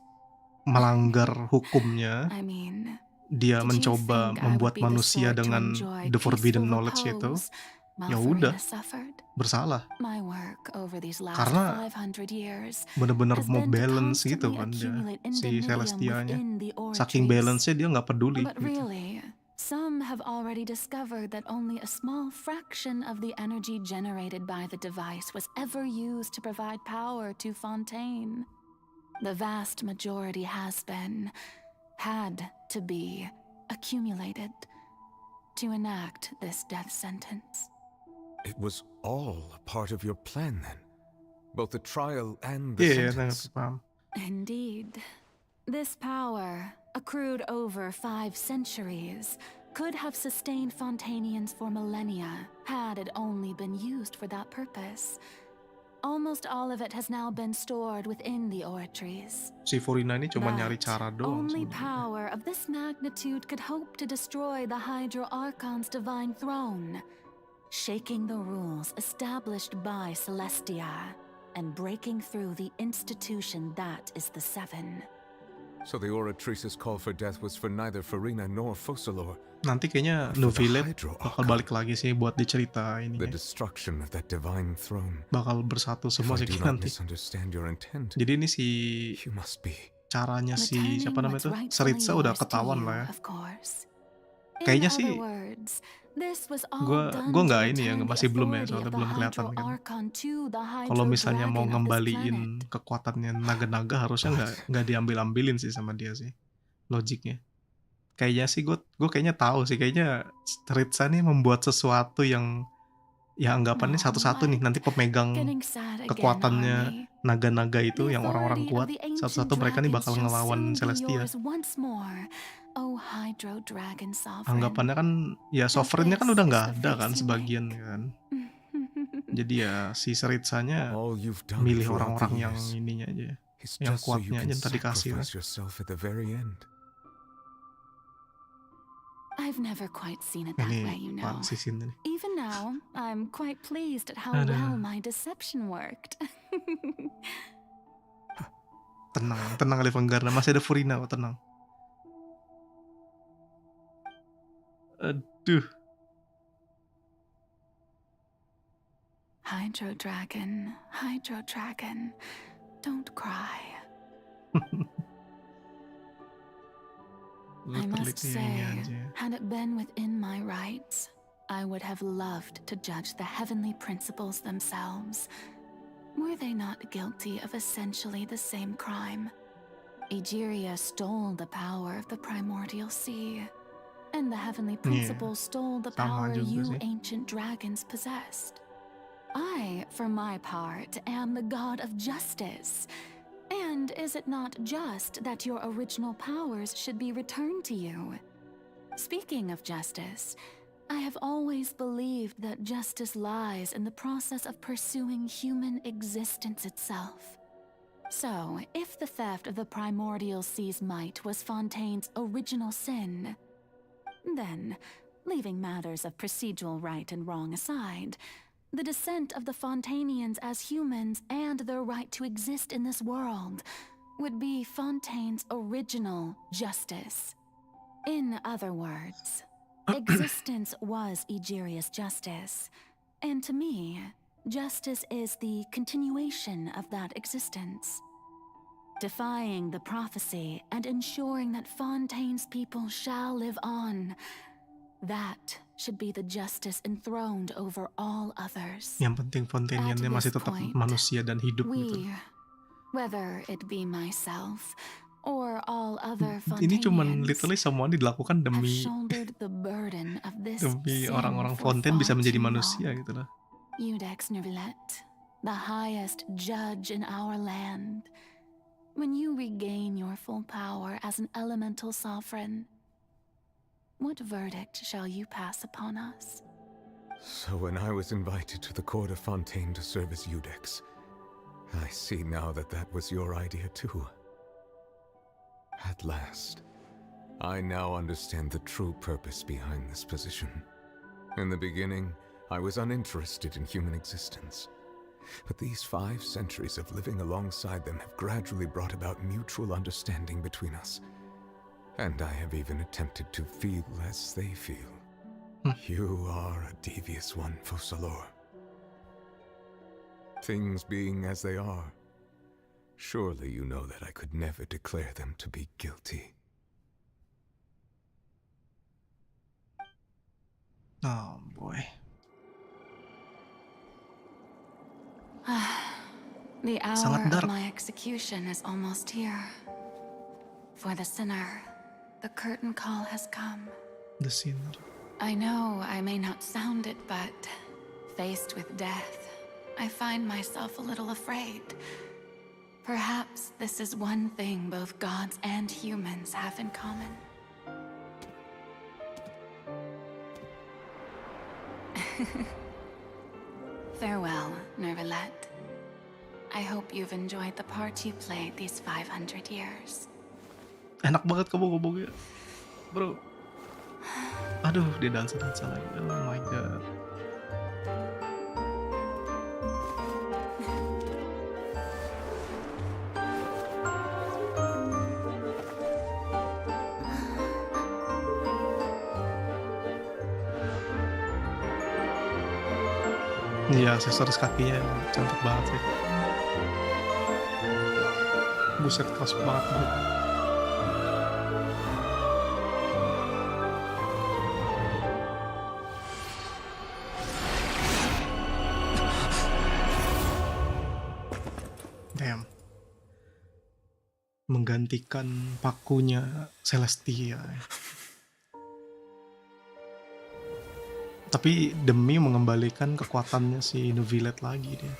melanggar hukumnya, I mean, dia did you mencoba think I would membuat be the manusia sort to dengan enjoy the forbidden peaceful knowledge itu, repose while ya udah Furina suffered? bersalah. My work over these last Karena 500 years bener-bener has mau been to balance gitu constantly kan dia, accumulate si indemnitium Celestianya. within the Saking oratories. balance-nya dia nggak peduli But gitu. really, some have already discovered that only a small fraction of the energy generated by the device was ever used to provide power to Fontaine. The vast majority had to be accumulated to enact this death sentence. It was all a part of your plan then? Both the trial and the Iya, sentence? paham. Indeed. This power, accrued over 5 centuries, could have sustained Fontainians for millennia had it only been used for that purpose. Almost all of it has now been stored within the oratories. Si Furina ini cuma nyari But cara doang only sebenarnya. power of this magnitude could hope to destroy the Hydro Archon's divine throne, shaking the rules established by Celestia and breaking through the institution that is the Seven. So the Oratrice's call for death was for neither Farina nor Focalor. Nanti kayaknya Novelet bakal balik lagi sih buat diceritain The ini. destruction of that divine throne. Bakal bersatu semua If I sih do kayaknya not nanti. misunderstand your intent, Jadi ini si you must be. caranya si Returning siapa namanya what's tuh? rightfully Seritza udah yours to ketahuan you, lah ya. of course. In Kayaknya other sih words, this was all done gue to nggak ini ya, return the masih belum ya, authority soalnya of the belum kelihatan Hydro kan. Archon to the Kalau Hydro misalnya mau Dragon of this ngembaliin planet. kekuatannya naga-naga harusnya nggak diambil-ambilin sih sama dia sih, logiknya. Kayaknya sih gue kayaknya tahu sih, kayaknya Ritza nih membuat sesuatu yang ya anggapannya satu-satu nih nanti pemegang Getting sad again, kekuatannya Army. naga-naga itu The yang orang-orang authority of kuat, the ancient satu-satu mereka nih dragons bakal shall ngelawan soon be Celestia. yours once more, O Hydro Dragon Sovereign. Anggapannya kan ya sovereignnya kan this udah is nggak the ada face kan you sebagian kan. Jadi ya si Seritsanya All you've done milih throughout orang-orang the yang years ininya aja, is yang just so you kuatnya aja can ntar dikasih lah. sacrifice yourself at the very end. I've never quite seen it that Ini way, you know. apaan sih scene ini? Even now, I'm quite pleased at how Aduh. well my deception worked. Tenang Levenggarna, masih ada Furina kok, tenang. Aduh. Hydro Dragon, don't cry. I must say, had it been within my rights, I would have loved to judge the heavenly principles themselves. Were they not guilty of essentially the same crime? Egeria stole the power of the primordial sea, and the heavenly principles stole the power you ancient dragons possessed. I, for my part, am the god of justice. And is it not just that your original powers should be returned to you? Speaking of justice, I have always believed that justice lies in the process of pursuing human existence itself. So, if the theft of the primordial sea's might was Fontaine's original sin, then, leaving matters of procedural right and wrong aside, the descent of the Fontainians as humans and their right to exist in this world would be Fontaine's original justice. In other words, existence was Egeria's justice, and to me, justice is the continuation of that existence. Defying the prophecy and ensuring that Fontaine's people shall live on, that should be the justice enthroned over all others. Yang penting Fontainiannya masih tetap manusia dan hidup gitu. Whether it be myself or all other Ini cuman Fontainians, literally semua dilakukan have demi shouldered the burden of this Demi sin orang-orang for Fontaine bisa far menjadi too manusia long. gitu loh. Iudex Neuvillette, the highest judge in our land. When you regain your full power as an elemental sovereign, what verdict shall you pass upon us? So when I was invited to the court of Fontaine to serve as Iudex, I see now that that was your idea too. At last, I now understand the true purpose behind this position. In the beginning, I was uninterested in human existence. But these 5 centuries of living alongside them have gradually brought about mutual understanding between us. And I have even attempted to feel as they feel. You are a devious one, Fossalor. Things being as they are, surely you know that I could never declare them to be guilty. Oh boy. The Sangat hour of dark. my execution is almost here. For the sinner, the curtain call has come. The sinner. I know I may not sound it, but faced with death, I find myself a little afraid. Perhaps this is one thing both gods and humans have in common. Farewell, Neuvillette. I hope you've enjoyed the part you played these 500 years. Enak banget kamu ngomongnya, bro. Aduh, dia dansa-dansa lagi. Oh my god. Iya, aksesoris kakinya cantik banget sih. Buset, kelas banget bro. Damn. Menggantikan pakunya Celestia. Tapi demi mengembalikan kekuatannya si Neuvillette lagi dia.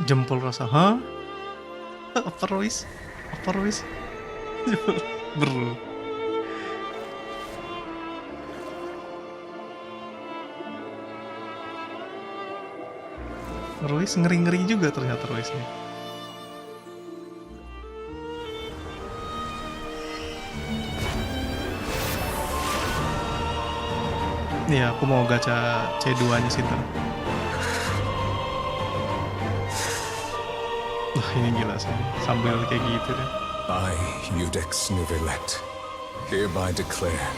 Jempol rasa, hah? Apa Royce? Apa Royce? Bro. Royce ngeri-ngeri juga ternyata Royce-nya. Iya, aku mau gacha C2-nya sih ntar. Wah, ini gila sih. Sambil kayak gitu deh. I, Iudex Neuvillette, hereby declare,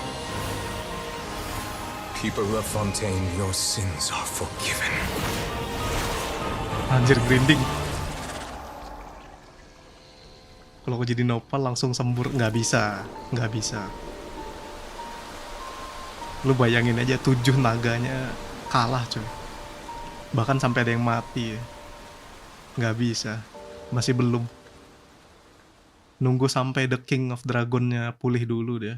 people of Fontaine, your sins are forgiven. Anjir, grinding. Kalau aku jadi Nopal langsung sembur, nggak bisa, nggak bisa. Lu bayangin aja 7 naganya kalah cuy. Bahkan sampai ada yang mati ya. Nggak bisa, masih belum. Nunggu sampai The King of Dragon-nya pulih dulu deh.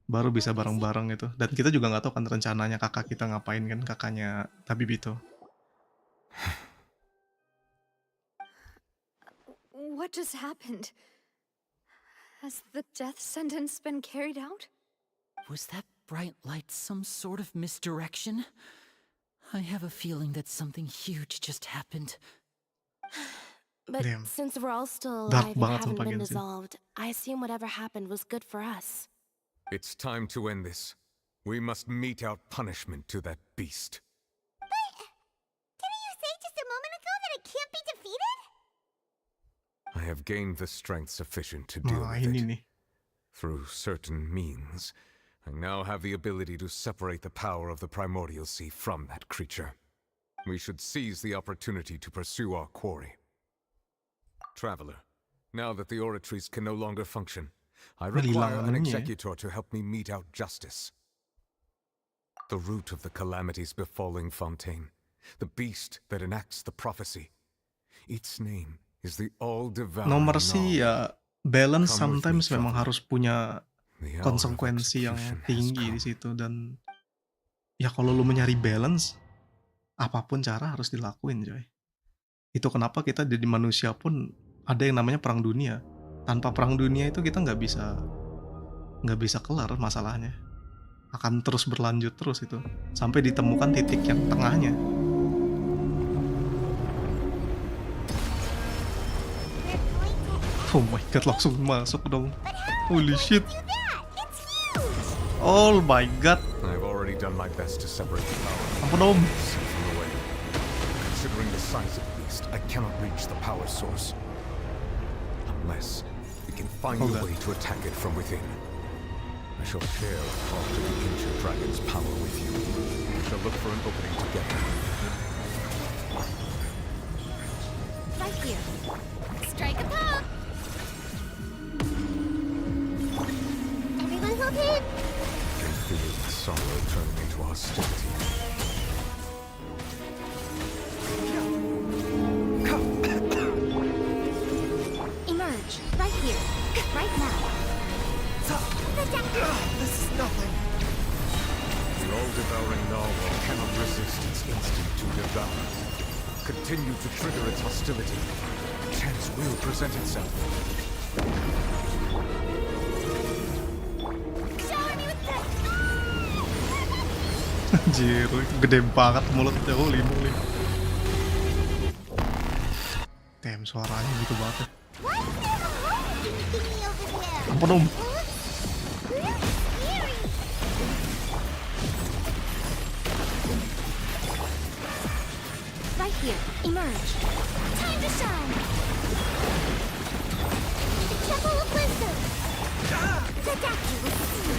Baru bisa bareng-bareng itu. Dan kita juga nggak tahu kan rencananya kakak kita ngapain kan, kakaknya Tabib itu. What just happened? Has the death sentence been carried out? Was that bright light some sort of misdirection? I have a feeling that something huge just happened. But Damn. since we're all still Dark alive and banget haven't sumpah been Genshin. dissolved, I assume whatever happened was good for us. It's time to end this. We must mete out punishment to that beast. Didn't you say just a moment ago that it can't be defeated? I have gained the strength sufficient to deal Nah, with ini it. nih. Through certain means, I now have the ability to separate the power of the Primordial Sea from that creature. We should seize the opportunity to pursue our quarry. Traveler, now that the oratories can no longer function, I Hilang require an anunya ya. executor to help me mete out justice. The root of the calamities befalling Fontaine, the beast that enacts the prophecy. Its name is the all-devouring Nomor sih ya balance Come with me, sometimes memang traveler. harus punya The hour of konsekuensi yang execution has tinggi di come. situ, dan ya kalau lu mencari balance, apapun cara harus dilakuin, coy. Itu kenapa kita jadi manusia pun ada yang namanya perang dunia. Tanpa perang dunia itu kita nggak bisa kelar masalahnya. Akan terus berlanjut terus itu sampai ditemukan titik yang tengahnya. Oh my god, langsung masuk dong. Holy shit. Oh my god. I've already done my best to separate the power. Ampun om. From the way. Considering the size of the beast, I cannot reach the power source. Unless we can find a way to attack it from within. I shall share a part of the ancient dragon's power with you. We shall look for an opening together. Right here. Strike a pop! Everyone hold in! I can feel the sorrow turning into hostility. Emerge. Right here. Right now. This is nothing. The all-devouring narwhal cannot resist its instinct to devour. Continue to trigger its hostility. A chance will present itself. Anjir, gede banget mulutnya, holy moly. Damn, suaranya gitu banget ya. Ampun om. Right here. Emerge. Time to shine. The Temple of Wisdom. The Daki will see.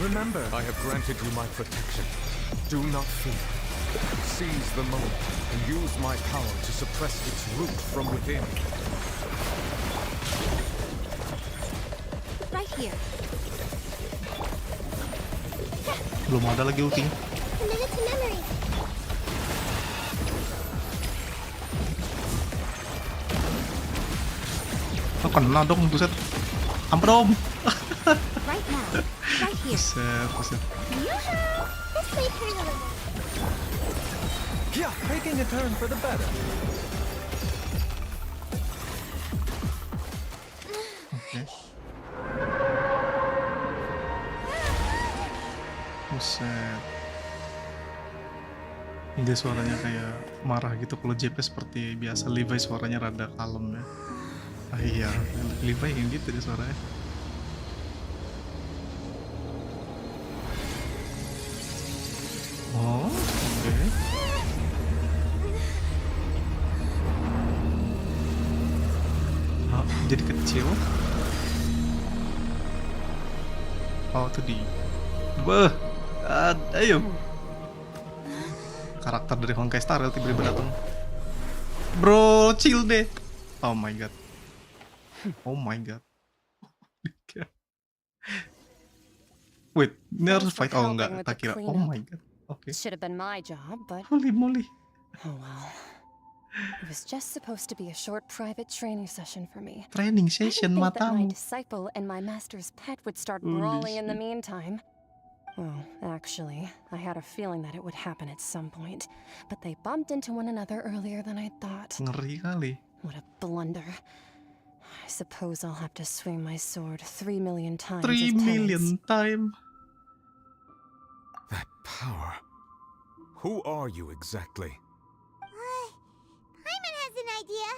Remember, I have granted you my protection. Do not fear. Seize the moment and use my power to suppress its root from within. Right here. Belum ada lagi ultinya. Committed to memory. Oh, kena dong, buset. Ampun om. Right now. Right here. Buset. Yoo-hoo! This may turn a little. Yeah, making a turn for the better. Oke. Buset. Ini suaranya kayak marah gitu. Kalau JP seperti biasa, Levi suaranya rada kalem ya. Ah iya, Levi yang gitu deh suaranya. Oh, oke. Ah, jadi kecil. Oh, itu di. Beuh. Ayo. Karakter dari Honkai Star Rail tiba-tiba datang. Bro, chill deh. Oh my god. Oh my god. Wait, ini harus fight? Oh enggak, tak kira. Oh my god. Oke. Should have been my job, but Holy moly. oh well. It was just supposed to be a short private training session for me. Training I didn't session think that my matamu. disciple and my master's pet would start Holy brawling in the shit. meantime. Well, actually, I had a feeling that it would happen at some point, but they bumped into one another earlier than I thought. Ngeri kali. What a blunder. I suppose I'll have to swing my sword 3 million times. 3 as million time. That power. Who are you exactly? Paimon has an idea.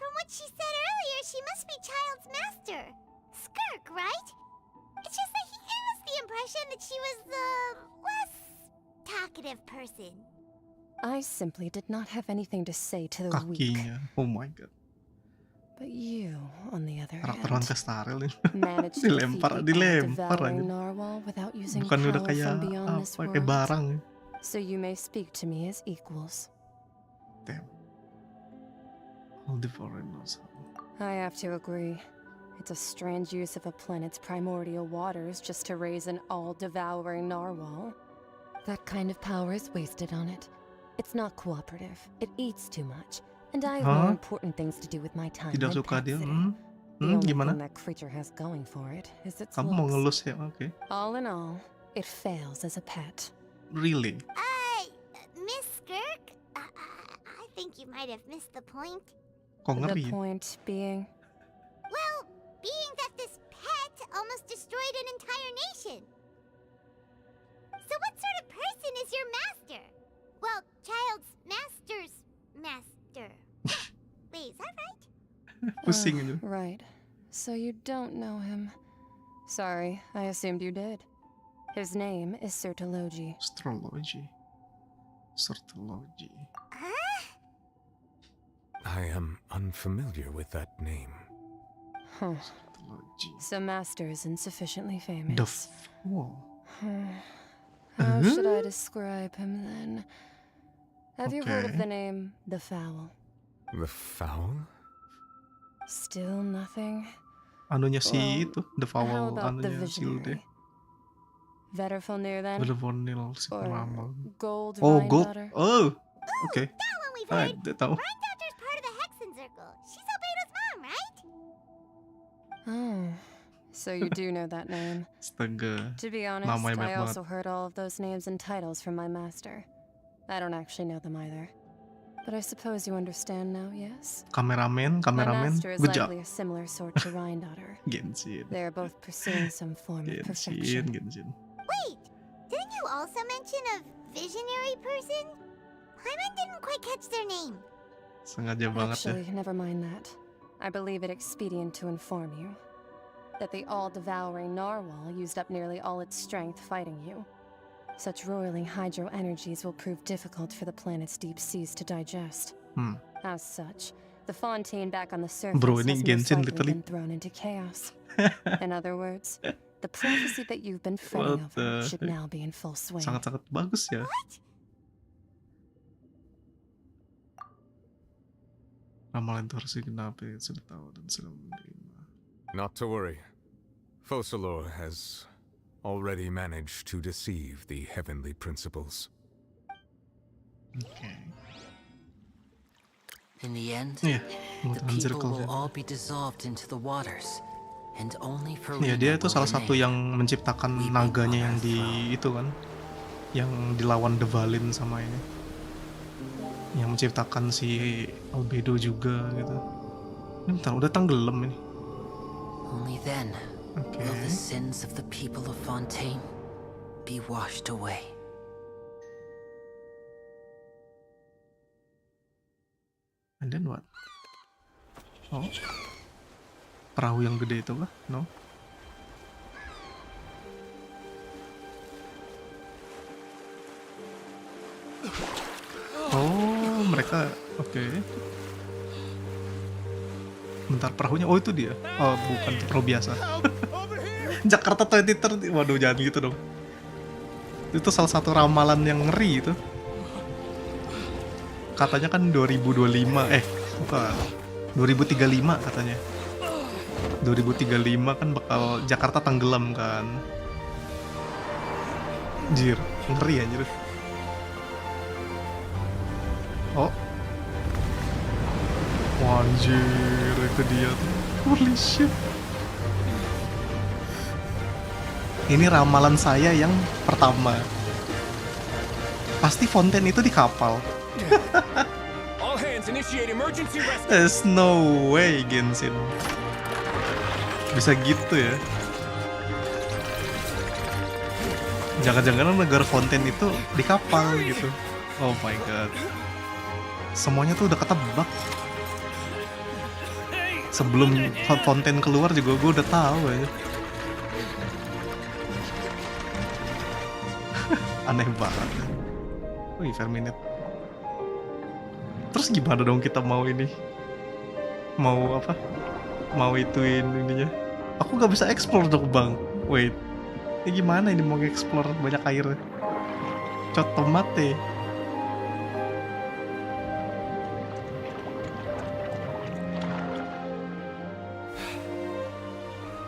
From what she said earlier, she must be Child's master. Skirk, right? It's just that he gave us the impression that she was the less talkative person. I simply did not have anything to say to the weak. Kakinya. Oh my god. But you, on the other Karakter hand, Honkai Star Rail ini. managed to defeat the dilempar all-devouring aja. narwhal without using Bukan udah power kayak from beyond this apa, kayak world. barang. So you may speak to me as equals. Damn. All the foreigners. I have to agree. It's a strange use of a planet's primordial waters just to raise an all-devouring narwhal. That kind of power is wasted on it. It's not cooperative. It eats too much. And I have more important things to do with my time Tidak than suka pet dia. sitting. The only Gimana? thing that creature has going for it is its Kamu mau looks. ngelus ya? Oke. All in all, it fails as a pet. Really? Miss Skirk? I think you might have missed the point. Kok The ngeri? point being, Well, being that this pet almost destroyed an entire nation. So what sort of person is your master? Well, child's master's master. Wait, is that right? Pusing itu. right. So you don't know him. Sorry, I assumed you did. His name is Sertology. Astrology. Sertology. I am unfamiliar with that name. Huh. So Master isn't sufficiently famous. The Fool. How should I describe him then? Have you heard of the name The Fowl? The Fowl? Still nothing? Anunya si itu, The How Fowl, about the anunya si Hilde. visionary? Vetterfilnir then? Bener-bener si Or peramal. Gold Oh, Gold. Daughter? Oh, oke. That one we've Ah, heard. dia tahu. Daughter's part of the Hexen Circle. She's Albedo's mom, right? Oh, so you do know that name. Astaga. To be honest, Namanya I banyak also banget. heard all of those names and titles from my master. I don't actually know them either. But I suppose you understand now, yes? Kameramen, My master is good job. likely a similar sort to Daughter. Genshin. They are both pursuing some form of Genshin, perfection. Genshin. Wait, didn't you also mention a visionary person? Hyman didn't quite catch their name. Sengaja banget ya. Actually, never mind that. I believe it expedient to inform you that the all-devouring narwhal used up nearly all its strength fighting you. Such roiling hydro energies will prove difficult for the planet's deep seas to digest. As such, the fontaine back on the surface Bro, ini has most Genshin likely literally. been thrown into chaos. In other words, the prophecy that you've been fretting What over the should heck? now be in full swing. Sangat-sangat bagus ya. Ramalan itu harus digenapi, sudah tahu dan sudah menerima. Not to worry. Focalor has already managed to deceive the heavenly principles. Okay. In the end, Iya, the mudahan people circle will ya. all be dissolved into the waters, and only Iya, Farina dia itu will salah satu remain. yang menciptakan naganya yang di itu kan, yang dilawan Devalin sama ini, yang menciptakan si Albedo juga gitu. Ini bentar, udah tenggelam ini. Only then Okay. will the sins of the people of Fontaine be washed away. And then what? Oh, perahu yang gede itu kah? No. Oh, mereka oke. Bentar, perahunya. Oh, itu dia. Oh, bukan, itu perahu biasa. Jakarta 2030. Waduh, jangan gitu dong. Itu salah satu ramalan yang ngeri itu. Katanya kan 2025, bukan. 2035 katanya. 2035 kan bakal Jakarta tenggelam kan. Anjir, ngeri anjir. Oh. Anjir, itu dia tuh. Holy shit. Ini ramalan saya yang pertama. Pasti Fontaine itu di kapal. All hands initiate emergency rescue. There's no way, Genshin. Bisa gitu ya. Jangan-jangan negara Fontaine itu di kapal gitu. Oh my god. Semuanya tuh udah ketebak. Sebelum Fontaine keluar juga gue udah tahu aja. Aneh banget. Wih, Verminate. Terus gimana dong kita mau ini? Mau apa? Mau ituin ininya? Aku nggak bisa explore dong bang. Wait, ini gimana ini mau explore banyak air? Cot tomate.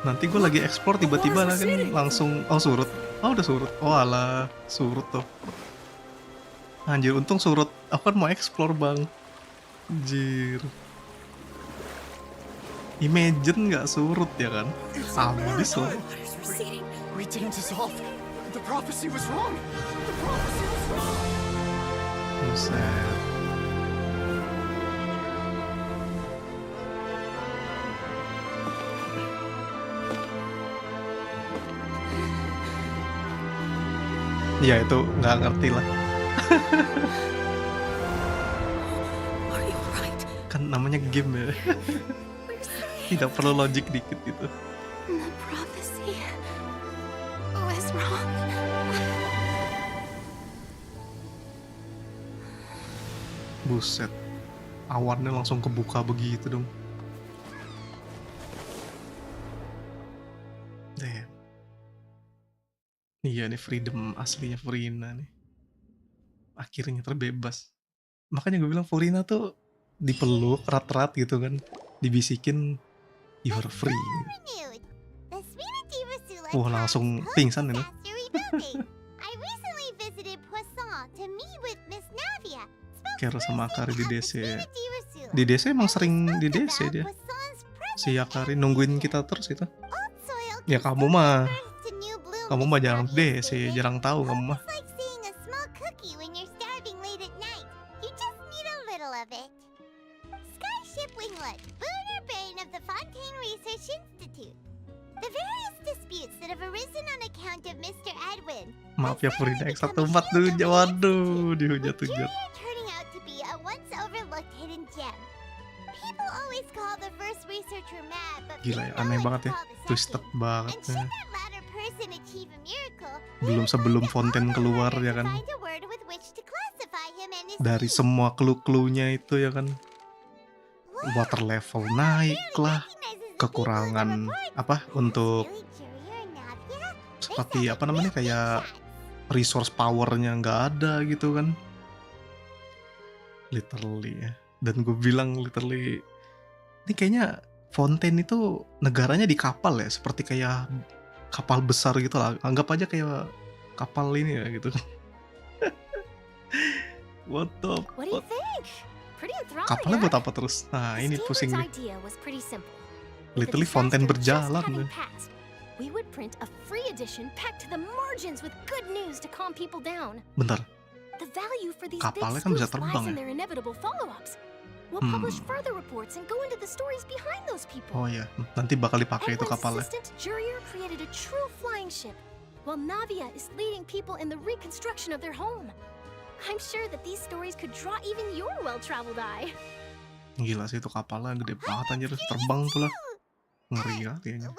Nanti gue lagi explore tiba-tiba kan langsung surut. Oh udah surut. Oh alah surut tuh. Anjir untung surut. Aku kan mau explore bang. Anjir. Imagine nggak surut ya kan? Abis loh. We didn't dissolve. The prophecy was wrong. The prophecy was wrong. Buset. Ya itu nggak ngerti lah. Kan namanya game ya. Tidak perlu logik dikit gitu. The prophecy was wrong. Buset. Awannya langsung kebuka begitu dong. Damn. Iya nih freedom aslinya Furina nih. Akhirnya terbebas. Makanya gue bilang Furina tuh dipeluk erat-erat gitu kan. Dibisikin you're free. Wah langsung pingsan ini. Kero sama Akari di DC. Di DC emang sering di DC dia. Si Akari nungguin kita terus itu. Ya kamu mah jarang DC, jarang tahu kamu mah. Maaf ya Furina X147, waduh dihujat-hujat. Gila ya, aneh banget ya, twisted banget ya. Belum sebelum fonten keluar ya kan. Dari semua clue-cluenya itu ya kan. Water level naik lah. Kekurangan apa untuk seperti apa namanya kayak resource powernya nggak ada gitu kan, literally ya. Dan gue bilang literally ini kayaknya Fontaine itu negaranya di kapal ya, seperti kayak kapal besar gitu lah, anggap aja kayak kapal ini ya gitu. What the fuck? Kapalnya buat apa terus? Nah ini pusing nih. Literally Fontaine berjalan. We would print a free edition packed to the margins with good news to calm people down. Bentar. The value for these Kapalnya big kan bisa scoops lies terbang in ya? their inevitable follow-ups. We'll publish further reports and go into the stories behind those people. Oh ya, nanti bakal dipakai itu Edwin's kapalnya. assistant Jurier created a true flying ship, while Navia is leading people in the reconstruction of their home. I'm sure that these stories could draw even your well-traveled eye. Gila sih itu kapalnya gede banget anjir, terbang pula. Ngeri ya kayaknya.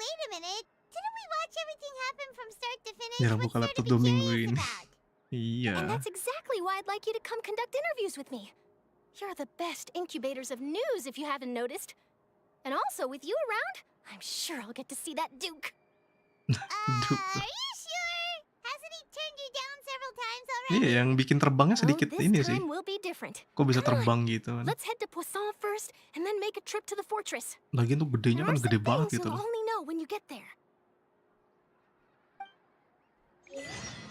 Jarang buka laptop 2 minggu ini. Iya. And that's exactly why I'd like you to come conduct interviews with me. You're the best incubators of news if you haven't noticed. And also with you around, I'm sure I'll get to see that Duke. Duke. Iya, yang bikin terbangnya sedikit ini sih. Kok bisa terbang gitu kan? Let's head to Poisson first and then make a trip to the fortress. Lagian tuh gedenya kan gede banget gitu You'll loh. only know when you get there.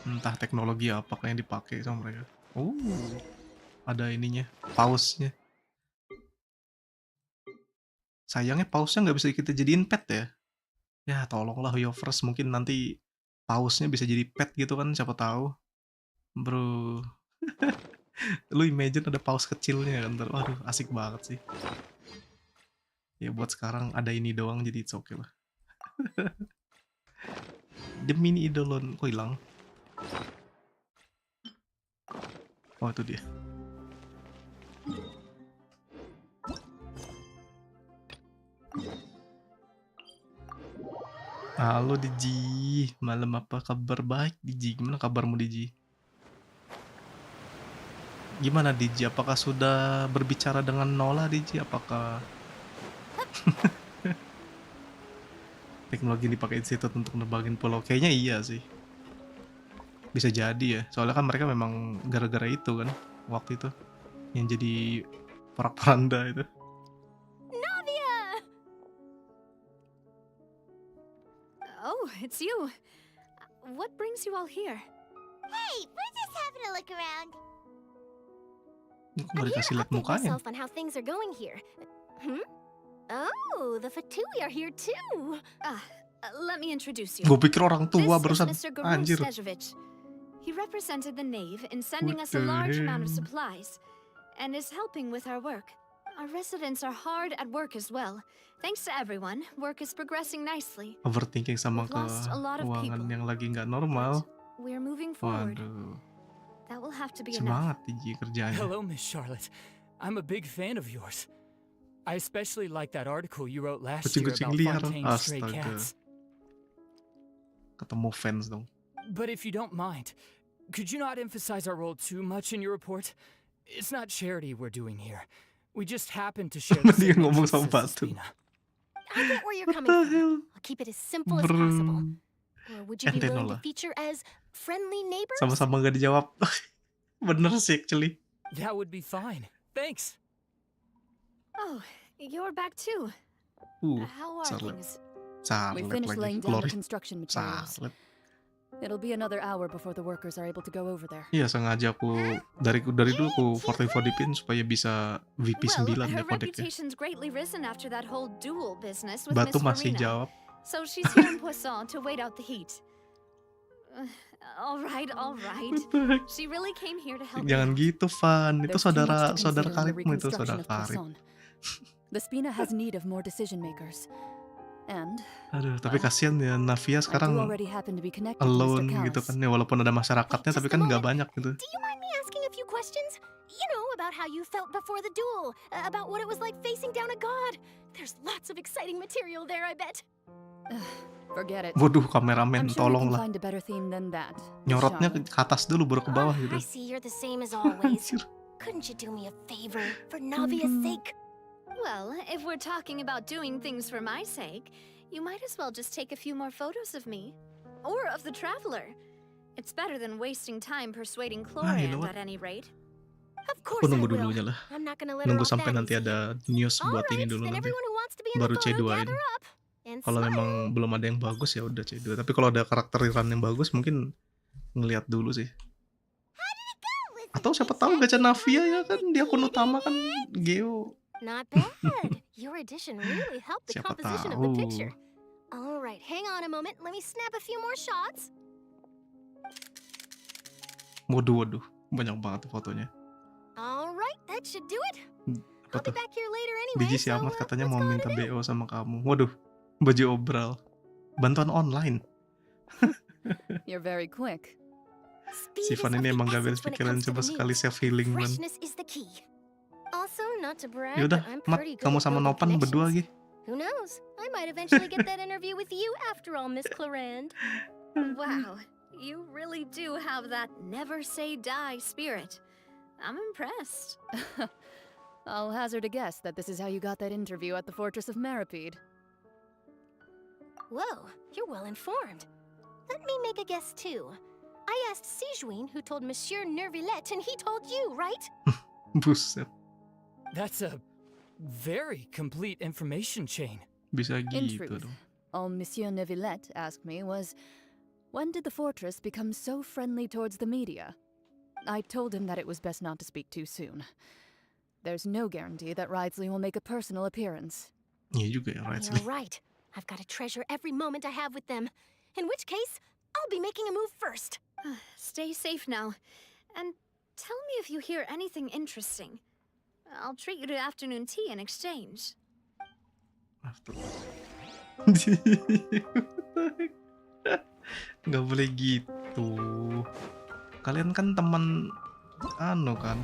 Entah teknologi apa yang dipakai sama mereka. Ada ininya, pausnya. Sayangnya pausnya nggak bisa kita jadiin pet ya. Ya tolonglah HoyoVerse, mungkin nanti pausnya bisa jadi pet gitu kan, siapa tahu. Bro. Lu imagine ada paus kecilnya kan, waduh asik banget sih. Ya buat sekarang ada ini doang jadi it's okay lah. The mini idolon kok hilang? Oh itu dia. Halo Diji, malam apa kabar? Baik Diji, gimana kabarmu Diji? Gimana Diji, apakah sudah berbicara dengan Nola Diji? Apakah teknologi dipakai institut untuk nebagin pulau? Kayaknya iya sih. Bisa jadi ya, soalnya kan mereka memang gara-gara itu kan waktu itu yang jadi porak-poranda itu. Navia! Oh, it's you. What brings you all here? Hey, we're just having a look around. Kok I'm nggak here dikasih to lihat update mukanya? myself on how things are going here. Oh, the Fatui are here too. Let me introduce you. Gue pikir orang tua This is barusan. Mr. Garun Anjir. Stejovic. He represented the Knave in sending What us a the large amount of hell? supplies, and is helping with our work. Our residents are hard at work as well. Thanks to everyone, work is progressing nicely. Overthinking sama We've lost a lot of keuangan people, yang lagi nggak normal. We're moving forward. Waduh. That will have to be enough. Semangat Ji kerjanya. Hello, Miss Charlotte. I'm a big fan of yours. I especially like that article you wrote last year Kucing-kucing about liar. Fontaine's stray Astaga. cats. Ketemu fans dong. But if you don't mind, could you not emphasize our role too much in your report? It's not charity we're doing here. We just happen to share the Dia same ngomong interests sama as batu. Spina. I get where you're coming from. I'll keep it as simple as possible. Or would you be Ente willing to nolak. feature as friendly neighbors? Sama-sama nggak dijawab. Bener sih actually. That would be fine. Thanks. Oh, you're back too. How are Salep. things? We Salep finished lagi. laying down the Glory. construction materials. Salep. It'll be another hour before the workers are able to go over there. Iya sengaja aku dari dulu aku 44 supaya bisa VP 9 Well, ya her kodeknya. reputation's greatly risen after that whole duel business with Batu Miss masih Farina. jawab. So she's here in Poisson to wait out the heat. All right. She really came here to help. Jangan gitu, Van. Itu There's too much to saudara consider in the karibmu itu, reconstruction saudara of karib. Poisson. The Spina has need of more decision makers. And Aduh, tapi kasihan ya Navia I do sekarang already happen to be connected to alone Mr. gitu Cowles. kan ya, walaupun ada masyarakatnya tapi kan nggak banyak gitu. Do you mind me asking a few questions? You know, about how you felt before the duel, about what it was like facing down a god. There's lots of exciting material there, I bet. Forget it. Waduh, I'm kameramen, sure we can tolonglah. find a better theme than that. Nyorotnya ke atas dulu baru ke bawah I gitu. see you're the same as always. Couldn't you do me a favor for Navia's sake? Well, if we're talking about doing things for my sake, you might as well just take a few more photos of me. Or of the traveler. It's better than wasting time persuading you know Chlorand what? at any rate. Of Aku course I nunggu will. dulunya lah. I'm not gonna let her Nunggu off sampai that nanti easy. ada news buat ini dulu Then nanti. everyone who wants to be in Baru the photo, C2-in. gather up and Kalau smile. memang belum ada yang bagus ya udah C2. Tapi kalau ada karakteriran yang bagus mungkin ngelihat dulu sih. Atau siapa tahu gacha Navia ya kan, dia akun utama kan Geo. Not bad. Your addition really helped the Siapa composition of the tahu. picture. All right, hang on a moment. Let me snap a few more shots. Waduh, banyak banget tuh fotonya. All right, that should do it. Apa I'll be tuh? back here later anyway. Biji si Ahmad katanya mau minta BO sama kamu. Waduh, baju obral. Bantuan online. You're very quick. Si Van ini emang gak beres pikiran, coba sekali self healing man. Freshness is the key. Also, not to brag, Yaudah, but I'm Mat, pretty good kamu at sama building Nopan berdua connections. lagi. Who knows? I might eventually get that interview with you after all, Miss Chlorand. Wow, you really do have that never say die spirit. I'm impressed. I'll hazard a guess that this is how you got that interview at the Fortress of Meripede. Whoa, you're well informed. Let me make a guess too. I asked Sijuin, who told Monsieur Nervillette, and he told you, right? Buset, That's a very complete information chain. bisa In gitu truth, dong. all Monsieur Neuvillette asked me was, when did the fortress become so friendly towards the media? I told him that it was best not to speak too soon. There's no guarantee that Ridesley will make a personal appearance. Iya juga ya, right. You're right. I've got to treasure every moment I have with them. In which case, I'll be making a move first. Stay safe now. And tell me if you hear anything interesting. I'll treat you to afternoon tea in exchange. Nggak boleh gitu. Kalian kan teman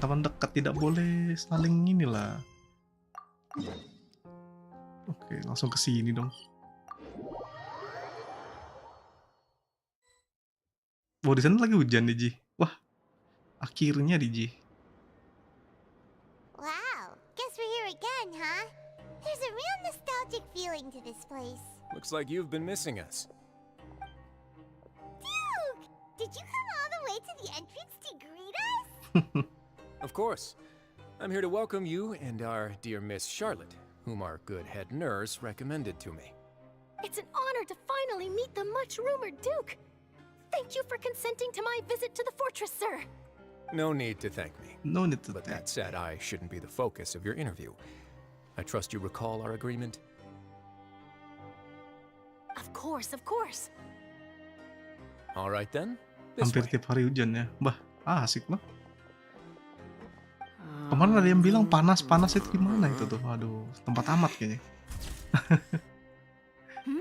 teman dekat, tidak boleh saling inilah. Oke, langsung ke sini dong. Oh, di sana lagi hujan nih, Ji. Wah, akhirnya di Ji. Wow, guess we're here again, huh? There's a real nostalgic feeling to this place. Looks like you've been missing us. Duke, did you come all the way to the entrance to greet us? Of course. I'm here to welcome you and our dear Miss Charlotte, whom our good head nurse recommended to me. It's an honor honor to finally meet the much-rumored Duke. Thank you for consenting to my visit to the fortress, sir. No need to thank me. No need to But that said, I shouldn't be the focus of your interview. I trust you recall our agreement? Of course, of course. All right then. This Hampir way. tiap hari hujan ya. Bah, asik loh. Kemarin ada yang bilang panas-panas itu gimana itu tuh? Aduh, tempat amat kayaknya.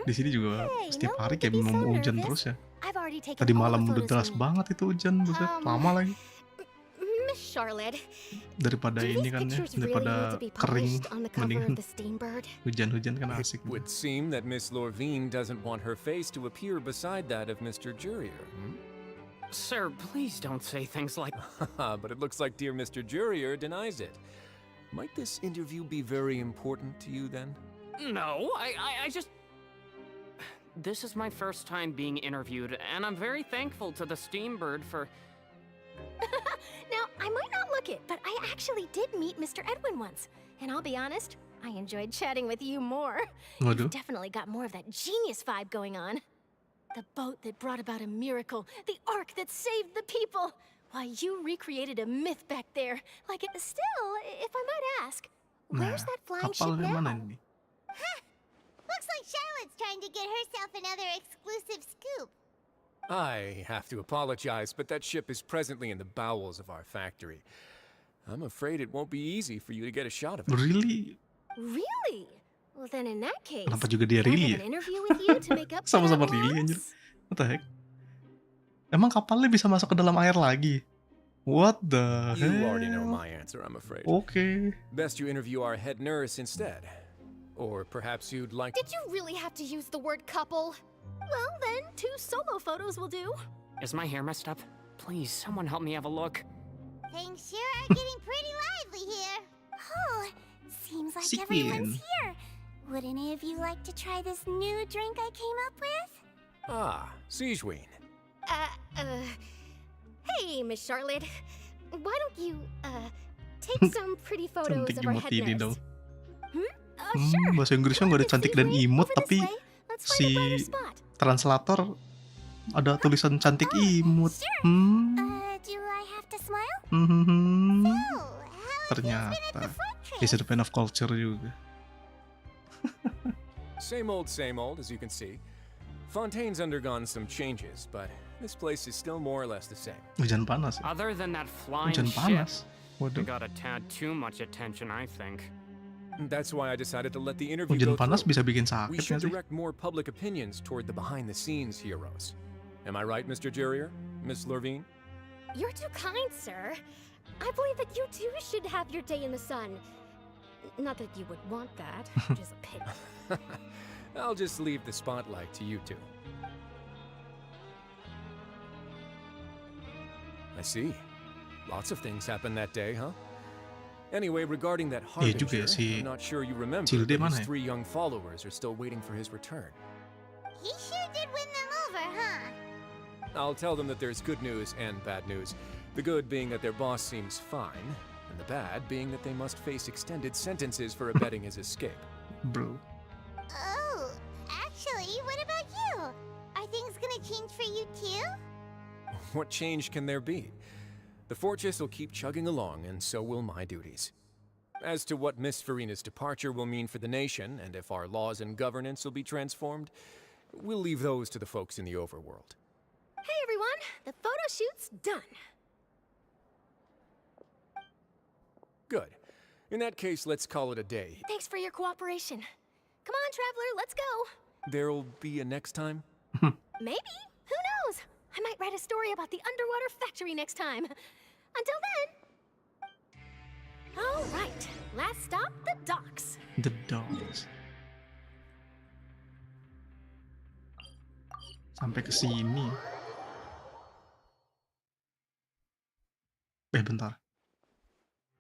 Di sini juga setiap hari kayak mau hujan terus ya. I've already taken Tadi all malam the udah photos deras we need. banget itu hujan, buset, lama lagi. Miss Charlotte, Daripada do ini these kan ya, pictures really daripada need to be kering, published on the cover mendingan of the Steambird? hujan-hujan kan asik. Would seem that Miss Lorvine doesn't want her face to appear beside that of Mr. Jurier. Sir, please don't say things like... But it looks like dear Mr. Jurier denies it. Might this interview be very important to you then? No, I just... This is my first time being interviewed, and I'm very thankful to the Steambird for... Now, I might not look it, but I actually did meet Mr. Edwin once. And I'll be honest, I enjoyed chatting with you more. Waduh. You've definitely got more of that genius vibe going on. The boat that brought about a miracle, the ark that saved the people. Why, you recreated a myth back there. Like it still, if I might ask, where's that flying ship kapal yang mana now? ini? Looks like Charlotte's trying to get herself another exclusive scoop. I have to apologize, but that ship is presently in the bowels of our factory. I'm afraid it won't be easy for you to get a shot of it. Really? Really? Well, then in that case, Kenapa juga dia can I really have ya? an interview with you to make up for Sama-sama that really loss? anjir. What the heck? Emang kapalnya bisa masuk ke dalam air lagi? What the You hell? already know my answer, I'm afraid. Okay. Best you interview our head nurse instead. Or perhaps you'd like... Did you really have to use the word couple? Well, then, 2 solo photos will do. Is my hair messed up? Please, someone help me have a look. Things sure are getting pretty lively here. Oh, seems like everyone's here. Would any of you like to try this new drink I came up with? Ah, Sijween. Hey, Miss Charlotte. Why don't you, take some pretty photos Cantik of our imut head ini dong. nurse? Sure. Bahasa Inggrisnya nggak ada cantik dan imut, tapi si translator ada tulisan cantik imut. Do I have to smile? Ternyata he's a fan of culture juga. Same old, as you can see. Fontaine's undergone some changes, but this place is still more or less the same. Hujan panas ya? Other than that flying Hujan ship, panas. it Waduh. got a tad too much attention, I think. That's why I decided to let the interview Hujan go panas through. bisa bikin We sakit should nggak sih? direct more public opinions toward the behind-the-scenes heroes. Am I right, Mr. Jurier? Miss Lorvine? You're too kind, sir. I believe that you too should have your day in the sun. Not that you would want that, which is a pity. I'll just leave the spotlight to you two. I see. Lots of things happened that day, huh? Anyway, regarding that Iya juga harbinger, ya, si I'm not sure you remember, Cilde but mana his ya? 3 young followers are still waiting for his return. He sure did win them over, huh? I'll tell them that there's good news and bad news. The good being that their boss seems fine, and the bad being that they must face extended sentences for abetting his escape. Bro. Oh, actually, what about you? Are things gonna change for you too? What change can there be? The fortress will keep chugging along, and so will my duties. As to what Miss Farina's departure will mean for the nation, and if our laws and governance will be transformed, we'll leave those to the folks in the overworld. Hey, everyone. The photo shoot's done. Good. In that case, let's call it a day. Thanks for your cooperation. Come on, traveler, let's go. There'll be a next time? Maybe. Who knows? I might write a story about the underwater factory next time. Until then. All right. Last stop, the docks. The dogs. Sampai ke sini. Bentar.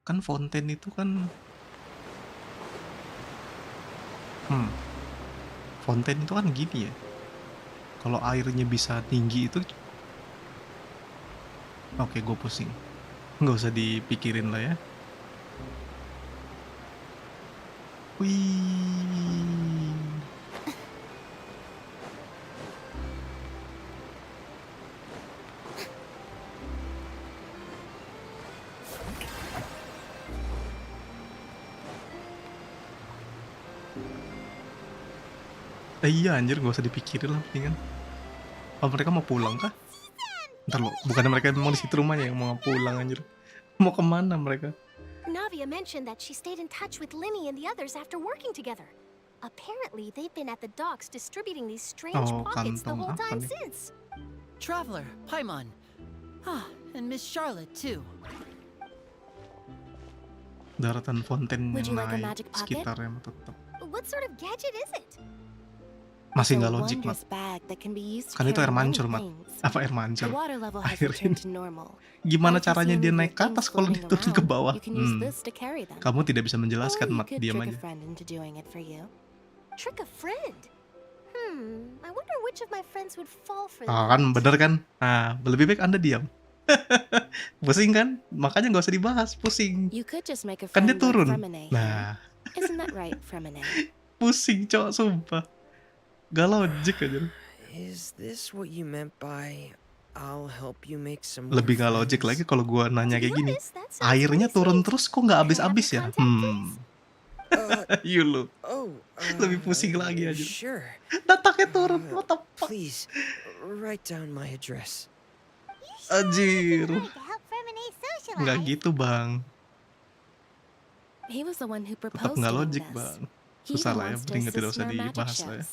Kan fonten itu kan fonten itu kan gini ya. Kalau airnya bisa tinggi itu oke, gue pusing. Nggak usah dipikirin lah ya. Wih. Iya anjir, gak usah dipikirin lah mendingan. Oh, mereka mau pulang kah? Ntar lo, bukannya mereka memang di situ rumahnya yang mau pulang anjir. Mau kemana mereka? Navia mentioned that she stayed in touch with Linny and the others after working together. Apparently, they've been at the docks distributing these strange pockets the kantong whole apa time nih? since. Traveler, Paimon. Ah, and Miss Charlotte too. Daratan fonten Would yang you like a naik magic pocket? sekitarnya mah tetap. What sort of gadget is it? Masih It's a nggak logik, Mat. wondrous bag that can be used to Kan itu carry air many mancur, Mat. things. Apa air mancur? The water level has Air returned ini. to normal. Gimana Or if you caranya see dia any naik ke things atas kalau floating diturun ke around, bawah? you can use this to carry them. Kamu tidak bisa Or menjelaskan, you Mat. could Diam trick aja. a friend into doing it for you. Trick a friend? I wonder which of my friends would fall for Ah, that. kan bener kan? Nah, lebih baik Anda diam. Pusing kan? Makanya nggak usah dibahas, pusing. You could just make a Kan dia friend like turun. Fremine. Nah, Isn't that right, Fremine? pusing cowok sumpah. Gak logik aja. Is this what you meant by I'll help you make some more Lebih gak logik friends? lagi kalau gua nanya kayak gini. Airnya turun terus kok nggak habis-habis ya? You look. Lebih pusing lagi aja. Sure. Dataknya turun, what the fuck? Please, write down my address. Anjir. Nggak gitu, Bang. He was the one who Tetap proposed nggak doing logik, this. Bang. He Susah even lah ya, wants to mending tidak assist usah in our magic dibahas lah ya. shows.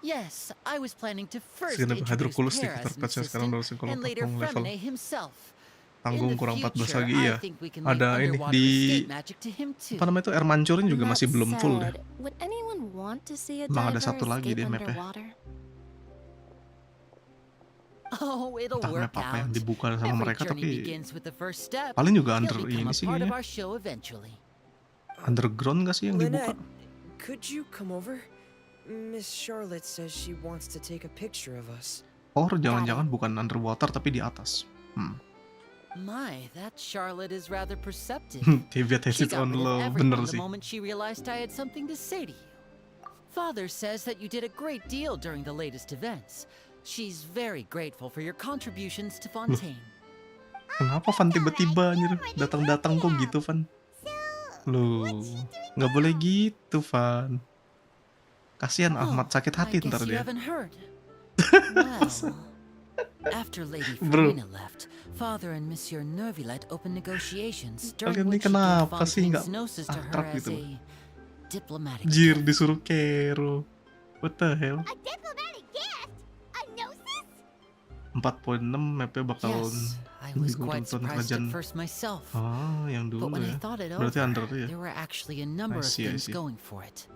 Yes, I was planning to first Segenap introduce hydroculus nih, Pear as an terpercaya sekarang assistant, dosen kalau and later tanggung level. Fremine himself. Tanggung In the kurang 14 future, lagi I ya. think we can Ada leave ini underwater di escape magic to him too. apa namanya itu air mancurnya juga masih belum full deh. Would anyone want to see a Emang ada diver satu lagi escape deh mapnya. underwater? Oh, it'll Entah work map apa out. yang dibuka sama Every mereka journey tapi begins with the first step. paling juga He'll under become ini a sih part of kayaknya. our show eventually. Underground gak sih yang dibuka? Lynette, could you come over? Miss Charlotte says she wants to take a picture of us. Or jangan-jangan bukan underwater tapi di atas. My, that Charlotte is rather perceptive. Tibia She tesis got on rid of lo, everyone bener the sih. moment she realized I had something to say to you. Father says that you did a great deal during the latest events. She's very grateful for your contributions to Fontaine. Kenapa Van tiba-tiba anjir datang-datang kok gitu Van? Loh, nggak boleh gitu Van. Kasihan Ahmad sakit hati I ntar guess you dia. haven't heard. Well, after Lady Bro. Farina left, Father and Monsieur Nervillet opened negotiations Kalian during ini which he gave kenapa sih nggak Fontaine's gnosis to her akrab as gitu? a diplomatic Jir gift. disuruh kero. What the hell? 4.6 mapnya bakal Yes, I was minggu quite nonton surprised kerajaan. at first myself. Ah, yang But dulu when ya. I thought it Berarti over, under ya. there were actually a number of I things see. going for it.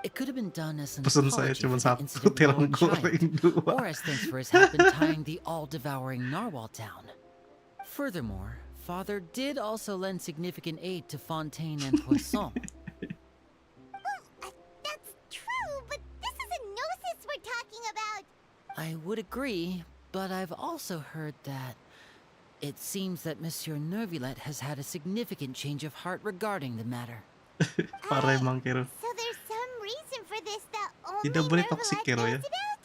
It could have been done as an Pesan saya apology cuma for satu, the incident with tiram Lord goreng Giant, 2. or as thanks for his help in tying the all-devouring narwhal down. Furthermore, Father did also lend significant aid to Fontaine and Poisson. That's true, but this is a gnosis we're talking about. I would agree, but I've also heard that it seems that Monsieur Nervillet has had a significant change of heart regarding the matter. Parah emang kero. So there's some reason for this that only Tidak boleh Nervilette toxic kero ya. knows about?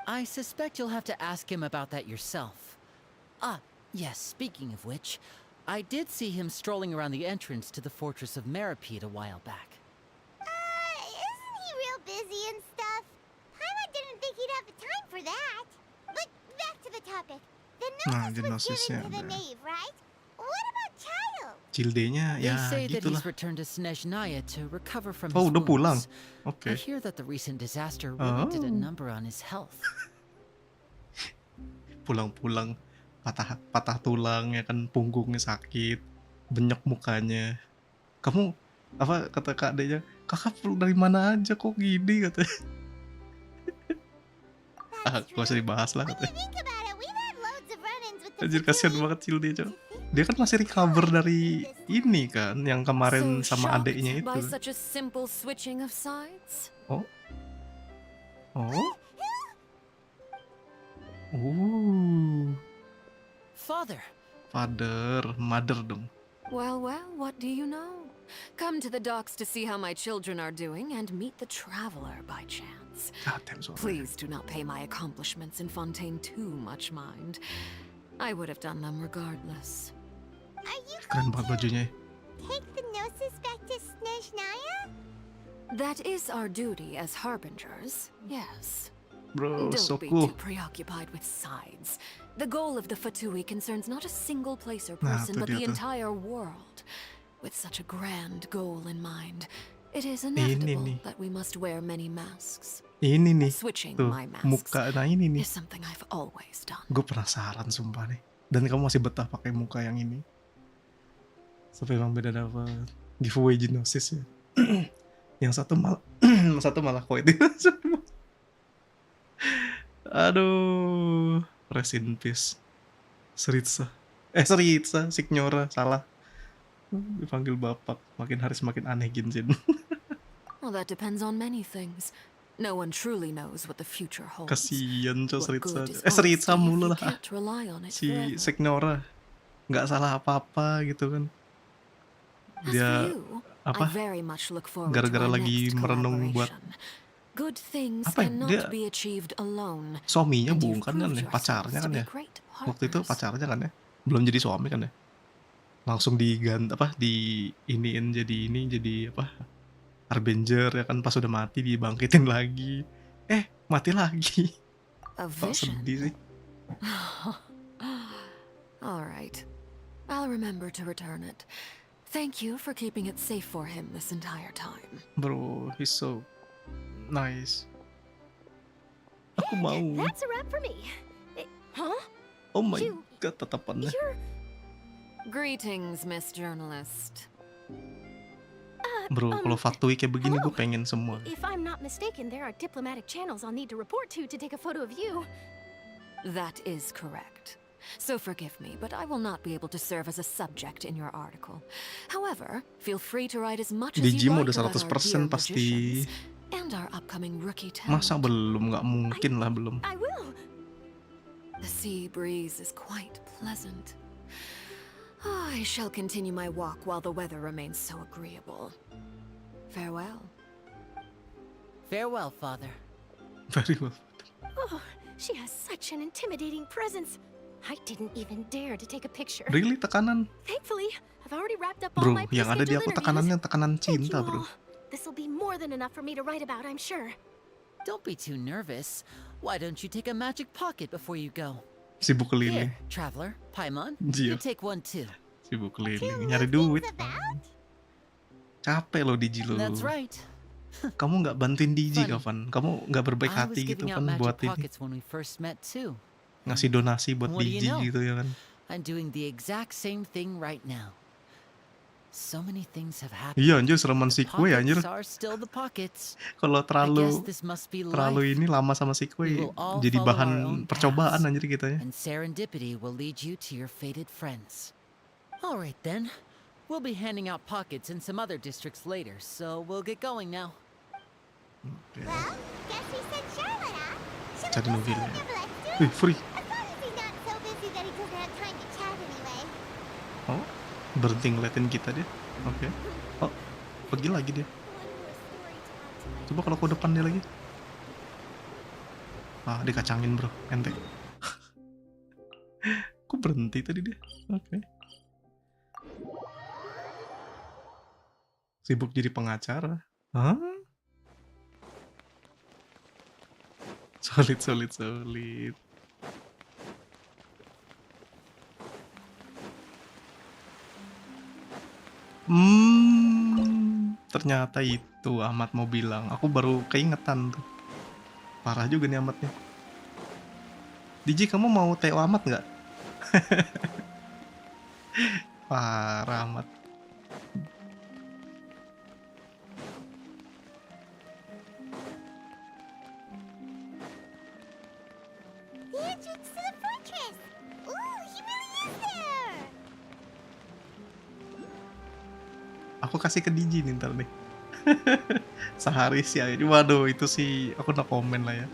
I suspect you'll have to ask him about that yourself. Ah, yes, speaking of which, I did see him strolling around the entrance to the fortress of Meripede a while back. Isn't he real busy and stuff? Paimon didn't think he'd have the time for that. But back to the topic. The Nah, gnosis was genosisnya given to the ada. knave, right? What about Child? Cildenya They ya say that gitulah. he's returned to Snezhnaya to recover from Oh, his udah pulang. wounds. Oke. I hear that the recent disaster really did a Oh. number on his health. Pulang-pulang patah tulang ya kan, punggungnya sakit, benyek mukanya. Kamu apa kata Kak adeknya? Kakak pulang dari mana aja kok gini katanya. Gak usah dibahas lah katanya. Think about it, we've had loads of run-ins with the Anjir kasihan banget Cilde cok. Dia kan masih recover dari ini kan yang kemarin sama adeknya itu. By such a simple switching of sides? Oh. Father. Mother dong. Well, what do you know? Come to the docks to see how my children are doing and meet the traveler by chance. Please do not pay my accomplishments in Fontaine too much mind. I would have done them regardless. Are you Keren banget bajunya. take the gnosis back to Snezhnaya? That is our duty as harbingers, yes. Bro, so Don't be cool. too preoccupied with sides. The goal of the Fatui concerns not a single place or Nah, person, tuh but dia the tuh. entire world. With such a grand goal in mind, it is Ini inevitable nih. that we must wear many masks. Ini nih. Switching Tuh, my masks muka. Nah ini nih. is something I've always done. Gue penasaran sumpah nih. Dan kamu masih betah pakai muka yang ini. Sampai emang beda dapat giveaway Genosis ya. Yang satu malah koit. Aduh, rest in peace. Seritsa, Signora, salah. Dipanggil bapak, makin hari semakin aneh Genshin. Well, that depends on many things. No one truly knows what the future holds. Kasian coy What Seritsa. good is Seritsa honesty if mulu you lah. can't rely on it Si forever? Signora, nggak salah apa-apa gitu kan. As Dia for you, apa? I very much look forward Gara-gara to our lagi next merenung buat collaboration. Good things apa ya, cannot dia be achieved alone. suaminya and you've bukan kan proved ya, pacarnya yourselves to kan be ya. great Waktu itu partners. pacarnya kan ya, belum jadi suami kan ya. Langsung iniin jadi apa? Harbinger ya kan, pas udah mati dibangkitin lagi. Mati lagi. A Kok vision. sedih sih. All right. I'll remember to return it. Thank you for keeping it safe for him this entire time. Bro, he's so nice. Aku mau. That's a wrap for me. Huh? Oh my You- god, tatapannya. Greetings, Miss Journalist. Bro, kalau Fatui kayak begini gue pengen semua. If I'm not mistaken, there are diplomatic channels I'll need to report to take a photo of you. That is correct. So forgive me, but I will not be able to serve as a subject in your article. However, feel free to write as much as Di you gym like udah about our 100% dear pasti. magicians and our upcoming rookie talent. Masa belum? Nggak mungkin lah belum. I will. The sea breeze is quite pleasant. I shall continue my walk while the weather remains so agreeable. Farewell. Farewell, Father. Very well. Oh, she has such an intimidating presence. I didn't even dare to take a picture. Really Oh, tekanan? Thankfully, I've already wrapped up all Bro, my yang ada di pre-scheduled aku interviews. tekanan Thank cinta, you bro. all. This will be more than enough for me to write about, I'm sure. Don't be too nervous. Why don't you take a magic pocket before you go? Sibuk keliling. Here, traveler, Paimon, Iya. you take one too. Sibuk keliling, nyari duit. Capek lo Digi lo. That's right. Kamu nggak bantuin Digi Funny. kapan? Kamu nggak berbaik I was hati gitu giving out kan magic buat ini. pockets when we first met too. Ngasih donasi buat What do you Digi know? gitu ya kan. I'm doing the exact same thing right now. So many things have happened. Iya anjir, sereman si Kue anjir. Pockets are still the pockets. Kalau I guess terlalu this must be terlalu life. ini lama sama si We Kue will all jadi follow bahan our own percobaan paths, anjir kita ya. And serendipity will lead you to your fated friends. All right then. We'll be handing out pockets in some other districts later, so we'll get going now. Well, guess we sent Charlotte, huh? Should Cari we mobil just ya. send him a Free. As long as he's not so busy that he doesn't have time to chat anyway. Oh, berhenti ngeliatin kita dia. Oke. Oh, pergi lagi dia. Coba kalau ke depan dia lagi. Ah, dikacangin bro, ente. Kok berhenti tadi dia? Oke. Sibuk jadi pengacara. Hah? Solid. Ternyata itu Ahmad mau bilang. Aku baru keingetan tuh. Parah juga nih Ahmadnya. Diji, kamu mau Teo Ahmad nggak? Parah Ahmad. The entrance to the fortress! Ooh, he really is there! Aku kasih ke Diji nih ntar nih. Sehari sih aja. Waduh, itu sih aku no komen lah ya.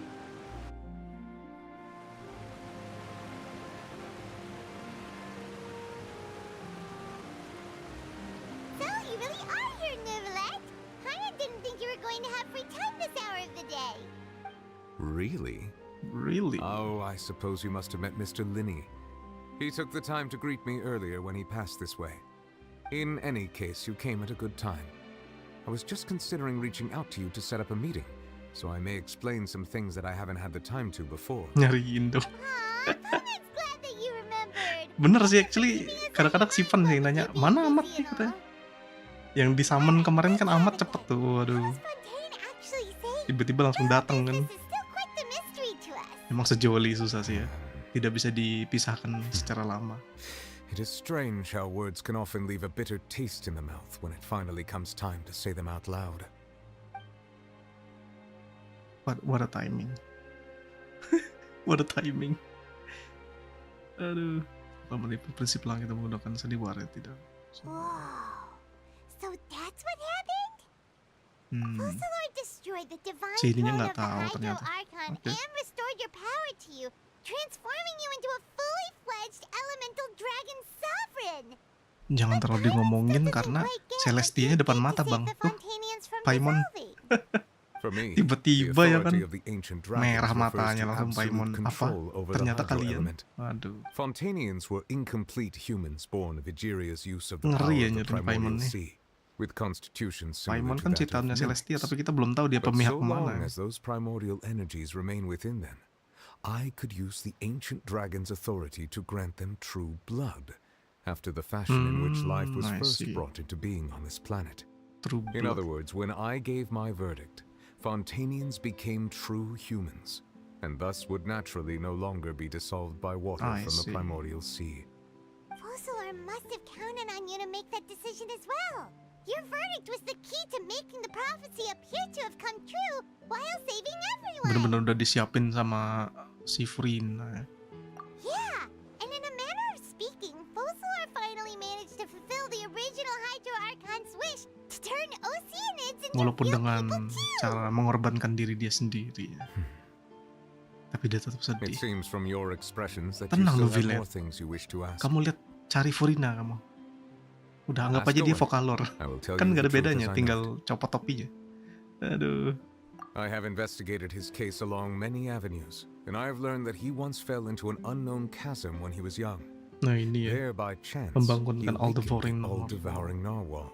So, you really are here, Neverland? I didn't think you were going to have free time this hour of the day. Really? Really? Oh, I suppose you must have met Mr. Linney. He took the time to greet me earlier when he passed this way. In any case, you came at a good time. I was just considering reaching out to you to set up a meeting, so I may explain some things that I haven't had the time to before. Nyariin dong. Aw, Paimon glad that you remembered. Bener sih, actually kadang-kadang si Fan yang nanya, mana Amat nih katanya. Yang di summon kemarin kan Amat cepet tuh, waduh. Tiba-tiba langsung datang kan. Emang sejoli susah sih ya. Tidak bisa dipisahkan secara lama. It is strange how words can often leave a bitter taste in the mouth when it finally comes time to say them out loud. What a timing. What a timing. Aduh. Menipu prinsip langit kita menggunakan sandiwara tidak. Wow. So that's what happened? Fossilor destroyed the divine Si ininya code nggak of the tahu Hydro ternyata. Archon Oke. and restored your power to you, transforming you into a fully fledged elemental dragon sovereign. Jangan terlalu ngomongin karena Celestia depan mata bang. Paimon. Tiba-tiba ya kan merah matanya langsung Paimon. Apa? Ternyata kalian. Waduh. Fontanians were incomplete humans born of Egeria's use of the power Ngeri ya of the nyuruh primordial Paimon nih. sea, with constitutions Paimon similar to kan that of ciptaannya nymphs. Celestia tapi kita belum tahu dia But pemihak so long kemana. as those primordial energies remain within them, I could use the ancient dragon's authority to grant them true blood, after the fashion in which life was I first see. brought into being on this planet. True In blood. other words, when I gave my verdict, Fontanians became true humans, and thus would naturally no longer be dissolved by water I from the see. primordial sea. Fossilor must have counted on you to make that decision as well. Your verdict was the key to making the prophecy appear to have come true while saving everyone. Bener-bener udah disiapin sama si Furina. Yeah, and in a manner of speaking, Fossilor finally managed to fulfill the original Hydro Archon's wish to turn Oceanids into Walaupun real dengan people too. cara mengorbankan diri dia sendiri. Tapi dia tetap It sedih. seems from your expressions that you Tenang still lu, have Villet. more things you wish to ask. Kamu lihat, cari Furina kamu. Udah anggap Ask aja dia away. Vokalor. I will tell Kan you gak ada the truth bedanya, as I know tinggal copot topinya. Aduh. I have investigated his case along many avenues, and I have learned that he once fell into an unknown chasm when he was young. Nah ini ya, There, by chance, membangunkan he all-devouring narwhal.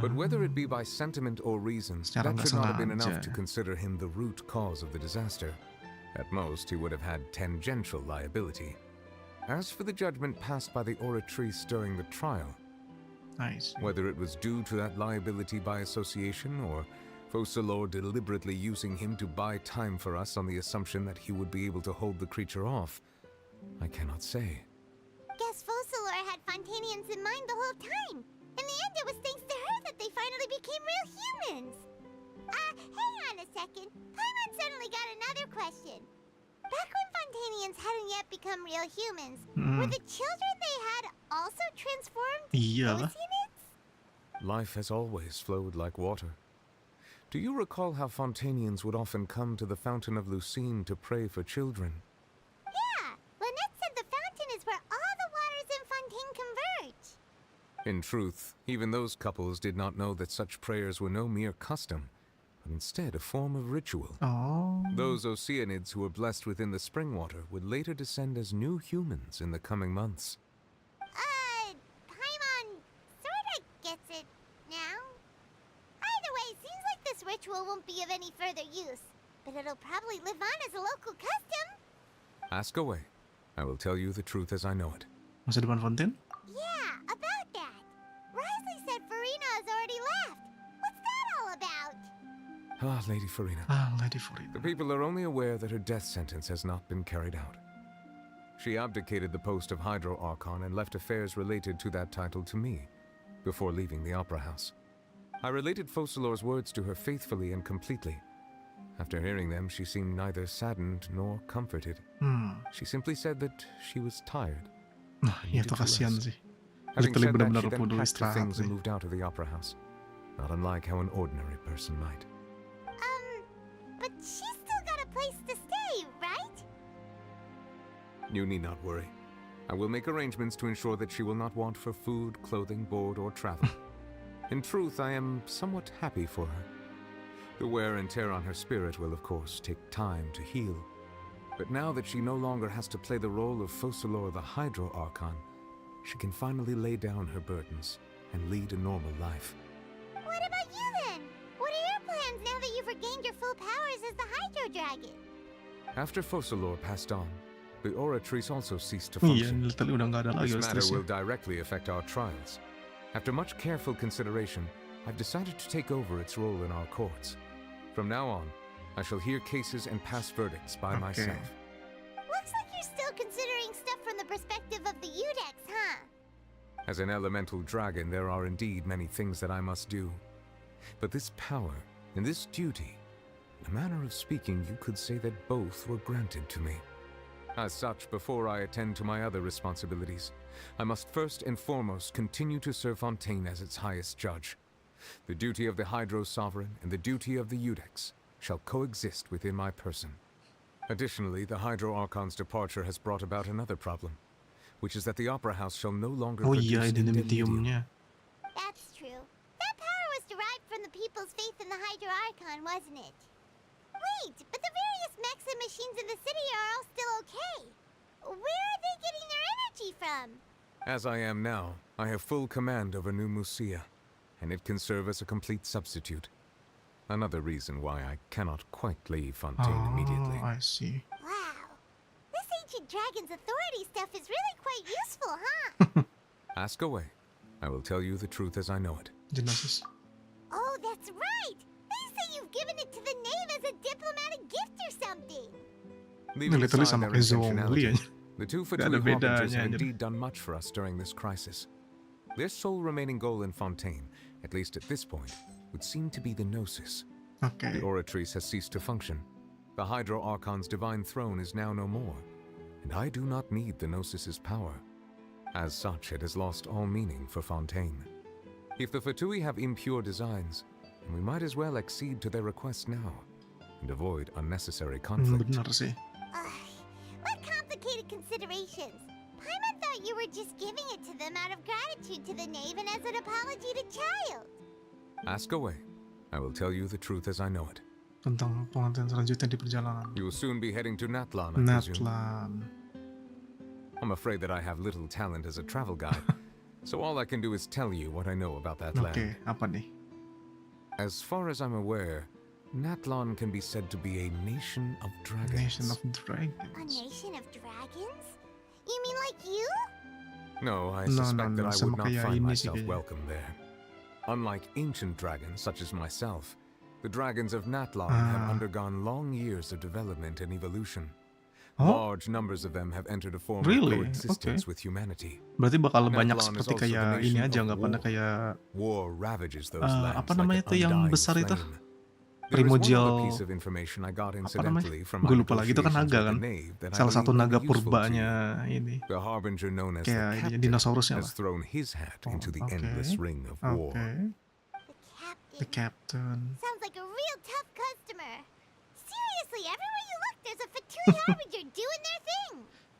But whether it be by sentiment or reason, Secara that nggak should not have been enough sengaja. to consider him the root cause of the disaster. At most, he would have had tangential liability. As for the judgment passed by the oratrice during the trial, nice. Whether it was due to that liability by association or Fossilor deliberately using him to buy time for us on the assumption that he would be able to hold the creature off, I cannot say. Guess Fossilor had Fontanians in mind the whole time. In the end, it was thanks to her that they finally became real humans. Hang on a second. Paimon suddenly got another question. Back when Fontanians hadn't yet become real humans, were the children they had also transformed Iyalah. Oceanids? Life has always flowed like water. Do you recall how Fontanians would often come to the Fountain of Lucine to pray for children? Yeah, Lynette said the fountain is where all the waters in Fontaine converge. In truth, even those couples did not know that such prayers were no mere custom, but instead a form of ritual. Oh. Those Oceanids who were blessed within the spring water would later descend as new humans in the coming months. Paimon sorta gets it now. Either way, seems like this ritual won't be of any further use, but it'll probably live on as a local custom. Ask away. I will tell you the truth as I know it. Masa depan Fontaine? Yeah, about that. Risley said Furina has already left. What's that all about? Ah, Lady Furina. Lady Furina. The people are only aware that her death sentence has not been carried out. She abdicated the post of Hydro Archon and left affairs related to that title to me, before leaving the Opera House. I related Fossilor's words to her faithfully and completely. After hearing them, she seemed neither saddened nor comforted. She simply said that she was tired. Nah, ya tuh kasihan sih. Having Literally said that, benar-benar she then butuh packed her istirahat things and sih. moved out of the Opera House, not unlike how an ordinary person might. But she's still got a place to stay, right? You need not worry. I will make arrangements to ensure that she will not want for food, clothing, board, or travel. In truth, I am somewhat happy for her. The wear and tear on her spirit will, of course, take time to heal. But now that she no longer has to play the role of Fossilor the Hydro Archon, she can finally lay down her burdens and lead a normal life. What about you then? you've regained your full powers as the Hydro Dragon. After Focalor passed on, the Oratrice also ceased to Iya, function. literally udah nggak ada lagi This matter stresnya. will directly affect our trials. After much careful consideration, I've decided to take over its role in our courts. From now on, I shall hear cases and pass verdicts by myself. Looks like you're still considering stuff from the perspective of the Udex, huh? As an elemental dragon, there are indeed many things that I must do. But this power and this duty, in a manner of speaking, you could say that both were granted to me. As such, before I attend to my other responsibilities, I must first and foremost continue to serve Fontaine as its highest judge. The duty of the Hydro Sovereign and the duty of the Udex shall coexist within my person. Additionally, the Hydro Archon's departure has brought about another problem, which is that the Opera House shall no longer Oh produce iya, indemnitium. That's true. That power was derived from the people's faith in the Hydro Archon, wasn't it? Wait, but the various mechs and machines in the city are all still okay. Where are they getting their energy from? As I am now, I have full command over New Musia, and it can serve as a complete substitute. Another reason why I cannot quite leave Fontaine immediately. I see. Wow. This ancient dragon's authority stuff is really quite useful, huh? Ask away. I will tell you the truth as I know it. Genesis. Oh, that's right! They say you've given it to the knave as a diplomatic gift or something! Leaving Literally aside sama their kayak zombie intentionality, aja. the two Gak ada Fatui Harbingers bedanya have anjir. indeed done much for us during this crisis. Their sole remaining goal in Fontaine, at least at this point, would seem to be the Gnosis. Okay. The Oratrice has ceased to function. The Hydro Archon's divine throne is now no more, and I do not need the Gnosis's power. As such, it has lost all meaning for Fontaine. If the Fatui have impure designs, then we might as well accede to their request now, and avoid unnecessary conflict. Benar sih. What complicated considerations! Paimon thought you were just giving it to them out of gratitude to the knave and as an apology to Child. Ask away. I will tell you the truth as I know it. Tentang pengantin selanjutnya di perjalanan. You will soon be heading to Natlan, I presume. Natlan. I'm afraid that I have little talent as a travel guide, so all I can do is tell you what I know about that land. Oke, apa nih? As far as I'm aware, Natlan can be said to be a nation of dragons. Nation of Dragons. A nation of dragons? You mean like you? No, I No, suspect no, that I sama would not kayak find ini sih myself kayaknya. welcome there. Unlike ancient dragons such as myself, the dragons of Natlan have undergone long years of development and evolution. Oh? Large numbers of them have entered a form Really? of coexistence Okay. with humanity. Berarti bakal banyak Natlan is seperti also the kayak ini nation aja, of nggak pada war. kayak War ravages those apa lands namanya like tuh an yang undying besar itu? flame. There is one other Primordial piece of information I got apa namanya? incidentally from my Gue lupa lagi itu kan negotiations naga with kan? the knave that I Salah satu believe may naga be useful to purbanya you. ini. The harbinger known as Kayak the ini, captain dinosaurusnya has lah. thrown his hat into the Okay. endless ring of war. Okay. The captain. Sounds like a real tough customer. Seriously, everywhere you look, there's a Fatui Harbinger doing their thing.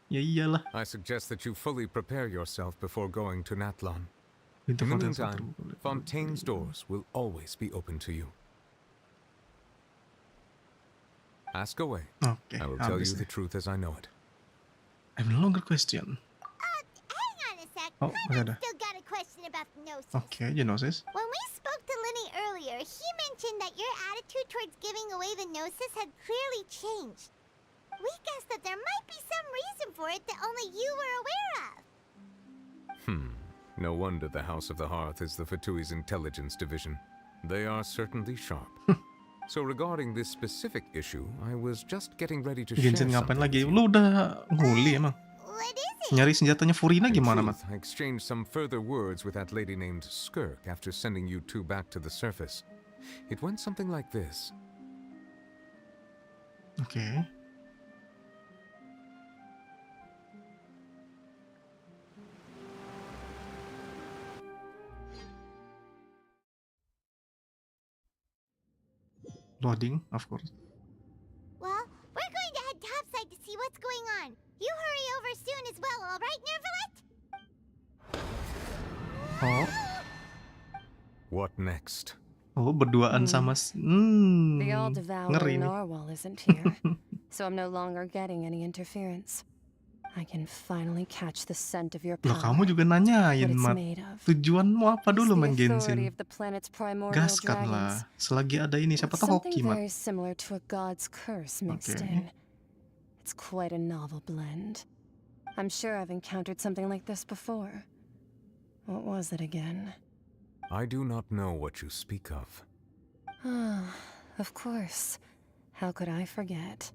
Ya iyalah. I suggest that you fully prepare yourself before going to Natlan. Pintu In the Fontaine meantime, Fontaine's doors will always be open to you. Ask away. Okay, I will tell you habis the truth as I know it. I have no longer question. Hang on a sec. Oh, masih ada. Still got a question about the Gnosis. Oke, Gnosis. When we spoke to Linny earlier, he mentioned that your attitude towards giving away the Gnosis had clearly changed. We guessed that there might be some reason for it that only you were aware of. No wonder the House of the Hearth is the Fatui's intelligence division. They are certainly sharp. So regarding this specific issue, I was just getting ready to share Genshin ngapain something. lagi? Lu udah nguli emang? Nyari senjatanya Furina In gimana, Mat? truth, I exchanged some further words with that lady named Skirk after sending you two back to the surface. It went something like this. Oke. Loading, of course. Well, we're going to head topside to see what's going on. You hurry over soon as well, all right, Nervalet? Oh, What next? oh berduaan sama The ngeri all-devouring nih. narwhal isn't here, so I'm no longer getting any interference. I can finally catch the scent of your Loh, power. kamu juga nanyain, What it's Mat. made of. Tujuanmu apa It's dulu the main authority Genshin? of the planet's primordial Gaskan dragons. lah. Selagi ada ini, siapa With tahu something hoki, Mat. very similar to a god's curse mixed Okay. in. It's quite a novel blend. I'm sure I've encountered something like this before. What was it again? I do not know what you speak of. Of course. How could I forget?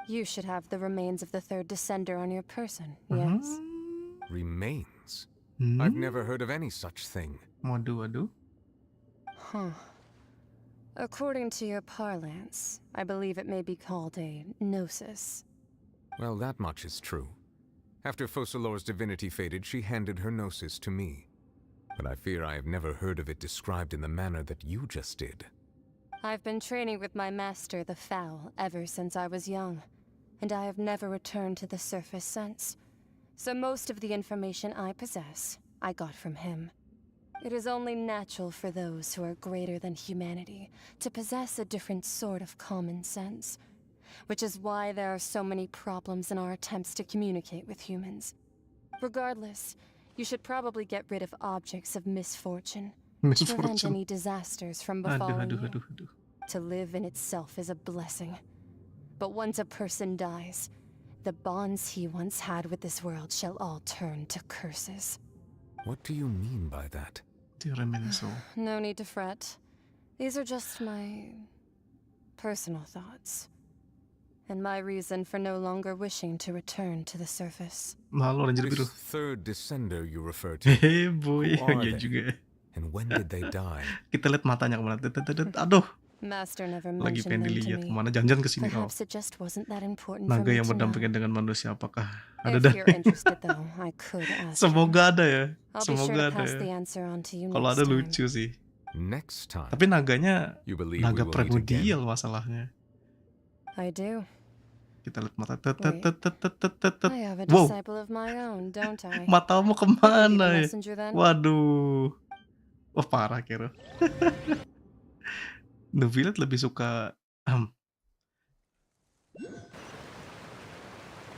You should have the remains of the third descender on your person, yes? Remains? Hmm? I've never heard of any such thing. Waduh. Huh. According to your parlance, I believe it may be called a gnosis. Well, that much is true. After Focalor's divinity faded, she handed her gnosis to me. But I fear I have never heard of it described in the manner that you just did. I've been training with my master, the Fowl, ever since I was young, and I have never returned to the surface since. So most of the information I possess, I got from him. It is only natural for those who are greater than humanity to possess a different sort of common sense, which is why there are so many problems in our attempts to communicate with humans. Regardless, you should probably get rid of objects of misfortune. To prevent any disasters from befalling you. To live in itself is a blessing. But once a person dies, the bonds he once had with this world shall all turn to curses. What do you mean by that? No need to fret. These are just my personal thoughts. And my reason for no longer wishing to return to the surface. This third descender you refer to. Boy, Who are iya they? juga. And when did they die? Kita lihat matanya kemana. Aduh. Master never Lagi mentioned pengen them to dilihat me. kemana. Jangan kesini. Oh. Perhaps it just wasn't that important for Naga me yang to know. berdampingan dengan manusia, apakah ada If dah? you're interested though, I could ask him. Semoga ada ya. I'll be sure Semoga to ada pass ya. the answer on to you Kalau next ada time. lucu sih. Next time. Tapi naganya You believe naga we will meet primordial masalahnya. I do. Kita lihat mata. I have a Wow. disciple of my own, don't I? Matamu Will you be the kemana ya? messenger then? Waduh. Oh parah kira. The Village lebih suka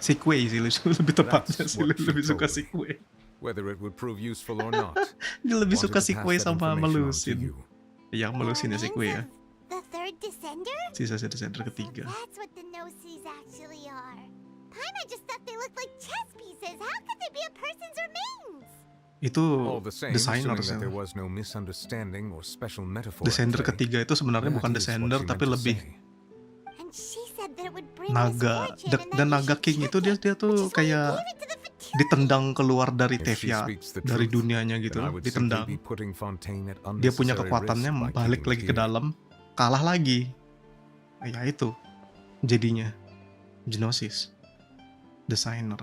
Sequel sih lebih tepatnya sih, what she lebih suka told me. sequel. Whether it would prove useful or not. Dia lebih Wanted suka to pass sequel that sama information on to Melusin. you. Yang Melusin ya sequel ya. The third descender? Sisa descender ketiga. That's what the Gnosis actually are. Paimon just thought they looked like chess pieces. How could they be a person's remains? Itu All the same, desainer assuming that sih. there was no misunderstanding or special metaphor. Descender at play, ketiga itu sebenarnya that bukan is what descender she tapi meant to lebih say. And she said that it would bring naga. misfortune and Dan that naga king itu dia tuh kayak ditendang keluar dari If she Tevia, speaks the dari truth, dunianya gitu, then I would ditendang. simply be putting Fontaine at Dia punya unnecessary kekuatannya risk by balik keeping lagi ke here. dalam, kalah lagi. Ya itu jadinya Gnosis designer.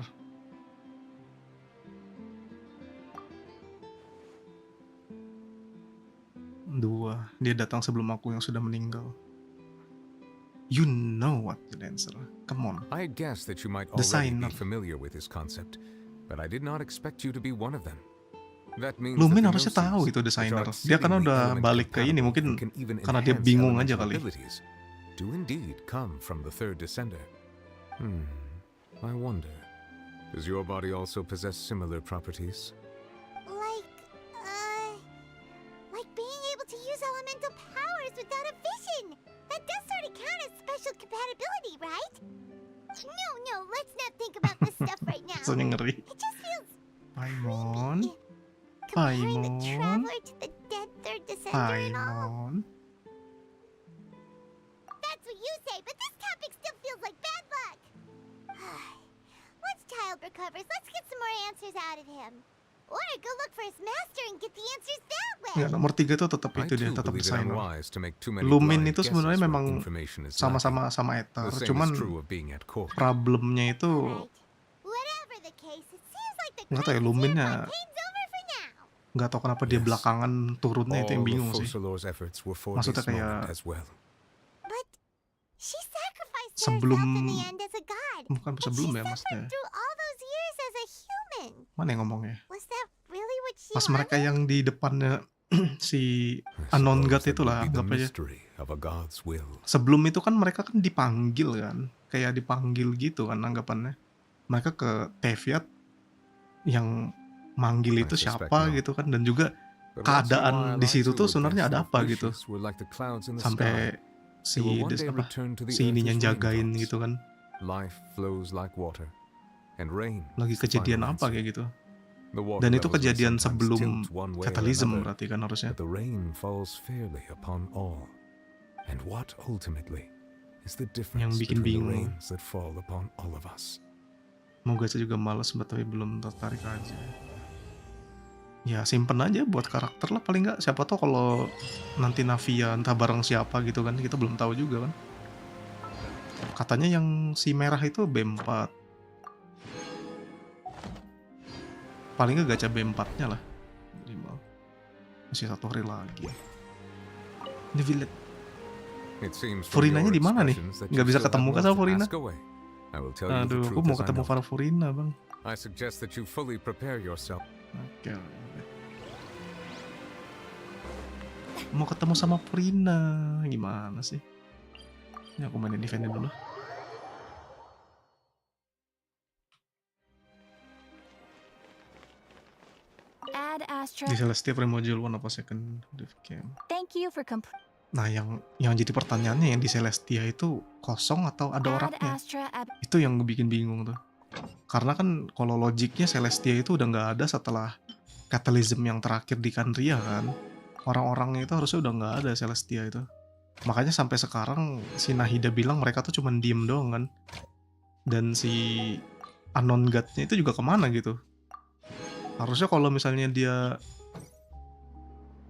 Dua, dia datang sebelum aku yang sudah meninggal. You know what the answer. Come on. I guess that you might already Designer. be familiar with this concept, but I did not expect you to be one of them. That means Lumin that the harusnya Gnosis, tahu itu which desainer. are Dia karena exceedingly udah element balik ke ini, compatible mungkin and can even karena dia enhance bingung aja elemental kali. abilities, do indeed come from the third descender. I wonder, does your body also possess similar properties? Like being able to use elemental powers without a vision. That does sort of count as special compatibility, right? No, let's not think about this stuff right now. Soalnya ngeri. It just feels Paimon. comparing the Paimon. traveler to the dead third descender and all. Paimon. That's what you say, but this topic still feels like bad luck. Once child recovers, let's get some more answers out of him. Or go look for his master and get the answers that way. Enggak, nomor 3 itu tetap I itu dia, too tetap believe it desainer. unwise to make too many Lumin blind itu sebenarnya guesses when memang information is sama-sama lacking. sama Ether, The same is cuman true of being at court. problemnya itu Whatever the case, it seems like the nggak tahu ya, Luminnya nggak tahu kenapa dia Yes. belakangan turunnya itu yang All bingung of sih. Focalor's efforts were for Maksudnya this moment kayak as well. She sacrificed sebelum herself in the end as a god. bukan sebelum ya maksudnya. Through all those years as a human. Mana yang ngomongnya? Was that really what she Pas mereka yang di depannya si Anon God itulah Be the anggap aja. mystery of a god's will. Sebelum itu kan mereka kan dipanggil kan, kayak dipanggil gitu kan anggapannya. mereka ke Teviat yang manggil itu siapa gitu kan, dan juga keadaan di situ tuh sebenarnya ada apa gitu sampai si si ini yang jagain gitu kan, lagi kejadian apa kayak gitu. Dan itu kejadian sebelum fatalism berarti kan harusnya. Yang bikin bingung. Moga saya juga males tapi belum tertarik aja. Ya simpen aja buat karakter lah paling nggak. Siapa tahu kalau nanti Navia entah bareng siapa gitu kan, kita belum tahu juga kan. Katanya yang si merah itu B4. Paling nggak gacha B4-nya lah. Masih 1 hari lagi. Ini village. Furinanya di mana nih? Nggak bisa ketemu kan sama Furina? Aduh, aku mau ketemu para Furina, Bang. Oke. Mau ketemu sama Furina, gimana sih? Ini aku mainin eventnya dulu. Di Celestia Primordial 1 apa second div game. Nah, yang jadi pertanyaannya yang di Celestia itu kosong atau ada orangnya? Itu yang bikin bingung tuh. Karena kan kalau logiknya Celestia itu udah nggak ada setelah Catalysm yang terakhir di Kandria kan. Orang-orangnya itu harusnya udah nggak ada Celestia itu. Makanya sampai sekarang si Nahida bilang mereka tuh cuma diem doang kan. Dan si Anon God-nya itu juga kemana gitu. Harusnya kalau misalnya dia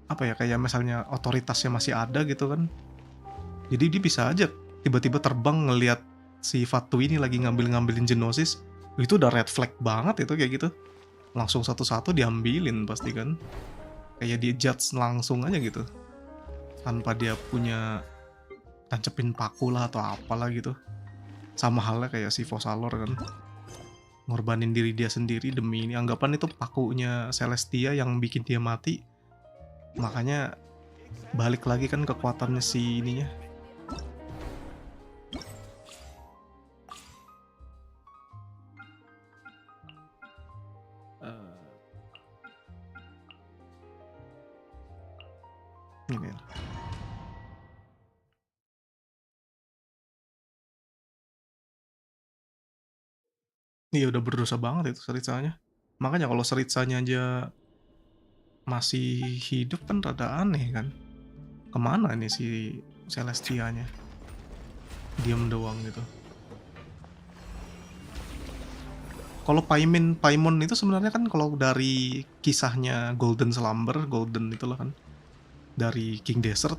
apa ya, kayak misalnya otoritasnya masih ada gitu kan. Jadi dia bisa aja tiba-tiba terbang ngelihat si Fatu ini lagi ngambilin Genosis. Itu udah red flag banget itu kayak gitu. Langsung satu-satu diambilin pasti kan. Kayak dia judge langsung aja gitu. Tanpa dia punya tancepin paku lah atau apalah gitu. Sama halnya kayak si Vosalor kan. Ngorbanin diri dia sendiri demi ini. Anggapan itu pakunya Celestia yang bikin dia mati. Makanya balik lagi kan kekuatannya si ininya. Ini lah. Iya udah berdosa banget itu Seritsanya. Makanya kalau Seritsanya aja masih hidup kan rada aneh kan. Kemana nih si Celestianya? Diam doang gitu. Kalau Paimon itu sebenarnya kan kalau dari kisahnya Golden Slumber, Golden itulah kan. Dari King Desert,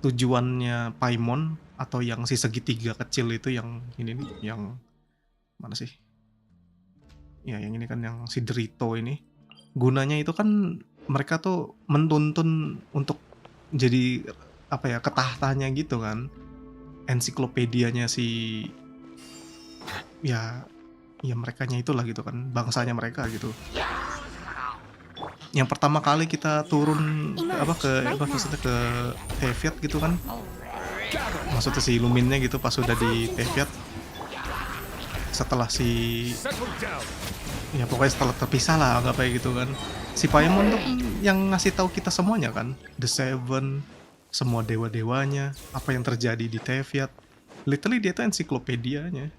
tujuannya Paimon atau yang si segitiga kecil itu yang ini nih, yang mana sih? Ya yang ini kan yang si Derito ini. Gunanya itu kan mereka tuh menuntun untuk jadi apa ya, ketahtanya gitu kan. Ensiklopedianya si ya merekanya itulah gitu kan, bangsanya mereka gitu. Yang pertama kali kita turun maksudnya ke Teviat gitu kan. Maksudnya si Luminnya gitu pas udah di Teviat. Setelah si ya pokoknya setelah terpisah lah anggap kayak gitu kan. Si Paimon tuh yang ngasih tahu kita semuanya kan. The Seven, semua dewa-dewanya, apa yang terjadi di Teviat. Literally dia tuh ensiklopedianya.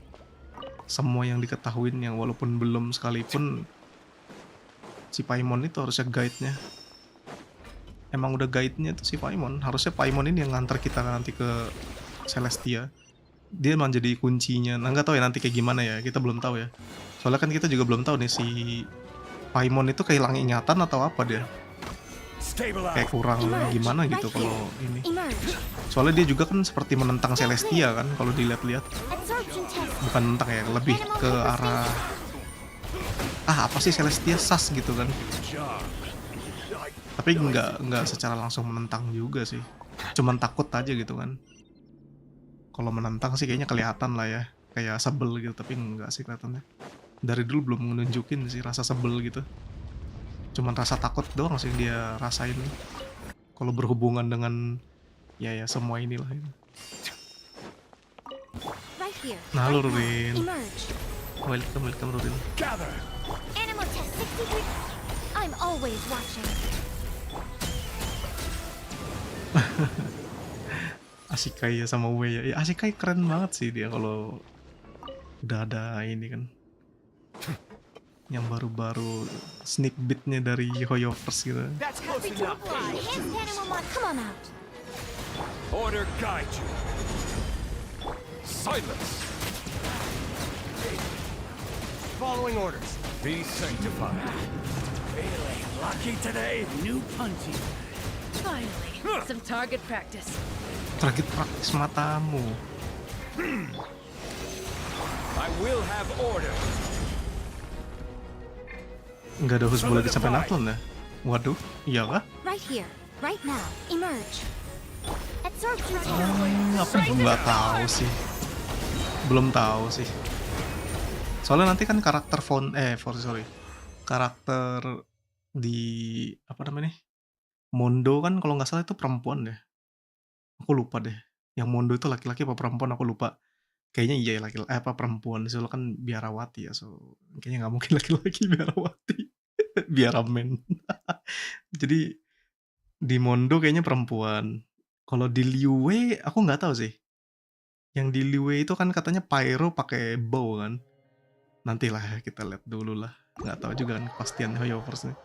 Semua yang diketahuin yang walaupun belum sekalipun si Paimon itu harusnya guide-nya. Emang udah guide-nya tuh si Paimon. Harusnya Paimon ini yang nganter kita nanti ke Celestia. Dia emang jadi kuncinya. Nah nggak tahu ya nanti kayak gimana ya. Kita belum tahu ya. Soalnya kan kita juga belum tahu nih si Paimon itu kehilangan ingatan atau apa dia. Kayak kurang gimana gitu kalau ini. Soalnya dia juga kan seperti menentang Celestia kan kalau dilihat-lihat. Bukan menentang ya, lebih ke arah apa sih Celestia sas gitu kan. Tapi nggak secara langsung menentang juga sih. Cuman takut aja gitu kan. Kalau menentang sih kayaknya kelihatan lah ya. Kayak sebel gitu, tapi enggak sih kelihatannya. Dari dulu belum menunjukin sih rasa sebel gitu. Cuman rasa takut doang sih dia rasain. Kalau berhubungan dengan ya semua inilah. Nah lu Rurin. Welcome Rurin. Animal test 63. I'm always watching. Ashikai ya sama Wei ya. Ashikai keren banget sih dia kalau udah ada ini kan. Yang baru-baru sneak beatnya dari HoyoVerse gitu. That's close enough. Come on out. Order guide you. Silence. Following orders. Be sanctified. Feeling lucky today. New punchy. Finally, some target practice. Target praktis matamu. I will have order. Nggak ada husbul lagi sampai Natlan ya? Waduh, iya kah? Right here, right now. Emerge. Absorb through Apa nggak tahu sih. Belum tahu sih. Soalnya nanti kan karakter karakter di apa namanya? Mondo kan kalau nggak salah itu perempuan deh. Aku lupa deh. Yang Mondo itu laki-laki apa perempuan aku lupa. Kayaknya iya ya laki-laki apa perempuan. Soalnya kan biarawati ya. So kayaknya nggak mungkin laki-laki biarawati. Biaramen. Jadi di Mondo kayaknya perempuan. Kalau di Liyue aku nggak tahu sih. Yang di Liyue itu kan katanya pyro pakai bow kan. Nantilah ya kita lihat dulu lah. Nggak tahu juga kan kepastian HoyoVerse nih.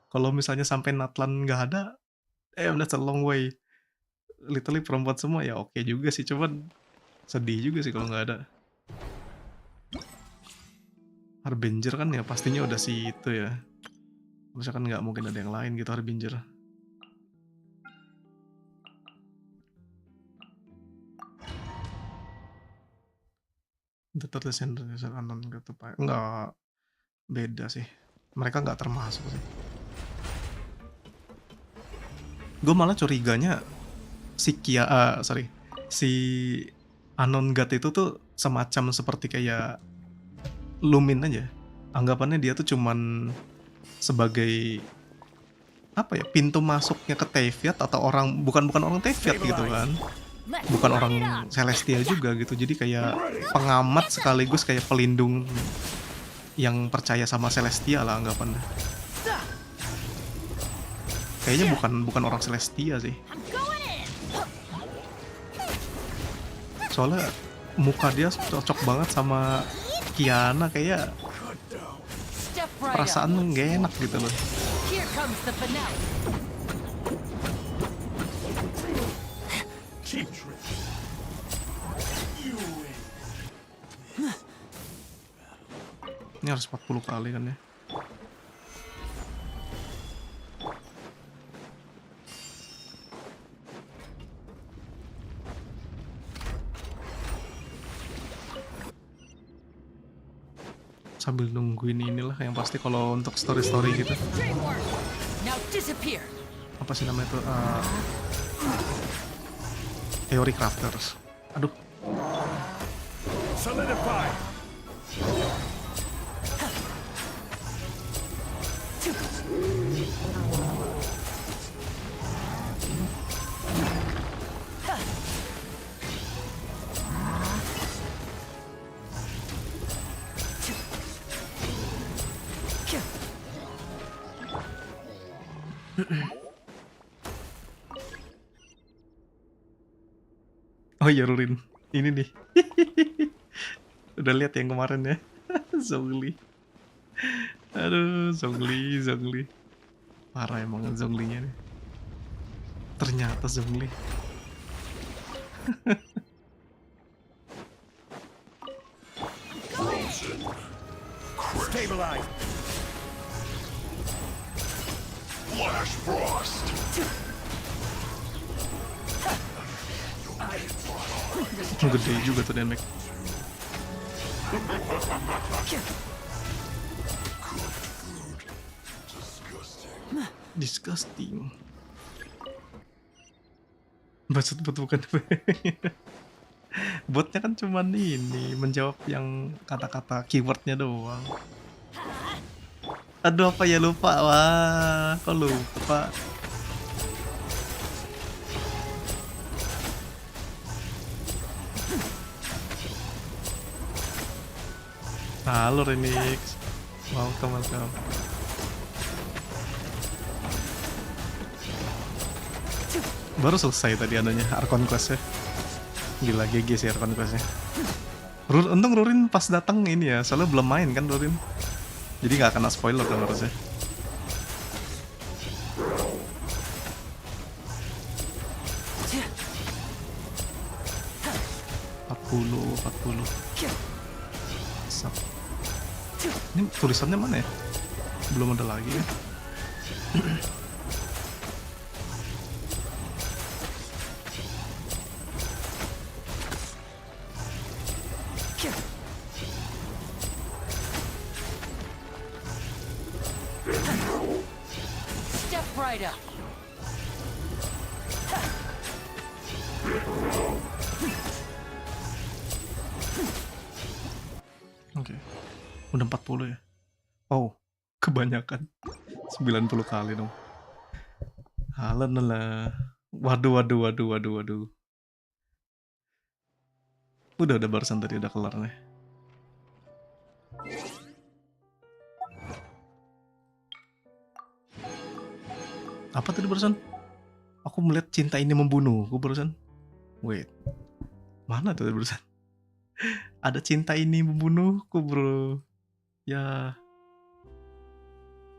Kalau misalnya sampai Natlan nggak ada, that's a long way. Literally perempuan semua ya oke juga sih. Cuman sedih juga sih kalau nggak ada. Harbinger kan ya pastinya udah si itu ya. Maksudnya kan nggak mungkin ada yang lain gitu Harbinger. The third descendant anon gitu Pak. Nggak beda sih. Mereka nggak termasuk sih. Gue malah curiganya si si Anon God itu tuh semacam seperti kayak Lumin aja. Anggapannya dia tuh cuman sebagai apa ya, pintu masuknya ke Teviat atau orang bukan orang Teviat gitu kan. Bukan orang Celestial juga gitu. Jadi kayak pengamat sekaligus kayak pelindung yang percaya sama Celestial lah anggapannya. Kayaknya bukan orang Celestia sih. Soalnya muka dia cocok banget sama Kiana, kayak perasaan gak enak gitu loh. Ini harus 40 kali kan ya. Sambil nungguin inilah yang pasti kalau untuk story-story gitu. Apa sih namanya itu? Teori crafters. Aduh. Solidify. Oh iya Rurin, ini nih. Udah lihat yang kemarin ya. Zhongli. Aduh, Zhongli. Parah emang Zhonglinya nih. Ternyata Zhongli. Stabilize. Flash frost. Gede juga tuh Tnbee. Disgusting. Bacot bot bukan. Botnya kan cuman ini menjawab yang kata-kata keywordnya doang. Aduh apa ya lupa. Wah, kok lupa. Halo Remix. Welcome. Baru selesai tadi anunya Archon Quest ya. Gila GG sih Archon Quest nya. Untung Rurin pas datang ini ya, soalnya belum main kan Rurin. Jadi gak kena spoiler dong harusnya. 40. Sap. Ini tulisannya mana ya? Belum ada lagi ya. Step right up. Oke. Udah 40 ya. Oh, kebanyakan. 90 kali dong. Halalala. Waduh. Udah barusan tadi udah kelar nih. Apa tadi barusan? Aku melihat cinta ini membunuhku barusan. Wait. Mana tuh barusan? Ada cinta ini membunuhku, bro. Ya.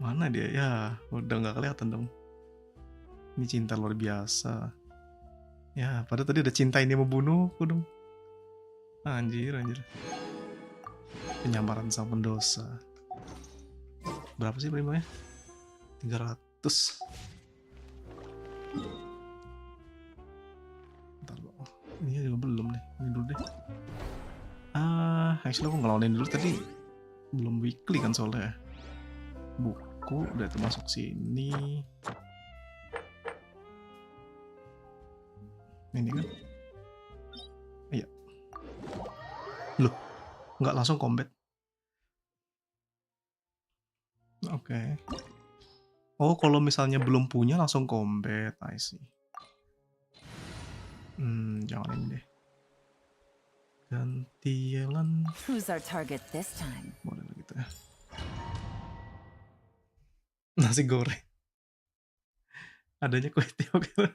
Mana dia? Ya, udah nggak kelihatan dong. Ini cinta luar biasa. Ya, padahal tadi ada cinta ini membunuhku dong. Anjir. Penyamaran sang pendosa. Berapa sih primanya? 300. Bentar loh. Ini juga belum nih. Ini dulu deh. Actually aku ngelawanin dulu tadi. Belum weekly kan soalnya. Buku udah termasuk sini. Ini kan. Iya. Loh, nggak langsung combat. Oke. Oh, kalau misalnya belum punya langsung combat, I see. Jangan ini deh. Ganti jalan. Who's our target this time? Boleh gitu ya. Nasi goreng. Adanya kue tiaw gitu.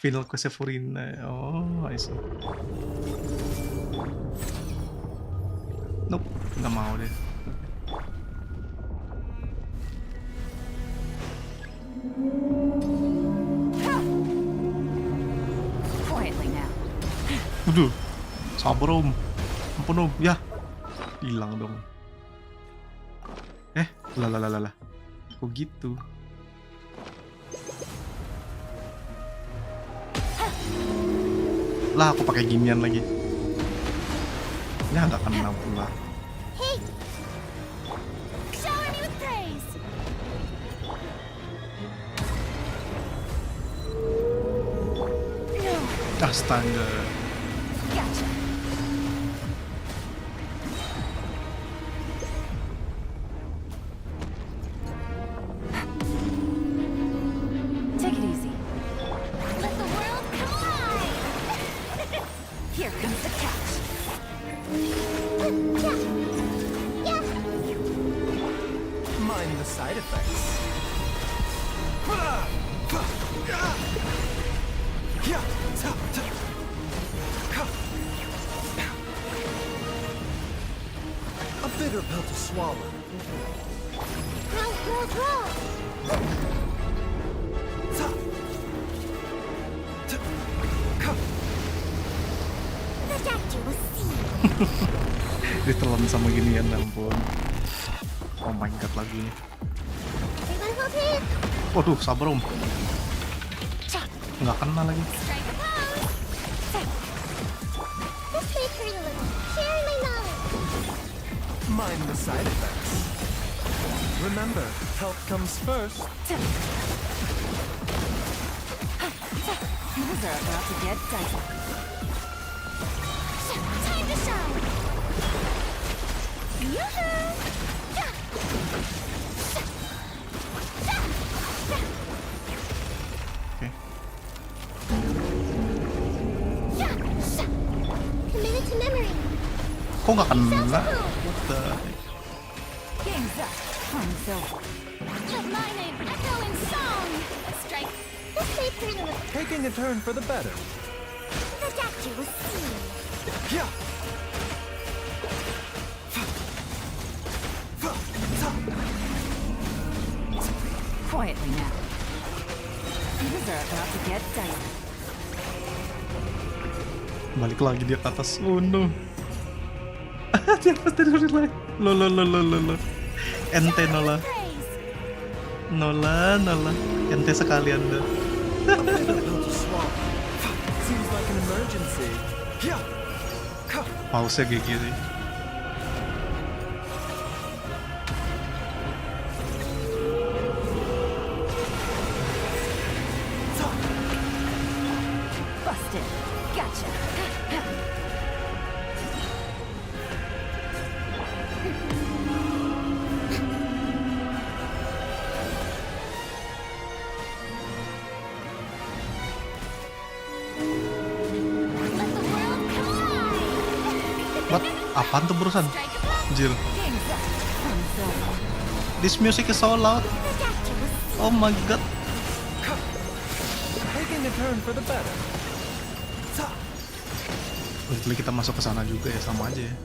Final quest Furina. Oh, I see. Nope, nggak mau deh. Quietly now. Aduh, sabar om. Ampun om, ya. Hilang dong. Lah. Kok gitu? Lah, aku pakai ginian lagi. Ya nggak kena pula. Hey! Shower me with praise! Astaga. Gotcha. Take it easy. Let the world come alive! Here comes the catch. Mind the side effects. A bitter pill to swallow. Roll! The doctor will see. Ditelan sama ginian, ampun. Oh my god lagunya. Everyone hold it. Waduh, sabar om. Nggak kena lagi. Strike a pose. This may hurt a little. Sharing my knowledge. Mind the side effects. Remember, health comes first. Things are about to get dicey. Time to shine. Yoo-hoo! Oke. Committed to memory. Kok nggak kena? What the heck? Game's up. Time's over. Let my name echo in song. Strike. This may turn a little. Taking a turn for the better. The doctor was seen. Yeah. Quietly now. Things are about to get dicey. Balik lagi dia ke atas. Oh no. Di atas dari lagi. Lo. Ente Nola. Nola. Ente sekalian dah. Seems like an emergency. Pause GG sih. Busted. Gotcha. What? Apaan tuh barusan? Anjir. This music is so loud. Oh my god. Taking a turn for the better. Literally kita masuk ke sana juga ya, sama aja ya.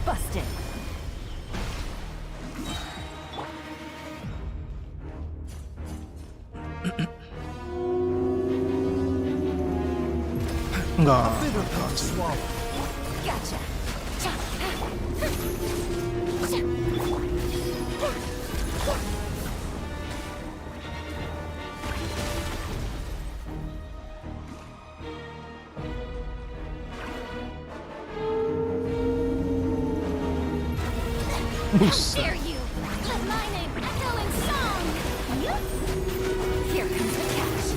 Busted. Enggak. Gotcha. Buset. Dare you? Let my name echo in song. Here comes the catch.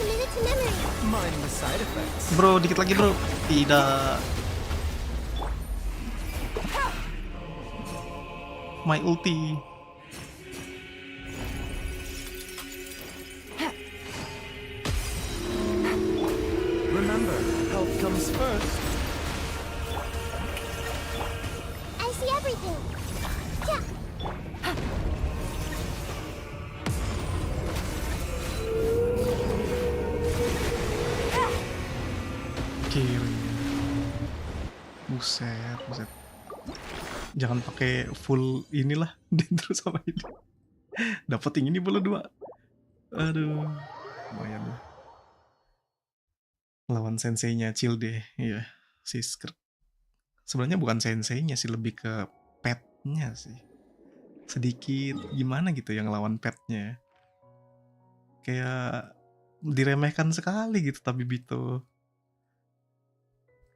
Committed to memory. Mind the side effects. Bro, dikit lagi bro. Tidak. My ulti. Remember, health comes first. I see everything. Yeah. Kiri. Buset. Jangan pakai full inilah. Terus sama ini. Dapat yang ini boleh 2. Aduh. Lumayan deh. Lawan senseinya chill deh. Iya, si Skirt. Sebenarnya bukan senseinya sih, lebih ke petnya sih. Sedikit gimana gitu yang lawan petnya. Kayak diremehkan sekali gitu tapi Bito.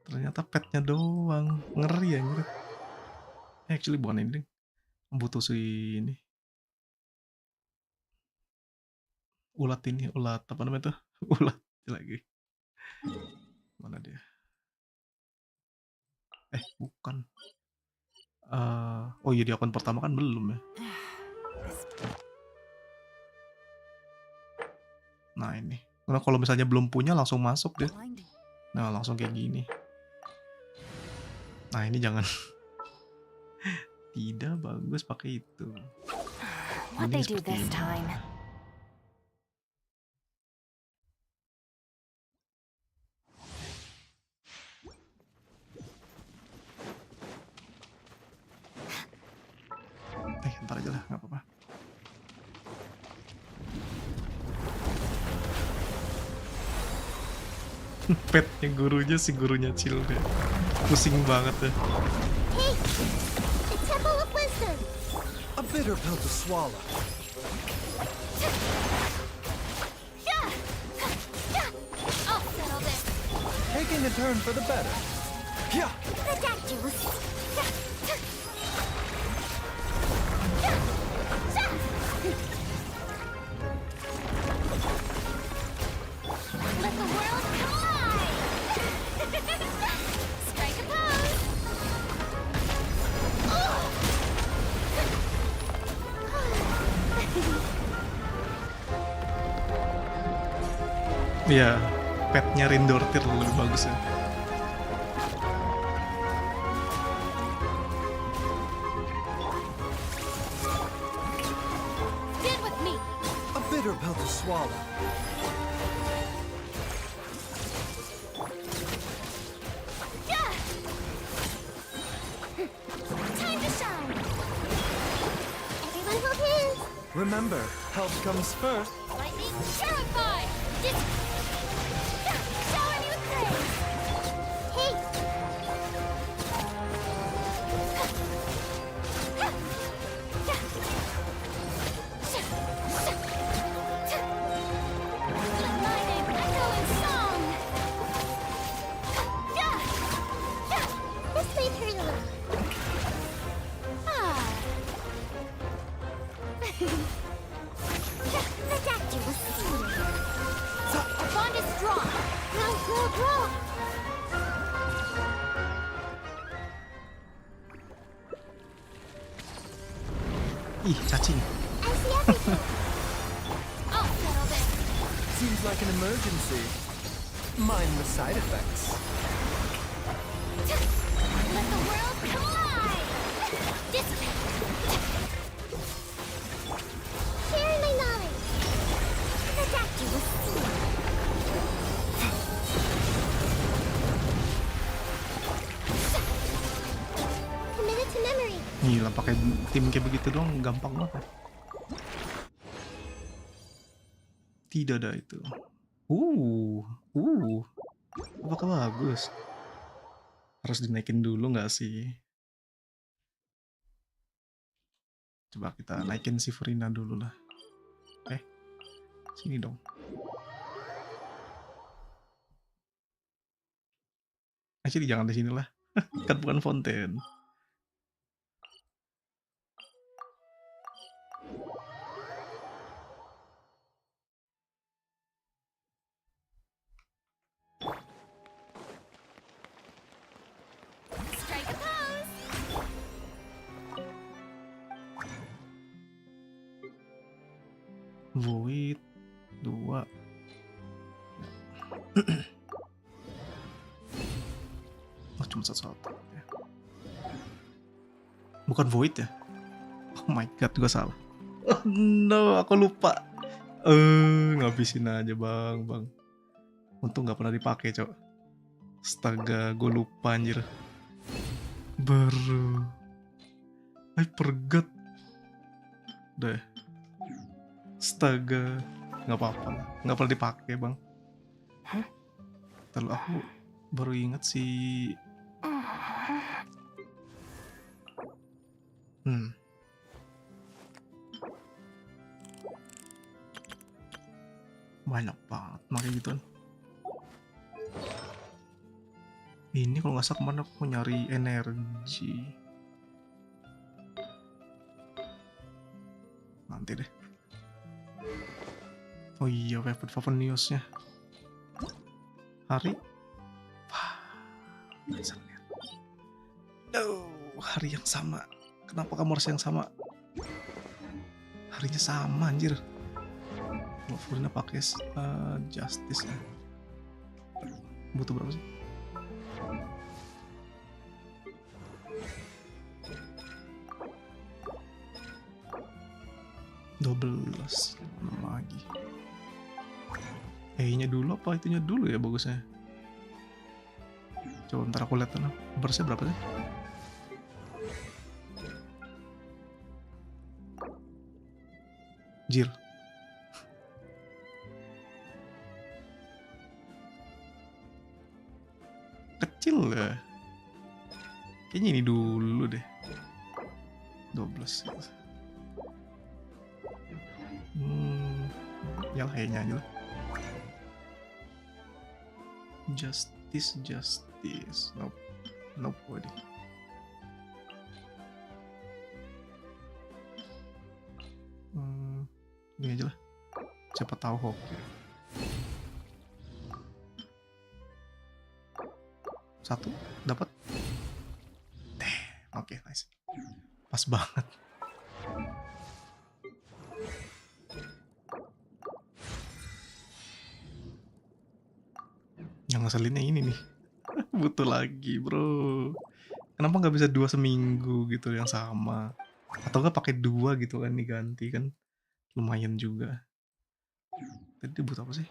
Ternyata petnya doang. Ngeri ya, ngeri. Actually bukan ini. Butuh si ini. Ulat apa namanya tuh? Ulat lagi. Mana dia? Bukan. Oh iya, di akun pertama kan belum ya. Nah ini. Karena kalau misalnya belum punya langsung masuk deh. Nah langsung kayak gini. Nah ini jangan. Tidak bagus pakai itu. What they do this time? Ntar aja lah, nggak apa-apa. Petnya gurunya, si gurunya chill deh. Pusing banget deh. Hey, the Temple of Wisdom. A bitter pill to swallow. I'll settle this. Taking a turn for the better. The doctor was. Let the world collide. Strike a pose. Iya, petnya Rindortir lebih bagus ya. Stand with me. A bitter pill to swallow. Time to shine. Everyone hold hands. Remember, health comes first. Lightning terrified. Shower me with praise. Hey. Let my name echo in song. This may hurt a little. Ah. The doctor was sealed. Our bond is strong. Grow, grow, grow. Ih, cacing. I see everything. I'll settle this. Seems like an emergency. Mind the side effects. Let the world collide. Sharing my knowledge. The doctor was sealed. Committed to memory. Gila, pakai tim kayak begitu doang gampang banget. Tidak ada itu. Apakah bagus? Harus dinaikin dulu nggak sih? Coba kita naikin si Verina dulu lah. Sini dong. Actually jangan di sini lah. Kan bukan fonten. Strike a pose. Void 2. Oh, cuma satu. Bukan Void ya? Oh my god, gue salah. Oh no, aku lupa. Ngabisin aja bang. Untung nggak pernah dipakai, cok. Astaga, gue lupa anjir. Baru. I forgot. Deh. Astaga, nggak apa-apa lah. Nggak pernah dipakai bang. Terlalu aku baru inget sih. Banyak banget makanya gitu kan. Ini kalau nggak salah kemana aku nyari energi. Nanti deh. Oh iya, weapon newsnya. Hari. Wah, bisa lihat. No, hari yang sama. Kenapa kamu harus yang sama? Harinya sama anjir. Kalau Furina pakai Justice ya. Butuh berapa sih? $12 lagi. E-nya dulu apa itunya dulu ya bagusnya? Coba ntar aku lihat tuh. Bersnya berapa sih? Jir. Kecil ya. Kayaknya ini dulu deh. 12 gitu. Ya lah, E-nya aja lah. Justice. Nope, body. Ini aja lah. Siapa tahu hoki. 1 dapat. Oke, nice. Pas banget. Yang ngeselinnya ini nih. Butuh lagi, bro. Kenapa nggak bisa 2 seminggu gitu yang sama? Atau nggak pakai 2 gitu kan diganti kan? Lumayan juga. Tadi butuh apa sih?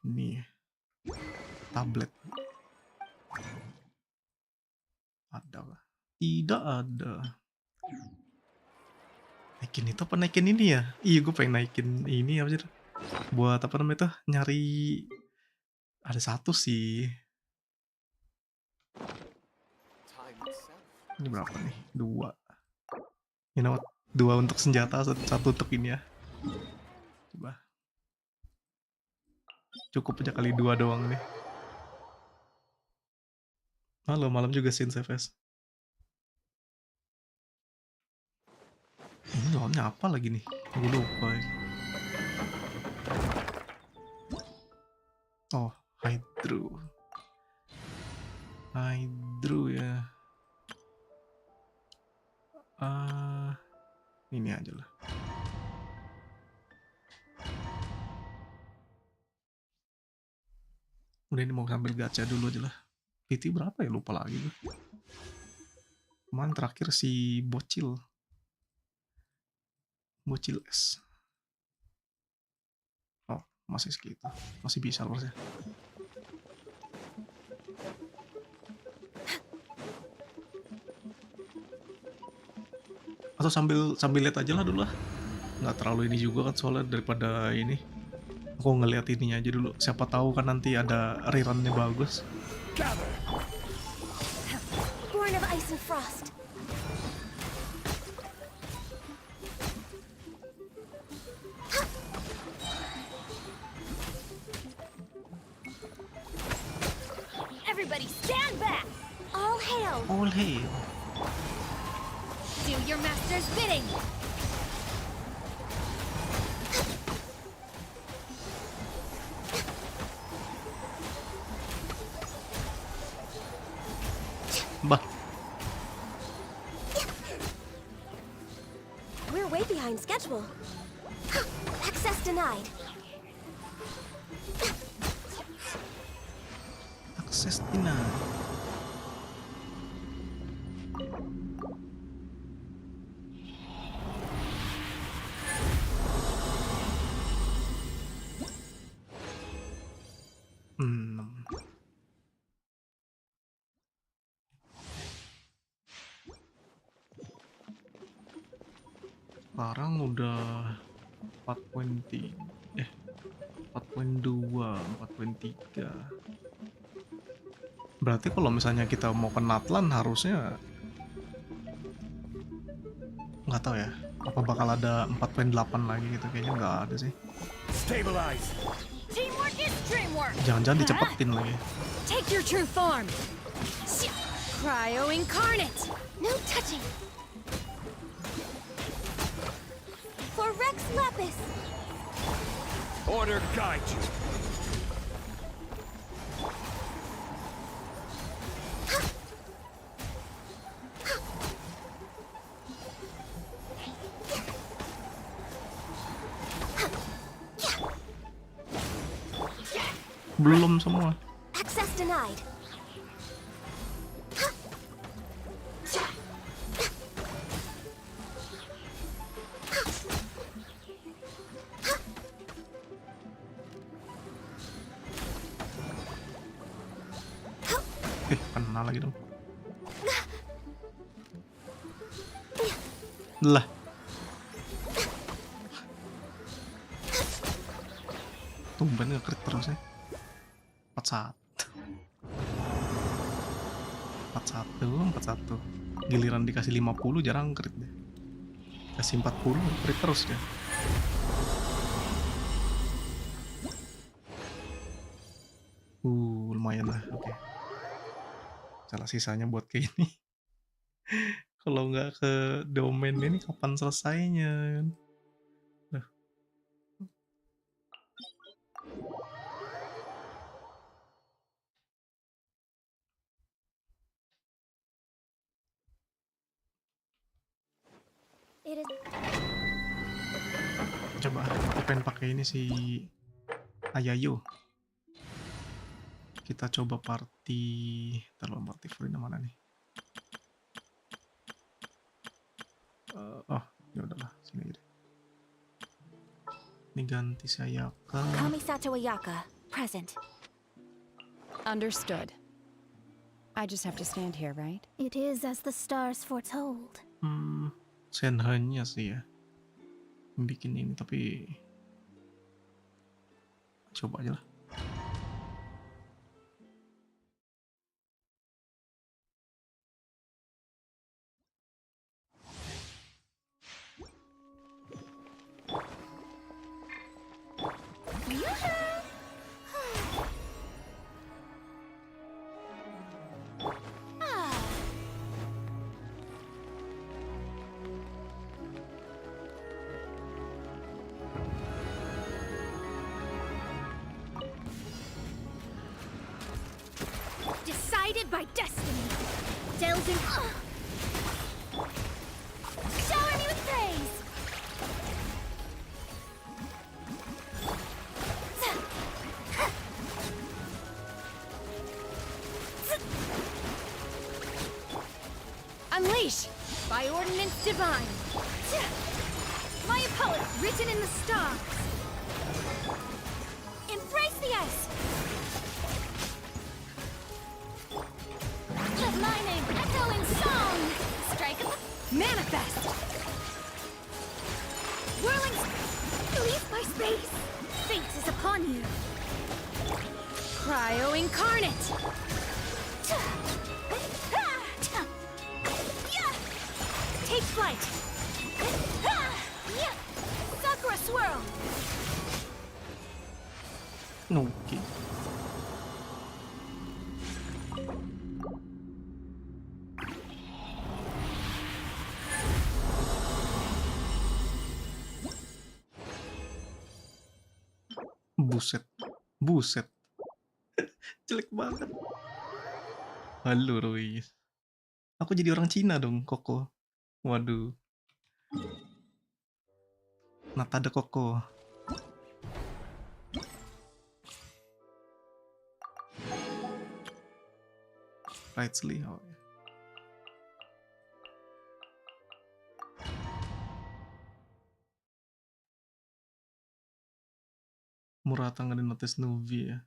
Ini tablet. Ada nggak? Tidak ada. Naikin itu apa naikin ini ya? Iya, gue pengen naikin ini apa sih? Buat apa namanya tuh? Nyari ada 1 sih. Ini berapa nih? 2. You know what? 2 untuk senjata, 1 untuk ini ya. Coba. Cukup aja kali 2 doang nih. Halo, malam juga Sin CFS. Ini lawannya apa lagi nih? Gue lupa. Oh, Hydro. Hydro ya. Ini aja lah. Udah ini mau sambil gacha dulu aja lah. PT berapa ya? Lupa lagi gue. Kemarin terakhir si Bocil. Bocil S. Oh, masih segitu. Masih bisa harusnya. Atau sambil lihat aja lah dulu lah. Nggak terlalu ini juga kan soalnya daripada ini. Aku ngeliat ininya aja dulu. Siapa tahu kan nanti ada rerunnya bagus. Born of ice and frost. Everybody stand back! All hail! All hail! Do your master's bidding! Bah. We're way behind schedule. Access denied. Access denied. Sekarang udah 4.3 4.2 4.3. Berarti kalau misalnya kita mau ke Natlan harusnya nggak tahu ya, apa bakal ada 4.8 lagi gitu, kayaknya nggak ada sih. Stabilize. Teamwork is dreamwork! Jangan-jangan dicepetin lagi. Take your true form! Cryo incarnate! No touching! For Rex Lapis! Order guide you. Belum semua. Access denied. Kena lagi dong. Lah. Tumben nge-crit terus ya. 41. 41. Giliran dikasih 50 jarang crit deh. Kasih 40 crit terus deh. Lumayan lah. Oke. Salah sisanya buat kayak ini. Kalau nggak ke domain ini kapan selesainya? Duh. It is... coba. Aku pengen pakai ini si Ayayo. Kita coba party. Terlalu party Furina mana nih? Oh, ya udahlah, sini aja deh. Ini ganti saya ke Kamisato Ayaka, present. Understood. I just have to stand here, right? It is as the stars foretold. Senhanya sih ya yang bikin ini, tapi coba aja lah. Decided by destiny. Delving. Shower me with praise. Unleash! By ordinance divine! My poet written in the stars! Embrace the ice. Let my name echo in song. Strike up. Manifest! Whirling. Leave my space. Fate is upon you. Cryo incarnate! Take flight. Sakura swirl. Oke. Buset. Buset. Jelek banget. Halo, Roy. Aku jadi orang Cina dong, Koko. Waduh. Nata de Koko. Rightly. Oh, ya. Murata nggak di notice Nuvi ya.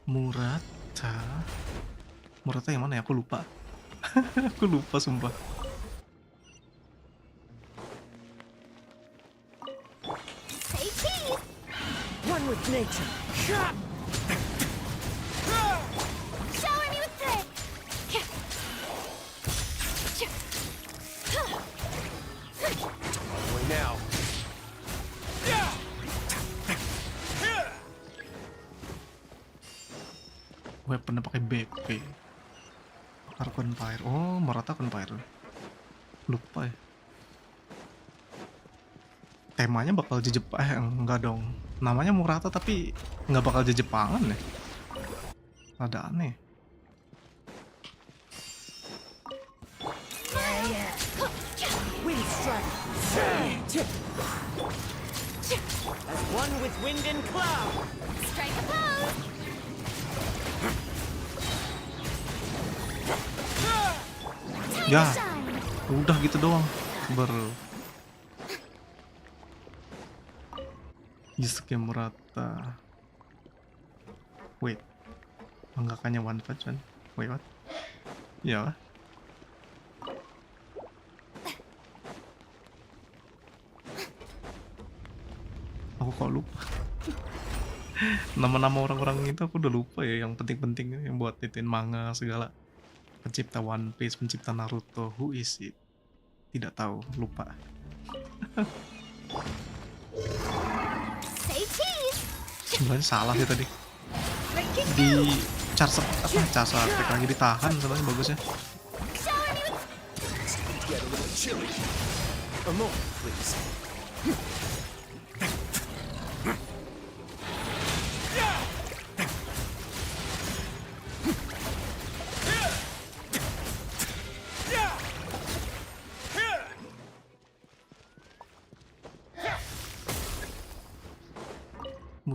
Murata yang mana ya? Aku lupa. Aku lupa sumpah. Say cheese. One with nature. Shower me with praise. Away now. Weaponnya pakai BP. Archon Fire. Oh, Murata Archon Fire. Lupa ya. Temanya bakal enggak dong. Namanya Murata tapi nggak bakal Jepangan ya. Ada aneh. Wind strike. As one with wind and cloud. Strike a pose. Ya, udah gitu doang. Yusuke Murata. Wait, manggakannya One Punch Man. Wait, what? Ya. Aku kok lupa. Nama-nama orang-orang itu aku udah lupa ya. Yang penting-penting yang buat titin manga segala. Pencipta One Piece, pencipta Naruto, who is it? Tidak tahu, lupa. Sebenarnya salah sih tadi. Di charge attack lagi ditahan sebenarnya bagusnya. Get a little chilly. A moment, please.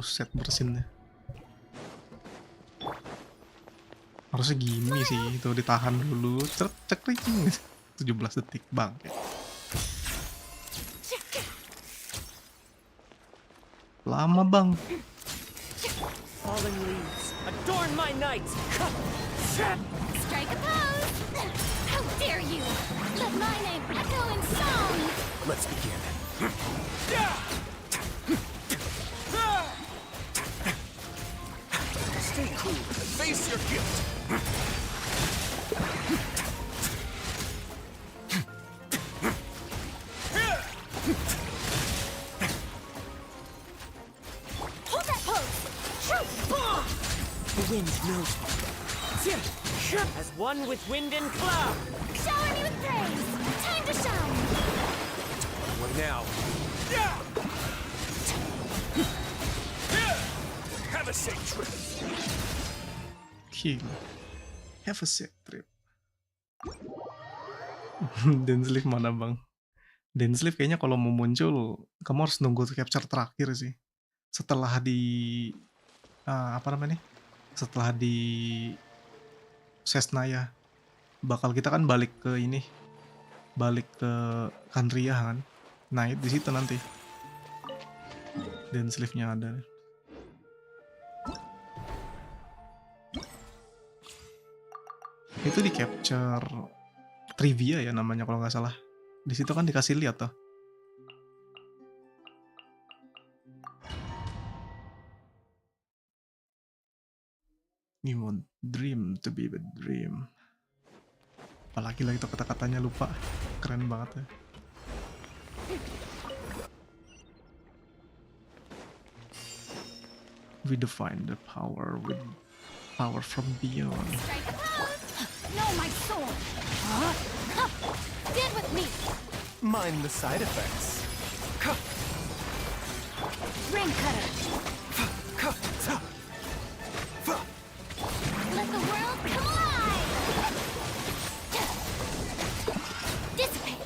Buset bersinnya. Harusnya gini sih, itu ditahan dulu, cekrik 17 detik bang. Lama bang. Falling leaves, adorn my night! Strike a pose! How dare you! Let my name echo in song! Let's begin. Stay cool and face your guilt! Hold that pose! Shoot! The wind knows me. As one with wind and cloud! Shower me with praise! Time to shine! What now? Have a safe trip! Gila. Have a safe trip. Dance Sleeve mana bang? Dance Sleeve kayaknya kalau mau muncul kamu harus nunggu capture terakhir sih. Setelah di apa namanya? Setelah di Sesnaya bakal kita kan balik ke ini, balik ke Kandria kan. Nah di situ nanti Dance Sleeve-nya ada. Itu di capture trivia ya namanya kalau nggak salah. Di situ kan dikasih lihat tuh. You want dream to be a dream. Apalagi lagi tuh kata-katanya lupa. Keren banget ya. We define the power with power from beyond. Know my soul! Stand with me! Mind the side effects. Ring cutter! Let the world come alive! Dissipate!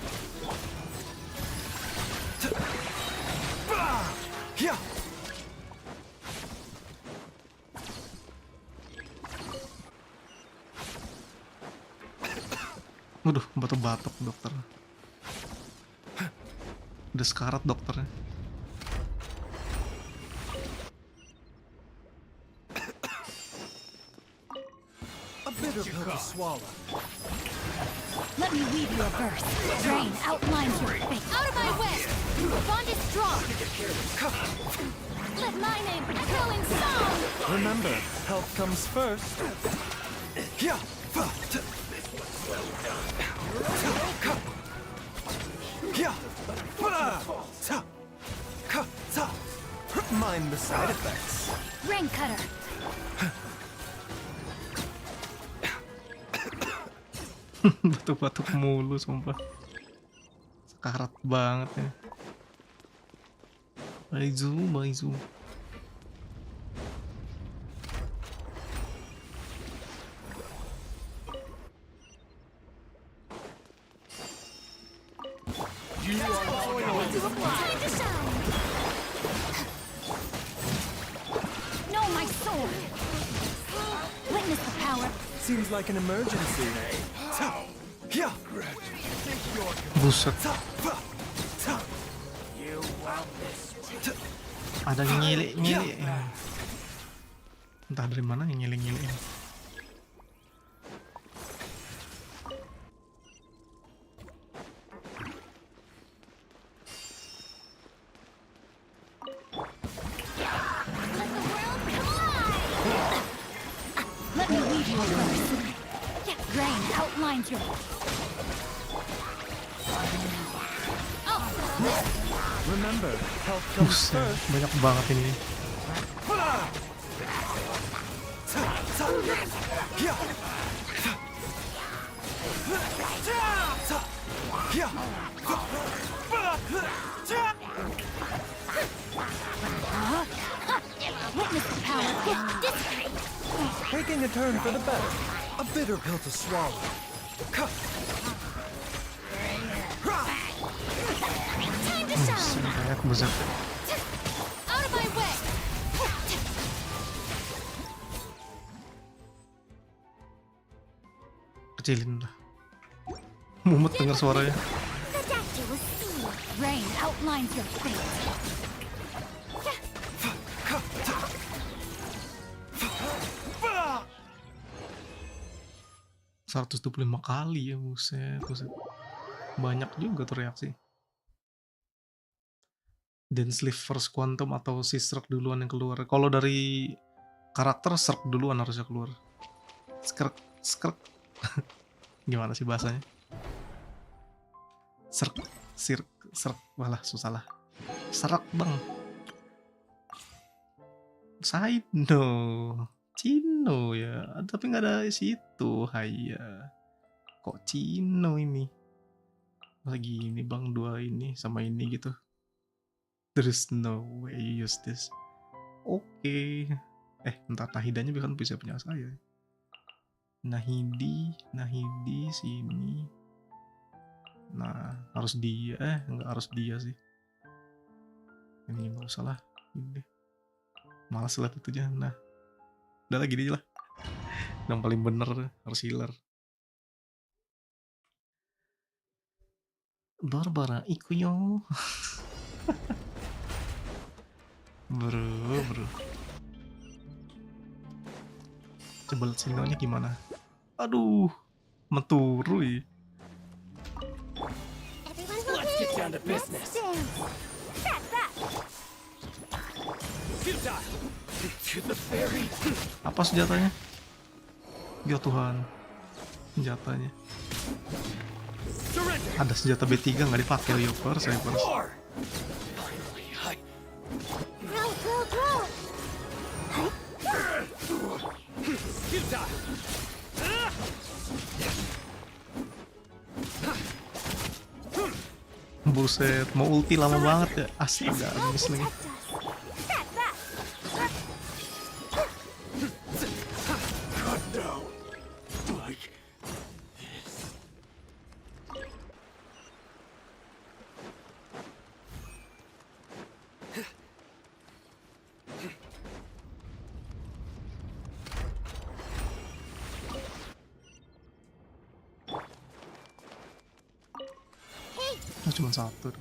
Waduh, batuk-batuk dokter. Udah sekarat dokternya. A bitter pill to swallow. Let me weave you a verse. Drain outlines your fate. Out of my way! The bond is strong! Let my name echo in song! Remember, health comes first. Mind the side effects. Ring cutter! Batuk-batuk mulu sumpah. Sekarat banget ya. Baizu. You are going to apply. Time to shine! Know my soul! Witness the power! Seems like an emergency. Buset. Ada ngilik-ngilik. Entah dari mana yang ngilik-ngilik. Let me weave you a verse. Grain outlines your... Remember, health comes first. Banyak banget ini. Witness the power. Taking a turn for the better. A bitter pill to swallow. Time to shine! Banyak buset. Out of my way! kecilin lah. Mumet denger suaranya. The doctor will see. Rain outlines your fate. 125 kali ya, buset. Banyak juga tuh reaksi. Dan Sleep First Quantum atau si Shark duluan yang keluar. Kalau dari karakter Shark duluan harusnya keluar. Skrk. Gimana sih bahasanya? Shark. Walah, susah lah. Shark bang. Cino ya, tapi nggak ada situ. Haya, kok Cino ini? Lagi ini bang, dua ini sama ini gitu. There is no way you use this. Oke. Entar Nahidanya kan bisa punya saya. Nahidi sini. Nah, harus dia. Nggak harus dia sih. Ini nggak usah lah. Ini. Malas lihat itu aja. Nah. Udah lagi aja lah. Yang paling bener harus healer. Barbara ikuyo. Bro. Coba lihat sinyalnya gimana. Aduh, menturui. Let's get down to business. Apa senjatanya? Ya Tuhan, senjatanya. Ada senjata B3 nggak dipakai Yoppers. Buset, mau ulti lama banget ya. Astaga, miss lagi. Cuma satu.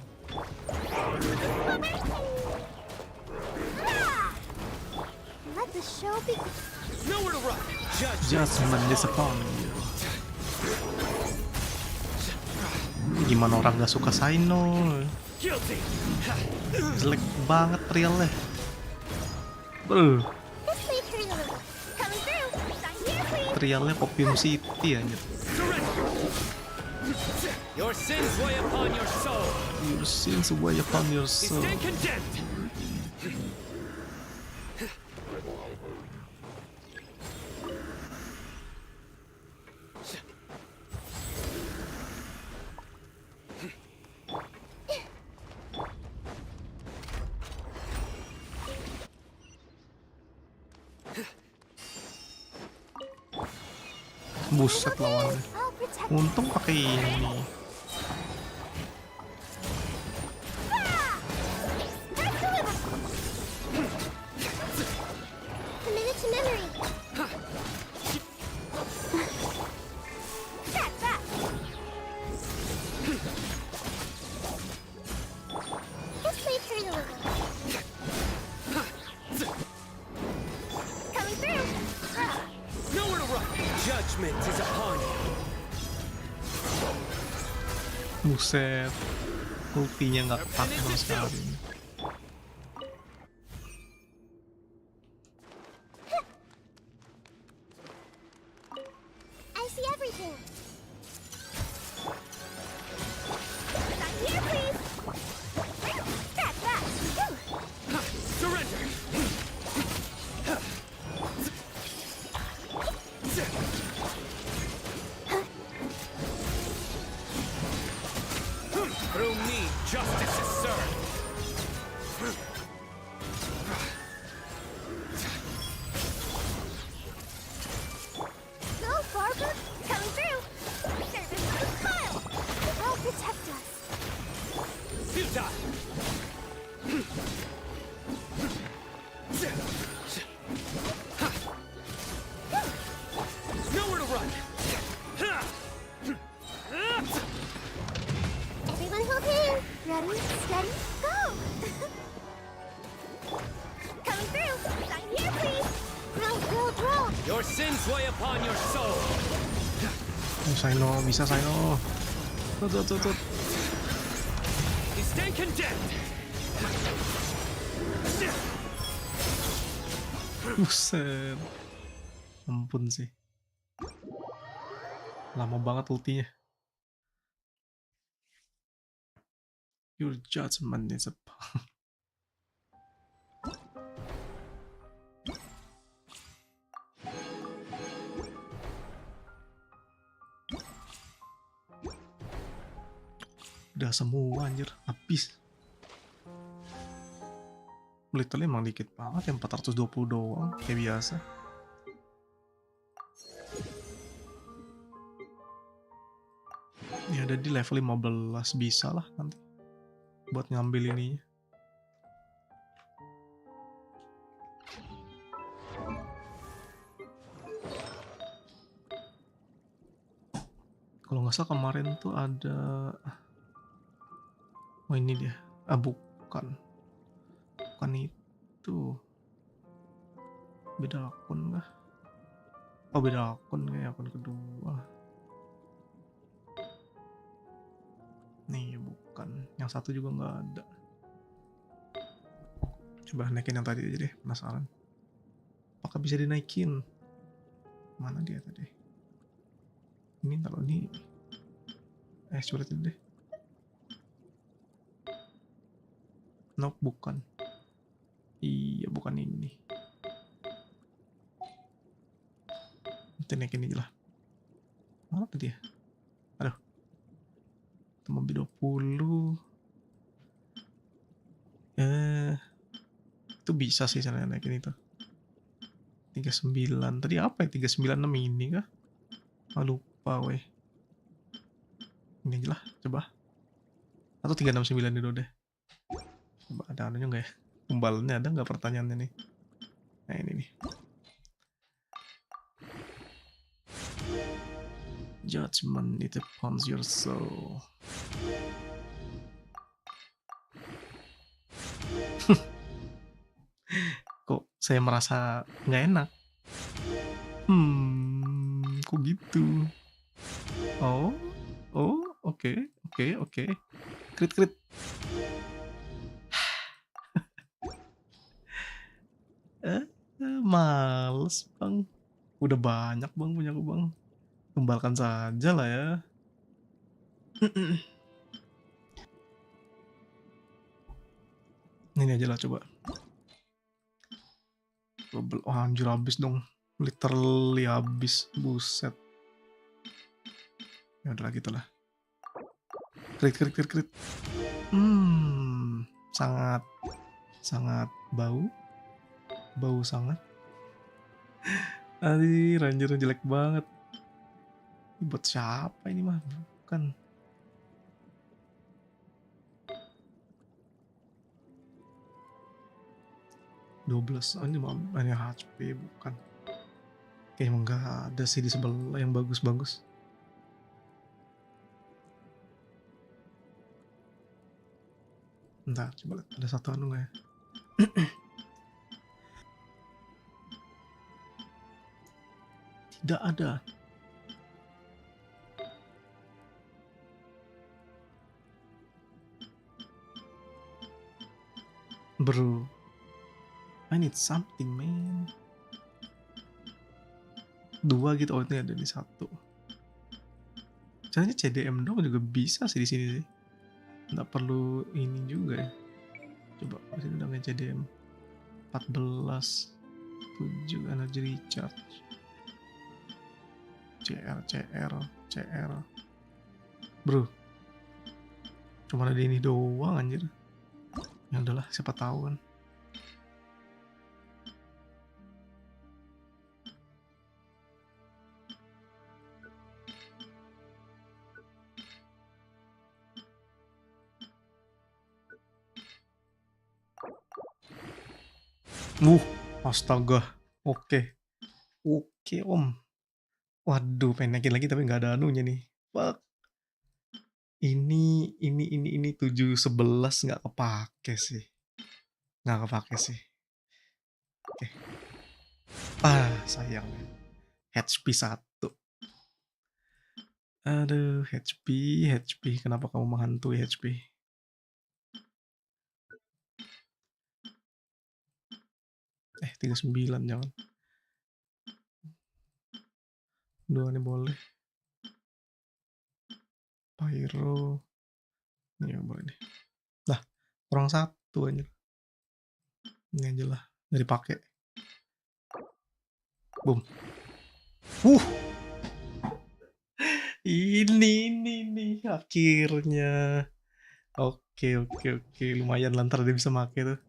Judgment disappoint. Gimana orang gak suka Saino? Jelek banget realnya. Trialnya Opium City anjir. Your sins weigh upon your soul. Your sins weigh upon your soul. Stand condemned. Buset lawannya. Untung pakai ini. Buset, ultinya nggak kepake sama sekali. your soul. Saino, bisa Saino. Tut. Stay condemned. Buset. Ampun sih. Lama banget ultinya. Your judgment is a udah semua anjir, habis. Literally emang dikit banget yang 420 doang, kayak biasa. Ya ada di level 15 bisa lah nanti buat ngambil ininya. Kalau nggak salah kemarin tuh ada, oh ini dia, bukan itu, beda akun kah? Oh beda akun, kayak akun kedua. Nih bukan, yang satu juga nggak ada. Coba naikin yang tadi aja deh, penasaran. Apakah bisa dinaikin? Mana dia tadi? Ini taruh ini. Coba lihat deh. Nope, bukan. Iya, bukan ini. Kita naikin aja lah. Mana tadi ya? Aduh. Lebih 20. Itu bisa sih saya naikin itu. 39. Tadi apa ya? 396 ini kah? Lupa weh. Ini aja lah, coba. Atau 369 dulu deh. Coba ada anunya nggak ya? Kumbalannya ada nggak pertanyaannya nih? Nah ini nih. Judgment it upon your soul. Kok saya merasa nggak enak? Kok gitu? Oh, oke. Krit. Males bang. Udah banyak bang punya aku bang. Kembalkan saja lah ya. Ini aja lah coba. Oh anjir habis dong. Literally habis. Buset. Ya udah gitu lah. Krit. Sangat bau sangat. Aduh, Ranger jelek banget. Buat siapa ini mah? Bukan. Ini hanya HP bukan. Kayak emang gak ada sih di sebelah yang bagus-bagus. Bentar, coba lihat ada satu anu nggak ya? Tidak ada. Bro, I need something man. 2 gitu, ini ada di 1. Caranya CDM dong juga bisa sih di sini sih. Nggak perlu ini juga ya. Coba sini udah main CDM 14 7 energy recharge CR bro, cuma ada ini doang anjir. Ya udahlah, siapa tahu kan. Astaga. Oke om. Waduh, pengen naikin lagi tapi nggak ada anunya nih. Fuck. Ini 711 nggak kepake sih. Oke. Sayang. HP 1. Aduh, HP. Kenapa kamu menghantui HP? Eh, 39 jangan. 2 nih boleh. Pyro. Ini boleh nih. Lah, kurang 1 anjir. Ini aja lah, nggak dipakai. Boom. Ini akhirnya. Oke. Lumayan lantar dia bisa make tuh.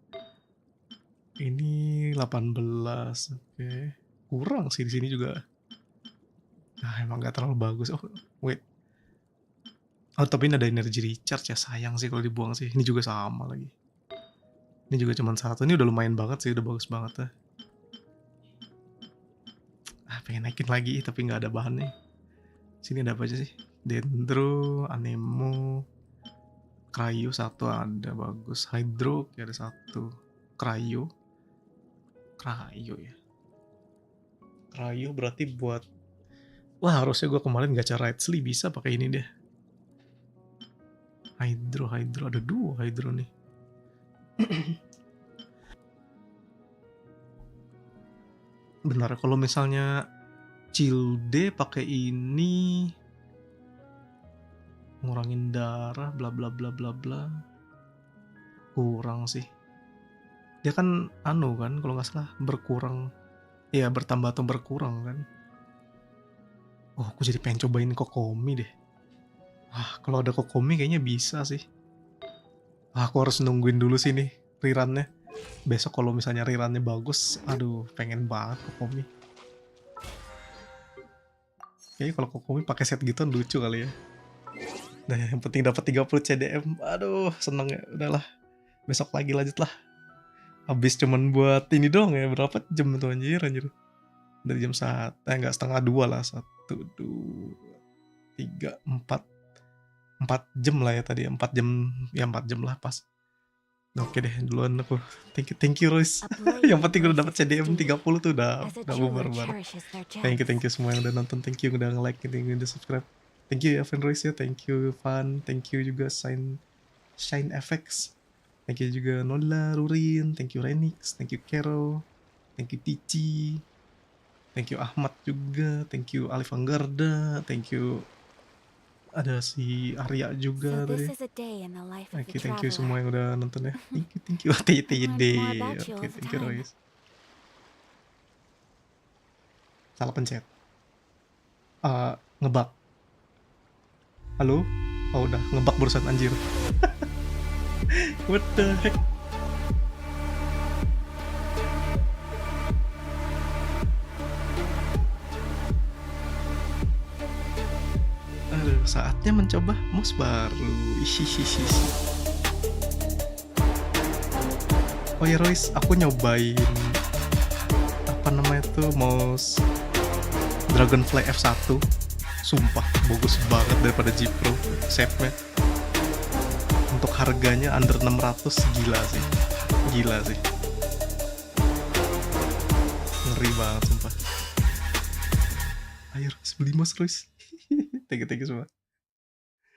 Ini 18. Oke. Kurang sih di sini juga. Nah, emang nggak terlalu bagus. Oh, wait. Oh, tapi ini ada energy recharge ya. Sayang sih kalau dibuang sih. Ini juga sama lagi. Ini juga cuma 1. Ini udah lumayan banget sih, udah bagus banget ya. Pengen naikin lagi tapi nggak ada bahannya. Sini ada apa aja sih? Dendro, Anemo, Cryo 1 ada, bagus. Hydro ya ada 1. Cryo ya. Cryo berarti buat, wah harusnya gue kemarin gacha Rightly bisa pakai ini deh. Hydro ada 2 Hydro nih. Benar, kalau misalnya Cilde pakai ini ngurangin darah bla bla bla bla bla. Kurang sih. Dia kan kan kalau nggak salah berkurang. Ya bertambah atau berkurang kan. Oh, aku jadi pengen cobain Kokomi deh. Wah, kalau ada Kokomi kayaknya bisa sih. Wah, aku harus nungguin dulu sih nih rerunnya. Besok kalau misalnya rerunnya bagus, aduh pengen banget Kokomi. Kayaknya kalau Kokomi pakai set gitu lucu kali ya. Nah, yang penting dapat 30 CDM. Aduh, seneng ya. Udahlah. Besok lagi lanjut lah. Habis cuman buat ini doang ya. Berapa jam tuh anjir. Dari jam 1, enggak, setengah 2 lah. 1, 2, 3, 4 jam lah ya tadi. 4 jam, ya 4 jam lah pas. Oke deh, duluan aku. Thank you Royce. Yang penting udah dapat CDM 30 tuh udah bubar. Thank you semua yang udah nonton. Thank you yang udah nge-like, thank you yang udah subscribe. Thank you Evan Royce ya, thank you Fan, thank you juga Shine FX. Thank you juga Nola, Rurin, thank you Renix, thank you Kero, thank you Tici, thank you Ahmad juga, thank you Alif Anggarda, thank you ada si Arya juga tadi. Thank you semua yang udah nonton ya. Thank you TTD. Oke, thank you Royce. Salah pencet. Ngebug. Halo? Oh udah, ngebug barusan anjir. What the heck? Aduh, saatnya mencoba mouse baru. Oh ya Royce, aku nyobain apa namanya tuh mouse Dragonfly F1. Sumpah bagus banget daripada G Pro shape-nya. Untuk harganya under 600 gila sih. Ngeri banget sumpah. Ayo Royce, beli mouse Royce. Thank you semua.